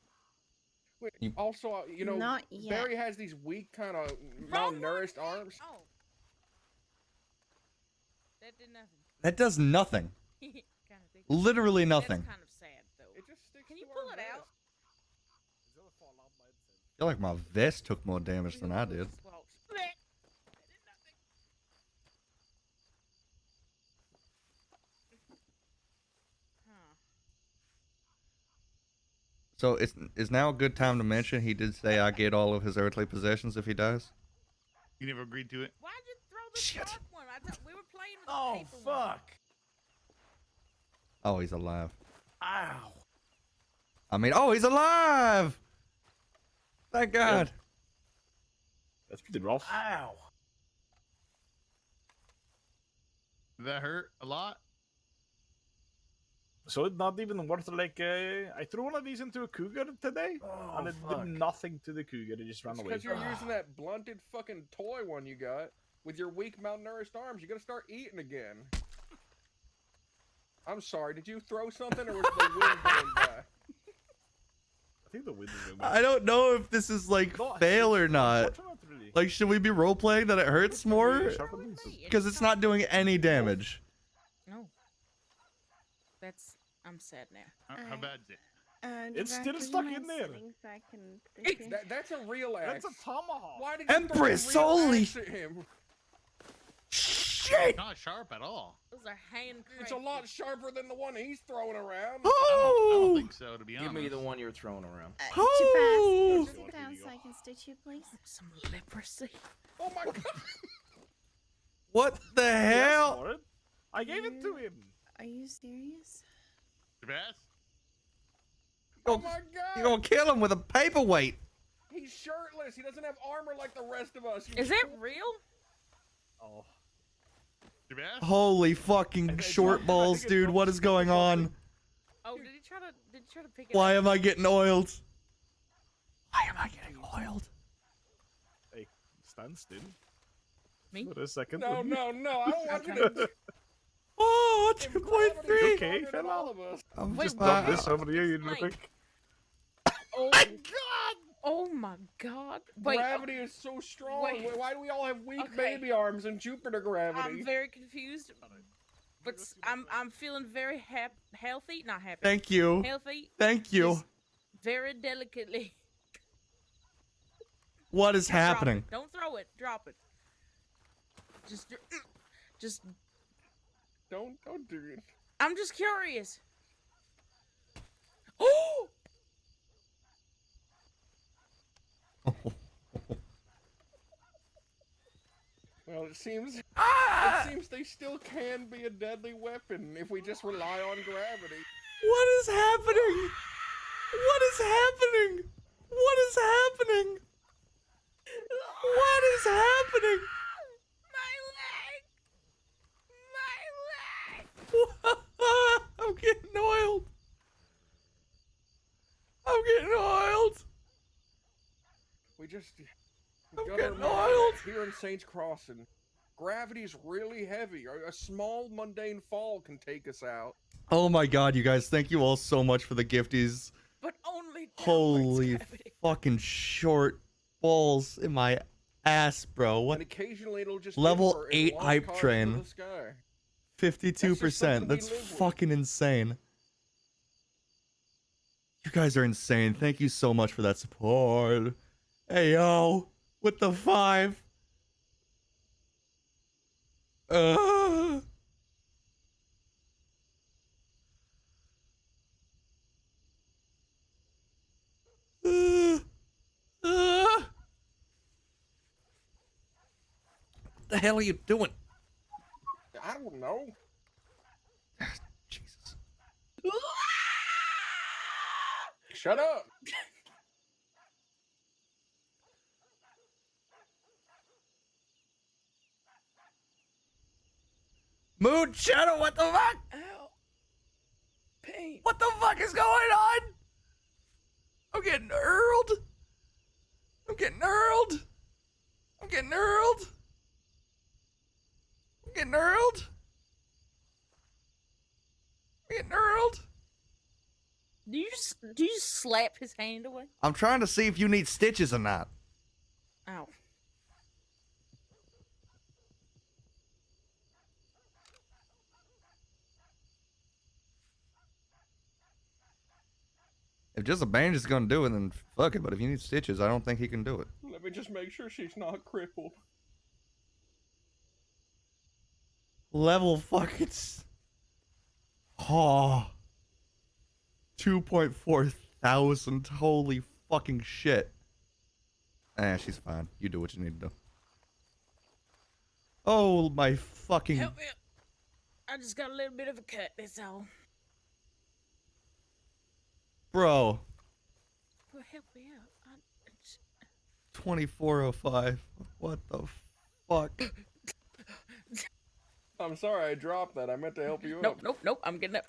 Wait, also, Not yet. Barry has these weak, kind of malnourished arms. Oh. That did nothing. That does nothing. kind of thing. Literally nothing. That's kind of sad, though. It just sticks Can you to pull our it out? I feel like my vest took more damage than I did. So is now a good time to mention he did say I get all of his earthly possessions if he dies? You never agreed to it. Why'd you throw the sharp one? We were playing with the Oh paper one. fuck! Oh, he's alive. Ow! I mean, oh, he's alive! Thank God. That's pretty rough. Ow! Did that hurt a lot? So it's not even worth like I threw one of these into a cougar today, and it fuck. did nothing to the cougar. It just ran away. Because you're using that blunted fucking toy one you got with your weak, malnourished arms. You gotta start eating again. I'm sorry. Did you throw something, or was the wind blowing by? I think the wind is going by. I don't know if this is like fail or not. Like, should we be role playing that it hurts more? Because it's not doing any damage. No. I'm sad now. How bad is it? It's Jack, still would you stuck mind in there. sitting so I can position? That's a real axe. That's a tomahawk. Why did you Empress, throw a real holy axe at him? shit! Not sharp at all. Those are hand It's a lot sharper than the one he's throwing around. I don't think so, to be honest. Give me the one you're throwing around. Jabaz, sit down so I can stitch you, please. Some leprosy. Oh my God! What the hell? I gave it to him. Are you serious? Jabaz? Oh my God! You're gonna kill him with a paperweight. He's shirtless. He doesn't have armor like the rest of us. Is that real? Oh. Jabaz? Holy fucking short balls, dude. What is going on? Oh, did he try to pick it Why up? am I getting oiled? Why am I getting oiled? Hey, stand still. Me? For a second. No, will you? no, no. I don't want you to. Oh, If 2.3. gravity's Okay, stronger than all fellow. of us. I'm Wait, just Dump this over to you, you little Explain. prick. Oh my god! Oh my god! Wait, Gravity is so strong. wait. Why do we all have weak Okay. baby arms in Jupiter gravity? I'm very confused, but I'm feeling very healthy. Not happy. Thank you. Healthy. Thank you. Just very delicately. What is Drop happening? it. Don't throw it. Drop it. Just. Don't do it. I'm just curious. Oh! Well, it seems Ah! they still can be a deadly weapon if we just rely on gravity. What is happening? What is happening? What is happening? What is happening? My leg! I'm getting oiled. I'm getting oiled. We just I'm gotta getting remember oiled. that here in Saints Crossing, gravity's really heavy. A small mundane fall can take us out. Oh my god, you guys, thank you all so much for the gifties. But only Holy fucking short balls in my ass, bro. What? And occasionally it'll just Level differ and 8 launch hype cars train. into the sky. 52%. That's fucking insane. You guys are insane. Thank you so much for that support. Hey, yo. With the 5. What the hell are you doing? I don't know. Jesus. Shut up. Moon Shadow, what the fuck? Ow. Pain. What the fuck is going on? I'm getting hurled. I'm getting hurled. I'm getting hurled. I'm getting hurled. I'm getting hurled. Do you just slap his hand away? I'm trying to see if you need stitches or not. Ow. If just a bandage is gonna do it, then fuck it. But if you need stitches, I don't think he can do it. Let me just make sure she's not crippled. Level fucking. Oh. 2.4 thousand. Holy fucking shit. She's fine. You do what you need to do. Oh my fucking. Help me. I just got a little bit of a cut. That's all. Bro. Well, help me out. 2405. What the fuck? I'm sorry I dropped that. I meant to help you Nope, up. nope. I'm getting up.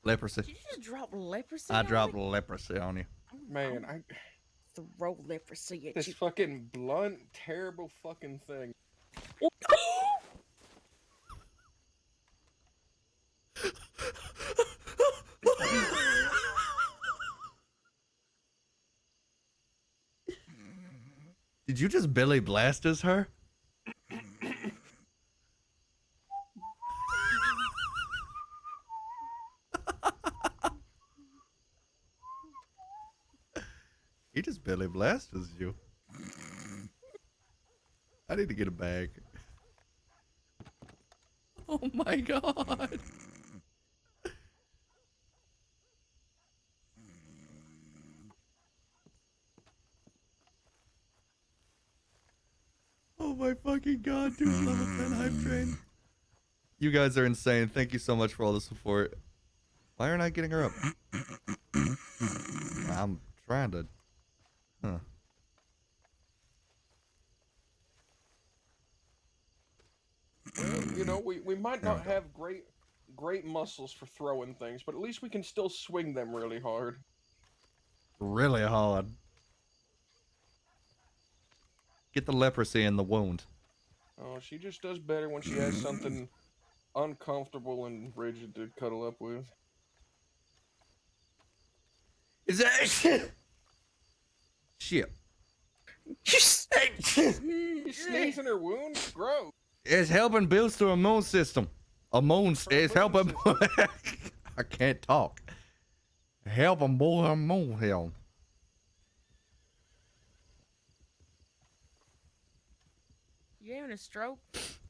Leprosy. Did you just drop leprosy? I on dropped me? leprosy on you. Man, I Throw leprosy at this you. fucking blunt, terrible fucking thing. Did you just Billy Blasters her? He just Billy Blasters you. I need to get a bag. Oh my god. Oh my fucking god, dude. Level 10 hype train. You guys are insane. Thank you so much for all the support. Why aren't I getting her up? I'm trying to. Huh. Well, you know, we might not have great great muscles for throwing things, but at least we can still swing them really hard. Really hard. Get the leprosy in the wound. Oh, she just does better when she has something uncomfortable and rigid to cuddle up with. Is that shit? Shit. You sneeze in her wound? Gross. It's helping build through a immune system. It's helping. I can't talk. Helping boy immune health. You having a stroke?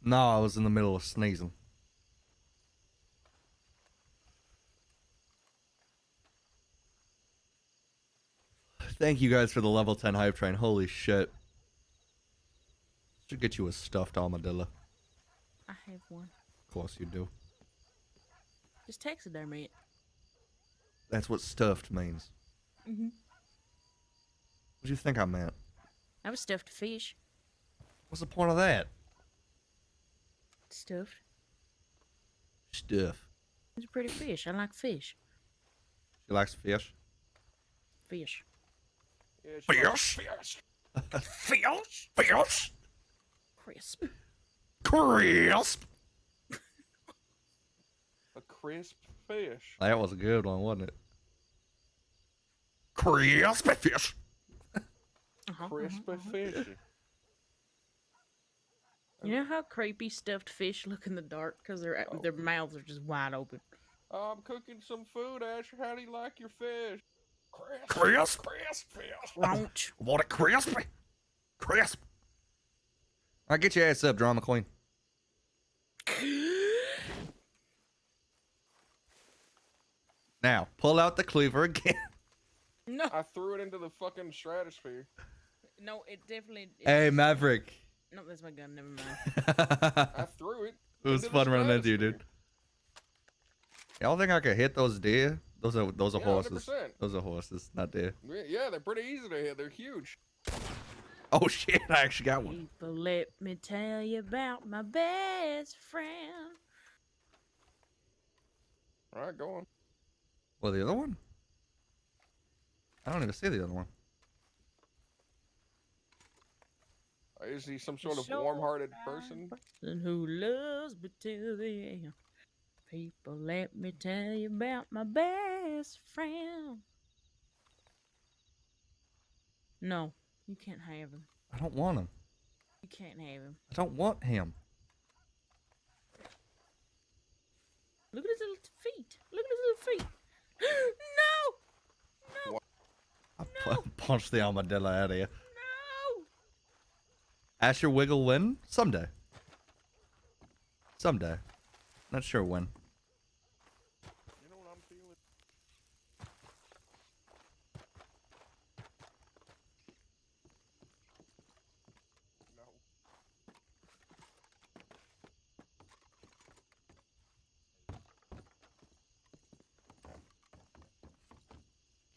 No, I was in the middle of sneezing. Thank you guys for the level 10 hype train. Holy shit. Should get you a stuffed armadillo. I have one. Of course you do. Just taxidermy it. That's what stuffed means. Mm-hmm. What do you think I meant? I was stuffed fish. What's the point of that? Stuffed. Stuff. It's a pretty fish. I like fish. She likes fish. Fish. Yeah, Fish? Fish? Fish? Crisp. Crisp? A crisp fish. That was a good one, wasn't it? Crispy fish. Crispy fish. You know how creepy stuffed fish look in the dark because their mouths are just wide open. I'm cooking some food, Asher. How do you like your fish? Crisp? Crisp fish. Launch. Want it crispy? Crisp. I'll get your ass up, drama queen. Now, pull out the cleaver again. No. I threw it into the fucking stratosphere. No, it definitely. Hey, Maverick. No, that's my gun. Never mind. I threw it. It was fun running into you, dude. Y'all think I could hit those deer? Those are Yeah, horses. 100%. Those are horses, not deer. Yeah, they're pretty easy to hit. They're huge. Oh shit, I actually got one. People, let me tell you about my best friend. All right, go on. Well, the other one? I don't even see the other one. Is he some sort of warm-hearted person? And who loves me till the end. People, let me tell you about my best friend. No, you can't have him. I don't want him. You can't have him. I don't want him. Look at his little feet. Look at his little feet. No! I punched the armadillo out of you. No! Asher Wiggle win? Someday. Someday. Not sure when. You know what I'm feeling? No.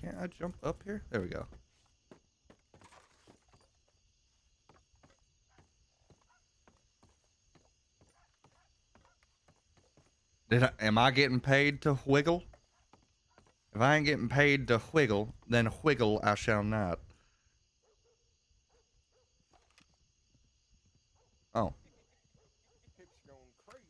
Can't I jump up here? There we go. Am I getting paid to wiggle? If I ain't getting paid to wiggle, then wiggle I shall not. Oh. Hips going crazy.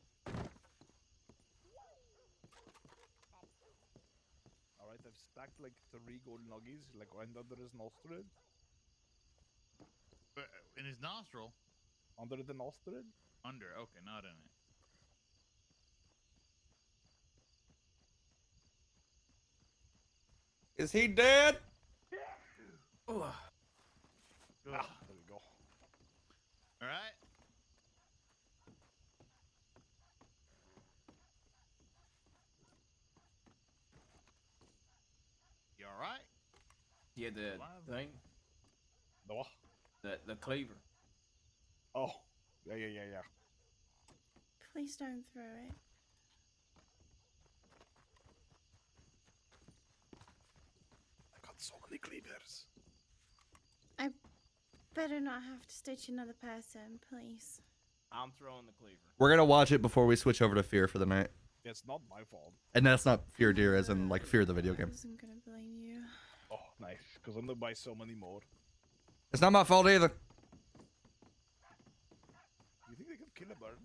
Alright, I've stacked like 3 gold nuggies, like right under his nostril. In his nostril? Under the nostril? Under, okay, not in it. Is he dead? There we go. Alright. You alright? Yeah, the thing. The what? The cleaver. Oh, yeah. Please don't throw it. I got so many cleavers. I better not have to stitch another person, please. I'm throwing the cleaver. We're gonna watch it before we switch over to Fear for the night. It's not my fault. And that's not Fear Deer as in like Fear the video I game. wasn't gonna blame you. Oh, nice. Because I'm gonna buy so many more. It's not my fault either. You think they could kill a bird?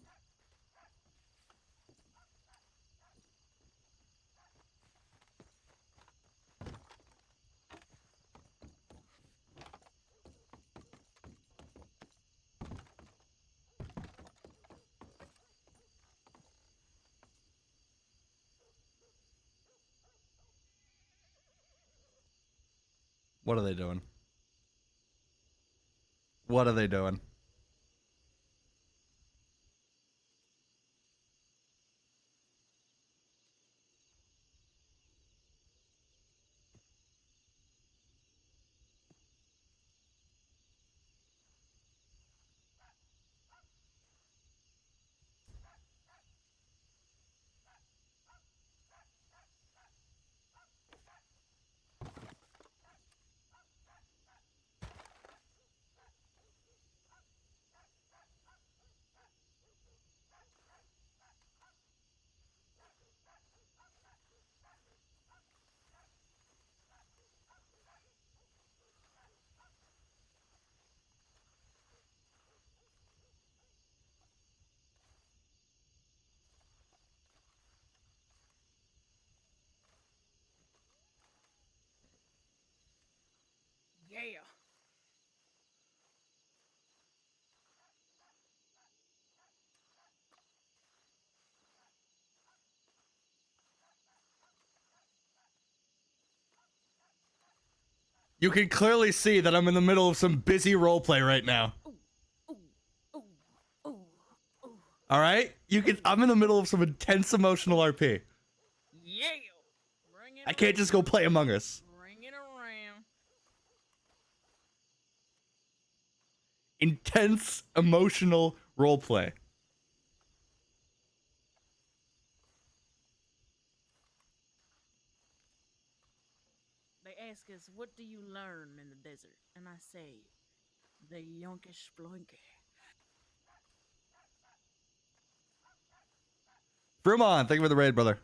What are they doing? What are they doing? Yeah. You can clearly see that I'm in the middle of some busy roleplay right now. All right? I'm in the middle of some intense emotional RP. Yeah. I can't just go play Among Us. Bring it around. Intense emotional roleplay. They ask us, what do you learn in the desert? And I say, the yonkish sploinky. Fruman, thank you for the raid, brother.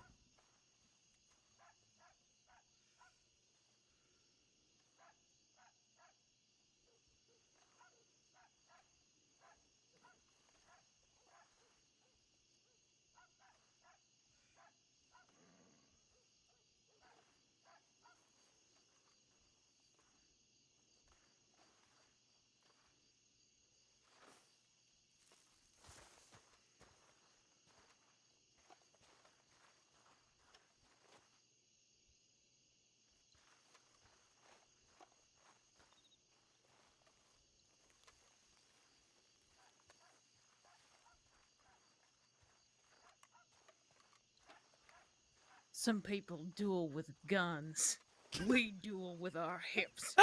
Some people duel with guns. We duel with our hips.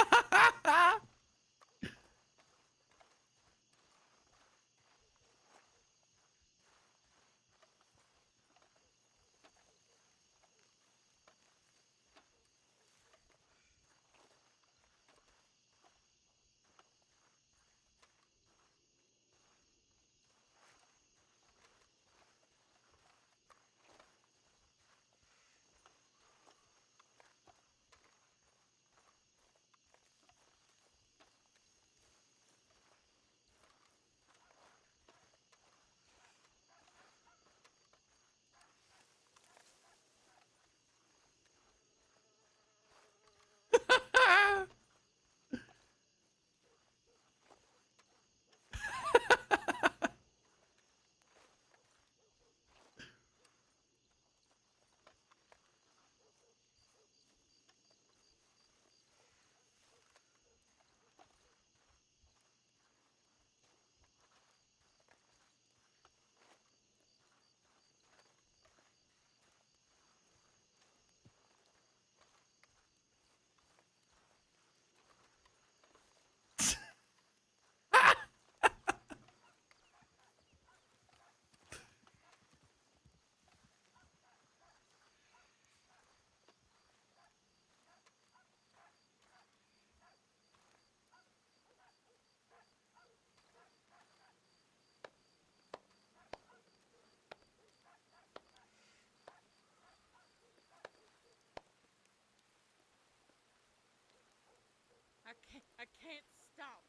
I can't stop.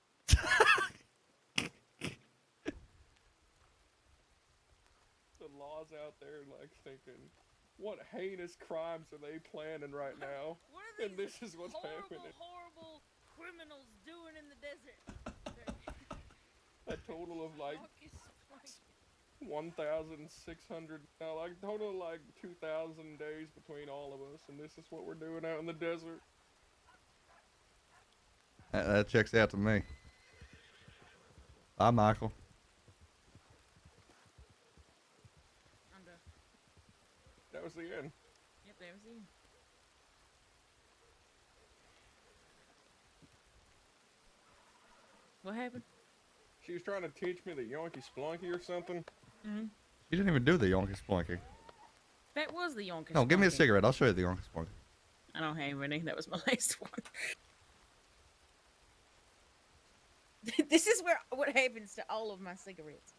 The law's out there, like, thinking, what heinous crimes are they planning right now? What are And these this is what's horrible, happening. horrible criminals doing in the desert? A total of like Marcus 1,600, like total of like 2,000 days between all of us, and this is what we're doing out in the desert. That checks out to me. Bye, Michael. I'm done. That was the end. Yep, there was the end. What happened? She was trying to teach me the Yonky Splunky or something. Mm-hmm. You didn't even do the Yonky Splunky. That was the Yonker. No, give me a Splunky. cigarette. I'll show you the Yonky Splunky. I don't have any. That was my last one. This is what happens to all of my cigarettes.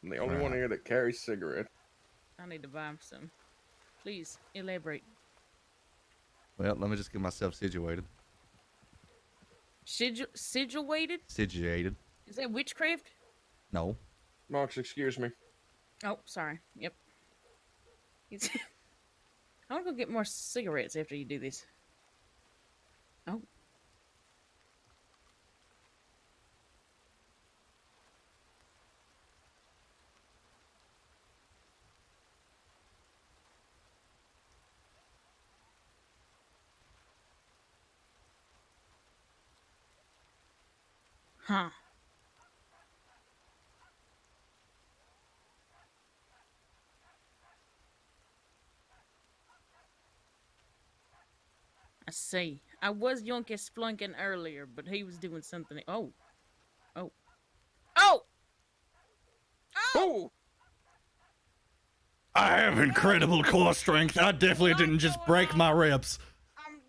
I'm the only one here that carries cigarettes. I need to buy some. Please elaborate. Well, let me just get myself situated. Sigil-weighted? Situated. Is that witchcraft? No. Marks, excuse me. Oh, sorry. Yep. I want to go get more cigarettes after you do this. Oh. Huh. I see. I was Yonky Splunking earlier, but he was doing something. Oh. Oh. Oh! Oh! I have incredible core strength. I definitely didn't just break my ribs.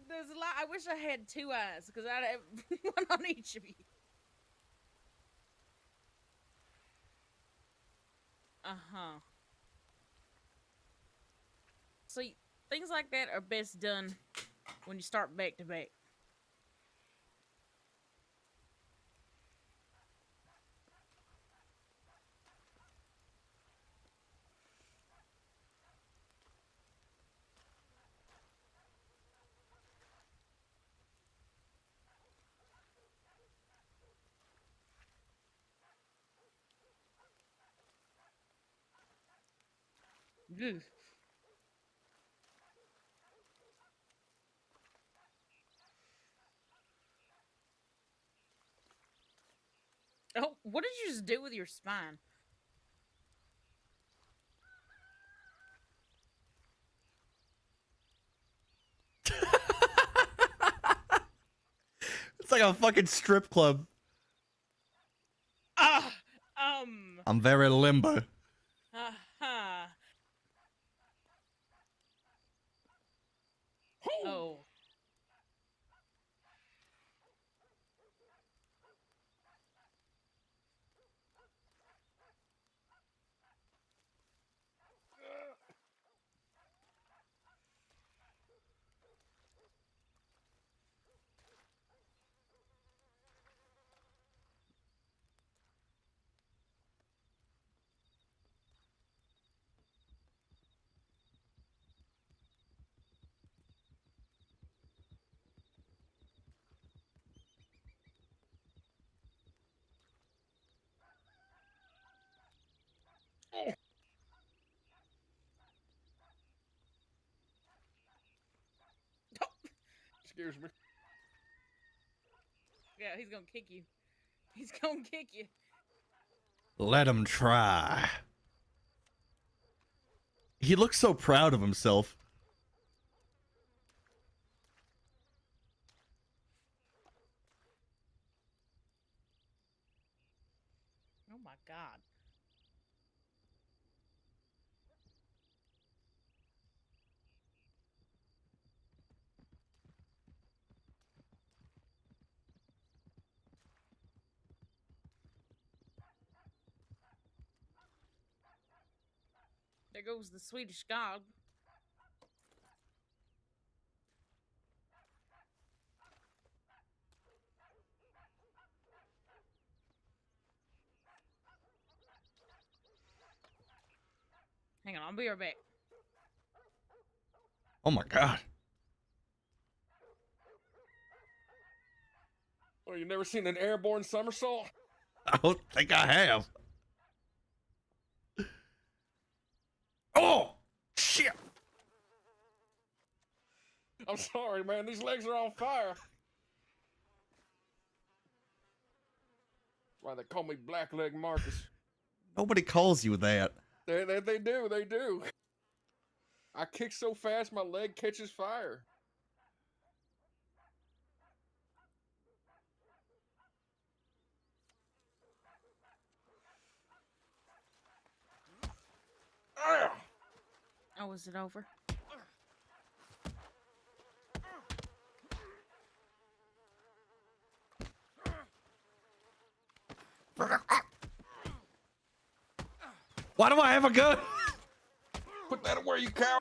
There's a lot. I wish I had two eyes, because I'd have one on each of you. Uh-huh. See, things like that are best done when you start back to back. Ugh. Oh, what did you just do with your spine? It's like a fucking strip club. I'm very limber. Uh-huh. Oh. Excuse me. Yeah, he's gonna kick you. He's gonna kick you. Let him try. He looks so proud of himself. Oh my god. There goes the Swedish god. Hang on, I'll be right back. Oh my god. Oh, you never seen an airborne somersault? I don't think I have. Oh shit! I'm sorry, man. These legs are on fire. Why they call me Blackleg Marcus? Nobody calls you that. They do. They do. I kick so fast my leg catches fire. Oh, is it over? Why do I have a gun? Put that away, you cow.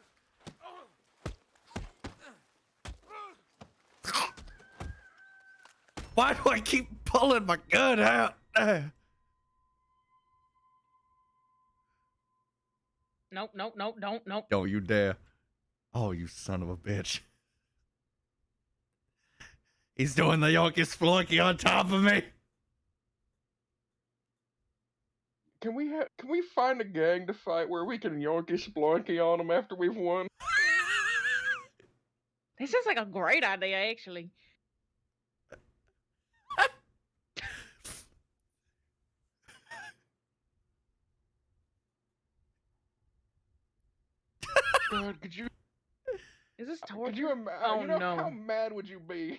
Why do I keep pulling my gun out? Nope, nope, nope, nope. Don't you dare. Oh, you son of a bitch. He's doing the Yorkie Splunky on top of me. Can we find a gang to fight where we can Yorkie Splunky on them after we've won? This sounds like a great idea, actually. God, could you? Is this torture? Could you imagine? Oh, you know, no. how mad would you be?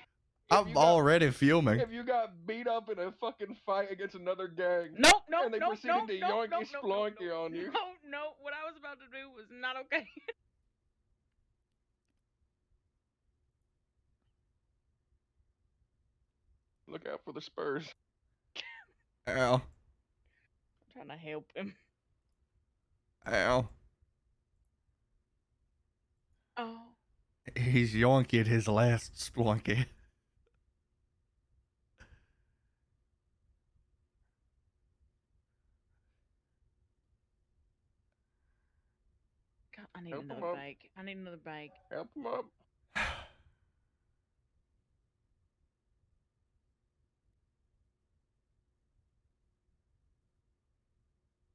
I'm already fuming. If you got beat up in a fucking fight against another gang. Nope, nope, and they nope, proceeded nope, to nope, Yorkie nope, nope, Splunky on you. No, no, what I was about to do was not okay. Look out for the Spurs. Ow. I'm trying to help him. Ow. Oh. He's yonking his last Splunky. God, I need Help him another up. bag. I need another bag. Help him up.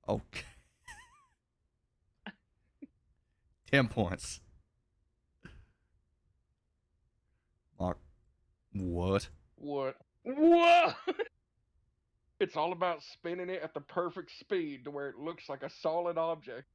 Okay. 10 points. Mark. What? What? Whoa! It's all about spinning it at the perfect speed to where it looks like a solid object.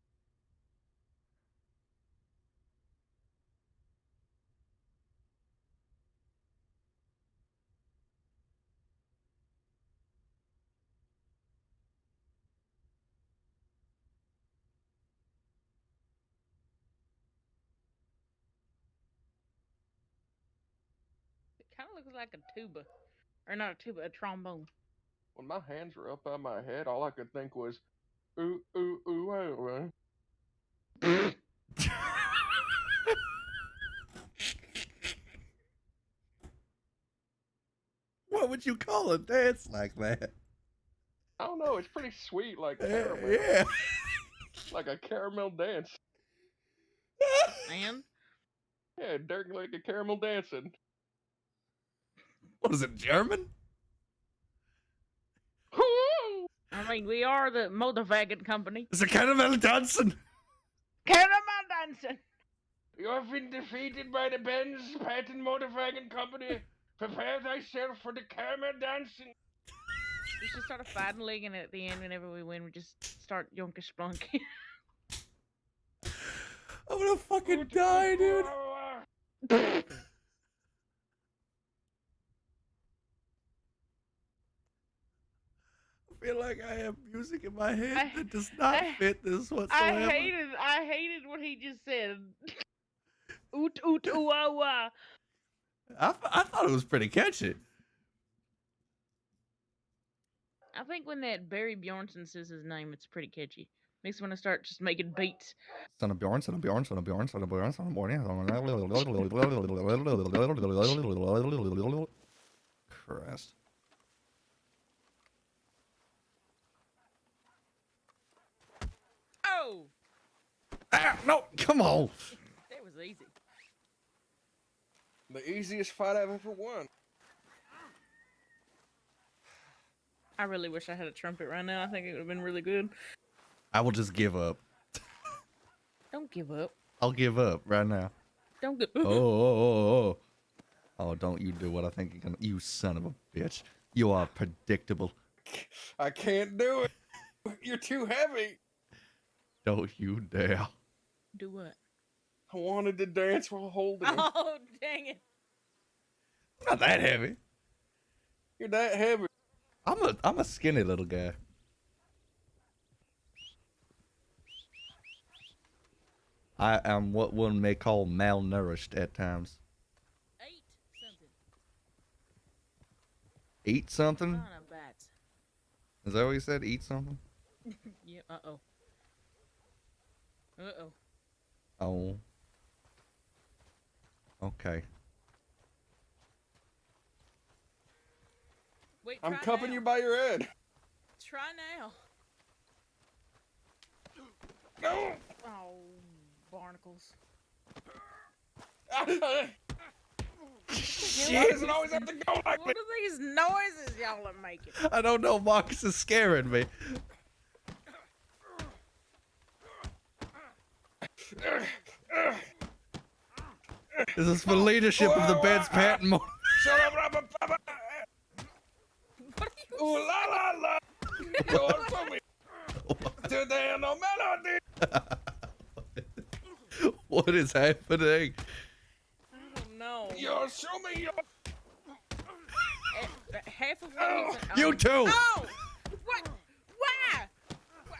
It kind of looks like a tuba. Or not a tuba, a trombone. When my hands were up on my head, all I could think was, ooh, ooh, ooh, ooh, ooh. What would you call a dance like that? I don't know, it's pretty sweet, like caramel. Yeah. Like a caramel dance. And? Yeah, Dirk like a caramel dancing. What is it, German? I mean, we are the Motorwagen company. It's a caramel dancing. Caramel dancing! You have been defeated by the Benz Patent Motorwagen Company. Prepare thyself for the caramel dancing. We should start a fighting league, and at the end, whenever we win, we just start Yonka Splunky. I'm gonna fucking die, dude. I feel like I have music in my head that does not fit this whatsoever. I hated what he just said. Oot oot ooh ah wah. I thought it was pretty catchy. I think when that Barry Bjornson says his name, it's pretty catchy. Makes me want to start just making beats. Son of Bjorn, son of Bjorn, son of Bjorn, son of Bjorn, son of Bjorn. Christ. Oh! Ah, no, come on. That was easy. The easiest fight I've ever won. I really wish I had a trumpet right now. I think it would have been really good. I will just give up. Don't give up. I'll give up right now. Don't give Oh, up. oh. Oh, don't you do what I think you're gonna. You son of a bitch. You are predictable. I can't do it. You're too heavy. Don't you dare. Do what? I wanted to dance while holding him. Oh, dang it. Not that heavy. You're that heavy. I'm a skinny little guy. I am what one may call malnourished at times. Eat something? Son of bats. Is that what you said? Eat something? Yeah, uh-oh. Uh-oh. Oh. Okay. Wait, I'm try cupping now. you by your head. Try now. No. Oh, barnacles. Why does it always have to go like What are these noises y'all are making? I don't know. Marcus is scaring me. This is for leadership of the Bed's patent. Shut up, Ooh la la la. Go on for me. Today no melody. What is happening? I don't know. Yo, show me your. Half of what he's You too. Oh! What? Why?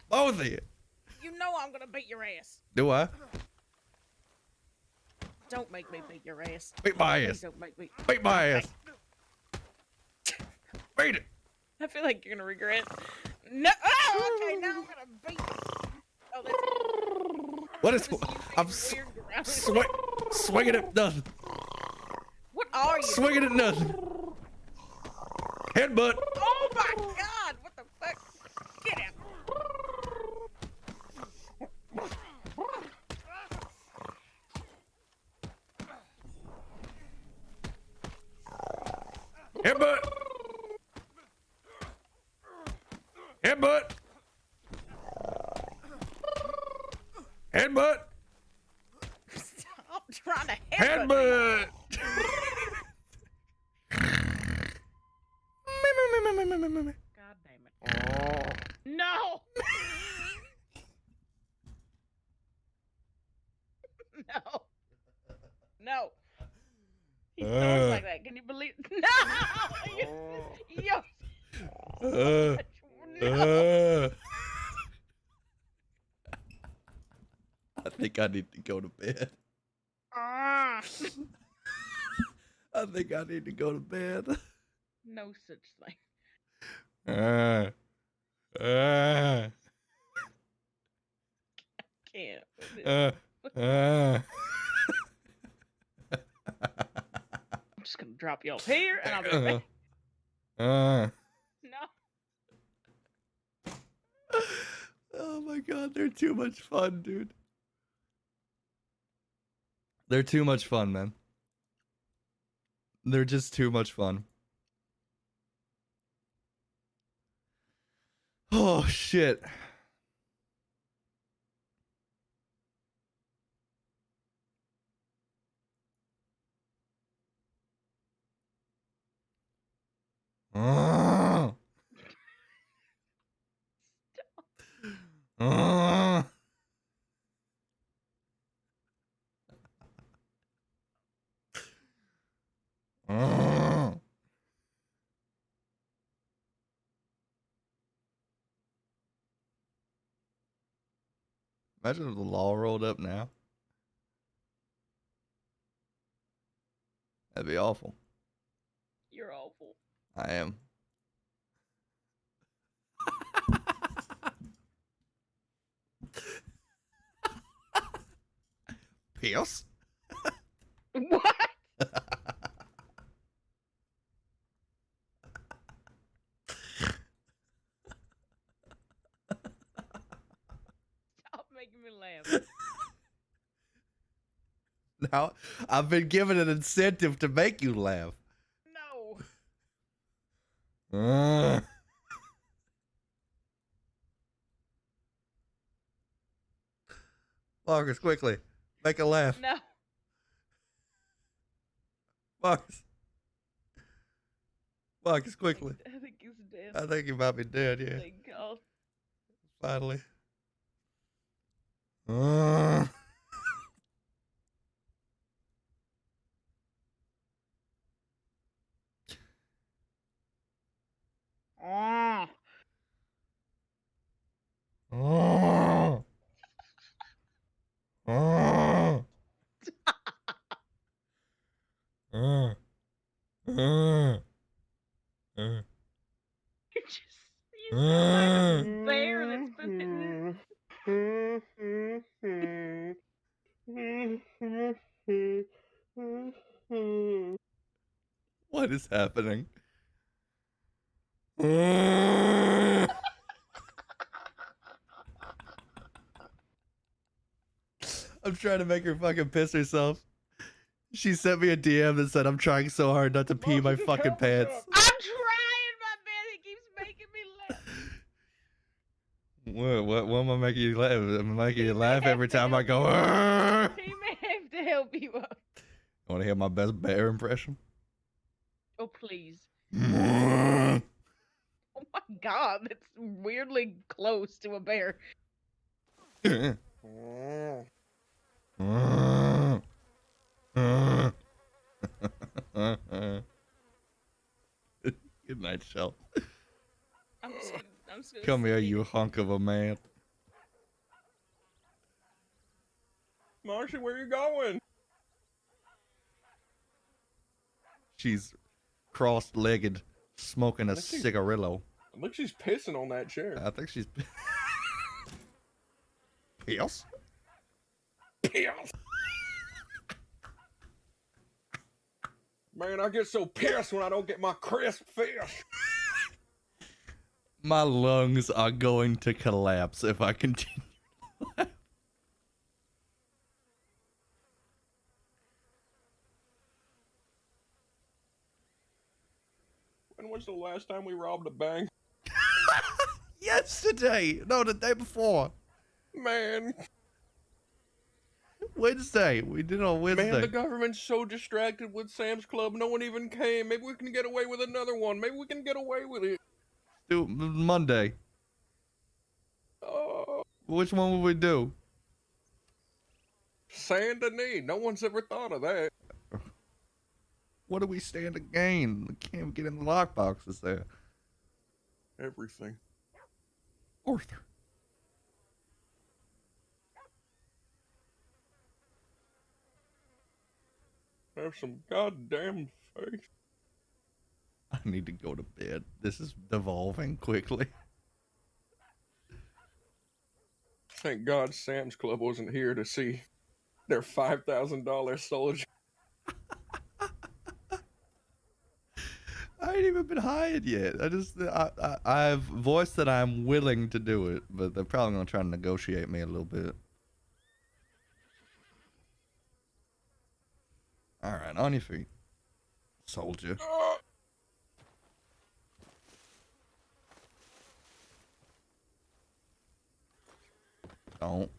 Both of you. You know I'm gonna beat your ass. Do I? Don't make me beat your ass. Beat my Please ass. don't make me. Beat my ass. Beat it. I feel like you're gonna regret. No. Oh, okay. Now I'm gonna beat. Oh, that's. What is? I'm swinging at nothing. What are you? Swinging at nothing. Headbutt. Oh my God! What the fuck? Get out! Headbutt. Headbutt. Headbutt. Stop trying to Headbutt. God damn it! No! No! No! He snores like that. Can you believe? No! Yo! I think I need to go to bed. Ah! I think I need to go to bed. No such thing. Can't. with this. I'm just gonna drop you off here, and I'll be right back. No. Oh my God, they're too much fun, dude. They're too much fun, man. They're just too much fun. Oh shit. Imagine if the law rolled up now. That'd be awful. You're awful. I am. Piss? What? Stop making me laugh. How I've been given an incentive to make you laugh. No. Marcus, quickly. Make a laugh. No. Marcus. Marcus, quickly. I think he's dead. I think he might be dead, yeah. Thank God. Finally. Ah. You sound like a bear that's been. What is happening? I'm trying to make her fucking piss herself. She sent me a DM that said, I'm trying so hard not to pee my fucking pants. I'm trying, my man. He keeps making me laugh. What am I making you laugh? I'm making you laugh every time I go, "Arr!" He may have to help you up. You want to hear my best bear impression? Oh, please. Oh my God, that's weirdly close to a bear. Good night, Shell. I'm just gonna Come here, sleep. you hunk of a man. Marcia, where you going? She's cross-legged, smoking a Let's see. cigarillo. Look, she's pissing on that chair. I think she's... Piss? Piss. Man, I get so pissed when I don't get my crisp fish. My lungs are going to collapse if I continue. When was the last time we robbed a bank? Yesterday! No, the day before. Man. Wednesday. We did it on Wednesday. Man, the government's so distracted with Sam's Club, no one even came. Maybe we can get away with another one. Maybe we can get away with it. Do Monday. Oh. Which one would we do? Saint Denis. No one's ever thought of that. What do we stand to gain? We can't get in the lockboxes there. Everything. Arthur. Have some goddamn faith. I need to go to bed. This is devolving quickly. Thank God Sam's Club wasn't here to see their $5,000 soldier. I ain't even been hired yet. I've voiced that I'm willing to do it, but they're probably gonna try to negotiate me a little bit. All right, on your feet, soldier. Don't.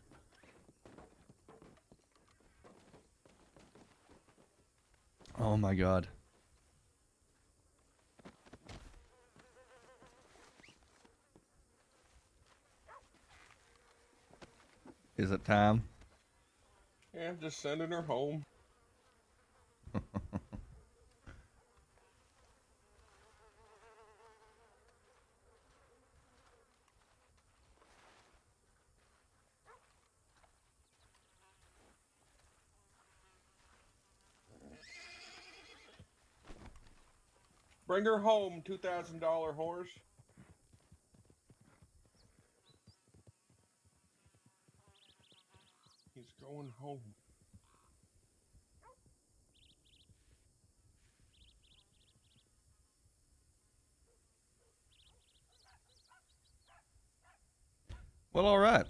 Oh my God. Is it time? Yeah, I'm just sending her home. Bring her home, $2,000 horse. He's going home. Well, all right.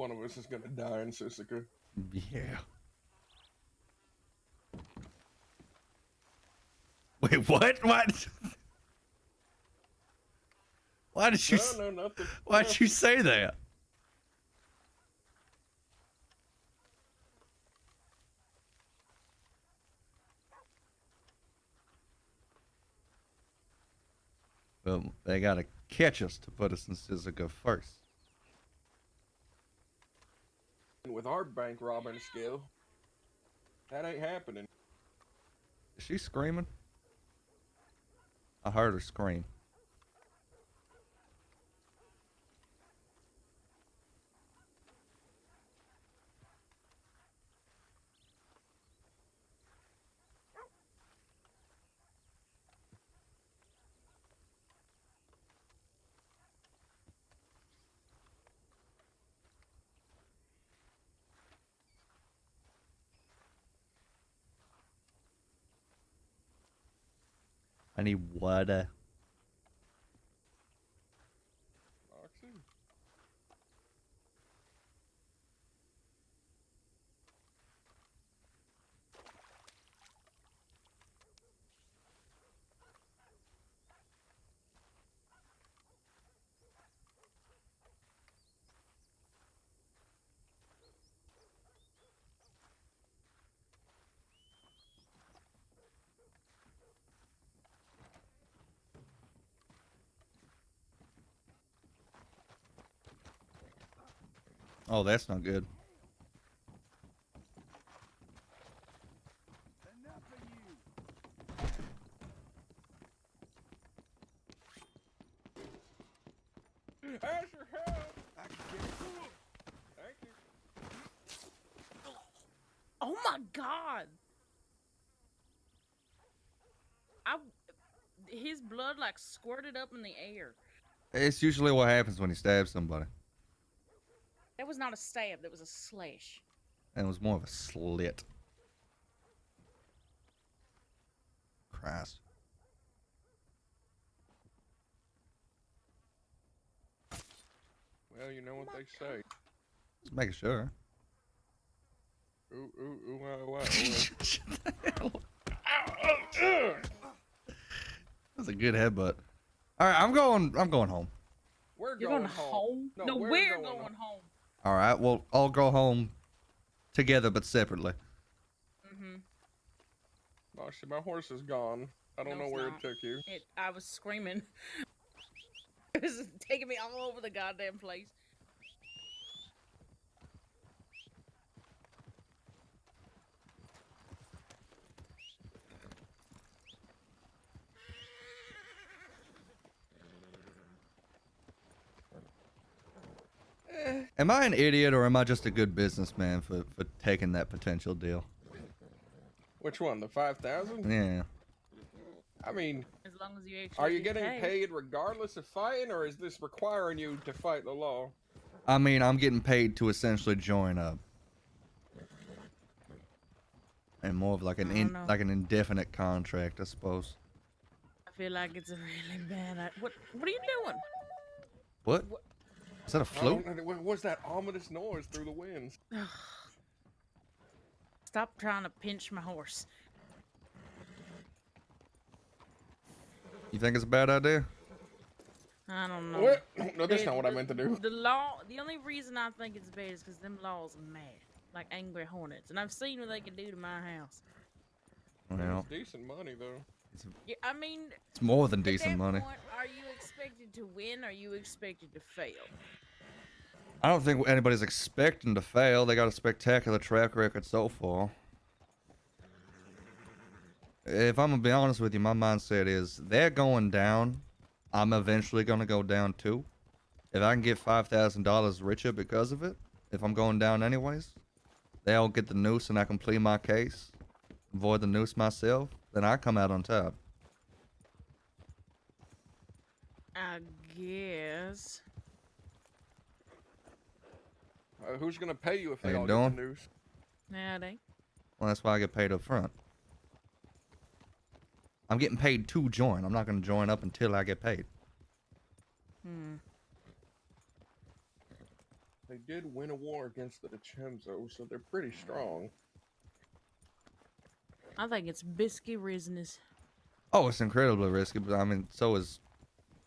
One of us is gonna die in Sisika. Yeah. Wait, what? What? Why did you? No, nothing. Why'd you say that? Well, they gotta catch us to put us in Sisika first. With our bank robbing skill, that ain't happening. Is she screaming? I heard her scream. I need water. Oxy. Oh, that's not good. Ask your help. Thank you. Oh my god! His blood like squirted up in the air. It's usually what happens when you stab somebody. That was not a stab. That was a slash. And it was more of a slit. Christ. Well, you know what they say. Just making sure. Ooh, ooh, ooh, wow, wow. That's a good headbutt. All right, I'm going home. We're You're going home? No, we're going home. All right, well, I'll go home together but separately. Actually, my horse is gone. I don't know where it took you. I was screaming. It was taking me all over the goddamn place. Am I an idiot or am I just a good businessman for taking that potential deal? Which one? The 5,000? Yeah. I mean, as long as you actually are you get getting paid regardless of fighting, or is this requiring you to fight the law? I mean, I'm getting paid to essentially join up. And more of like an indefinite contract, I suppose. I feel like it's a really bad. What are you doing? What? Is that a flute? What was that ominous noise through the winds? Stop trying to pinch my horse. You think it's a bad idea? I don't know. What? No, that's not what I meant to do. The only reason I think it's bad is because them laws are mad, like angry hornets, and I've seen what they can do to my house. Well, It's decent money though. Yeah, I mean, it's more than at decent that money. point, are you expected to win? Or are you expected to fail? I don't think anybody's expecting to fail. They got a spectacular track record so far. If I'm gonna be honest with you, my mindset is they're going down. I'm eventually gonna go down too. If I can get $5,000 richer because of it, if I'm going down anyways, they'll get the noose and I can plead my case, avoid the noose myself, then I come out on top. I guess. Who's gonna pay you if How they you all doing? get the noose? Nah, they. Well, that's why I get paid up front. I'm getting paid to join. I'm not gonna join up until I get paid. They did win a war against the Chemzo, so they're pretty strong. I think it's bisky business. Oh, it's incredibly risky, but I mean, so is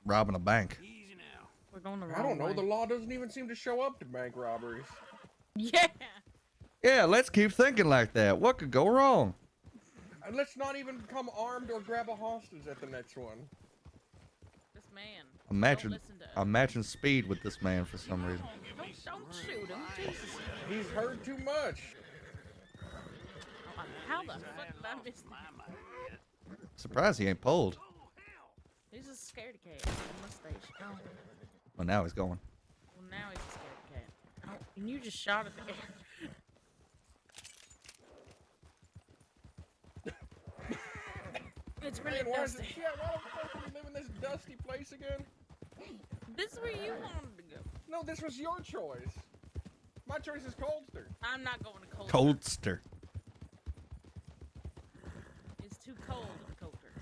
robbing a bank. We're going the wrong I don't know. way. The law doesn't even seem to show up to bank robberies. Yeah. Yeah, let's keep thinking like that. What could go wrong? And let's not even become armed or grab a hostage at the next one. This man. I'm matching speed with this man for some reason. Don't shoot him. Jesus. He's heard too much. How the fuck did I miss that? Surprised he ain't pulled. He's a scaredy cat with a mustache. Oh. Well, now he's going. Well, now he's a scaredy cat. Oh, and you just shot at the air. It's really Man, why is dusty. it, yeah, why the fuck do we live in this dusty place again? This is where you wanted to go. No, this was your choice. My choice is Coldster. I'm not going to Coldster. Coldster. It's too cold in Coulter.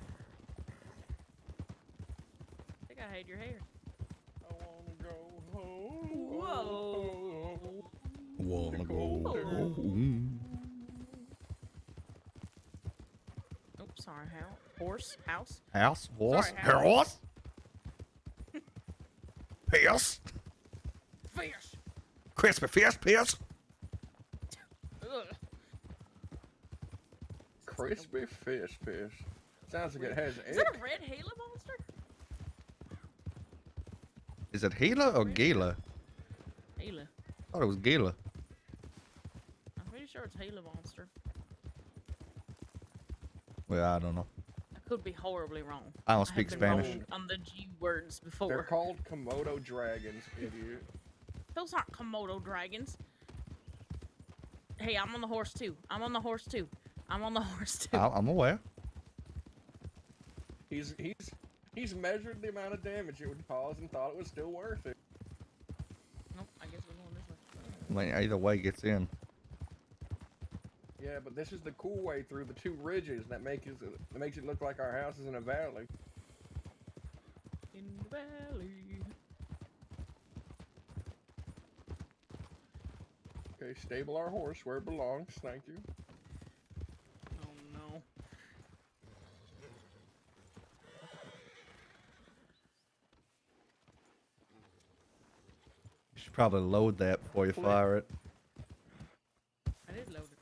I think I hate your hair. I wanna go home. Whoa. Wanna go home. Oops, sorry, horse, house. House, horse, Sorry, house. horse. Piss. Fish. Crispy fish, piss. Ugh. Crispy fish. Sounds like it has Is egg. that a red Gila monster? Is it Gila or Gila? Gila. I thought it was Gila. I'm pretty sure it's Gila monster. Well, I don't know. I could be horribly wrong. I don't have speak been Spanish. wrong on the G words before. They're called Komodo dragons, idiot. Those aren't Komodo dragons. Hey, I'm on the horse too. I'm on the horse too. I'm aware. He's measured the amount of damage it would cause and thought it was still worth it. Nope, I guess we're going this way. I mean, either way gets in. Yeah, but this is the cool way through the two ridges that makes it look like our house is in a valley. In the valley. Okay, stable our horse where it belongs. Thank you. Oh no. You should probably load that before you fire it. I did load it.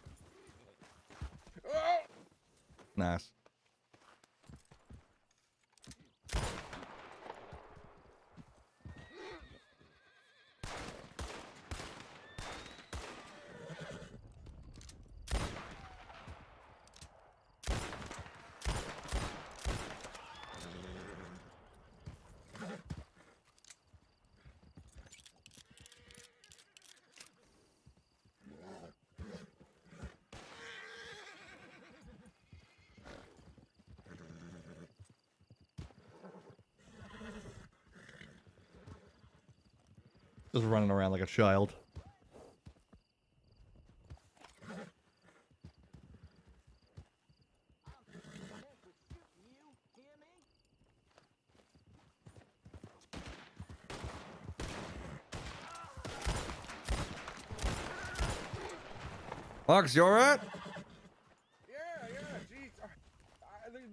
Nice. Just running around like a child. Marcus, you alright? Yeah, geez.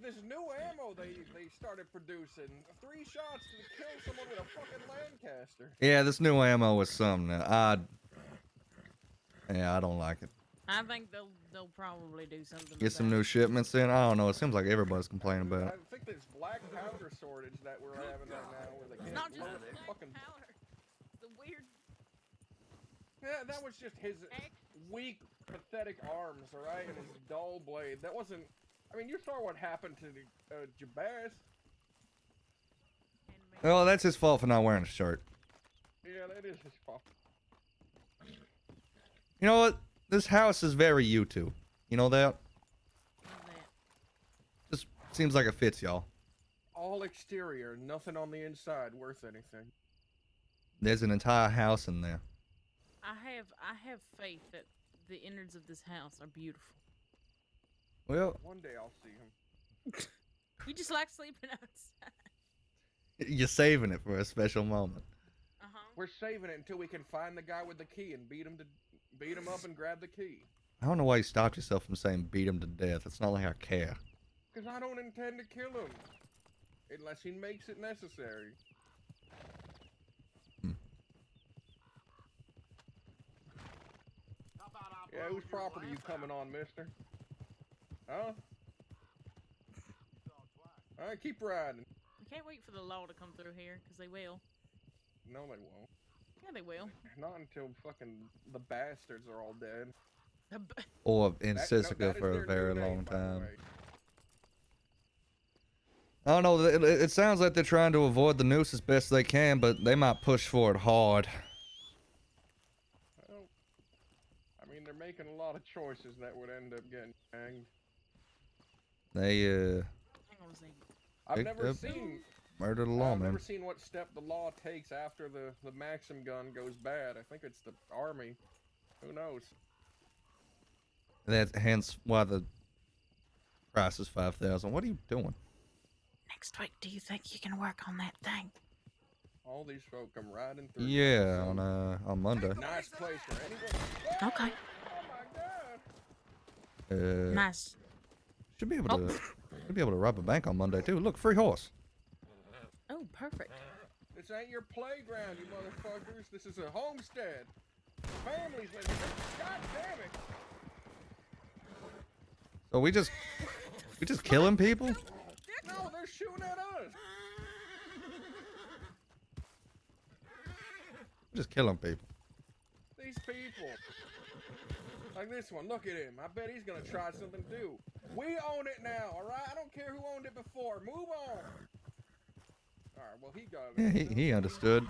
This new ammo they started producing. 3 shots to kill someone with a fucking Lancaster. Yeah, this new ammo is something. I don't like it. I think they'll probably do something. Get some new shipments in. I don't know. It seems like everybody's complaining about I it. think there's black powder shortage that we're having right now where they can't Not just load the fucking powder. The weird. Yeah, that was just his weak, pathetic arms, alright, and his dull blade. That wasn't. I mean, you saw what happened to the Jabaz. Well, that's his fault for not wearing a shirt. Yeah, that is his fault. You know what? This house is very YouTube. You know that? Just seems like it fits y'all. All exterior, nothing on the inside worth anything. There's an entire house in there. I have faith that the innards of this house are beautiful. Well, One day I'll see him. You just like sleeping outside. you're saving it for a special moment. Uh huh. We're saving it until we can find the guy with the key and beat him up and grab the key. I don't know why you stopped yourself from saying beat him to death. It's not like I care. Because I don't intend to kill him. Unless he makes it necessary. Yeah, whose property you coming on, mister? Huh? Alright, keep riding. I can't wait for the law to come through here, because they will. No, they won't. Yeah, they will. Not until fucking the bastards are all dead. Or in That- Sisika that is for a their very new name, long by the time. way. I don't know. It sounds like they're trying to avoid the noose as best they can, but they might push for it hard. Well, I mean, they're making a lot of choices that would end up getting hanged. They Hang on a second. I've picked never up, seen. murdered a I've lawman. never seen what step the law takes after the Maxim gun goes bad. I think it's the army. Who knows? That's hence why the price is 5,000. What are you doing? Next week, do you think you can work on that thing? All these folk come riding through. Yeah, on Monday. Nice place for anyone. Okay. Oh my god. Nice. Should be able to rob a bank on Monday too. Look, free horse. Oh, perfect. This ain't your playground, you motherfuckers. This is a homestead. Families living here. God damn it. So we just killing people? No, they're shooting at us. Just killing people. These people. Like this one, look at him. I bet he's gonna try something new. We own it now, alright? I don't care who owned it before. Move on. Alright, well, he got it. Yeah, he understood.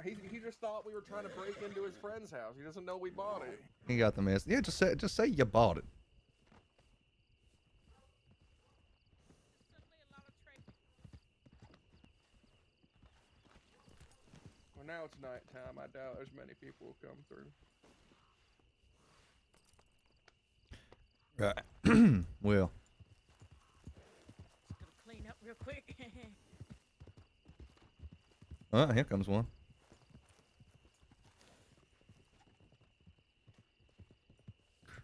He just thought we were trying to break into his friend's house. He doesn't know we bought it. He got the mess. Yeah, just say you bought it. Well, now it's nighttime. I doubt there's many people will come through. Right. Well. Just gonna clean up real quick. Here comes one.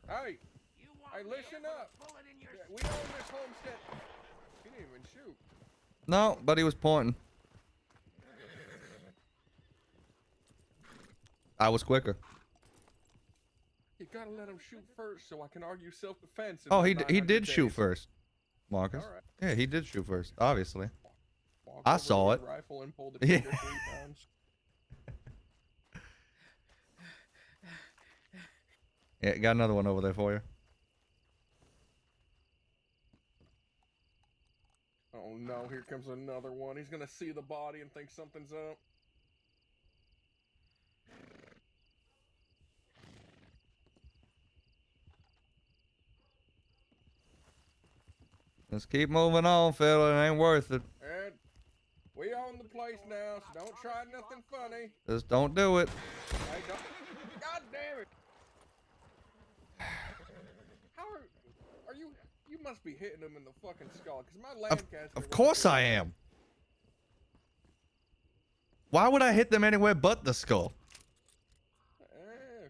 Hey! Hey, listen up! Yeah, we own this homestead. He didn't even shoot. No, but he was pointing. I was quicker. You gotta let him shoot first so I can argue self-defense. Oh, he did shoot first, Marcus. Alright. Yeah, he did shoot first, obviously. Walk I over saw with it. a Rifle and pull the trigger 3 times. Yeah, got another one over there for you. Oh no, here comes another one. He's gonna see the body and think something's up. Let's keep moving on, fella. It ain't worth it. And we own the place now, so don't try nothing funny. Just don't do it. Hey, don't. God damn it! How are you? You must be hitting him in the fucking skull, because my Lancaster. Of course I am. Why would I hit them anywhere but the skull? I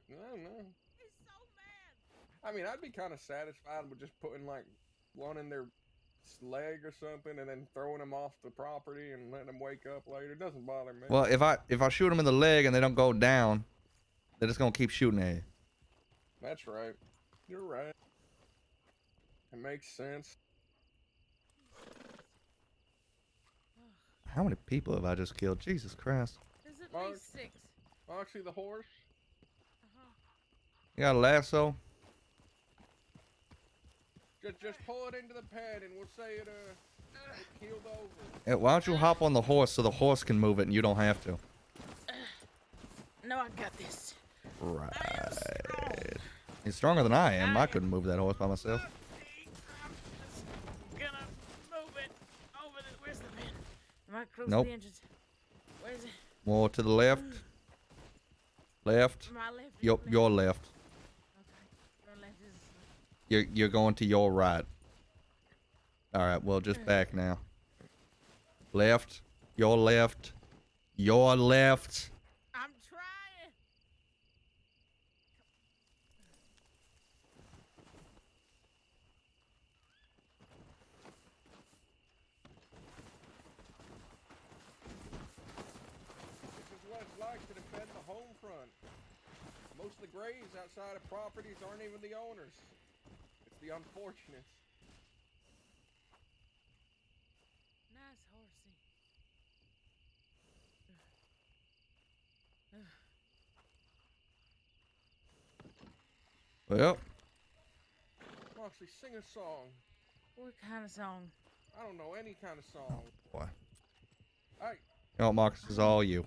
don't know. He's so mad. I mean, I'd be kind of satisfied with just putting like one in their leg or something, and then throwing them off the property and letting them wake up later. It doesn't bother me. Well, if I shoot them in the leg and they don't go down, they're just gonna keep shooting at you. That's right. You're right. It makes sense. How many people have I just killed? Jesus Christ. There's at least 6. Moxie the horse. You got a lasso? Just pull it into the pad and we'll say it keeled over. Yeah, why don't you hop on the horse so the horse can move it and you don't have to? No, I got this. Right. He's stronger than I am. I couldn't move that horse by myself. Gonna move it over the. Where's the pin? Am I close Nope. to the engines? Where's it? More to the left. Left. My left. Your left. My left is. You're going to your right. All right. Well, just back now. Left. Your left. Your left. graves outside of properties aren't even the owners. It's the unfortunates. Nice horsey. Well, Moxley, sing a song. What kind of song? I don't know, any kind of song. boy. Hey, You know, Marcus, is all you.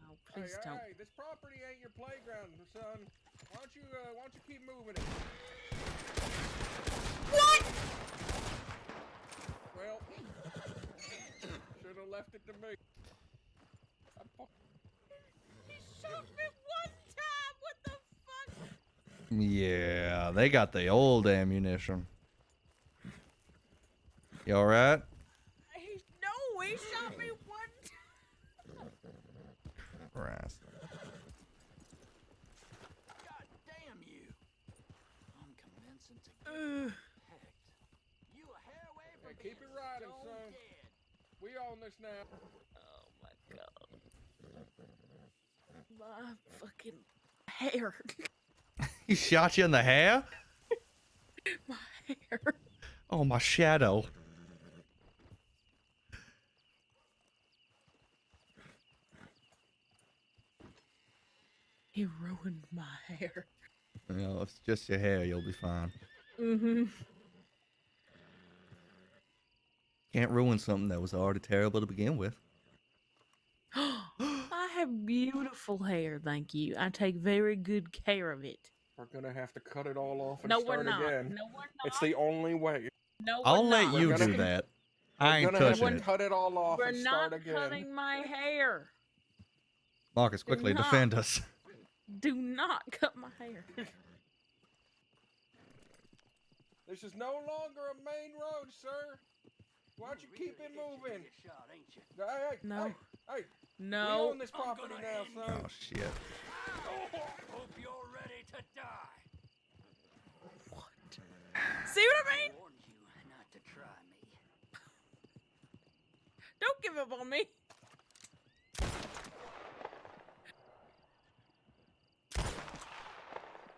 No, please don't. Hey, this property ain't your playground, son. Why don't you keep moving it? What? Well, should have left it to me. He shot me one time. What the fuck? Yeah, they got the old ammunition. You alright? No, he shot me one time. Christ. God damn you! I'm commencing to get pecked. You a hair away from Keep it riding, son. We own this now. Oh my god. My fucking hair. He shot you in the hair? My hair. Oh, my shadow. He ruined my hair. You know, if it's just your hair, you'll be fine. Mm-hmm. Can't ruin something that was already terrible to begin with. I have beautiful hair, thank you. I take very good care of it. We're gonna have to cut it all off and No, we're start not. again. No, we're not. It's the only way. No, I'll we're let not. you do that. I ain't We're gonna have touching to it. cut it all off We're and not start again. cutting my hair. Marcus, quickly not. defend us. Do not cut my hair. This is no longer a main road, sir. Why don't you keep it moving? Hey, No. Hey, No. we own this property now, son. Oh, shit. Hope you're ready to die. See what I mean? Warned you not to try me. Don't give up on me.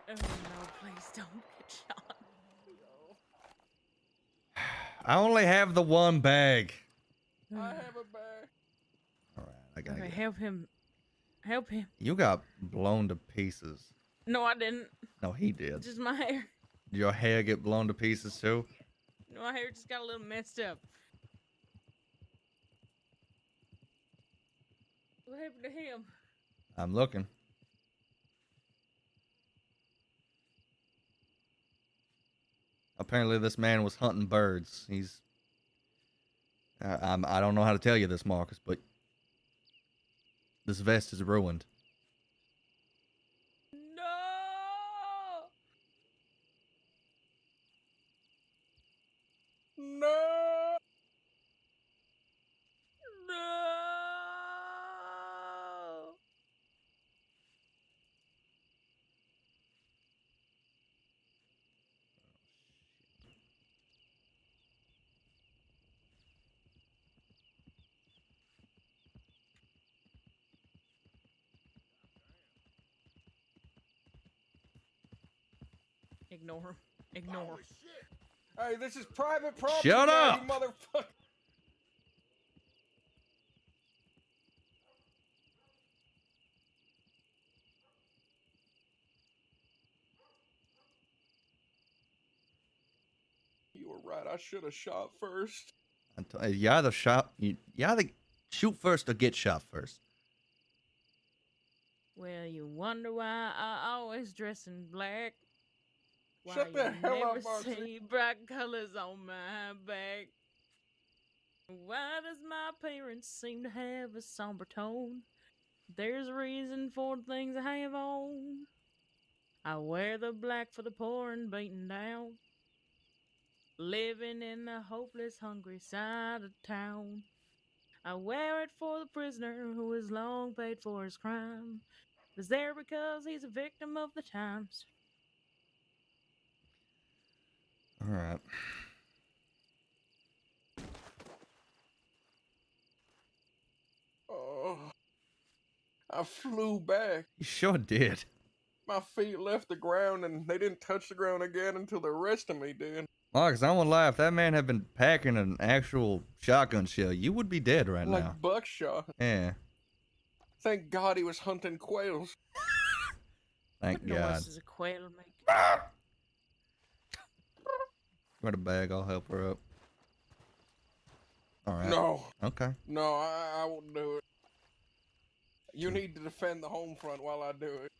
Oh no, please don't get shot. I only have the one bag. I have a bag. Alright, I gotta Okay, get... help him. Help him. You got blown to pieces. No, I didn't. No, he did. Just my hair. Did your hair get blown to pieces too? No, my hair just got a little messed up. What happened to him? I'm looking. Apparently, this man was hunting birds. He's... I don't know how to tell you this, Marcus, but this vest is ruined. No! No! No! Ignore him. Ignore him. Hey, this is private property. Shut now, up! You motherfucker. You were right. I should have shot first. You either shoot first or get shot first. Well, you wonder why I always dress in black. Why Shut the you hell never up, Marcy. see bright colors on my back. Why does my appearance seem to have a somber tone? There's a reason for the things I have on. I wear the black for the poor and beaten down, living in the hopeless, hungry side of town. I wear it for the prisoner who has long paid for his crime. Is there because he's a victim of the times? All right. Oh, I flew back. You sure did. my feet left the ground, and they didn't touch the ground again until the rest of me did. Oh, because I won't lie, if that man had been packing an actual shotgun shell, you would be dead right Like now. buckshot. Yeah, Thank God he was hunting quails. thank What noise God. does a quail make? Got a bag, I'll help her up. Alright. No. Okay. No, I won't do it. You need to defend the home front while I do it.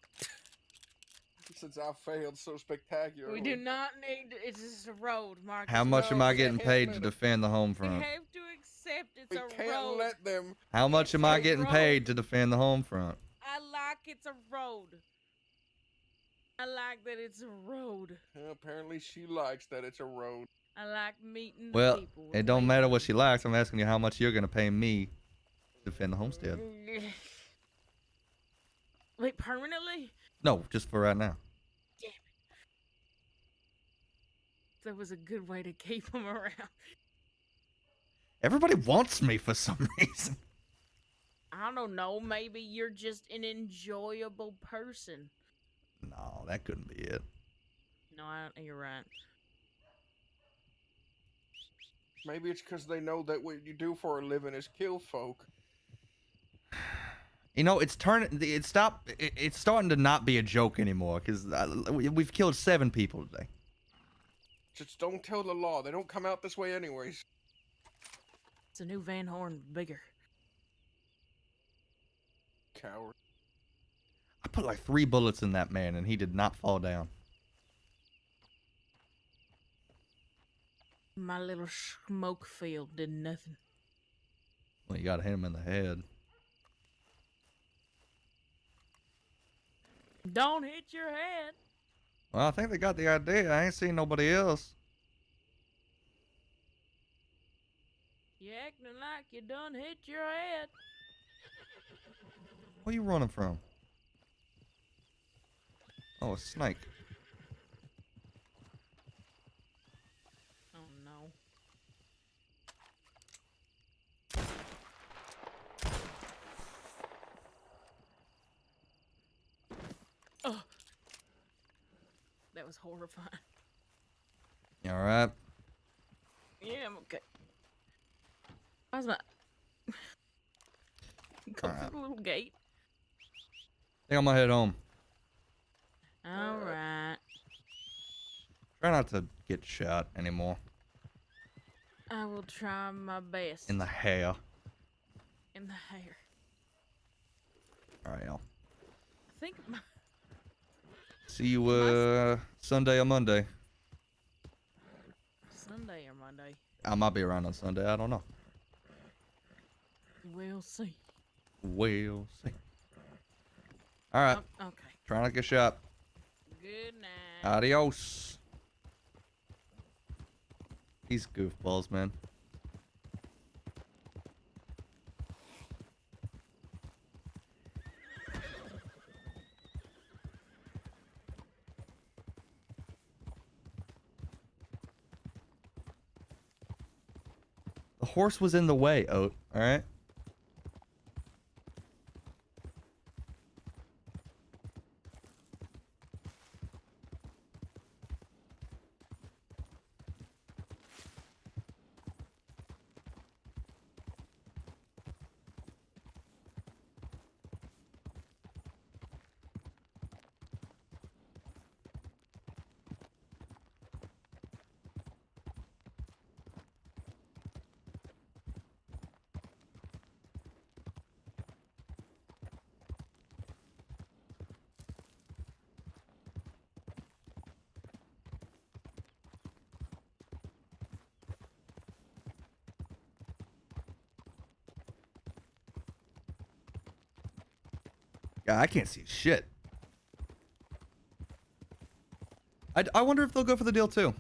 Since I failed so spectacularly. We do not need. It's just a road, Marcus. How much am I getting paid to defend the home We front? have to accept it's We a can't road. let them. How much am I a getting road. paid to defend the home front? I like it's a road. I like that it's a road. Apparently she likes that it's a road. I like meeting the Well, people. it don't matter what she likes. I'm asking you how much you're gonna pay me to defend the homestead. Wait, permanently? No, just for right now. Damn it. That was a good way to keep them around. Everybody wants me for some reason. I don't know. Maybe you're just an enjoyable person. No, that couldn't be it. No, you're right. Maybe it's because they know that what you do for a living is kill folk. You know, it's starting to not be a joke anymore because we've killed 7 people today. Just don't tell the law. They don't come out this way anyways. It's a new Van Horn, bigger. Coward. I put like 3 bullets in that man and he did not fall down. My little smoke field did nothing. Well, you gotta hit him in the head. Don't hit your head. Well, I think they got the idea. I ain't seen nobody else. You acting like you done hit your head. Where you running from? Oh, a snake. Oh no. Oh. That was horrifying. You alright? Yeah, I'm okay. Why's my... Go through the little gate. I think I'm gonna head home. Alright. Try not to get shot anymore. I will try my best. In the hair. In the hair. Alright, y'all. I think my... See you Sunday or Monday. Sunday or Monday. I might be around on Sunday. I don't know. We'll see. We'll see. Alright. Oh, okay. Try not to get shot. Good night. Adios. These goofballs, man. The horse was in the way, Oat. Alright? God, I can't see shit. I wonder if they'll go for the deal too.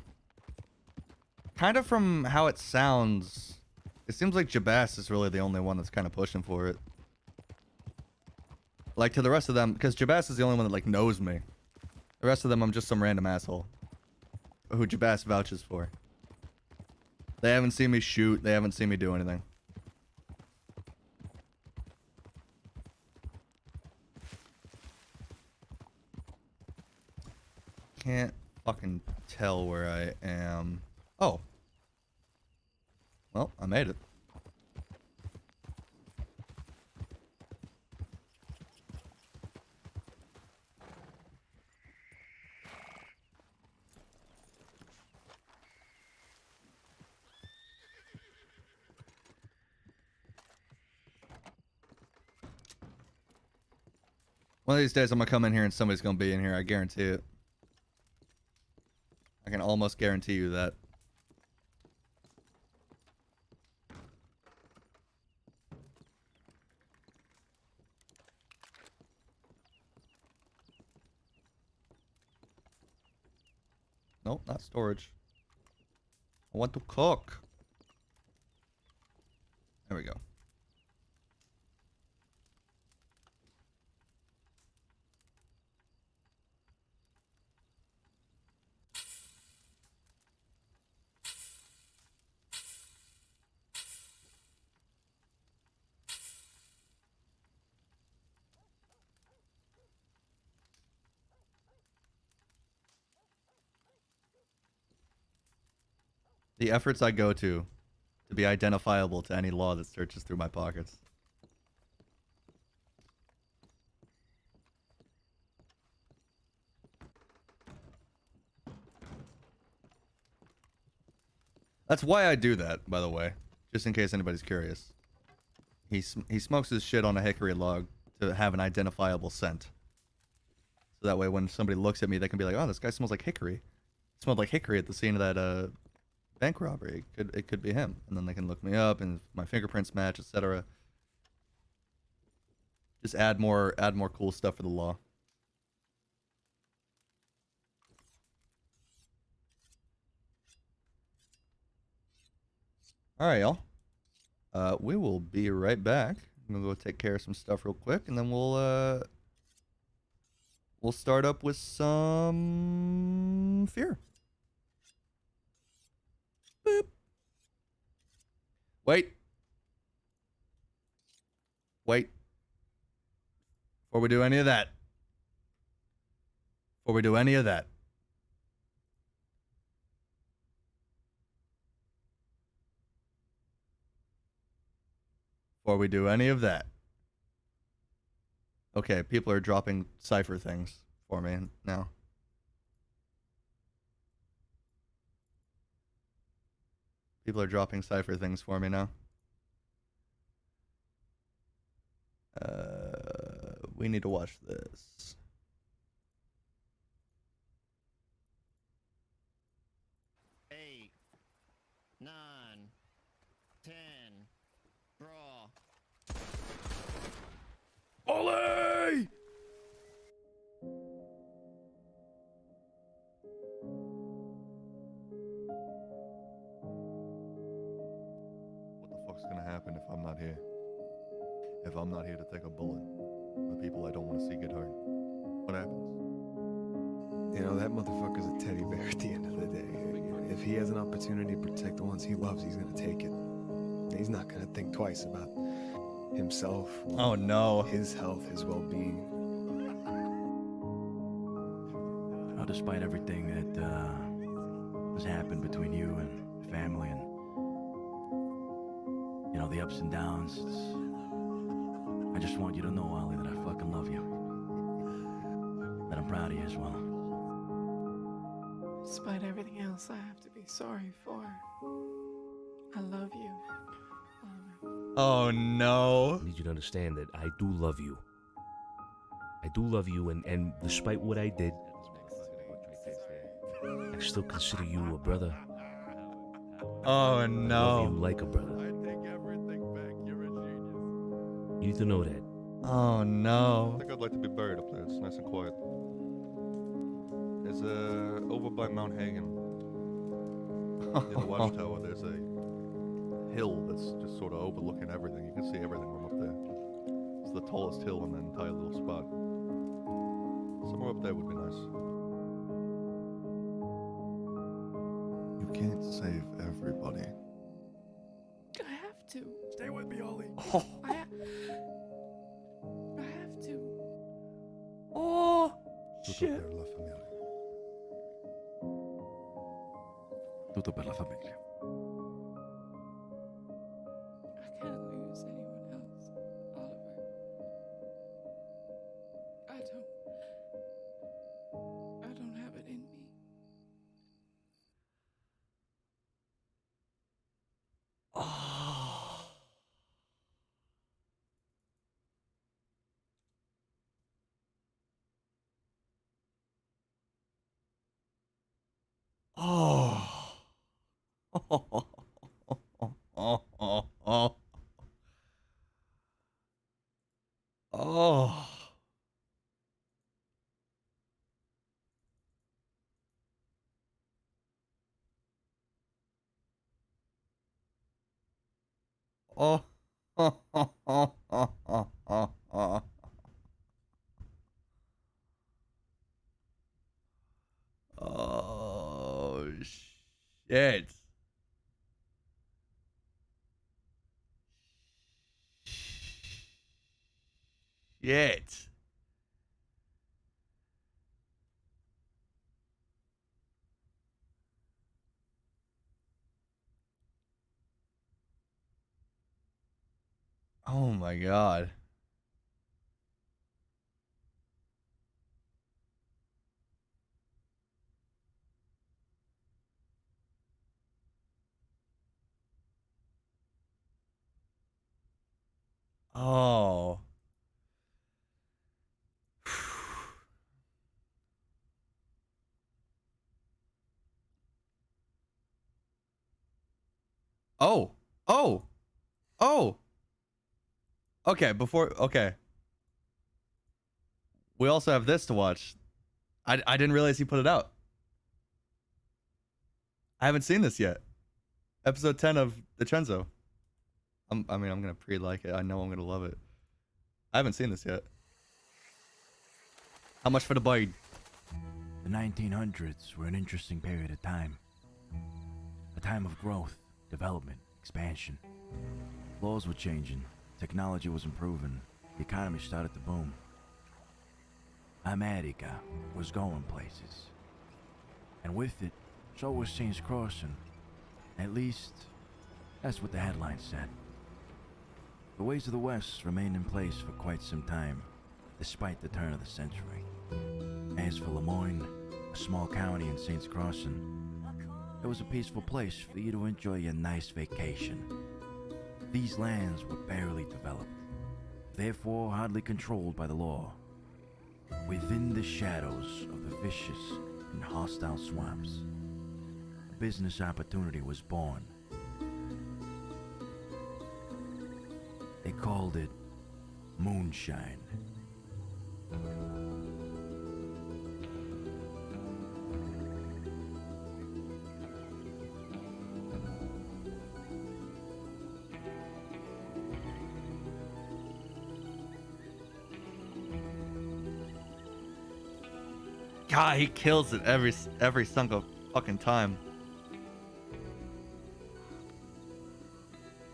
Kind of from how it sounds, it seems like Jabas is really the only one that's kind of pushing for it. Like to the rest of them, because Jabas is the only one that like knows me. The rest of them, I'm just some random asshole who Jabas vouches for. They haven't seen me shoot. They haven't seen me do anything. can't fucking tell where I am. Oh. Well, I made it. One of these days I'm gonna come in here and somebody's gonna be in here, I guarantee it. I can almost guarantee you that. Nope, not storage. I want to cook. There we go. The efforts I go to be identifiable to any law that searches through my pockets. That's why I do that, by the way, just in case anybody's curious. He smokes his shit on a hickory log to have an identifiable scent. So that way when somebody looks at me, they can be like, oh, this guy smells like hickory. It smelled like hickory at the scene of that bank robbery. It could be him. And then they can look me up and my fingerprints match, etc. Just add more cool stuff for the law. Alright, y'all. We will be right back. I'm gonna go take care of some stuff real quick, and then we'll start up with some fear. Boop. Wait. Before we do any of that. Before we do any of that. Before we do any of that. Okay, people are dropping cipher things for me now. People are dropping cipher things for me now. We need to watch this. Eight, 9, 10, draw. Ollie! What the fuck's gonna happen if I'm not here? If I'm not here to take a bullet for people I don't want to see get hurt, what happens? You know, that motherfucker's a teddy bear at the end of the day. If he has an opportunity to protect the ones he loves, he's gonna take it. He's not gonna think twice about himself. Oh no. His health, his well-being. Now, despite everything that has happened between you and family and, you know, the ups and downs, I just want you to know, Ollie, that I fucking love you. That I'm proud of you as well. Despite everything else I have to be sorry for, I love you. Oh no. I need you to understand that I do love you. I do love you, and despite what I did, I still consider you a brother. Oh no. I love you like a brother. You need to know that. Oh no. I think I'd like to be buried up there. It's nice and quiet. There's over by Mount Hagen. Near the watchtower, there's a hill that's just sort of overlooking everything. You can see everything from up there. It's the tallest hill in the entire little spot. Somewhere up there would be nice. You can't save everybody. I have to. Stay with me, Ollie. I have to. Oh, Look shit. up there, La Familia. Tutto per la famiglia. I can't lose anyone else, Oliver. I don't have it in me. Oh. Oh. Oh. Oh shit. Shit. Oh my god. Oh. Oh. Oh. Oh. Okay, okay. We also have this to watch. I didn't realize he put it out. I haven't seen this yet. Episode 10 of DiCenzo. I'm gonna pre-like it. I know I'm gonna love it. I haven't seen this yet. How much for the bite? The 1900s were an interesting period of time. A time of growth, development, expansion. Laws were changing, technology was improving, the economy started to boom. America was going places. And with it, so was Saints Crossing. At least, that's what the headline said. The ways of the West remained in place for quite some time, despite the turn of the century. As for Lemoyne, a small county in Saints Crossing, it was a peaceful place for you to enjoy your nice vacation. These lands were barely developed, therefore hardly controlled by the law. Within the shadows of the vicious and hostile swamps, a business opportunity was born. They called it moonshine. God, he kills it every single fucking time.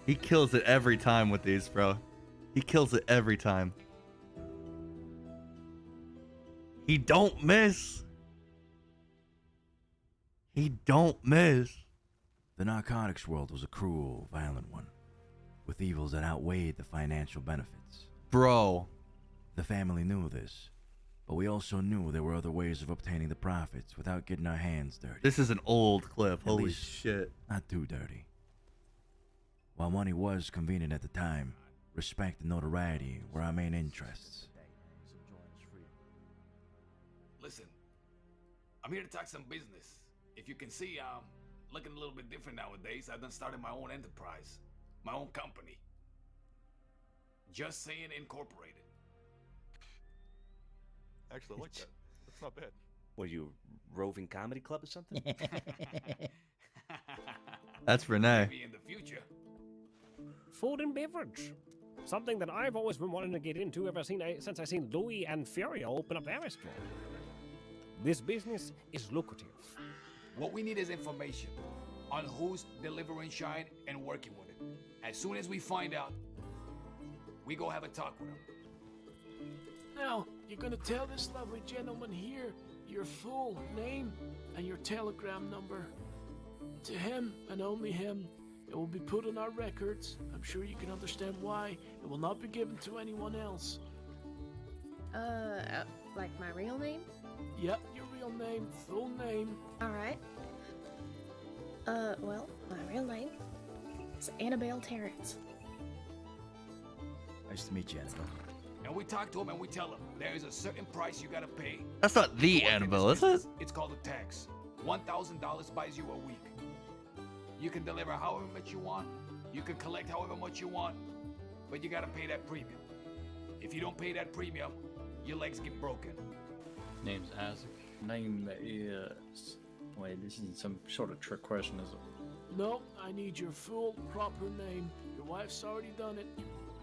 He kills it every time with these, bro. He kills it every time. He don't miss. He don't miss. The narcotics world was a cruel, violent one, with evils that outweighed the financial benefits. Bro. The family knew this, but we also knew there were other ways of obtaining the profits without getting our hands dirty. This is an old clip. At Holy least, shit. Not too dirty. While money was convenient at the time, respect and notoriety were our main interests. Listen, I'm here to talk some business. If you can see, I'm looking a little bit different nowadays. I've done started my own enterprise, my own company. Just Saying Incorporated. Actually, I like that. That's not bad. What are you, roving comedy club or something? That's Renee. Maybe in the future. Food and beverage. Something that I've always been wanting to get into since I seen Louis and Furio open up their restaurant. This business is lucrative. What we need is information on who's delivering shine and working with it. As soon as we find out, we go have a talk with them. Now, you're gonna tell this lovely gentleman here your full name and your telegram number. To him and only him. It will be put on our records. I'm sure you can understand why. It will not be given to anyone else. Like my real name? Yep, your real name, full name. Alright. Well, my real name is Annabelle Terrence. Nice to meet you, Annabelle. And we talk to him and we tell him there is a certain price you gotta pay. That's not the Annabelle, is it? It's called a tax. $1,000 buys you a week. You can deliver however much you want. You can collect however much you want. But you gotta pay that premium. If you don't pay that premium, your legs get broken. Name's Isaac. Name is... Wait, this isn't some sort of trick question, is it? No, I need your full, proper name. Your wife's already done it.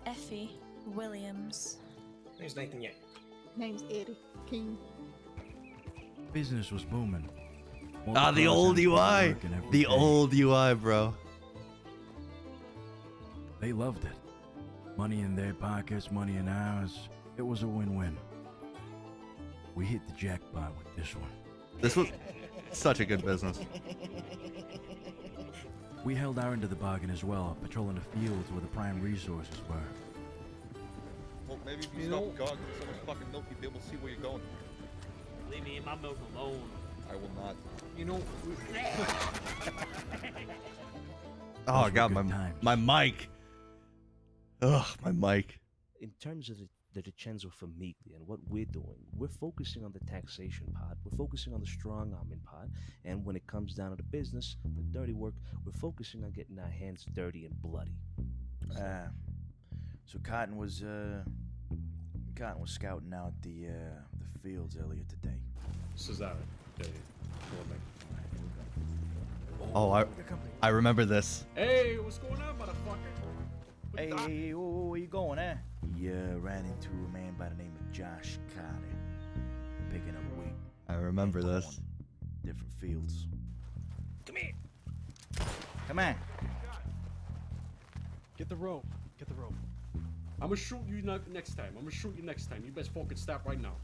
Effie Williams. Name's Nathan Yang. Name's Eddie King. Business was booming. Ah, the old UI. The old UI, bro. They loved it. Money in their pockets, money in ours. It was a win-win. We hit the jackpot with this one. This was such a good business. We held our end of the bargain as well, patrolling the fields where the prime resources were. Well, maybe if you stop goggling so much fucking milk, you'd be able to see where you're going. Leave me and my milk alone. I will not. You know. Oh god, my mic. Ugh, my mic. In terms of the DiCenzo family and what we're doing, we're focusing on the taxation part, we're focusing on the strong arming part, and when it comes down to the business, the dirty work, we're focusing on getting our hands dirty and bloody. So Cotton was scouting out the fields earlier today. Cesare. Oh, I remember this. Hey, what's going on, motherfucker? Hey, where you going, eh? He ran into a man by the name of Josh Carter, picking up wheat. I remember this. Different fields. Come here. Come on. Get the rope. Get the rope. I'm gonna shoot you next time. I'm gonna shoot you next time. You best fucking stop right now.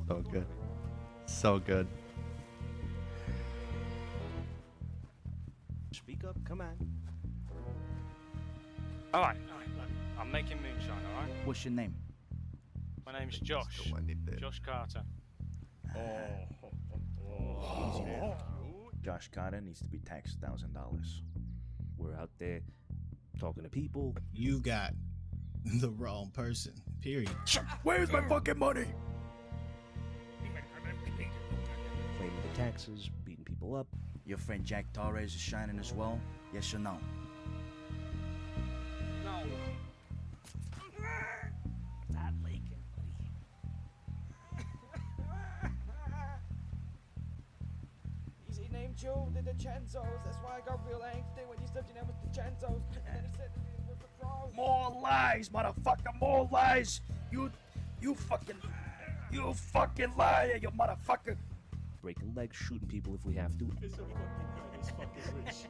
So good. So good. Speak up, come on. Alright, I'm making moonshine, alright? What's your name? My name's Josh. Josh Carter. Easy there. Josh Carter needs to be taxed $1,000. We're out there talking to people. You got the wrong person. Period. Where's my fucking money? Claiming the taxes, beating people up. Your friend Jack Torres is shining as well? Yes or no? No. Stop leaking, He's named Joe the DiCenzos. That's why I got real angsty when you said your name was DiCenzos. And then he said it was a fraud. More lies, motherfucker, more lies! You fucking liar, you motherfucker! Breaking legs, shooting people if we have to. It's a fucking guy that's fucking rich.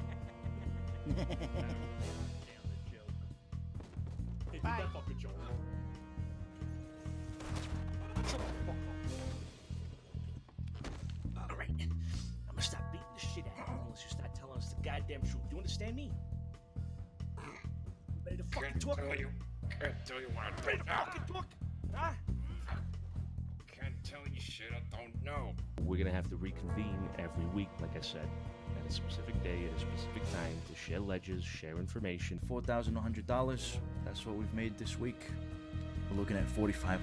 Hey, do that fucking joke. Shut the fuck up. Alright, I'm gonna stop beating the shit out of you unless you start telling us the goddamn truth. You understand me? You ready to fucking talk? Can't tell you what I Ready to don't know. fucking talk? Huh? Can't tell you shit I don't know. We're gonna have to reconvene every week, like I said, at a specific day, at a specific time, to share ledgers, share information. $4,100. That's what we've made this week. We're looking at $4,500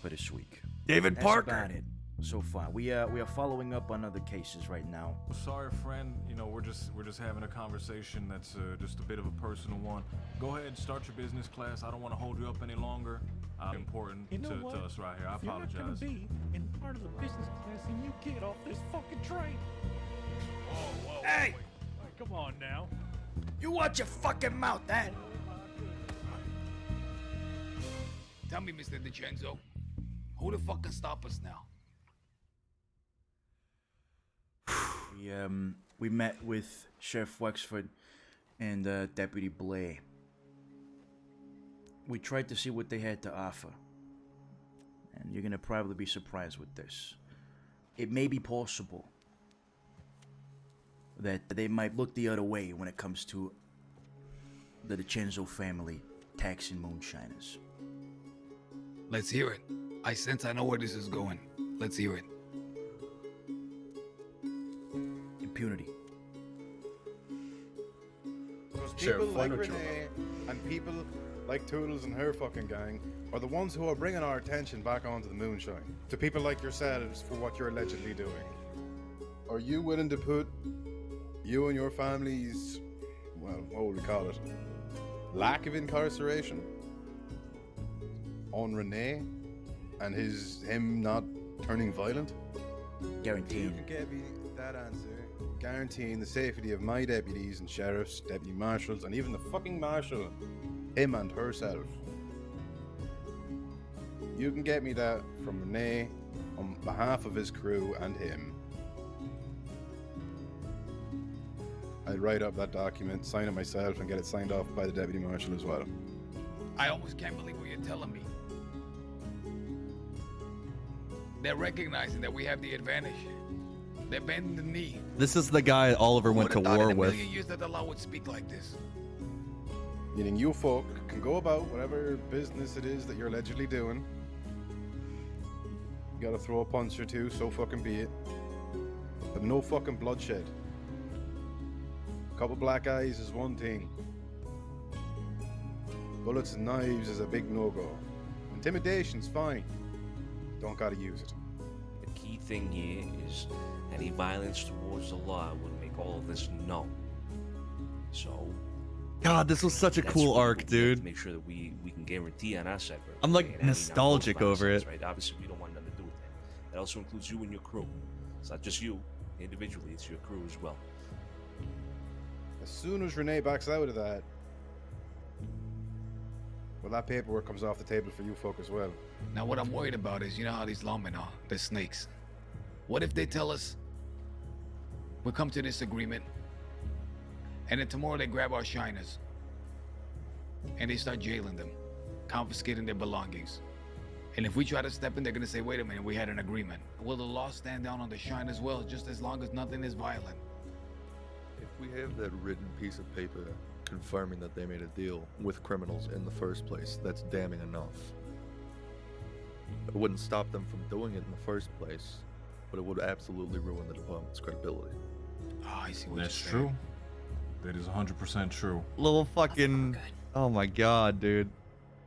for this week. David That's Parker. about it so far. We are following up on other cases right now. Sorry, friend. You know, we're just having a conversation that's just a bit of a personal one. Go ahead and start your business class. I don't want to hold you up any longer. Important You know to what? us right here. I If you're not gonna apologize. be in part of the business class, then you get off this fucking train. Whoa, Hey! wait. Come on now. You watch your fucking mouth, eh? Tell me, Mr. DiCenzo, who the fuck can stop us now? We met with Sheriff Wexford and Deputy Blair. We tried to see what they had to offer. And you're gonna probably be surprised with this. It may be possible that they might look the other way when it comes to the DiCenzo family taxing moonshiners. Let's hear it. I sense I know where this is going. Let's hear it. Impunity. Because people like Renee and people like Toodles and her fucking gang are the ones who are bringing our attention back onto the moonshine. To people like yourselves for what you're allegedly doing. Are you willing to put you and your family's, well, what would we call it? Lack of incarceration on Renee and him not turning violent? Guaranteed. You can get me that answer. Guaranteeing the safety of my deputies and sheriffs, deputy marshals, and even the fucking marshal, him and herself. You can get me that from Renee on behalf of his crew and him. I'd write up that document, sign it myself, and get it signed off by the deputy marshal as well. I almost can't believe what you're telling me. They're recognizing that we have the advantage. They're bending the knee. This is the guy Oliver went to war with. In a million years that the law would speak like this. Meaning you folk can go about whatever business it is that you're allegedly doing. You gotta throw a punch or two, so fucking be it. But no fucking bloodshed. A couple black eyes is one thing. Bullets and knives is a big no-go. Intimidation's fine. Don't gotta use it. The key thing here is any violence towards the law would make all of this known. So, God, this was such a cool arc, dude. make sure that we can guarantee on our side. I'm like nostalgic over it. Right? Obviously, we don't want nothing to do with that. That also includes you and your crew. It's not just you individually; it's your crew as well. As soon as Renee backs out of that, well, that paperwork comes off the table for you folk as well. Now, what I'm worried about is, you know how these lawmen are, they're snakes. What if they tell us, we come to this agreement, and then tomorrow they grab our shiners, and they start jailing them, confiscating their belongings. And if we try to step in, they're gonna say, wait a minute, we had an agreement. Will the law stand down on the shine as well, just as long as nothing is violent? If we have that written piece of paper confirming that they made a deal with criminals in the first place, that's damning enough. It wouldn't stop them from doing it in the first place, but it would absolutely ruin the department's credibility. Oh, I see what That's you're saying. true. That is 100% true. Little fucking... Oh my god, dude.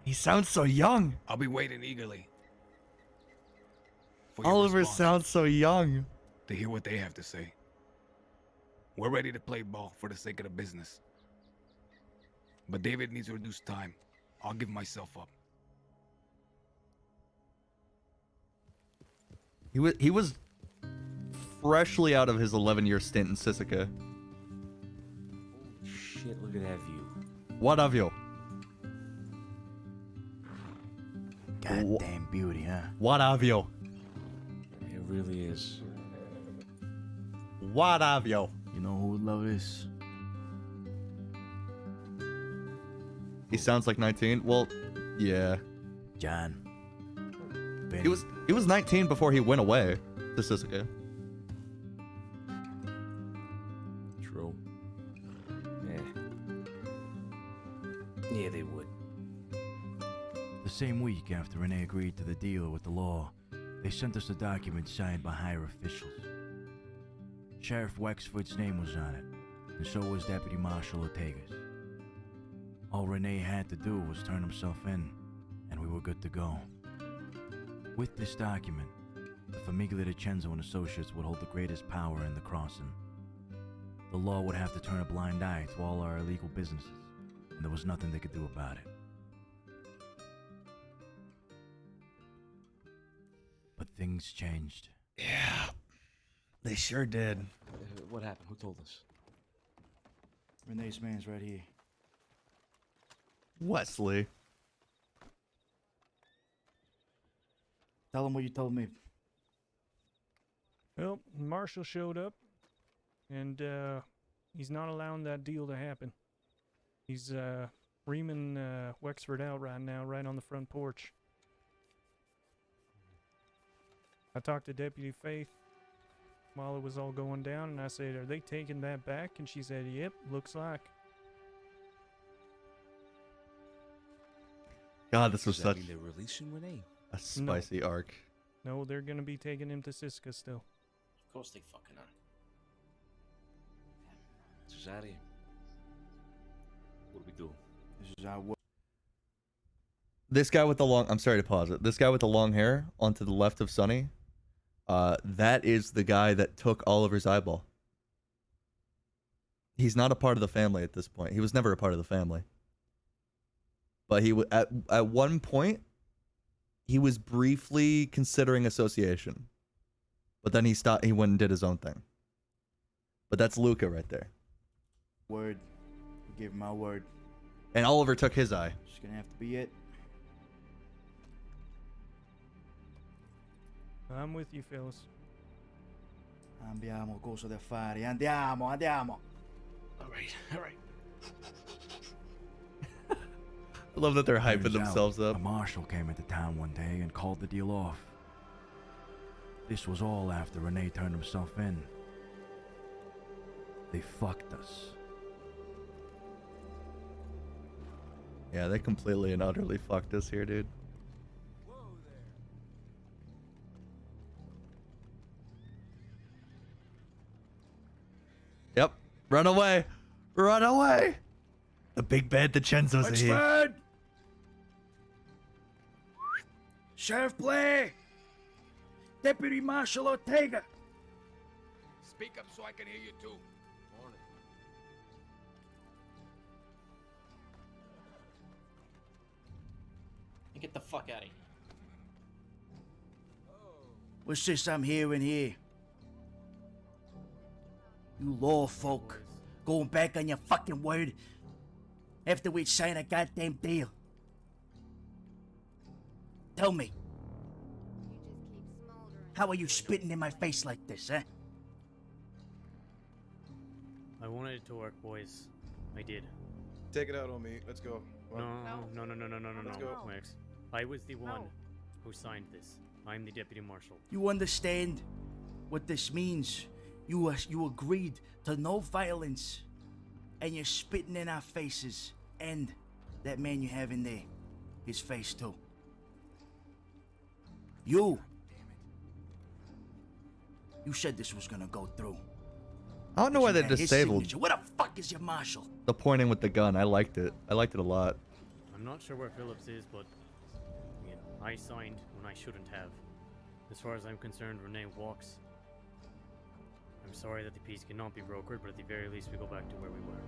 He sounds so young. I'll be waiting eagerly for your Oliver response, sounds so young. to hear what they have to say. We're ready to play ball for the sake of the business. But David needs to reduce time. I'll give myself up. He was freshly out of his 11-year stint in Sisika. Shit! Look at that view. What of you? Goddamn beauty, huh? What of you? It really is. What of you? You know who would love this? He sounds like 19. Well, yeah. John. Benny. He was 19 before he went away to Sisika. True. Yeah, they would. The same week after Renee agreed to the deal with the law, they sent us a document signed by higher officials. Sheriff Wexford's name was on it, and so was Deputy Marshal Ortega's. All Renee had to do was turn himself in, and we were good to go. With this document, the Famiglia DiCenzo and Associates would hold the greatest power in the crossing. The law would have to turn a blind eye to all our illegal businesses, and there was nothing they could do about it. But things changed. Yeah, they sure did. What happened? Who told us? Renee's man's right here. Wesley. Tell him what you told me. Well, Marshall showed up, and he's not allowing that deal to happen. He's reaming Wexford out right now, right on the front porch. I talked to Deputy Faith. while it was all going down, and I said, "Are they taking that back?" And she said, "Yep, looks like." God, this was Does that such mean they're releasing Renee? a spicy arc. No, they're gonna be taking him to Siska still. Of course they fucking are. Cesare, what do we do? This is our work. This guy with the long, I'm sorry to pause it. This guy with the long hair onto the left of Sonny, that is the guy that took Oliver's eyeball. He's not a part of the family at this point. He was never a part of the family. But he at one point, he was briefly considering association. But then he stopped. He went and did his own thing. But that's Luca right there. Word. Give him my word. And Oliver took his eye. It's gonna have to be it. I'm with you, Phyllis. Abbiamo cosa da fare. Andiamo, andiamo. All right. I love that they're hyping Turns out, themselves up. A marshal came into town one day and called the deal off. This was all after Renee turned himself in. They fucked us. Yeah, they completely and utterly fucked us here, dude. Yep. Run away. Run away. The big bad DiCenzo's here. Wexford! Sheriff Blair! Deputy Marshal Ortega! Speak up so I can hear you too. Morning. You get the fuck out of here. What's this I'm hearing here? You law folk going back on your fucking word after we sign a goddamn deal. Tell me. How are you spitting in my face like this, huh? I wanted it to work, boys. I did. Take it out on me. Let's go. Come on. No, Let's go. Max. I was the one who signed this. I'm the deputy marshal. You understand what this means? You agreed to no violence, and you're spitting in our faces, and that man you have in there, his face too. You said this was gonna go through. I don't know why they Had his disabled signature. What the fuck is your marshal? the pointing with the gun. I liked it. I liked it a lot. I'm not sure where Phillips is, but I signed when I shouldn't have. As far as I'm concerned, Renee walks. I'm sorry that the peace cannot be brokered, but at the very least, we go back to where we were.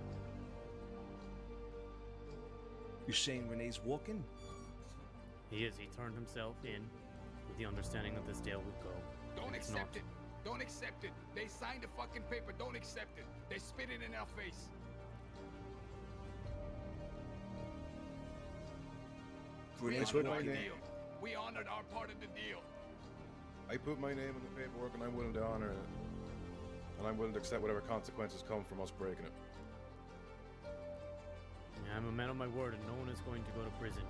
You saying Renee's walking? He is. He turned himself in with the understanding that this deal would go. Don't It's accept not. it. Don't accept it. They signed the fucking paper. Don't accept it. They spit it in our face. We Renee's honored with our my name. deal. We honored our part of the deal. I put my name in the paperwork and I'm willing to honor it. And I'm willing to accept whatever consequences come from us breaking it. Yeah, I'm a man of my word, and no one is going to go to prison.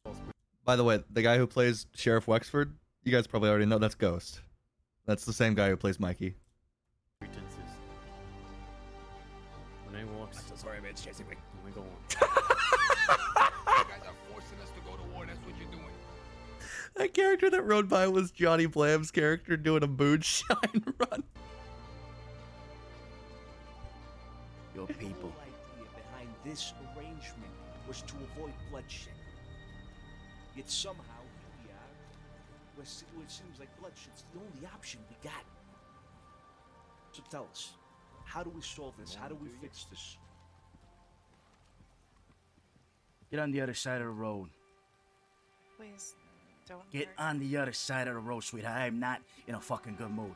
for false By the way, the guy who plays Sheriff Wexford, you guys probably already know that's Ghost. That's the same guy who plays Mikey. pretenses. Renee walks. I'm so sorry, man. It's chasing me. And we go on. You guys are forcing us to go to war. That's what you're doing. That character that rode by was Johnny Blam's character doing a moonshine run. Your people. The whole idea behind this arrangement was to avoid bloodshed. Yet somehow here we are, where it seems like bloodshed's the only option we got. So tell us, how do we solve this? How do we fix this? Get on the other side of the road. Please, don't. Get hurt. on the other side of the road, sweetheart. I am not in a fucking good mood.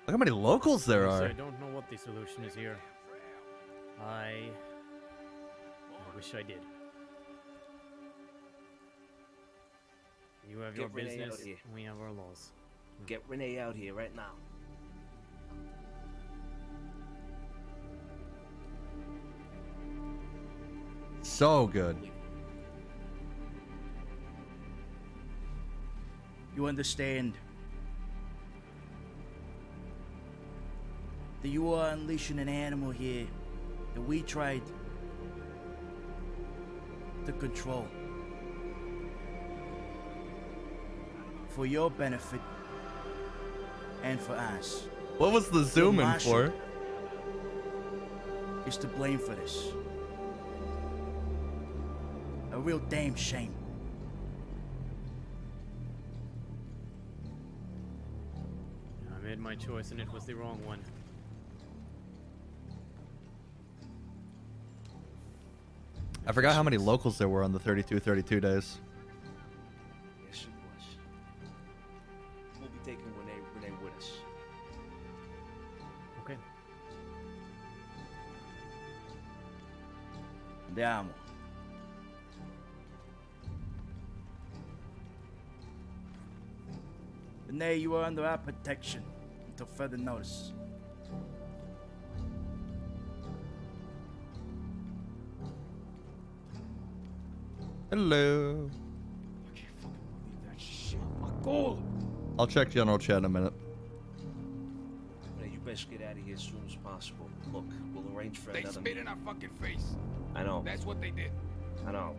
Look how many locals there Honestly, are. I don't know what the solution is here. I wish I did. You have your Get Renee out business, here. and we have our laws. Get Renee out here right now. So good. You understand that you are unleashing an animal here that we tried to control. For your benefit and for ours. What was the zoom in for? Is to blame for this. A real damn shame. I made my choice and it was the wrong one. I forgot how many locals there were on the 32 days. Yes, it was. We'll be taking Renee with us. Okay. Andiamo. Renee, you are under our protection until further notice. Hello. I can't fucking believe that shit. My goal. I'll check general chat in a minute. Renee, you best get out of here as soon as possible. Look, we'll arrange for They another spit meeting. in our fucking face. I know. That's what they did. I know.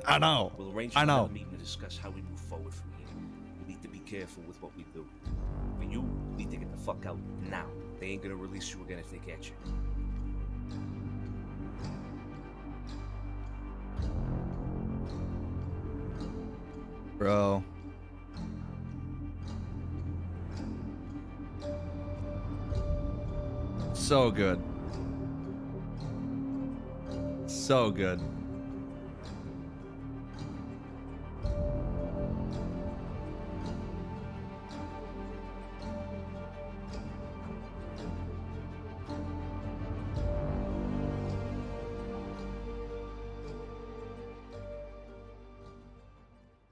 I know. We'll arrange for I know. another meeting to discuss how we move forward from here. We need to be careful with what we do. For you, we need to get the fuck out now. They ain't gonna release you again if they catch you. Bro. So good. So good.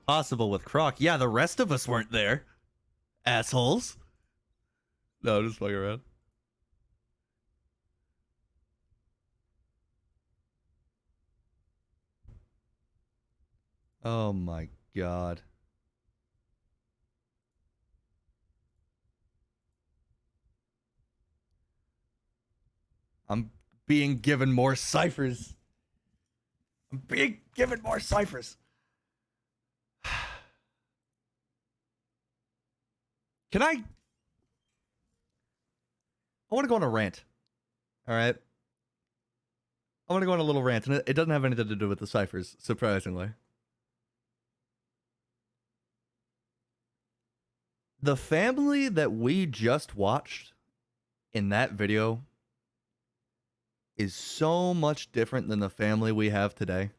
Possible with Croc. Yeah, the rest of us weren't there. Assholes. No, just fucking around. Oh my god. I'm being given more ciphers. I'm being given more ciphers. Can I want to go on a rant. All right. I want to go on a little rant, and it doesn't have anything to do with the ciphers, surprisingly. The family that we just watched in that video is so much different than the family we have today.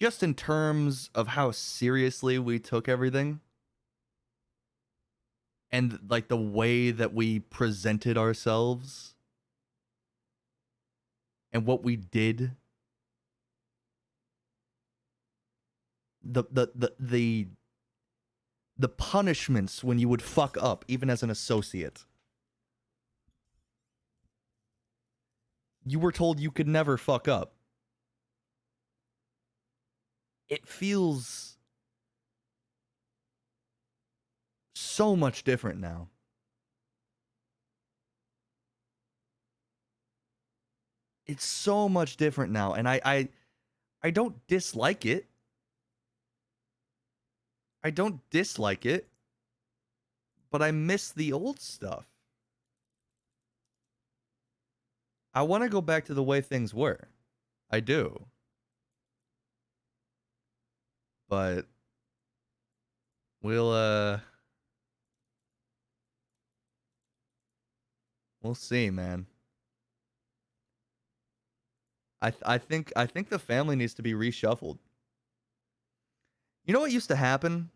Just in terms of how seriously we took everything. And like the way that we presented ourselves. And what we did. The punishments when you would fuck up, even as an associate. You were told you could never fuck up. It feels so much different now. It's so much different now, and I don't dislike it. I don't dislike it, but I miss the old stuff. I want to go back to the way things were. I do. But we'll see, man. I think the family needs to be reshuffled. You know what used to happen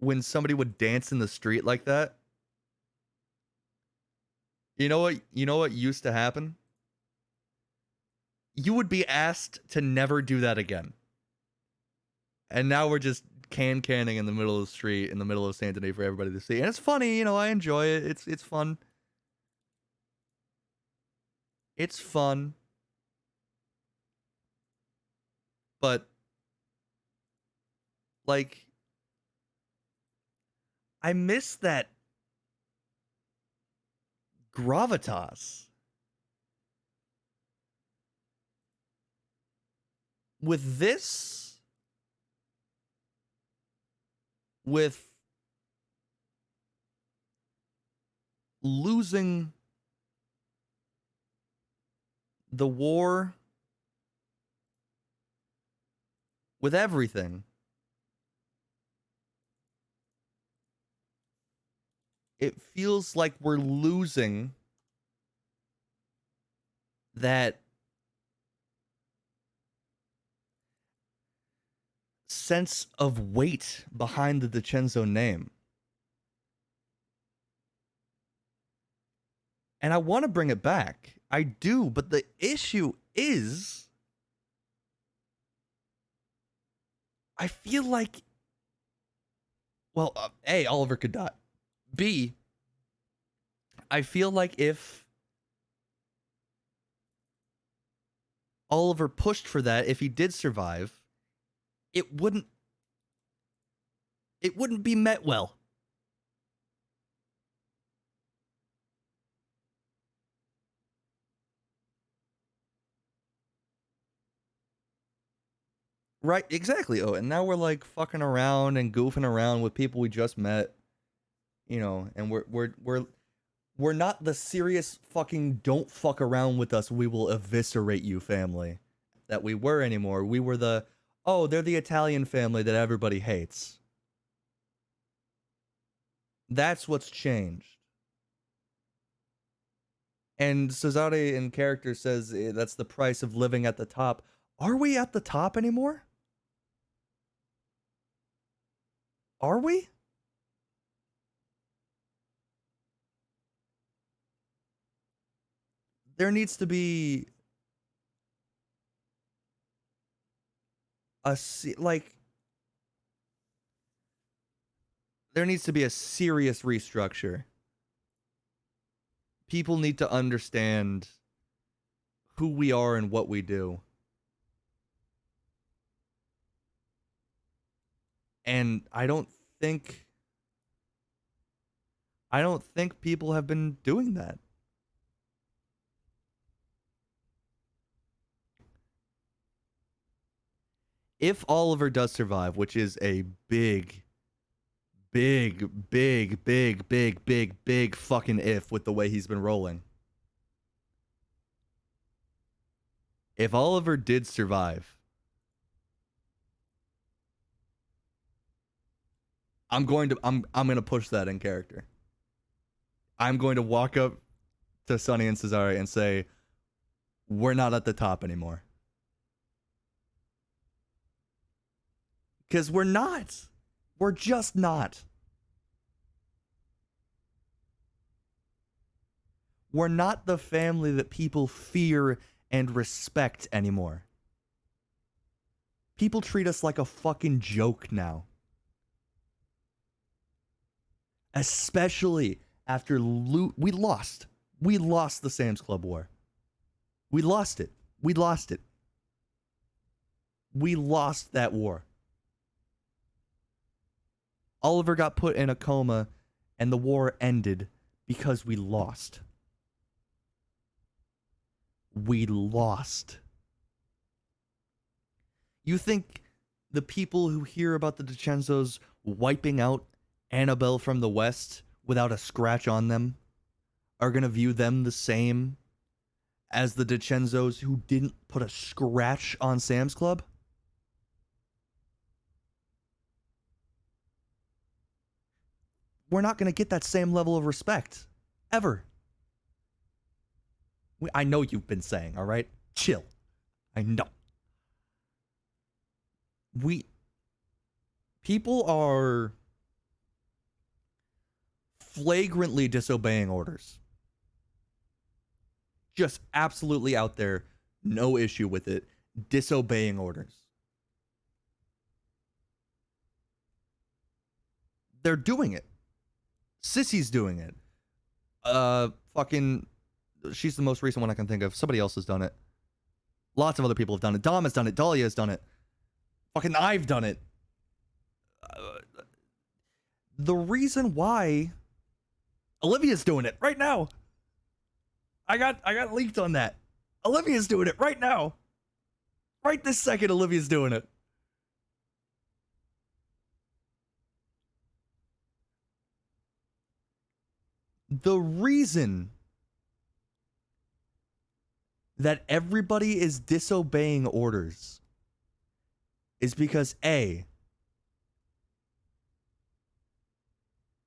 when somebody would dance in the street like that? You know what used to happen? You would be asked to never do that again. And now we're just canning in the middle of the street, in the middle of Saint Denis for everybody to see. And it's funny, you know, I enjoy it. It's fun. It's fun. But like I miss that gravitas. With this, with losing the war, with everything, it feels like we're losing that sense of weight behind the DiCenzo name. And I want to bring it back. I do, but the issue is I feel like, well, A, Oliver could die. B, I feel like if Oliver pushed for that, if he did survive, it wouldn't be met well. Right, exactly. Oh, and now we're like fucking around and goofing around with people we just met, you know, and we're not the serious fucking don't fuck around with us, we will eviscerate you family that we were anymore. We were the, oh, they're the Italian family that everybody hates. That's what's changed. And Cesare in character says that's the price of living at the top. Are we at the top anymore? Are we? There needs to be there needs to be a serious restructure. People need to understand who we are and what we do. And I don't think people have been doing that. If Oliver does survive, which is a big fucking if with the way he's been rolling. If Oliver did survive, I'm going to push that in character. I'm going to walk up to Sonny and Cesare and say, we're not at the top anymore. Because we're not. We're just not. We're not the family that people fear and respect anymore. People treat us like a fucking joke now. Especially after we lost. We lost the Sam's Club war. We lost it. We lost it. We lost that war. Oliver got put in a coma and the war ended because we lost. We lost. You think the people who hear about the DiCenzos wiping out Annabelle from the West without a scratch on them are going to view them the same as the DiCenzos who didn't put a scratch on Sam's Club? We're not going to get that same level of respect. Ever. I know you've been saying, all right? Chill. I know. People are flagrantly disobeying orders. Just absolutely out there, no issue with it, disobeying orders. They're doing it. Sissy's doing it. She's the most recent one I can think of. Somebody else has done it. Lots of other people have done it. Dom has done it. Dahlia has done it. Fucking I've done it. The reason why Olivia's doing it right now. I got leaked on that. Olivia's doing it right now. Right this second, Olivia's doing it. The reason that everybody is disobeying orders is because A,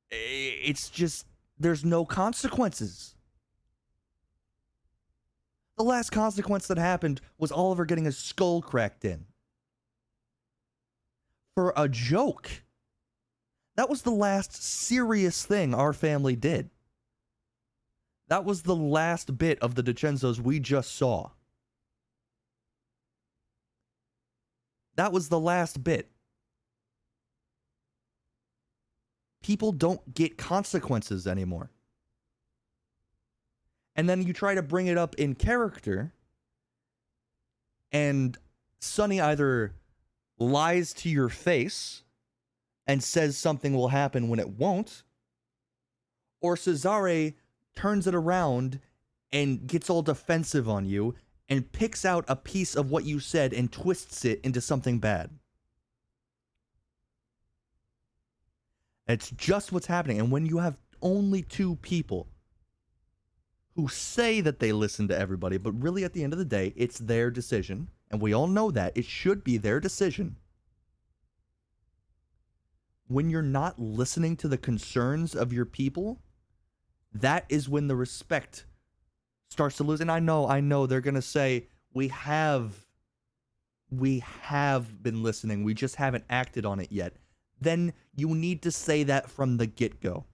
it's just, there's no consequences. The last consequence that happened was Oliver getting his skull cracked in. For a joke. That was the last serious thing our family did. That was the last bit of the DiCenzos we just saw. That was the last bit. People don't get consequences anymore. And then you try to bring it up in character, and Sonny either lies to your face and says something will happen when it won't, or Cesare turns it around and gets all defensive on you and picks out a piece of what you said and twists it into something bad. It's just what's happening. And when you have only two people who say that they listen to everybody, but really at the end of the day, it's their decision, and we all know that. It should be their decision. When you're not listening to the concerns of your people, that is when the respect starts to lose. And I know they're going to say, we have been listening, we just haven't acted on it yet. Then you need to say that from the get-go.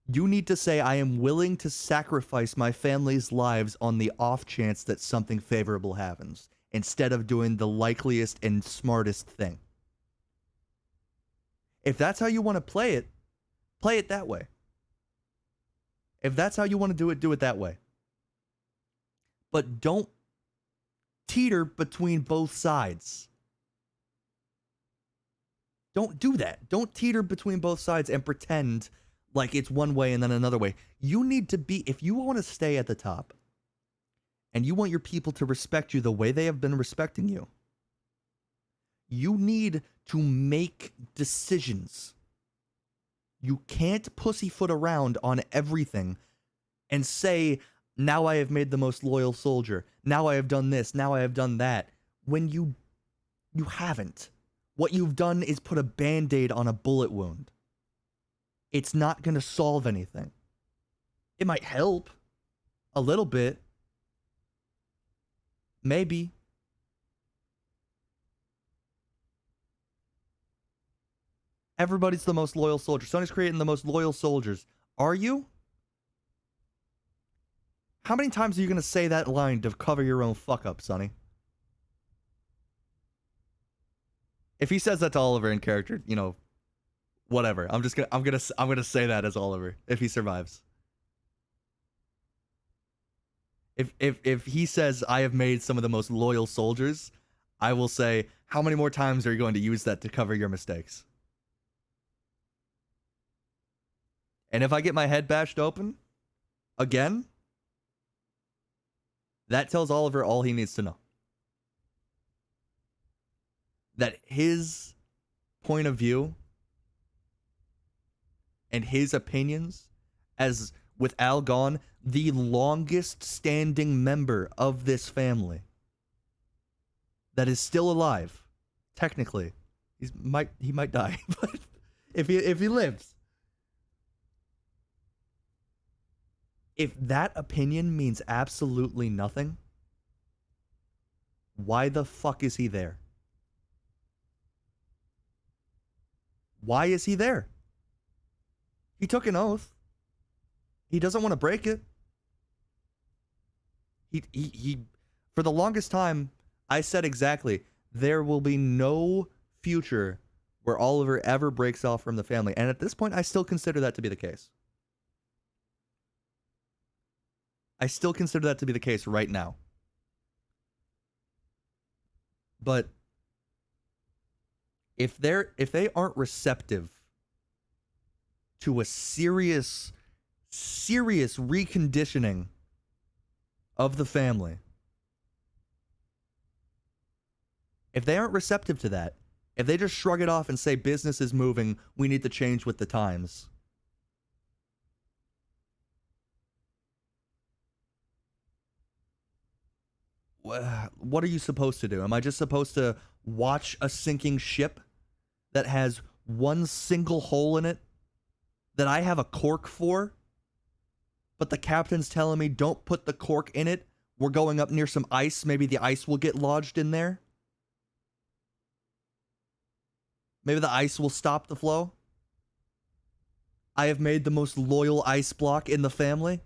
You need to say, I am willing to sacrifice my family's lives on the off chance that something favorable happens, instead of doing the likeliest and smartest thing. If that's how you want to play it that way. If that's how you want to do it that way. But don't teeter between both sides. Don't do that. Don't teeter between both sides and pretend like it's one way and then another way. You need to be, if you want to stay at the top and you want your people to respect you the way they have been respecting you, you need to make decisions. You can't pussyfoot around on everything and say, now I have made the most loyal soldier. Now I have done this. Now I have done that. When you haven't. What you've done is put a Band-Aid on a bullet wound. It's not going to solve anything. It might help a little bit. Maybe. Everybody's the most loyal soldier. Sonny's creating the most loyal soldiers. Are you? How many times are you going to say that line to cover your own fuck up, Sonny? If he says that to Oliver in character, you know, whatever. I'm gonna say that as Oliver if he survives. If he says I have made some of the most loyal soldiers, I will say, how many more times are you going to use that to cover your mistakes? And if I get my head bashed open again, that tells Oliver all he needs to know. That his point of view and his opinions, as with Al gone, the longest standing member of this family that is still alive, technically, he might die, but if he lives, if that opinion means absolutely nothing, why the fuck is he there? Why is he there? He took an oath. He doesn't want to break it. He for the longest time, I said exactly, there will be no future where Oliver ever breaks off from the family. And at this point, I still consider that to be the case. I still consider that to be the case right now. But if they aren't receptive to a serious reconditioning of the family, if they aren't receptive to that, if they just shrug it off and say business is moving, we need to change with the times, what are you supposed to do? Am I just supposed to watch a sinking ship that has one single hole in it that I have a cork for, but the captain's telling me don't put the cork in it? We're going up near some ice. Maybe the ice will get lodged in there. Maybe the ice will stop the flow. I have made the most loyal ice block in the family.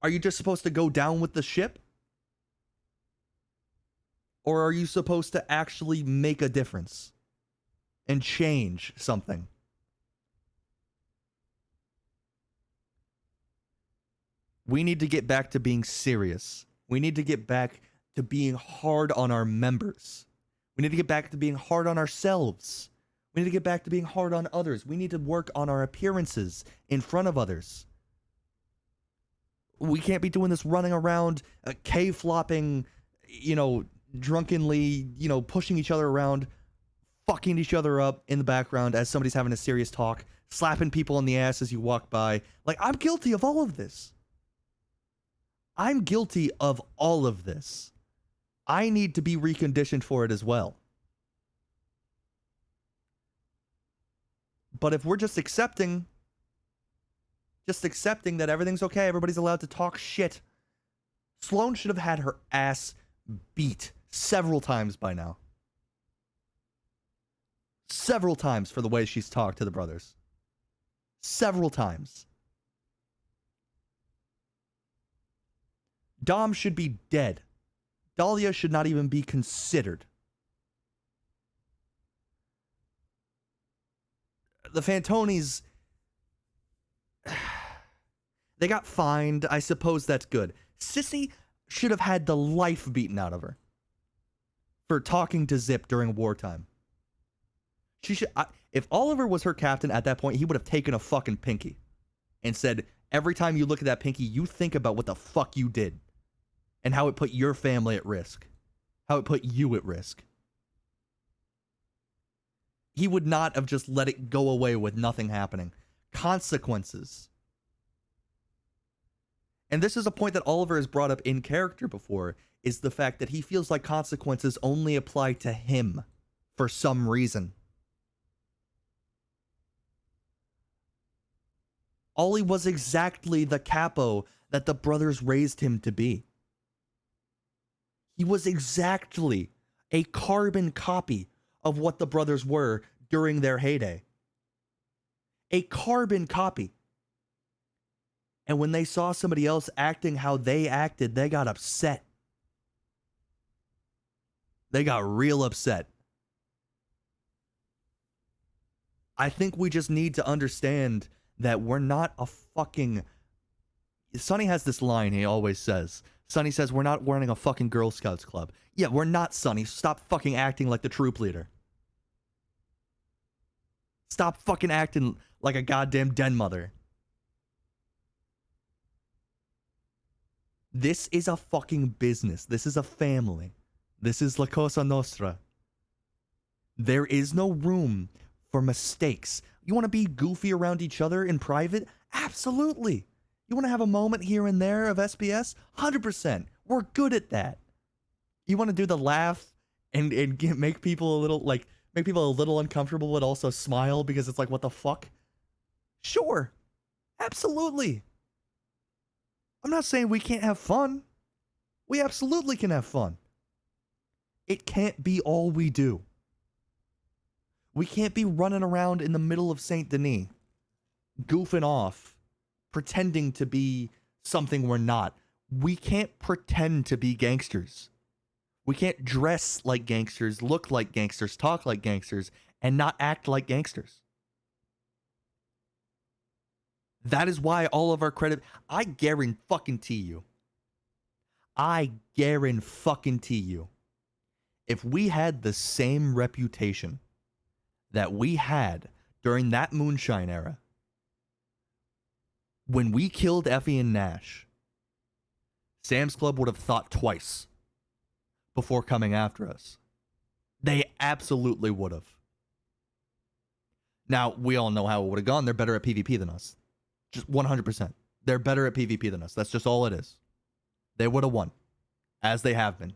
Are you just supposed to go down with the ship? Or are you supposed to actually make a difference and change something? We need to get back to being serious. We need to get back to being hard on our members. We need to get back to being hard on ourselves. We need to get back to being hard on others. We need to work on our appearances in front of others. We can't be doing this running around, cave flopping, drunkenly, pushing each other around, fucking each other up in the background as somebody's having a serious talk, slapping people on the ass as you walk by. Like, I'm guilty of all of this. I'm guilty of all of this. I need to be reconditioned for it as well. But if we're just accepting that everything's okay, everybody's allowed to talk shit. Sloane should have had her ass beat several times by now. Several times for the way she's talked to the brothers. Several times. Dom should be dead. Dahlia should not even be considered. The Fantonis, they got fined. I suppose that's good. Sissy should have had the life beaten out of her for talking to Zip during wartime. She should. If Oliver was her captain at that point, he would have taken a fucking pinky and said, every time you look at that pinky, you think about what the fuck you did and how it put your family at risk, how it put you at risk. He would not have just let it go away with nothing happening. Consequences. And this is a point that Oliver has brought up in character before, is the fact that he feels like consequences only apply to him for some reason. Ollie was exactly the capo that the brothers raised him to be. He was exactly a carbon copy of what the brothers were during their heyday. A carbon copy. And when they saw somebody else acting how they acted, they got upset. They got real upset. I think we just need to understand that we're not a fucking... Sonny has this line he always says. Sonny says, we're not running a fucking Girl Scouts club. Yeah, we're not, Sonny. Stop fucking acting like the troop leader. Stop fucking acting like a goddamn den mother. This is a fucking business. This is a family. This is La Cosa Nostra. There is no room for mistakes. You want to be goofy around each other in private? Absolutely. You want to have a moment here and there of SBS? 100%. We're good at that. You want to do the laugh and make people a little, make people a little uncomfortable but also smile because it's like, what the fuck? Sure. Absolutely. I'm not saying we can't have fun. We absolutely can have fun. It can't be all we do. We can't be running around in the middle of Saint Denis, goofing off, pretending to be something we're not. We can't pretend to be gangsters. We can't dress like gangsters, look like gangsters, talk like gangsters, and not act like gangsters. That is why all of our credit... I guarantee you. If we had the same reputation that we had during that moonshine era, When we killed Effie and Nash, Sam's Club would have thought twice before coming after us. They absolutely would have. Now, we all know how it would have gone. They're better at PvP than us. Just 100%. They're better at PvP than us. That's just all it is. They would have won, as they have been.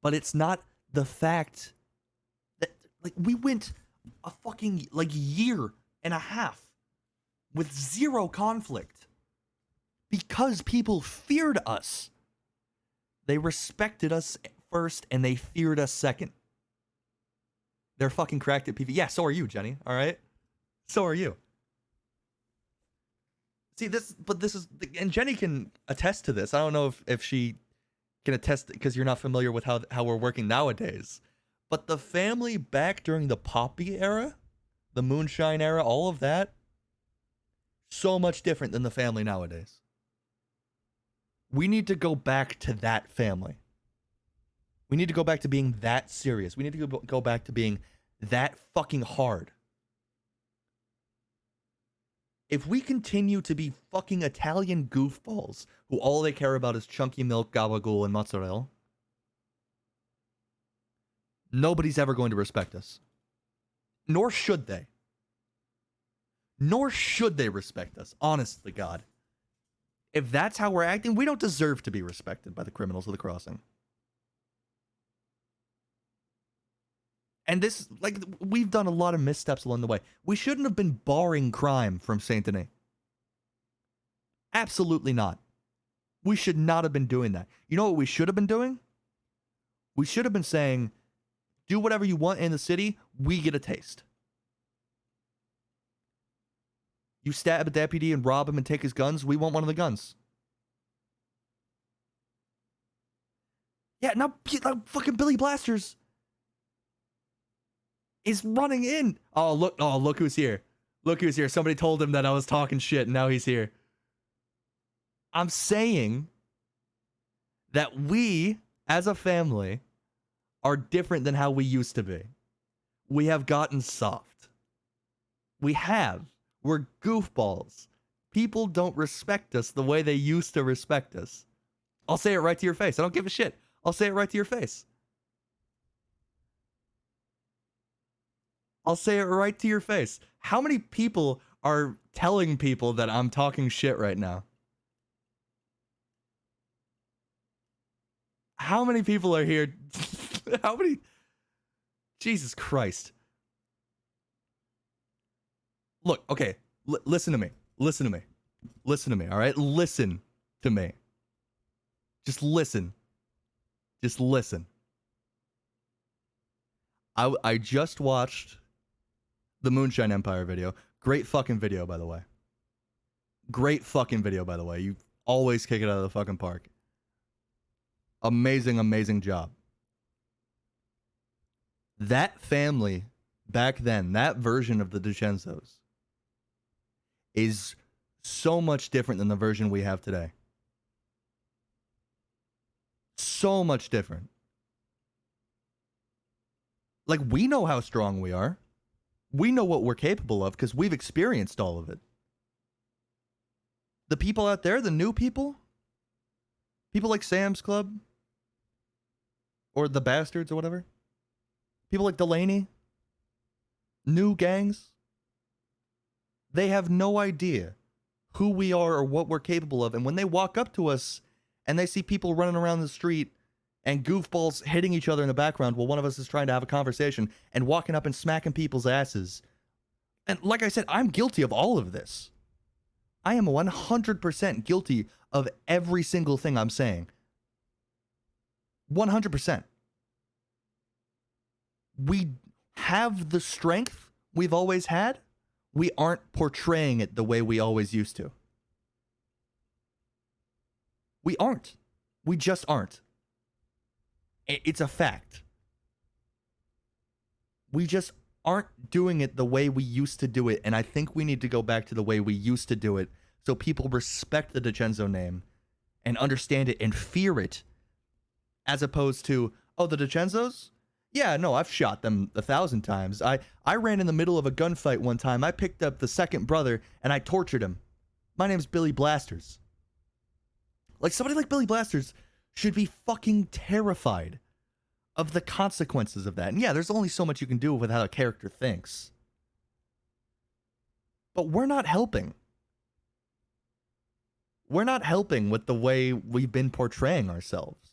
But it's not the fact that, like, we went a fucking, like, year and a half with zero conflict because people feared us. They respected us first and they feared us second. They're fucking cracked at PvP. Yeah, so are you, Jenny, all right? So are you. See, this is, and Jenny can attest to this. I don't know if she can attest, because you're not familiar with how we're working nowadays. But the family back during the Poppy era, the Moonshine era, all of that, so much different than the family nowadays. We need to go back to that family. We need to go back to being that serious. We need to go back to being that fucking hard. If we continue to be fucking Italian goofballs who all they care about is chunky milk, gabagool, and mozzarella, nobody's ever going to respect us. Nor should they. Nor should they respect us, honestly, God. If that's how we're acting, we don't deserve to be respected by the criminals of the crossing. And this, like, we've done a lot of missteps along the way. We shouldn't have been barring crime from Saint Denis. Absolutely not. We should not have been doing that. You know what we should have been doing? We should have been saying, do whatever you want in the city, we get a taste. You stab a deputy and rob him and take his guns, we want one of the guns. Yeah, now fucking Billy Blasters is running in. Oh, look who's here. Look who's here. Somebody told him that I was talking shit, and now he's here. I'm saying that we, as a family, are different than how we used to be. We have gotten soft. We have. We're goofballs. People don't respect us the way they used to respect us. I'll say it right to your face. I don't give a shit. I'll say it right to your face. I'll say it right to your face. How many people are telling people that I'm talking shit right now? How many people are here? How many? Jesus Christ. Look, okay, listen to me. Listen to me. Listen to me, all right? Listen to me. Just listen. Just listen. I just watched the Moonshine Empire video. Great fucking video, by the way. Great fucking video, by the way. You always kick it out of the fucking park. Amazing, amazing job. That family back then, that version of the DiCenzos, is so much different than the version we have today. So much different. Like, we know how strong we are. We know what we're capable of because we've experienced all of it. The people out there, the new people like Sam's Club, or the Bastards or whatever, people like Delaney, new gangs, they have no idea who we are or what we're capable of. And when they walk up to us and they see people running around the street and goofballs hitting each other in the background while one of us is trying to have a conversation and walking up and smacking people's asses. And like I said, I'm guilty of all of this. I am 100% guilty of every single thing I'm saying. 100%. We have the strength we've always had. We aren't portraying it the way we always used to. We aren't. We just aren't. It's a fact. We just aren't doing it the way we used to do it, and I think we need to go back to the way we used to do it so people respect the DiCenzo name and understand it and fear it, as opposed to, oh, the DiCenzos? Yeah, no, I've shot them 1,000 times. I ran in the middle of a gunfight one time. I picked up the second brother and I tortured him. My name's Billy Blasters. Like, somebody like Billy Blasters should be fucking terrified of the consequences of that. And yeah, there's only so much you can do with how a character thinks. But we're not helping. We're not helping with the way we've been portraying ourselves.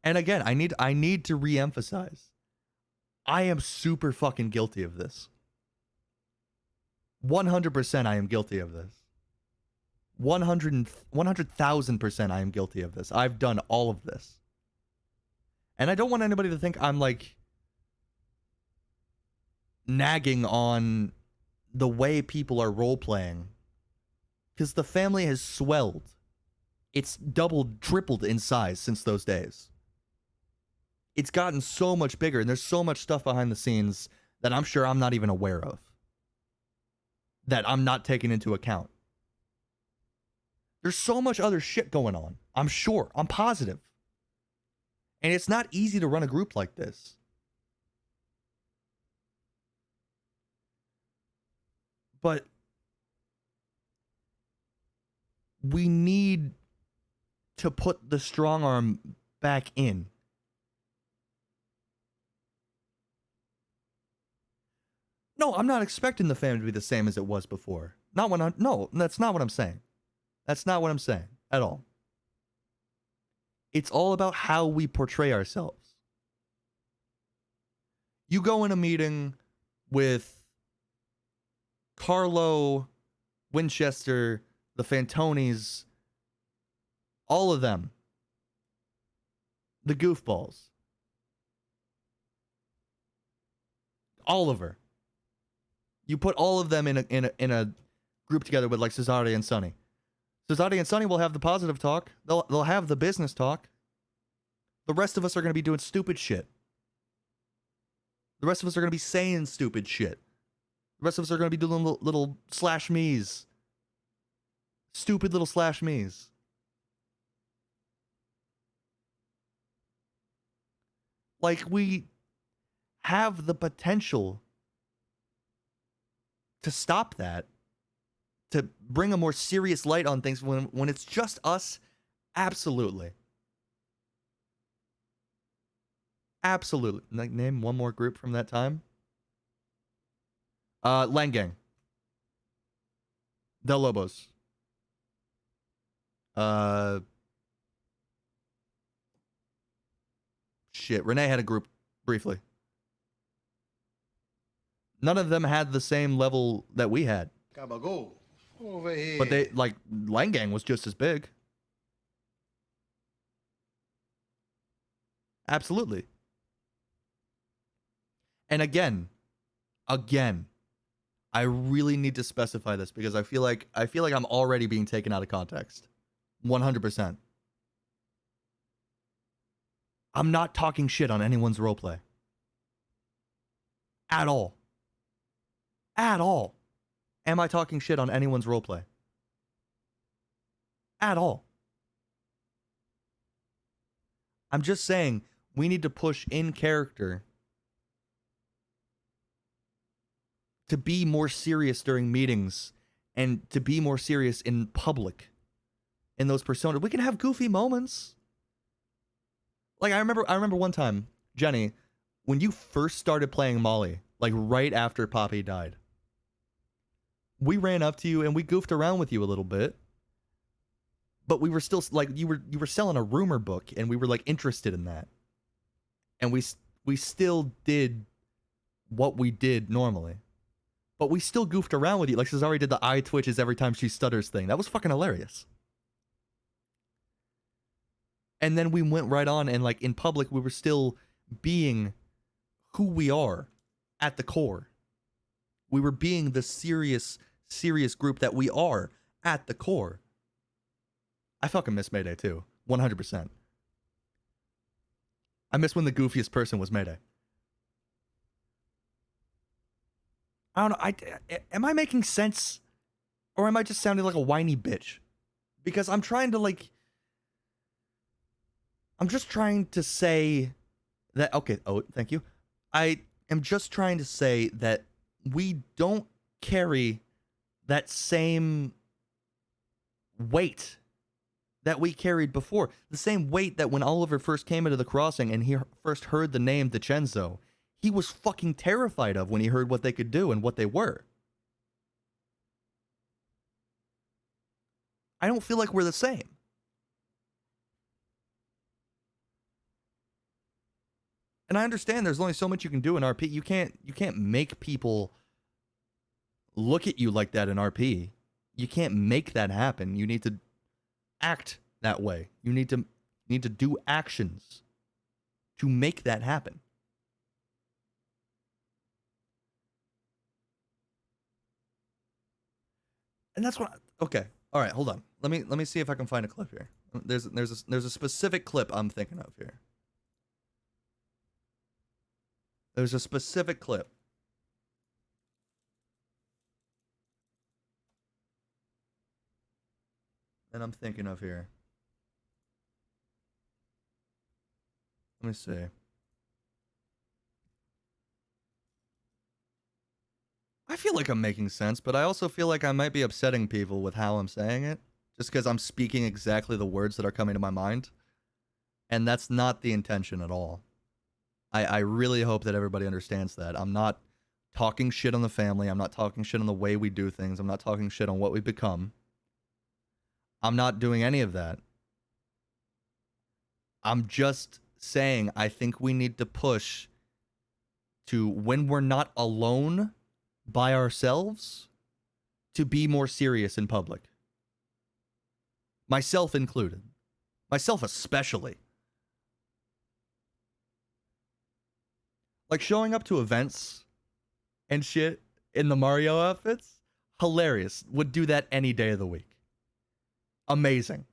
And again, I need to re-emphasize. I am super fucking guilty of this. 100% I am guilty of this. 100,000% I am guilty of this. I've done all of this. And I don't want anybody to think I'm like nagging on the way people are role-playing. Because the family has swelled. It's doubled, tripled in size since those days. It's gotten so much bigger, and there's so much stuff behind the scenes that I'm sure I'm not even aware of. That I'm not taking into account. There's so much other shit going on. I'm sure. I'm positive. And it's not easy to run a group like this. But we need to put the strong arm back in. No, I'm not expecting the family to be the same as it was before. No, that's not what I'm saying. That's not what I'm saying at all. It's all about how we portray ourselves. You go in a meeting with Carlo, Winchester, the Fantonis, all of them, the goofballs, Oliver. You put all of them in a group together with like Cesare and Sonny. Cesare and Sonny will have the positive talk. They'll have the business talk. The rest of us are going to be doing stupid shit. The rest of us are going to be saying stupid shit. The rest of us are going to be doing little slash me's. Stupid little slash me's. Like, we have the potential to stop that, to bring a more serious light on things when it's just us. Absolutely. Absolutely. Like, name one more group from that time. Lang Gang. Del Lobos. Shit, Renee had a group briefly. None of them had the same level that we had. Go over here. But they, like, Lang Gang was just as big. Absolutely. And again, I really need to specify this because I feel like I'm already being taken out of context. 100%. I'm not talking shit on anyone's roleplay. At all. At all. Am I talking shit on anyone's roleplay? At all. I'm just saying we need to push in character to be more serious during meetings and to be more serious in public in those personas. We can have goofy moments. Like, I remember one time, Jenny, when you first started playing Molly, like right after Poppy died, we ran up to you and we goofed around with you a little bit. But we were still, like, you were selling a rumor book and we were, like, interested in that. And we still did what we did normally. But we still goofed around with you. Like, Cesare did the eye twitches every time she stutters thing. That was fucking hilarious. And then we went right on and, like, in public, we were still being who we are at the core. We were being the serious group that we are at the core. I fucking miss Mayday too. 100%. I miss when the goofiest person was Mayday. I don't know. Am I making sense? Or am I just sounding like a whiny bitch? Because I'm trying to, like... I'm just trying to say that okay, oh, thank you. I am just trying to say that we don't carry that same weight that we carried before. The same weight that when Oliver first came into the crossing and he first heard the name DiCenzo, he was fucking terrified of when he heard what they could do and what they were. I don't feel like we're the same. And I understand there's only so much you can do in RP. You can't make people look at you like that in RP. You can't make that happen. You need to act that way. You need to do actions to make that happen. And that's what okay. All right, hold on. Let me see if I can find a clip here. There's a specific clip I'm thinking of here. There's a specific clip. That I'm thinking of here. Let me see. I feel like I'm making sense, but I also feel like I might be upsetting people with how I'm saying it, just because I'm speaking exactly the words that are coming to my mind. And that's not the intention at all. I really hope that everybody understands that. I'm not talking shit on the family. I'm not talking shit on the way we do things. I'm not talking shit on what we've become. I'm not doing any of that. I'm just saying I think we need to push to, when we're not alone by ourselves, to be more serious in public. Myself included. Myself especially. Like showing up to events and shit in the Mario outfits, hilarious. Would do that any day of the week. Amazing.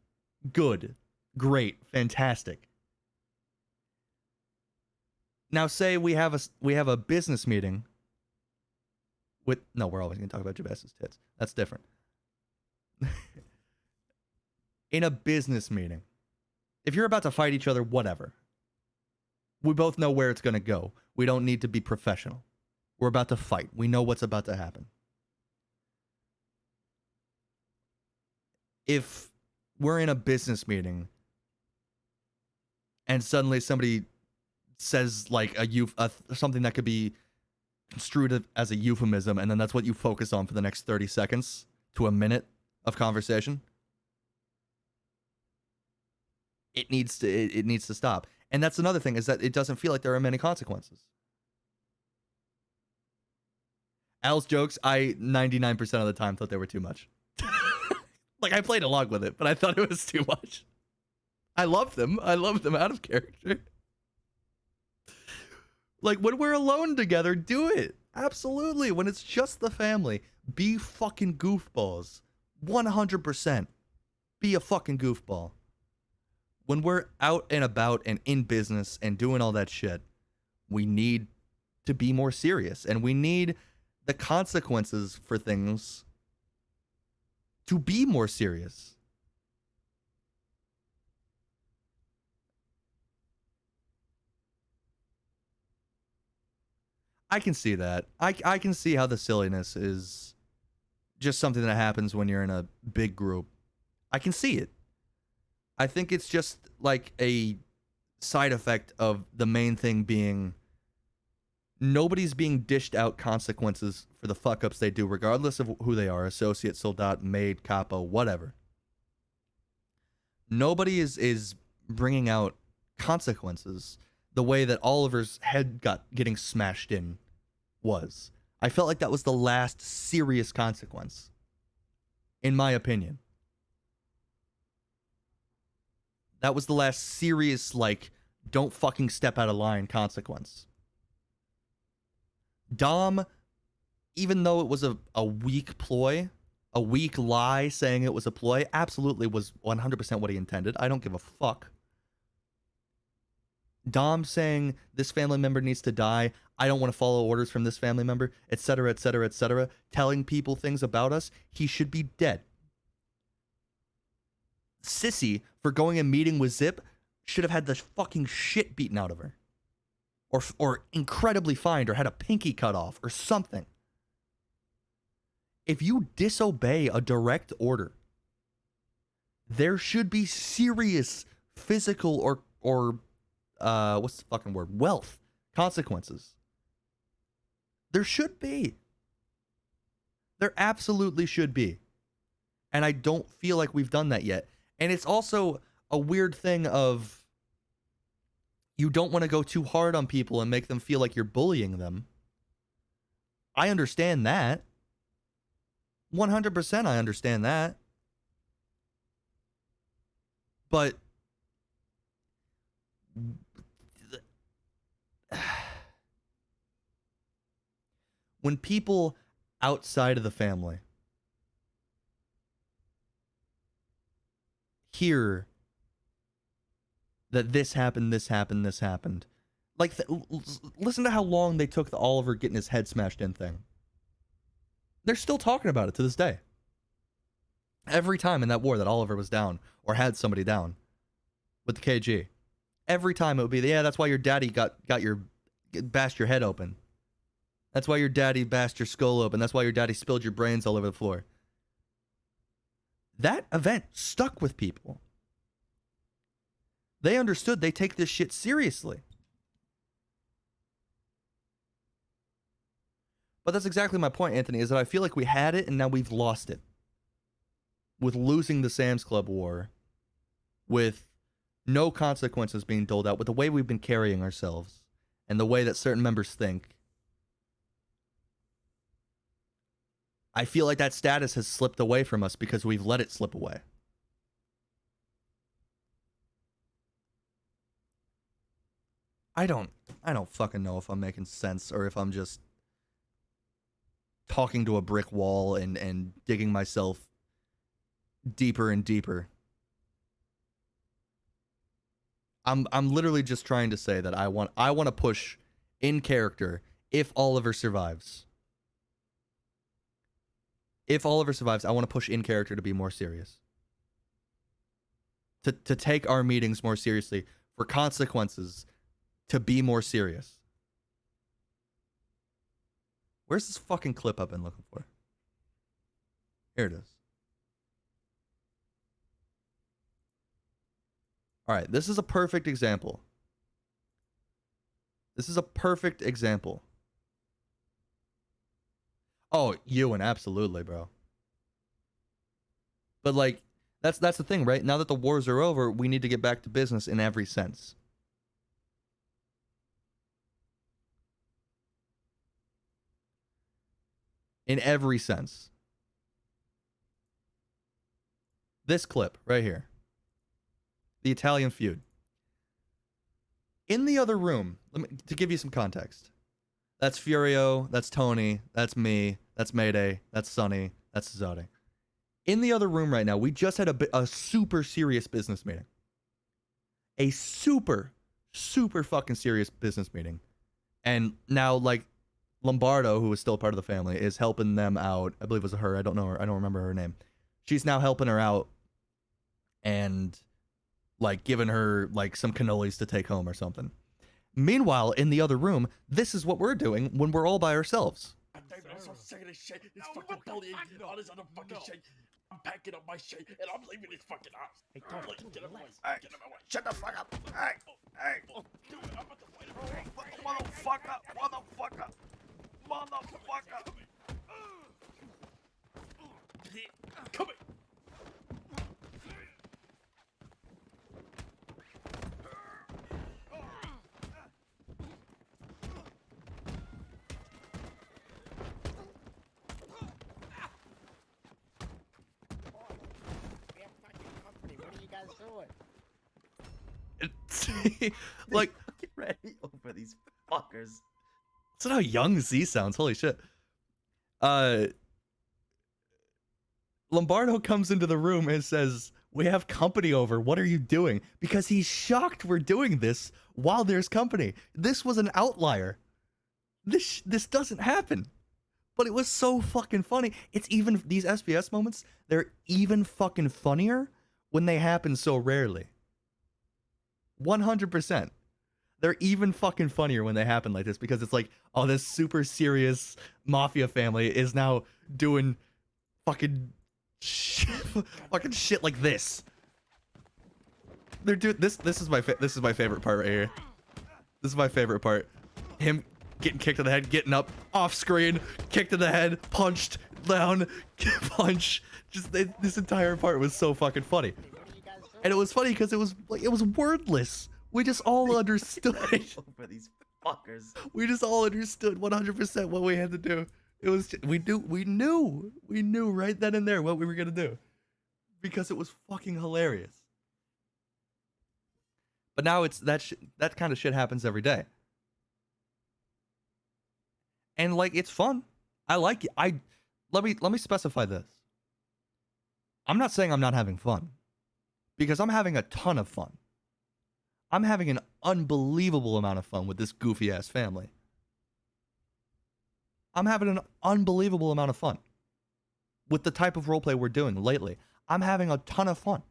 Good. Great. Fantastic. Now say we have a business meeting with no, we're always going to talk about Jabez's tits. That's different. In a business meeting, if you're about to fight each other, whatever. We both know where it's going to go. We don't need to be professional. We're about to fight. We know what's about to happen. If we're in a business meeting and suddenly somebody says like something that could be construed as a euphemism, and then that's what you focus on for the next 30 seconds to a minute of conversation, it needs to stop. And that's another thing, is that it doesn't feel like there are many consequences. Al's jokes, I 99% of the time thought they were too much. Like, I played along with it, but I thought it was too much. I love them. I love them out of character. Like, when we're alone together, do it. Absolutely. When it's just the family, be fucking goofballs. 100%. Be a fucking goofball. When we're out and about and in business and doing all that shit, we need to be more serious. And we need the consequences for things to be more serious. I can see that. I can see how the silliness is just something that happens when you're in a big group. I can see it. I think it's just like a side effect of the main thing being nobody's being dished out consequences for the fuck ups they do, regardless of who they are, associate, soldat, maid, capo, whatever. Nobody is bringing out consequences the way that Oliver's head getting smashed in was. I felt like that was the last serious consequence, in my opinion. That was the last serious, like, don't fucking step out of line consequence. Dom, even though it was a weak ploy, a weak lie saying it was a ploy, absolutely was 100% what he intended. I don't give a fuck. Dom saying this family member needs to die, I don't want to follow orders from this family member, etc., etc., etc., telling people things about us, he should be dead. Sissy, for going and meeting with Zip, should have had the fucking shit beaten out of her. or incredibly fined or had a pinky cut off or something. If you disobey a direct order, there should be serious physical or what's the fucking word? Wealth consequences. There should be. There absolutely should be. And I don't feel like we've done that yet. And it's also a weird thing of you don't want to go too hard on people and make them feel like you're bullying them. I understand that. 100% I understand that. But when people outside of the family hear that this happened, like, listen to how long they took the Oliver getting his head smashed in thing. They're still talking about it to this day. Every time in that war that Oliver was down or had somebody down with the KG, every time it would be, yeah, that's why your daddy bashed your head open. That's why your daddy bashed your skull open. That's why your daddy spilled your brains all over the floor. That event stuck with people. They understood they take this shit seriously. But that's exactly my point, Anthony, is that I feel like we had it and now we've lost it. With losing the Sam's Club war, with no consequences being doled out, with the way we've been carrying ourselves, and the way that certain members think, I feel like that status has slipped away from us because we've let it slip away. I don't fucking know if I'm making sense or if I'm just talking to a brick wall and digging myself deeper and deeper. I'm literally just trying to say that I want to push in character if Oliver survives. If Oliver survives, I want to push in character to be more serious. To take our meetings more seriously, for consequences to be more serious. Where's this fucking clip I've been looking for? Here it is. All right, this is a perfect example. This is a perfect example. Oh, Ewan, absolutely, bro. But like, that's the thing, right? Now that the wars are over, we need to get back to business in every sense. In every sense. This clip right here. The Italian feud. In the other room, to give you some context. That's Furio, that's Tony, that's me, that's Mayday, that's Sonny, that's Zodi. In the other room right now, we just had a super serious business meeting. A super fucking serious business meeting. And now, like, Lombardo, who is still part of the family, is helping them out. I believe it was her. I don't know her. I don't remember her name. She's now helping her out and, like, giving her, like, some cannolis to take home or something. Meanwhile, in the other room, this is what we're doing when we're all by ourselves. I'm so sick of this shit. This fucking bullying, all this other fucking shit. I'm packing up my shit and I'm leaving this fucking house. Hey, don't get him away. Get him away. Shut the fuck up. Hey. Dude, I'm about to fight him. Motherfucker. Come here. Like, Get ready over these fuckers. listen how young Z sounds. Holy shit. Lombardo comes into the room and says, "We have company over. What are you doing?" Because he's shocked we're doing this while there's company. This was an outlier. This doesn't happen. But it was so fucking funny. It's even, these SPS moments, they're even fucking funnier when they happen so rarely. 100%. They're even fucking funnier when they happen like this because it's like, oh, this super serious mafia family is now doing fucking shit like this. They're doing this. This is my favorite part right here. This is my favorite part. Him getting kicked in the head, getting up off screen, kicked in the head, punched down, punch. Just this entire part was so fucking funny, and it was funny because it was wordless. We just all understood. For these fuckers. We just all understood 100% what we had to do. It was we knew right then and there what we were gonna do, because it was fucking hilarious. But now it's that kind of shit happens every day, and like it's fun. I like it. Let me specify this. I'm not saying I'm not having fun, because I'm having a ton of fun. I'm having an unbelievable amount of fun with this goofy ass family. I'm having an unbelievable amount of fun with the type of roleplay we're doing lately. I'm having a ton of fun.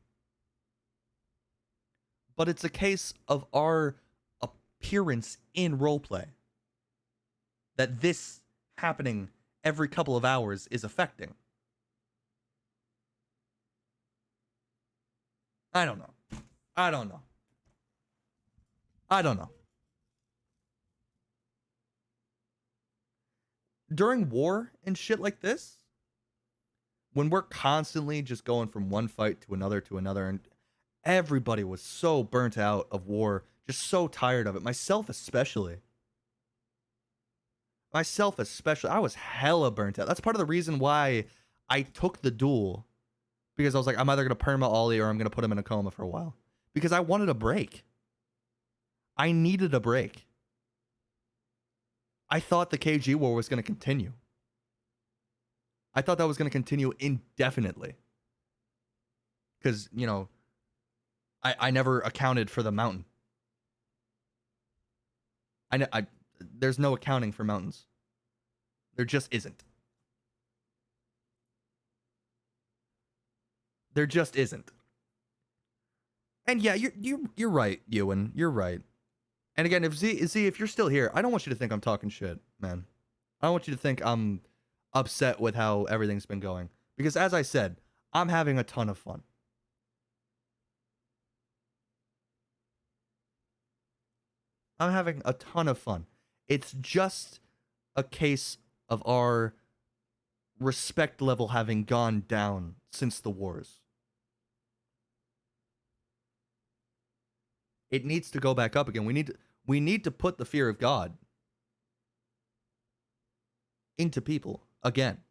But it's a case of our appearance in roleplay that this happening every couple of hours is affecting. I don't know. During war and shit like this, when we're constantly just going from one fight to another, and everybody was so burnt out of war, just so tired of it, myself especially. I was hella burnt out. That's part of the reason why I took the duel, because I was like, I'm either going to perma Ollie or I'm going to put him in a coma for a while, because I wanted a break. I needed a break. I thought the KG war was going to continue. I thought that was going to continue indefinitely. Because, you know, I never accounted for the mountain. There's no accounting for mountains. There just isn't. There just isn't. And yeah, you're right, Ewan. You're right. And again, if you're still here, I don't want you to think I'm talking shit, man. I don't want you to think I'm upset with how everything's been going. Because as I said, I'm having a ton of fun. I'm having a ton of fun. It's just a case of our respect level having gone down since the wars. It needs to go back up again. We need to put the fear of God into people again. Do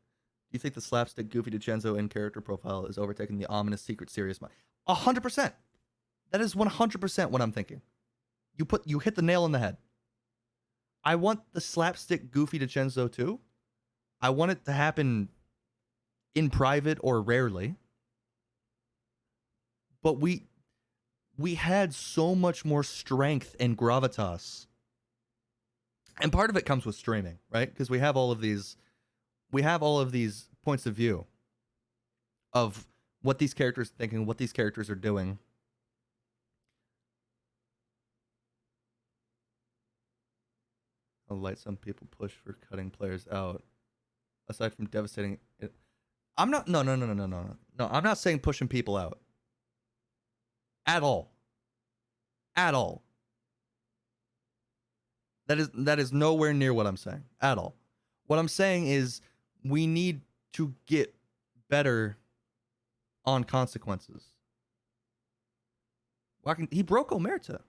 you think the slapstick Goofy DiCenzo in character profile is overtaking the ominous secret serious mind? 100%. That is 100% what I'm thinking. You hit the nail on the head. I want the slapstick Goofy DiCenzo too. I want it to happen in private or rarely. But we had so much more strength and gravitas. And part of it comes with streaming, right? Because we have all of these points of view of what these characters are thinking, what these characters are doing. How light some people push for cutting players out. Aside from devastating it. I'm not no, I'm not saying pushing people out. At all. That is nowhere near what I'm saying. At all. What I'm saying is we need to get better on consequences. He broke Omerta.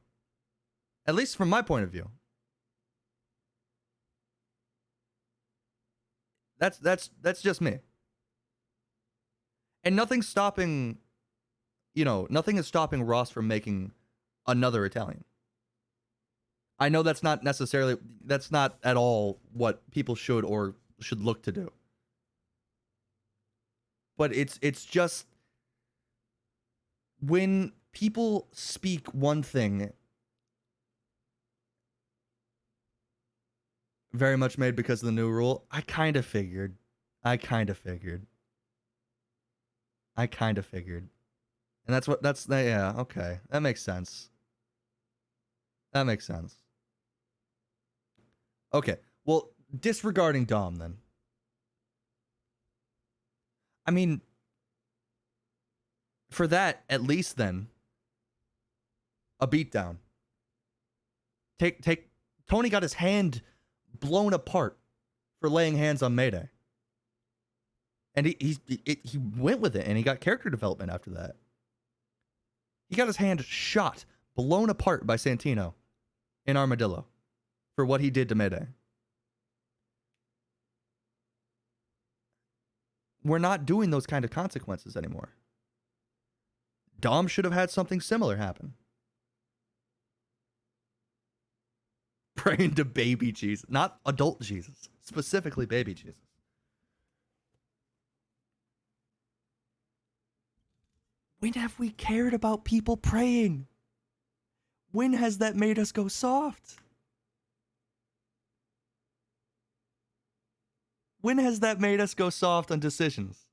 At least from my point of view. That's just me. And nothing's stopping, nothing is stopping Ross from making another Italian. I know that's not at all what people should look to do. But it's just when people speak one thing, very much made because of the new rule, I kind of figured. And yeah, okay. That makes sense. That makes sense. Okay. Well, disregarding Dom then. I mean, for that, at least then, a beatdown. Take Tony got his hand blown apart for laying hands on Mayday. And he went with it, and he got character development after that. He got his hand shot, blown apart by Santino in Armadillo for what he did to Mayday. We're not doing those kind of consequences anymore. Dom should have had something similar happen. Praying to baby Jesus, not adult Jesus, specifically baby Jesus. When have we cared about people praying? When has that made us go soft? When has that made us go soft on decisions?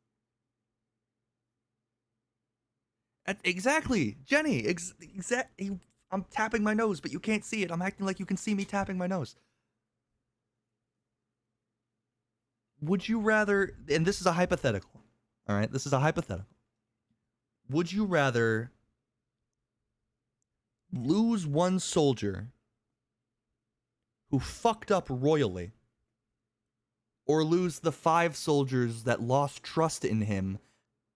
Exactly, Jenny. I'm tapping my nose, but you can't see it. I'm acting like you can see me tapping my nose. Would you rather, and this is a hypothetical, all right? This is a hypothetical. Would you rather lose one soldier who fucked up royally, or lose the 5 soldiers that lost trust in him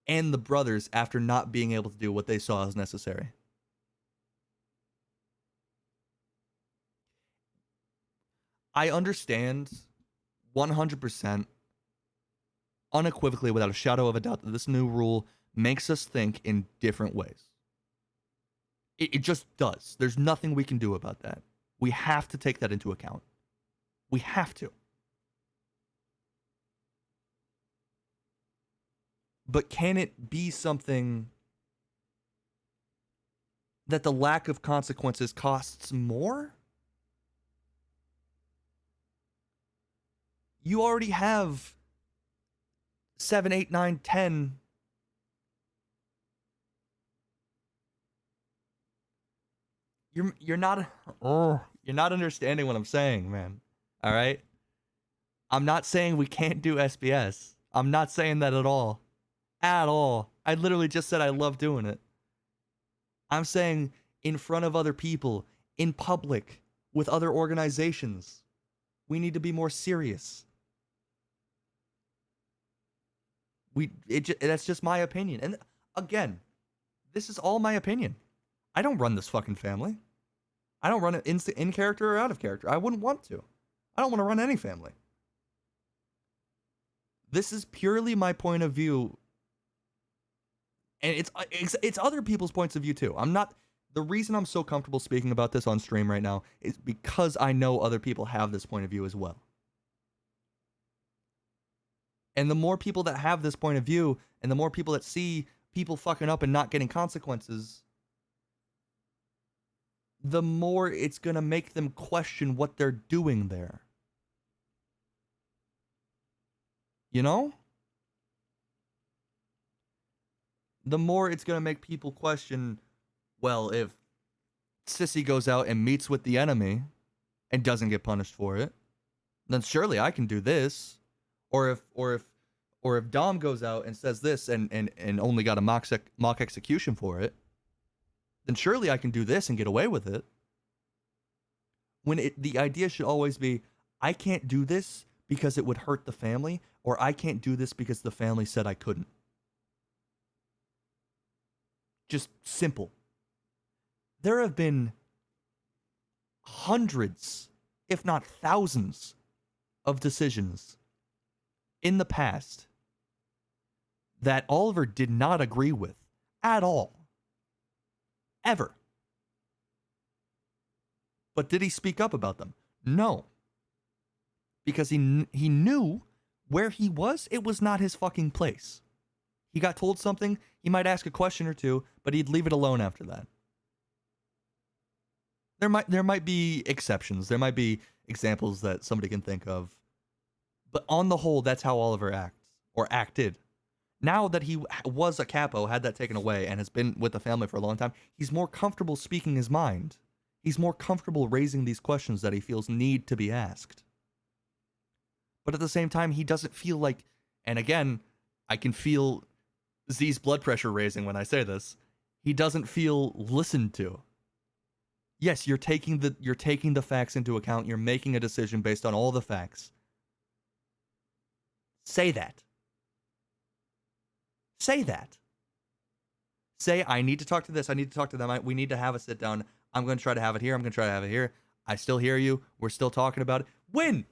and the brothers after not being able to do what they saw as necessary? I understand 100%, unequivocally, without a shadow of a doubt, that this new rule makes us think in different ways. It just does. There's nothing we can do about that. We have to take that into account. We have to. But can it be something that the lack of consequences costs more? You already have 7, 8, 9, 10 You're not understanding what I'm saying, man. All right? I'm not saying we can't do SBS. I'm not saying that at all. At all. I literally just said I love doing it. I'm saying in front of other people, in public, with other organizations, we need to be more serious. That's just my opinion. And again, this is all my opinion. I don't run this fucking family. I don't run it in character or out of character. I wouldn't want to. I don't want to run any family. This is purely my point of view. And it's other people's points of view too. The reason I'm so comfortable speaking about this on stream right now is because I know other people have this point of view as well. And the more people that have this point of view, and the more people that see people fucking up and not getting consequences, the more it's going to make them question what they're doing there. You know? The more it's going to make people question, well, if Sissy goes out and meets with the enemy and doesn't get punished for it, then surely I can do this. Or if Dom goes out and says this and only got a mock execution for it, then surely I can do this and get away with it. When the idea should always be, I can't do this because it would hurt the family, or I can't do this because the family said I couldn't. Just simple. There have been hundreds, if not thousands, of decisions in the past that Oliver did not agree with at all. Ever. But did he speak up about them? No. Because he knew where he was, it was not his fucking place. He got told something, he might ask a question or two, but he'd leave it alone after that. There might be exceptions. There might be examples that somebody can think of. But on the whole, that's how Oliver acts, or acted. Now that he was a capo, had that taken away, and has been with the family for a long time, he's more comfortable speaking his mind. He's more comfortable raising these questions that he feels need to be asked. But at the same time, he doesn't feel like, and again, I can feel Z's blood pressure raising when I say this. He doesn't feel listened to. Yes, you're taking the facts into account. You're making a decision based on all the facts. Say that. Say that. Say, I need to talk to this. I need to talk to them. We need to have a sit down. I'm going to try to have it here. I'm going to try to have it here. I still hear you. We're still talking about it. When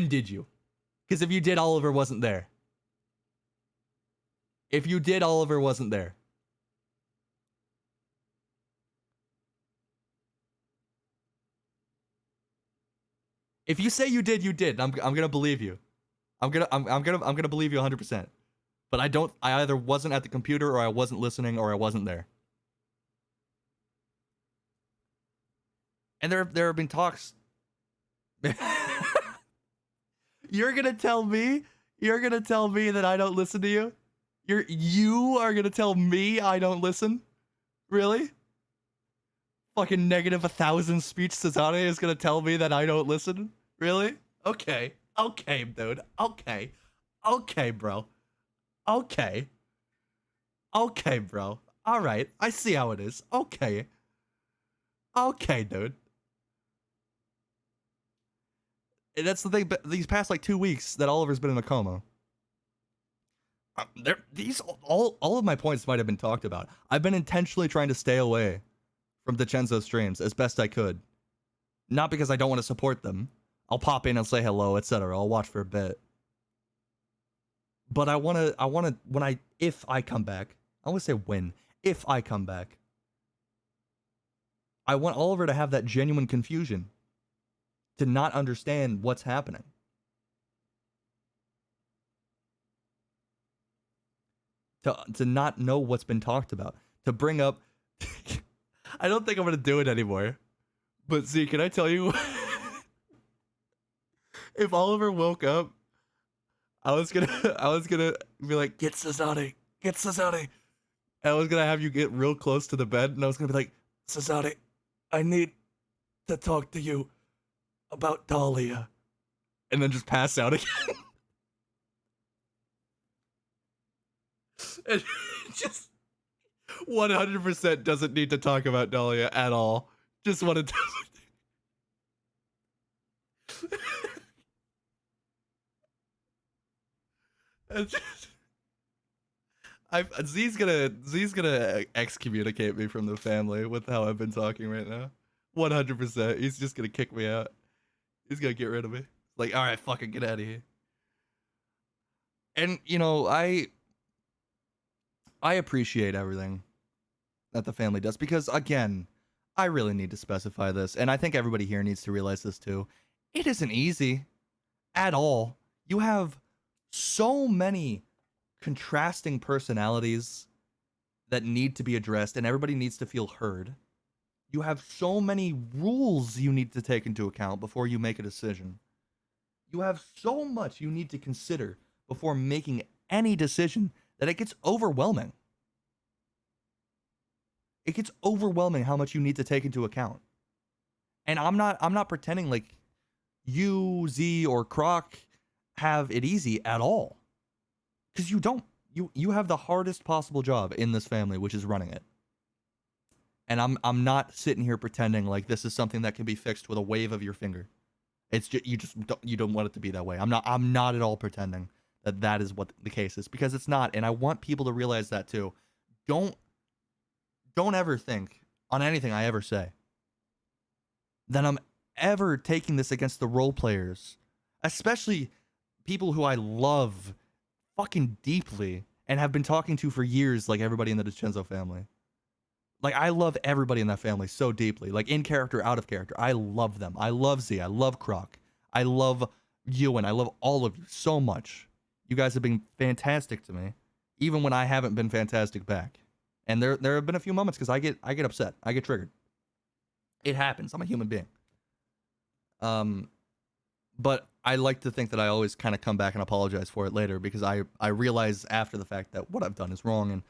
did you? Because if you did, Oliver wasn't there. If you did, Oliver wasn't there. If you say you did, you did. I'm gonna believe you. I'm gonna believe you 100%. But I either wasn't at the computer or I wasn't listening or I wasn't there. And there have been talks. You're gonna tell me that I don't listen to you? You are gonna tell me I don't listen? Really? Fucking negative 1,000 speech Cesare is gonna tell me that I don't listen? Really? Okay. Okay, dude. Okay. Okay, bro. Okay. Okay, bro. Alright. I see how it is. Okay. Okay, dude. And that's the thing, but these past like 2 weeks that Oliver's been in a coma. All of my points might have been talked about. I've been intentionally trying to stay away from DiCenzo streams as best I could. Not because I don't want to support them. I'll pop in and say hello, etc. I'll watch for a bit. But if I come back, I want to say when. If I come back, I want Oliver to have that genuine confusion. To not understand what's happening. To not know what's been talked about. To bring up... I don't think I'm going to do it anymore. But see, can I tell you... if Oliver woke up, I was gonna be like, get Cesare. And I was gonna have you get real close to the bed, and I was gonna be like, Cesare, I need to talk to you about Dahlia. And then just pass out again. And just 100% doesn't need to talk about Dahlia at all. Just wanted to... Z's gonna excommunicate me from the family with how I've been talking right now. 100%. He's just gonna kick me out. He's gonna get rid of me. Like, all right, fucking get out of here. And you know, I appreciate everything that the family does because, again, I really need to specify this, and I think everybody here needs to realize this too. It isn't easy at all. You have so many contrasting personalities that need to be addressed, and everybody needs to feel heard. You have so many rules you need to take into account before you make a decision. You have so much you need to consider before making any decision that it gets overwhelming. It gets overwhelming how much you need to take into account. And I'm not pretending like you, Z, or Croc have it easy at all. Because you don't. You have the hardest possible job in this family, which is running it. And I'm not sitting here pretending like this is something that can be fixed with a wave of your finger. It's just you don't want it to be that way. I'm not at all pretending that is what the case is, because it's not, and I want people to realize that too. Don't ever think on anything I ever say that I'm ever taking this against the role players, especially people who I love fucking deeply and have been talking to for years, like everybody in the DiCenzo family. Like, I love everybody in that family so deeply, like in character, out of character. I love them. I love Z. I love Croc. I love you, and I love all of you so much. You guys have been fantastic to me, even when I haven't been fantastic back. And there have been a few moments because I get upset. I get triggered. It happens. I'm a human being. But I like to think that I always kind of come back and apologize for it later, because I realize after the fact that what I've done is wrong,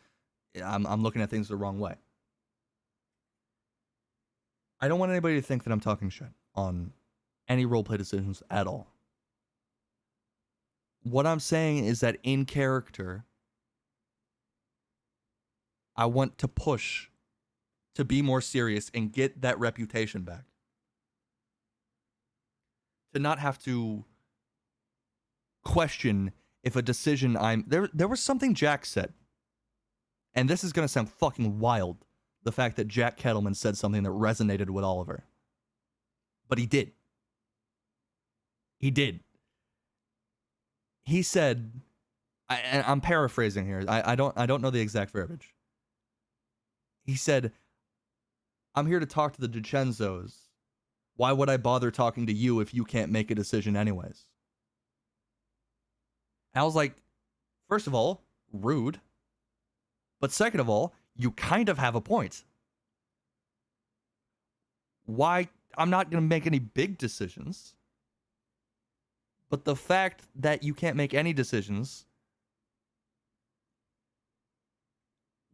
and I'm looking at things the wrong way. I don't want anybody to think that I'm talking shit on any roleplay decisions at all. What I'm saying is that in character, I want to push to be more serious and get that reputation back. To not have to question if a decision there was something Jack said. And this is going to sound fucking wild. The fact that Jack Kettleman said something that resonated with Oliver. But he did. He did. He said, I'm paraphrasing here. I don't know the exact verbiage. He said, I'm here to talk to the DiCenzos. Why would I bother talking to you if you can't make a decision anyways? And I was like, first of all, rude. But second of all, you kind of have a point. Why? I'm not going to make any big decisions. But the fact that you can't make any decisions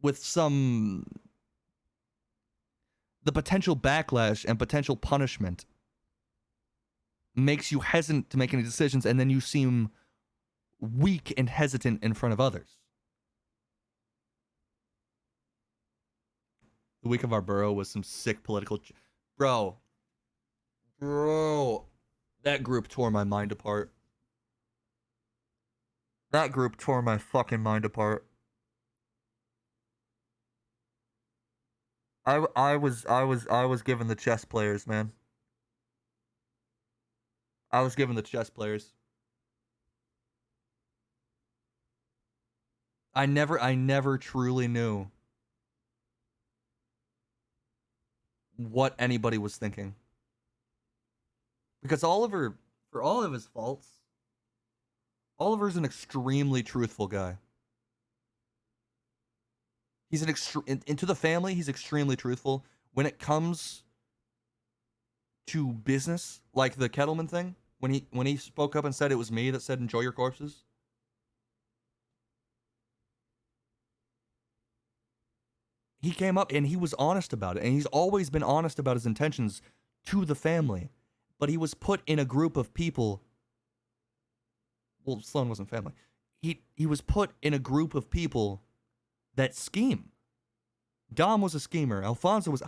with the potential backlash and potential punishment makes you hesitant to make any decisions, and then you seem weak and hesitant in front of others. The week of our borough was some sick political... Bro, that group tore my mind apart. That group tore my fucking mind apart. I was given the chess players, man. I was given the chess players. I never truly knew what anybody was thinking. Because Oliver, for all of his faults, Oliver's an extremely truthful guy. He's into the family, he's extremely truthful. When it comes to business, like the Kettleman thing, when he spoke up and said it was me that said enjoy your corpses, he came up and he was honest about it, and he's always been honest about his intentions to the family. But he was put in a group of people. Well, Sloan wasn't family. He was put in a group of people that scheme. Dom was a schemer. Alfonso was...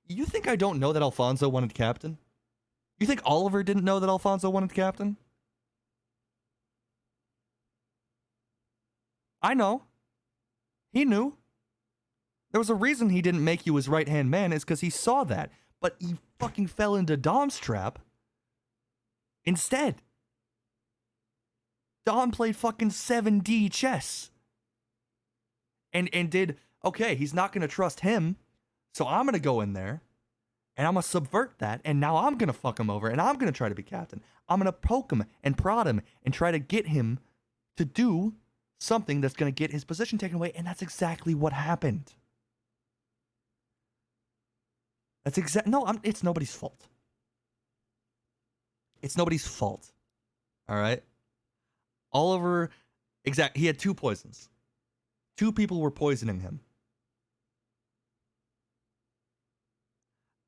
You think I don't know that Alfonso wanted captain? You think Oliver didn't know that Alfonso wanted captain? I know. He knew. There was a reason he didn't make you his right-hand man, is because he saw that. But he fucking fell into Dom's trap instead. Dom played fucking 7D chess. And did, okay, he's not going to trust him, so I'm going to go in there, and I'm going to subvert that, and now I'm going to fuck him over, and I'm going to try to be captain. I'm going to poke him and prod him and try to get him to do something that's going to get his position taken away, and that's exactly what happened. It's nobody's fault. It's nobody's fault. All right? Oliver, he had 2 poisons. 2 people were poisoning him.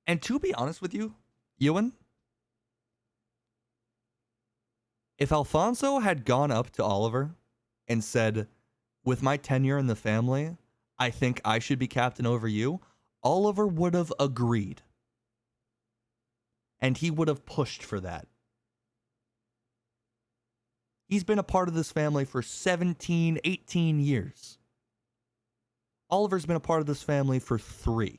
And to be honest with you, Ewan, if Alfonso had gone up to Oliver and said, with my tenure in the family, I think I should be captain over you, Oliver would have agreed. And he would have pushed for that. He's been a part of this family for 17, 18 years. Oliver's been a part of this family for 3.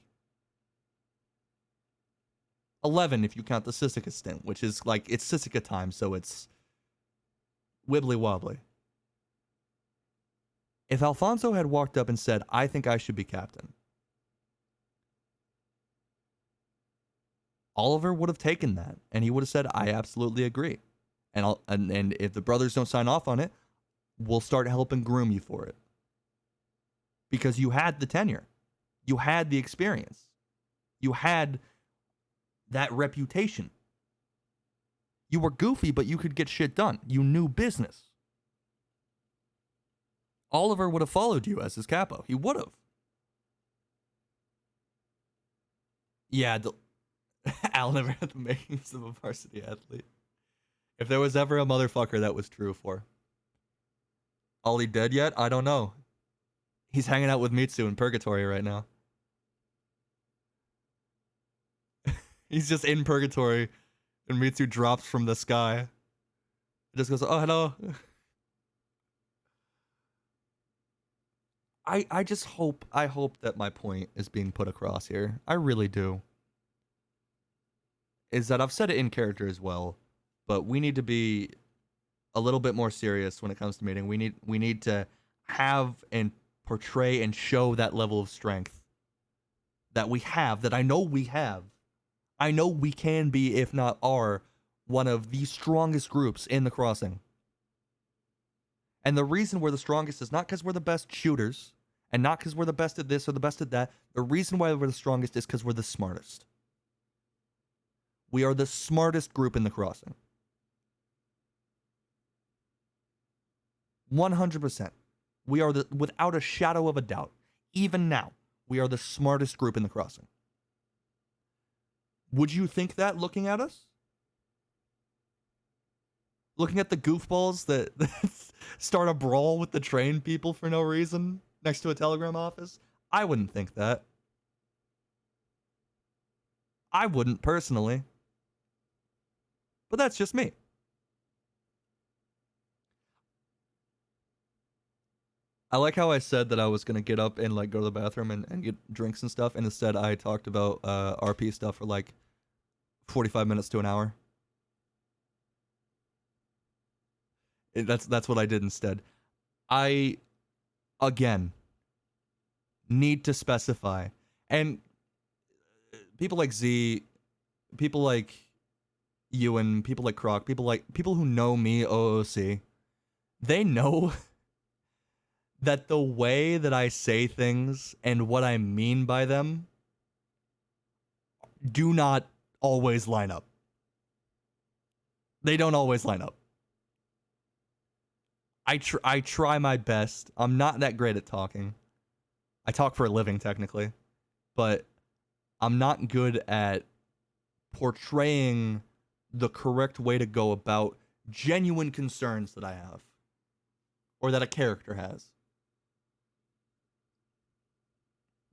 11 if you count the Sissika stint, which is like, it's Sissika time, so it's wibbly wobbly. If Alfonso had walked up and said, I think I should be captain, Oliver would have taken that, and he would have said, I absolutely agree. And if the brothers don't sign off on it, we'll start helping groom you for it. Because you had the tenure. You had the experience. You had that reputation. You were goofy, but you could get shit done. You knew business. Oliver would have followed you as his capo. He would have. Yeah, Al never had the makings of a varsity athlete. If there was ever a motherfucker that was true for. Ollie dead yet? I don't know. He's hanging out with Mitsu in purgatory right now. He's just in purgatory, and Mitsu drops from the sky. It just goes, oh, hello. I just hope that my point is being put across here. I really do. Is that I've said it in character as well, but we need to be a little bit more serious when it comes to meeting. We need to have and portray and show that level of strength that we have, that I know we have. I know we can be, if not are, one of the strongest groups in the crossing. And the reason we're the strongest is not because we're the best shooters, and not because we're the best at this or the best at that. The reason why we're the strongest is because we're the smartest. We are the smartest group in the crossing. 100%. We are without a shadow of a doubt. Even now, we are the smartest group in the crossing. Would you think that looking at us? Looking at the goofballs that start a brawl with the train people for no reason next to a telegram office? I wouldn't think that. I wouldn't personally. But that's just me. I like how I said that I was going to get up and like go to the bathroom and get drinks and stuff, and instead I talked about RP stuff for like 45 minutes to an hour. That's what I did instead. I, again, need to specify. And people like Z, people like Ewan, people like Croc, people who know me, OOC, they know that the way that I say things and what I mean by them do not always line up. They don't always line up. I try my best. I'm not that great at talking. I talk for a living, technically. But I'm not good at portraying the correct way to go about genuine concerns that I have. Or that a character has.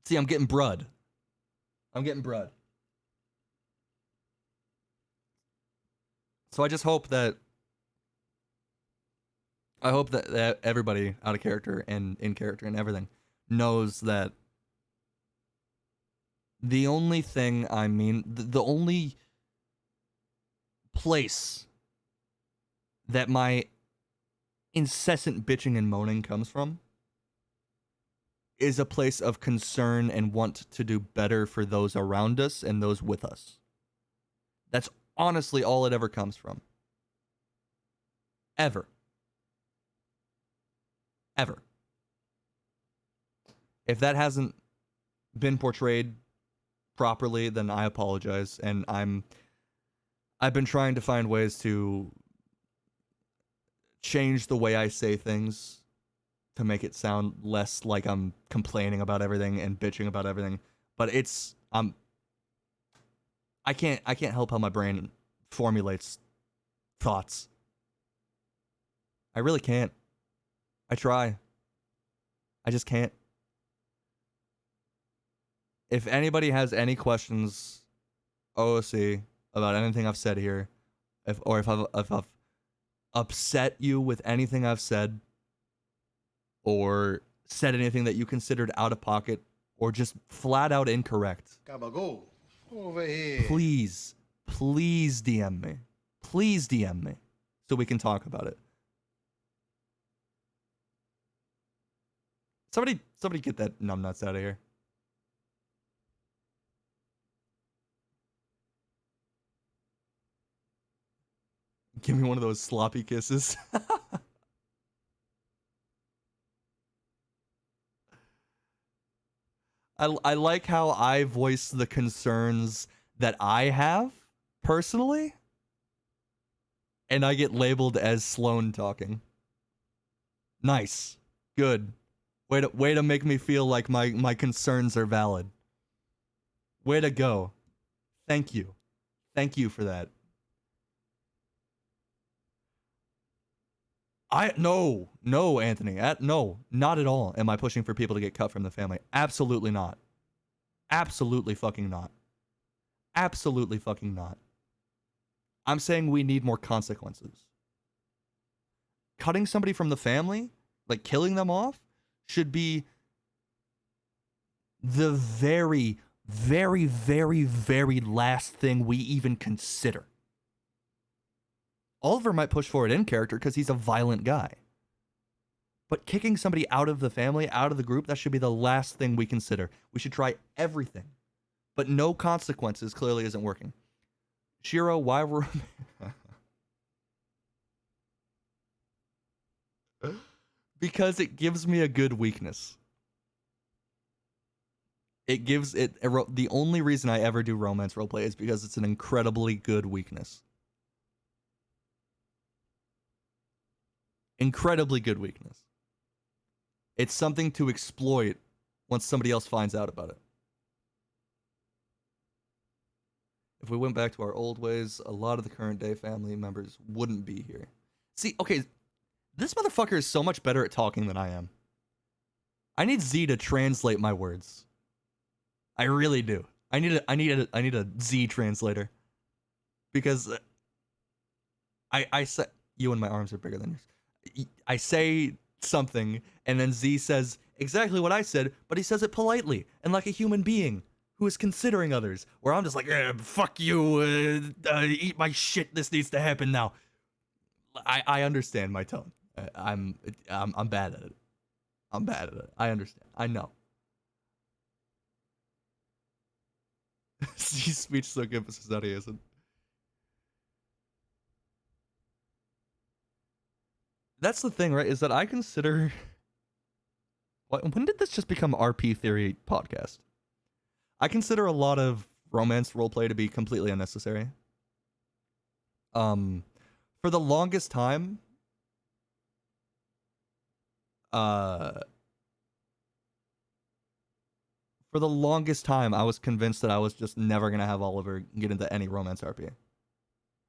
See, I'm getting brud. So I just hope that everybody out of character and in character and everything knows that the only thing I mean, the only place that my incessant bitching and moaning comes from is a place of concern and want to do better for those around us and those with us. That's honestly all it ever comes from. Ever. If that hasn't been portrayed properly, then I apologize, and I've been trying to find ways to change the way I say things to make it sound less like I'm complaining about everything and bitching about everything. But it's I can't help how my brain formulates thoughts. I really can't. I try. I just can't. If anybody has any questions, OOC, about anything I've said here, if I've upset you with anything I've said, or said anything that you considered out of pocket, or just flat out incorrect, Go over here. please DM me. Please DM me so we can talk about it. Somebody get that numbnuts out of here. Give me one of those sloppy kisses. I like how I voice the concerns that I have, personally, and I get labeled as Sloan talking. Nice. Good. Way to make me feel like my concerns are valid. Way to go. Thank you. Thank you for that. No, Anthony. No, not at all. Am I pushing for people to get cut from the family? Absolutely not. Absolutely fucking not. Absolutely fucking not. I'm saying we need more consequences. Cutting somebody from the family, like killing them off, should be the very, very, very, very last thing we even consider. Oliver might push for it in character because he's a violent guy. But kicking somebody out of the family, out of the group, that should be the last thing we consider. We should try everything. But no consequences clearly isn't working. Shiro, why were... Because it gives me a good weakness. It gives it... The only reason I ever do romance roleplay is because it's an incredibly good weakness. Incredibly good weakness. It's something to exploit once somebody else finds out about it. If we went back to our old ways, a lot of the current day family members wouldn't be here. See, okay, this motherfucker is so much better at talking than I am. I need Z to translate my words. I really do. I need a Z translator. Because I say, you and my arms are bigger than yours. I say something, and then Z says exactly what I said, but he says it politely and like a human being who is considering others. Where I'm just like, fuck you, eat my shit. This needs to happen now. I understand my tone. I'm bad at it. I'm bad at it. I understand. I know. Z's speech so good, but Society isn't. That's the thing, right? Is that I consider... When did this just become RP Theory podcast? I consider a lot of romance roleplay to be completely unnecessary. For the longest time... I was convinced that I was just never going to have Oliver get into any romance RP.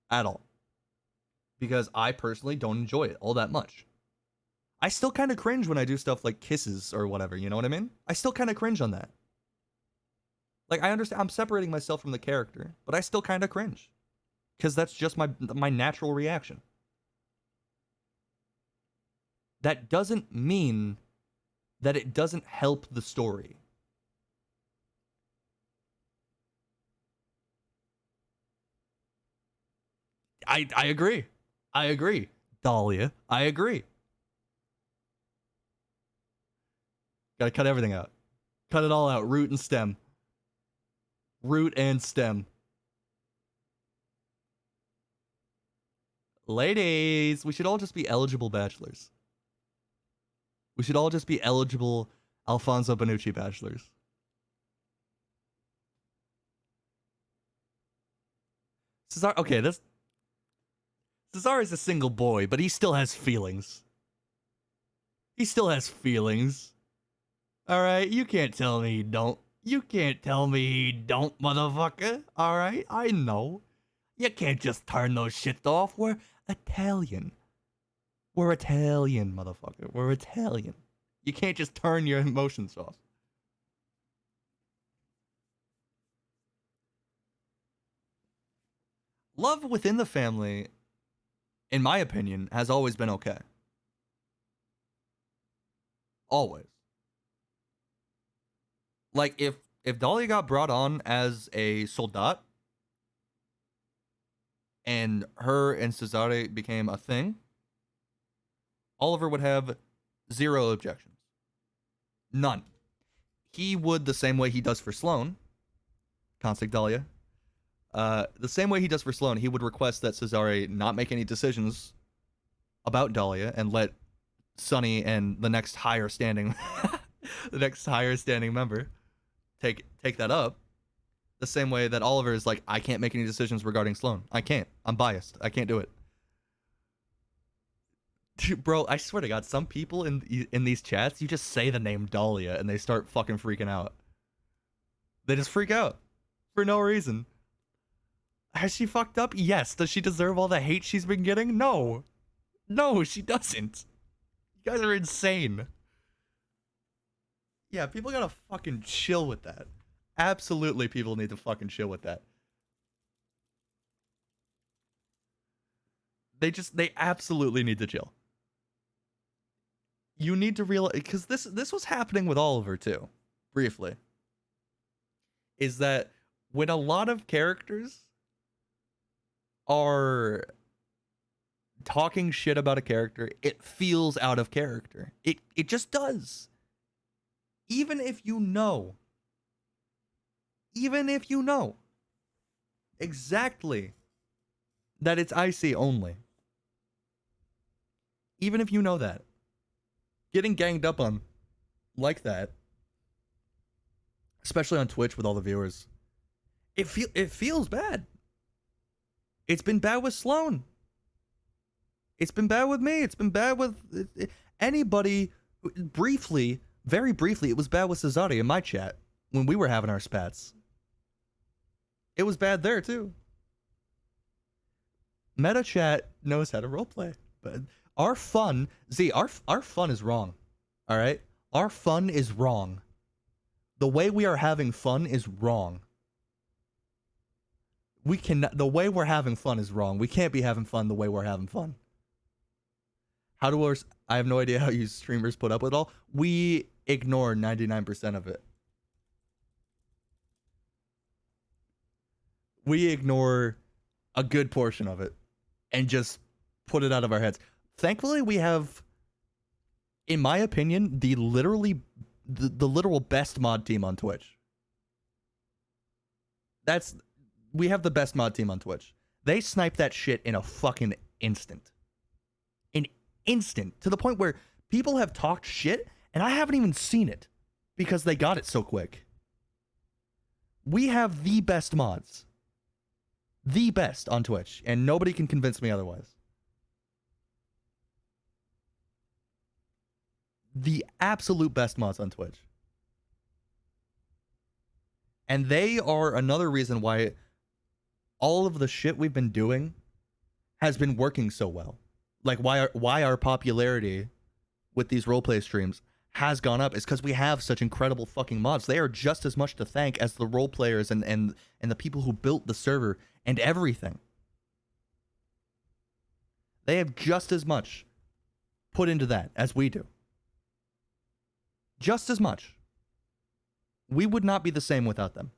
At all. Because I personally don't enjoy it all that much. I still kind of cringe when I do stuff like kisses or whatever, you know what I mean? I still kind of cringe on that. Like, I understand, I'm separating myself from the character, but I still kind of cringe. Because that's just my natural reaction. That doesn't mean that it doesn't help the story. I agree. I agree. Dahlia, I agree. Gotta cut everything out. Cut it all out. Root and stem. Root and stem. Ladies, we should all just be eligible bachelors. We should all just be eligible Alfonso Benucci bachelors. Cesar, okay, Cesari's a single boy, but he still has feelings. He still has feelings. Alright, you can't tell me he don't. You can't tell me he don't, motherfucker. Alright, I know. You can't just turn those shit off. We're Italian. We're Italian, motherfucker. We're Italian. You can't just turn your emotions off. Love within the family, in my opinion, has always been okay. Always. Like, if Dahlia got brought on as a soldat, and her and Cesare became a thing, Oliver would have zero objections. None. He would, the same way he does for Sloane, Constant Dahlia, the same way he does for Sloane, he would request that Cesare not make any decisions about Dahlia and let Sonny and the next higher standing member take that up. The same way that Oliver is like, I can't make any decisions regarding Sloane. I can't. I'm biased. I can't do it. Dude, bro, I swear to God, some people in these chats, you just say the name Dahlia and they start fucking freaking out. They just freak out for no reason. Has she fucked up? Yes. Does she deserve all the hate she's been getting? No. No, she doesn't. You guys are insane. Yeah, people gotta fucking chill with that. Absolutely, people need to fucking chill with that. They absolutely need to chill. You need to realize, because this was happening with Oliver too, briefly. Is that when a lot of characters are talking shit about a character, it feels out of character. It just does. Even if you know exactly that it's IC only. Even if you know that. Getting ganged up on like that, especially on Twitch with all the viewers, it feels bad. It's been bad with Sloan. It's been bad with me. It's been bad with anybody. Briefly, very briefly, it was bad with Cesare in my chat when we were having our spats. It was bad there too. Meta chat knows how to roleplay, but our fun, our fun is wrong. All right, our fun is wrong. The way we are having fun is wrong. The way we're having fun is wrong. We can't be having fun the way we're having fun. I have no idea how you streamers put up with it all. We ignore 99% of it. We ignore a good portion of it and just put it out of our heads. Thankfully, we have, in my opinion, the literal best mod team on Twitch. We have the best mod team on Twitch. They snipe that shit in a fucking instant. An instant. To the point where people have talked shit and I haven't even seen it because they got it so quick. We have the best mods. The best on Twitch, and nobody can convince me otherwise. The absolute best mods on Twitch. And they are another reason why all of the shit we've been doing has been working so well. Like why our popularity with these roleplay streams has gone up is because we have such incredible fucking mods. They are just as much to thank as the role players and the people who built the server and everything. They have just as much put into that as we do. Just as much. We would not be the same without them.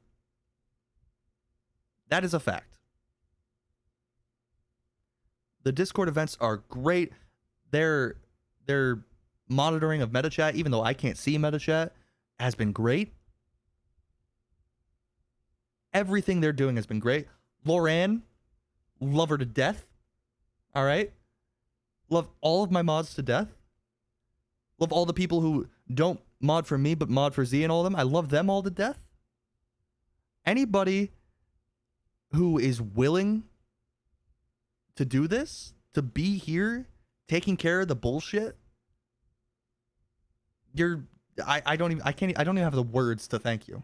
That is a fact. The Discord events are great. Their monitoring of MetaChat, even though I can't see MetaChat, has been great. Everything they're doing has been great. Loran, love her to death. All right? Love all of my mods to death. Love all the people who don't mod for me but mod for Z and all of them. I love them all to death. Anybody who is willing to do this, to be here, taking care of the bullshit, I don't even have the words to thank you.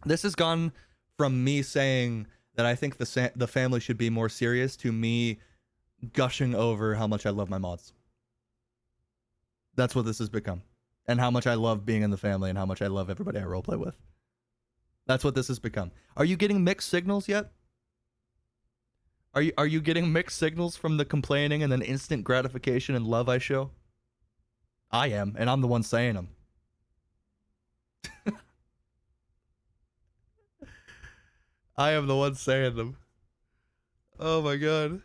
This has gone from me saying that I think the family should be more serious to me gushing over how much I love my mods. That's what this has become. And how much I love being in the family and how much I love everybody I roleplay with. That's what this has become. Are you getting mixed signals yet? Are you getting mixed signals from the complaining and then instant gratification and love I show? I am, and I'm the one saying them. I am the one saying them. Oh my god.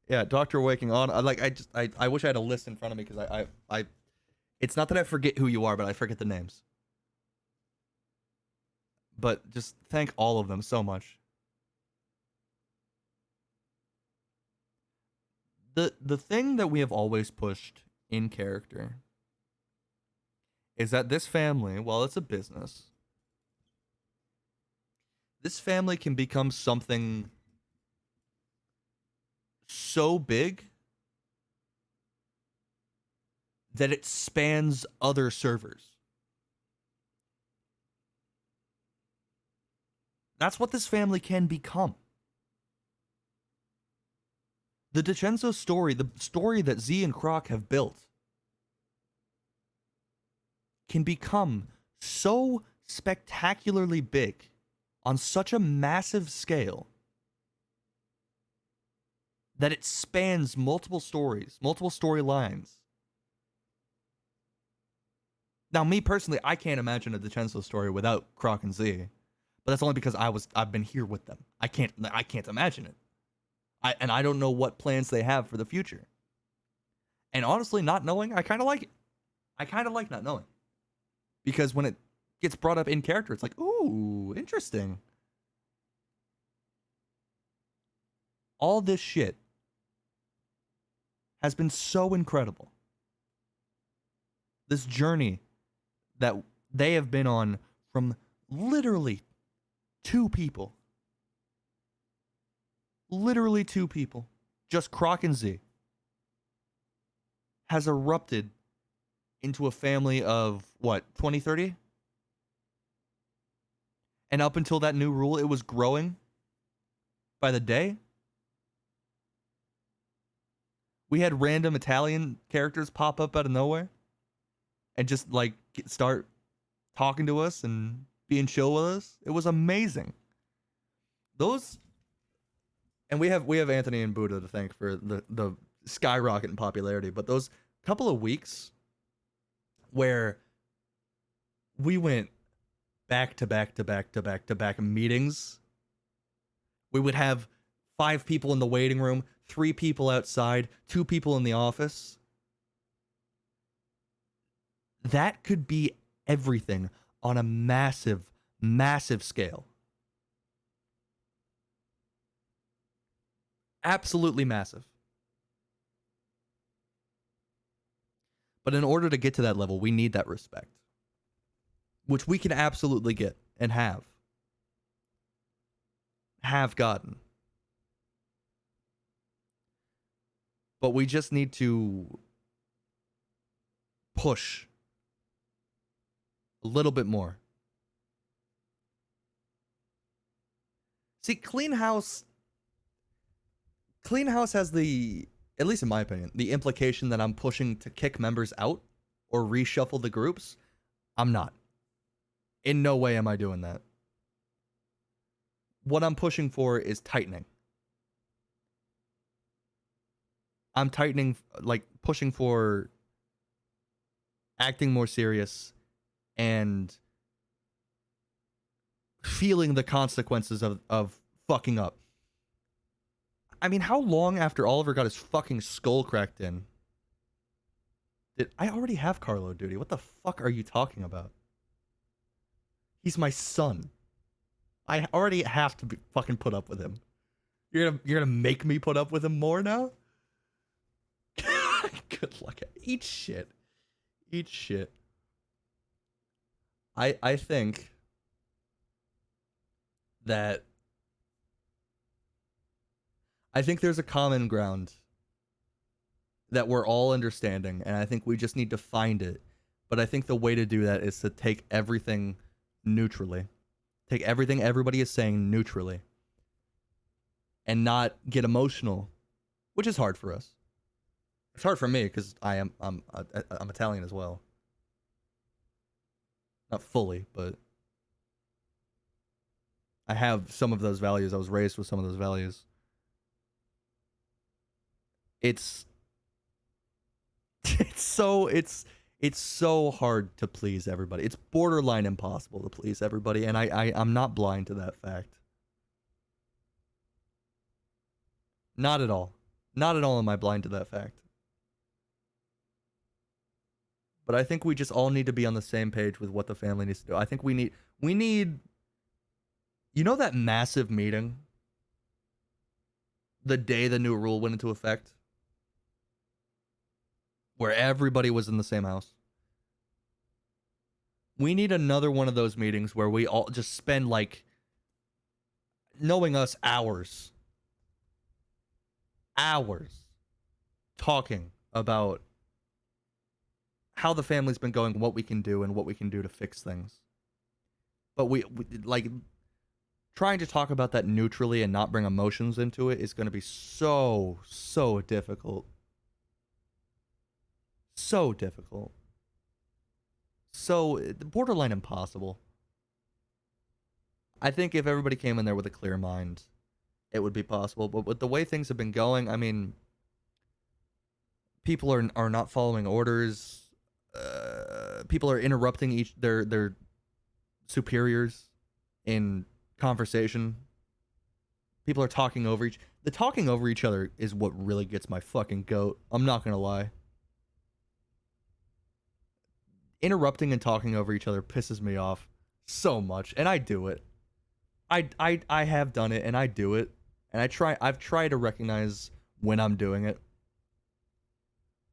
Yeah, Dr. Waking On. I wish I had a list in front of me because I it's not that I forget who you are, but I forget the names. But just thank all of them so much. The thing that we have always pushed in character is that this family, while it's a business, this family can become something so big that it spans other servers. That's what this family can become. The DiCenzo story, the story that Z and Croc have built, can become so spectacularly big on such a massive scale that it spans multiple stories, multiple storylines. Now, me personally, I can't imagine a DiCenzo story without Croc and Z, but that's only because I've been here with them. I can't imagine it. I don't know what plans they have for the future. And honestly, not knowing, I kind of like it. I kind of like not knowing. Because when it gets brought up in character, it's like, ooh, interesting. All this shit has been so incredible. This journey that they have been on from literally 2 people. Literally 2 people. Just Croc and Z. Has erupted into a family of, what, 20, 30? And up until that new rule, it was growing by the day. We had random Italian characters pop up out of nowhere and just, like, start talking to us and being chill with us. It was amazing. Those... And we have Anthony and Buddha to thank for the skyrocket in popularity, but those couple of weeks where we went back to back to back to back to back meetings, we would have 5 people in the waiting room, 3 people outside, 2 people in the office. That could be everything on a massive, massive scale. Absolutely massive. But in order to get to that level, we need that respect. Which we can absolutely get and have. Have gotten. But we just need to push a little bit more. See, Clean House has the, at least in my opinion, the implication that I'm pushing to kick members out or reshuffle the groups. I'm not. In no way am I doing that. What I'm pushing for is tightening. I'm tightening, like, pushing for acting more serious and feeling the consequences of fucking up. I mean, how long after Oliver got his fucking skull cracked in? I already have Carlo duty. What the fuck are you talking about? He's my son. I already have to fucking put up with him. You're gonna make me put up with him more now? Good luck. Eat shit. Eat shit. I think that there's a common ground that we're all understanding, and I think we just need to find it. But I think the way to do that is to take everything neutrally. Take everything everybody is saying neutrally. And not get emotional, which is hard for us. It's hard for me because I'm Italian as well. Not fully, but I have some of those values. I was raised with some of those values. It's so hard to please everybody. It's borderline impossible to please everybody, and I'm not blind to that fact. Not at all. Not at all am I blind to that fact. But I think we just all need to be on the same page with what the family needs to do. I think we need, you know, that massive meeting the day the new rule went into effect, where everybody was in the same house. We need another one of those meetings where we all just spend, like, knowing us, hours talking about how the family's been going, what we can do, and what we can do to fix things. But we like, trying to talk about that neutrally and not bring emotions into it is going to be so difficult. So difficult. So borderline impossible. I think if everybody came in there with a clear mind, it would be possible. But with the way things have been going, I mean, people are not following orders. People are interrupting their superiors in conversation. People are talking over the talking over each other is what really gets my fucking goat. I'm not gonna lie. Interrupting and talking over each other pisses me off so much, and I do it. I have done it, and I do it, and I've tried to recognize when I'm doing it.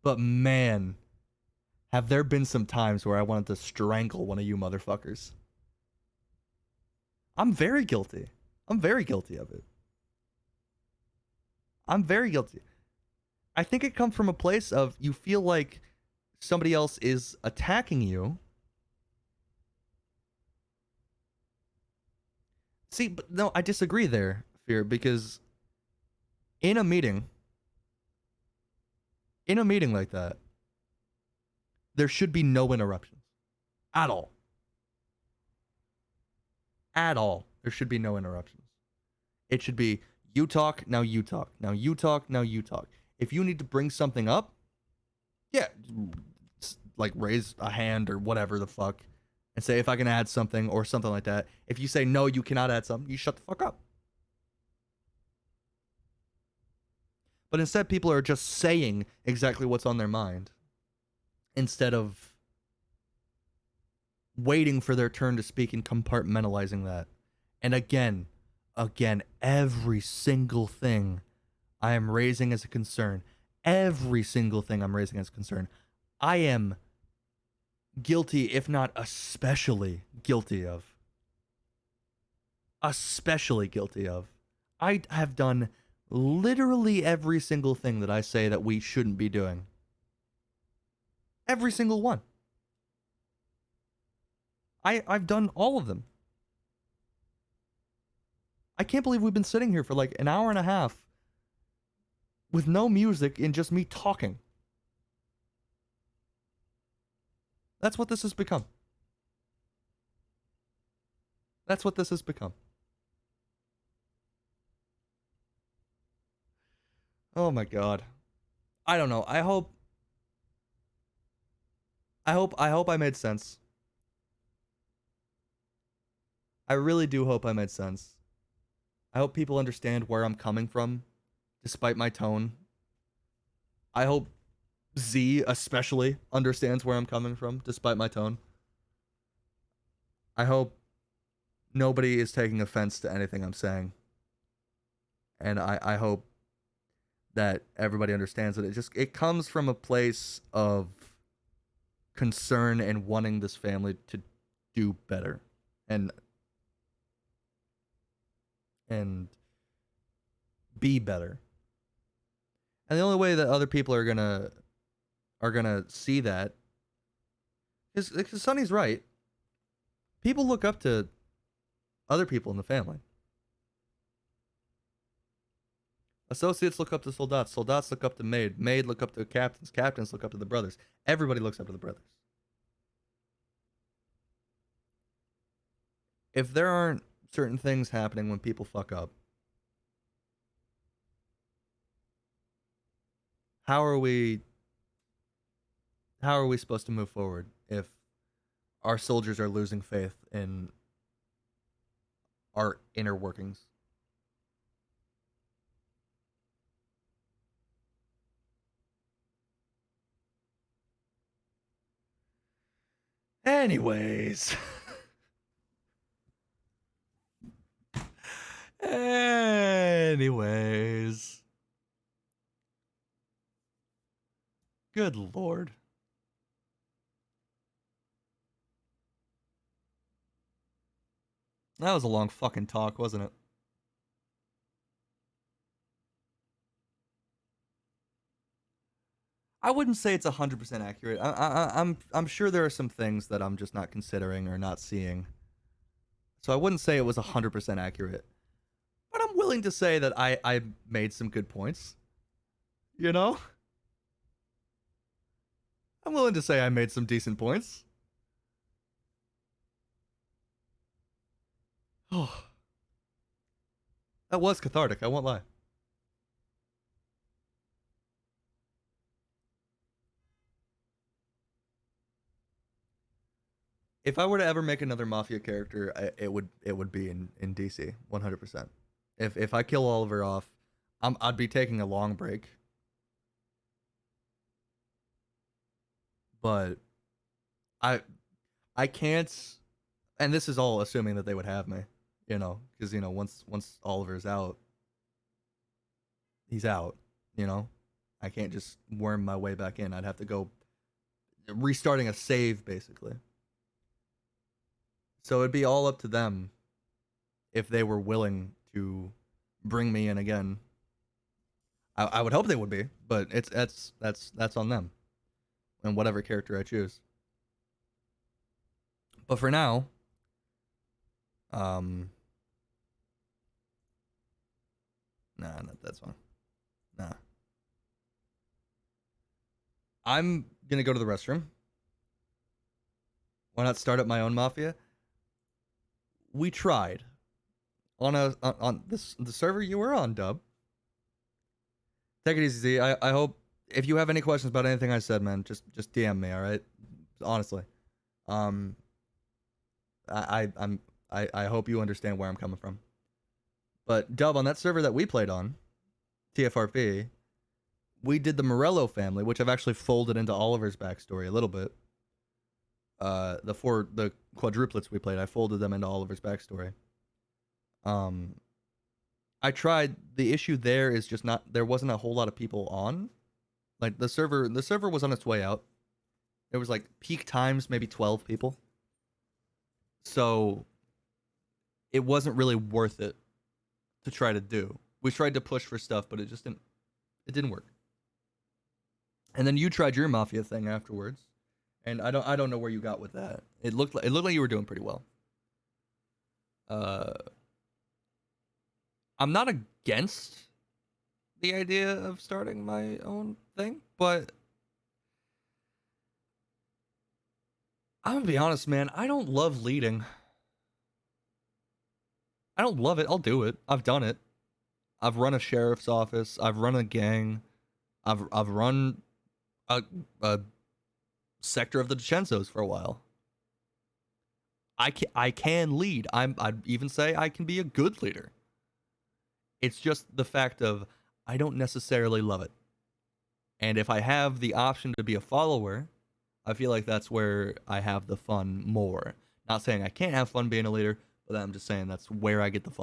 But man, have there been some times where I wanted to strangle one of you motherfuckers. I'm very guilty. I'm very guilty of it. I'm very guilty. I think it comes from a place of you feel like somebody else is attacking you. See, but no, I disagree there, Fear, because in a meeting like that, there should be no interruptions. At all. At all. There should be no interruptions. It should be, you talk, now you talk. Now you talk, now you talk. If you need to bring something up, yeah, like raise a hand or whatever the fuck, and say if I can add something or something like that. If you say no, you cannot add something, you shut the fuck up. But instead, people are just saying exactly what's on their mind instead of waiting for their turn to speak and compartmentalizing that. And again, every single thing I am raising as a concern, every single thing I'm raising as a concern, I am guilty, if not especially guilty of. Especially guilty of. I have done literally every single thing that I say that we shouldn't be doing. Every single one. I've done all of them. I can't believe we've been sitting here for like an hour and a half with no music and just me talking. That's what this has become. That's what this has become. Oh my god. I don't know. I hope I made sense. I really do hope I made sense. I hope people understand where I'm coming from, despite my tone. I hope Z especially understands where I'm coming from, despite my tone. I hope nobody is taking offense to anything I'm saying. And I hope that everybody understands that it comes from a place of concern and wanting this family to do better. And be better. And the only way that other people are gonna see that is because Sonny's right. People look up to other people in the family. Associates look up to soldats. Soldats look up to maid. Maid look up to captains. Captains look up to the brothers. Everybody looks up to the brothers. If there aren't certain things happening when people fuck up, how are we supposed to move forward if our soldiers are losing faith in our inner workings? Anyways. Anyways. Good lord. That was a long fucking talk, wasn't it? I wouldn't say it's 100% accurate. I'm sure there are some things that I'm just not considering or not seeing. So I wouldn't say it was 100% accurate. But I'm willing to say that I made some good points. You know? I'm willing to say I made some decent points. Oh. That was cathartic, I won't lie. If I were to ever make another Mafia character, it would be in DC, 100%. If I kill Oliver off, I'd be taking a long break. But I can't, and this is all assuming that they would have me, you know, because, you know, once Oliver's out, he's out, you know. I can't just worm my way back in. I'd have to go restarting a save, basically. So it'd be all up to them if they were willing to bring me in again. I would hope they would be, but that's on them and whatever character I choose. But for now, nah, that's fine. Nah. I'm gonna go to the restroom. Why not start up my own Mafia? We tried on the server you were on, Dub. Take it easy, Z. I hope if you have any questions about anything I said, man, just DM me, all right? Honestly, I hope you understand where I'm coming from. But Dub, on that server that we played on, TFRP, we did the Morello family, which I've actually folded into Oliver's backstory a little bit. The quadruplets we played, I folded them into Oliver's backstory. I tried. The issue there is just there wasn't a whole lot of people on. Like the server was on its way out. There was like peak times, maybe 12 people. So it wasn't really worth it to try to do. We tried to push for stuff, but it didn't work. And then you tried your Mafia thing afterwards. And I don't know where you got with that. It looked like you were doing pretty well. I'm not against the idea of starting my own thing, but I'm gonna be honest, man. I don't love leading. I don't love it. I'll do it. I've done it. I've run a sheriff's office. I've run a gang. I've run a sector of the DiCenzos for a while. I can lead. I'd even say I can be a good leader. It's just the fact of I don't necessarily love it. And if I have the option to be a follower, I feel like that's where I have the fun more. Not saying I can't have fun being a leader, but I'm just saying that's where I get the fun.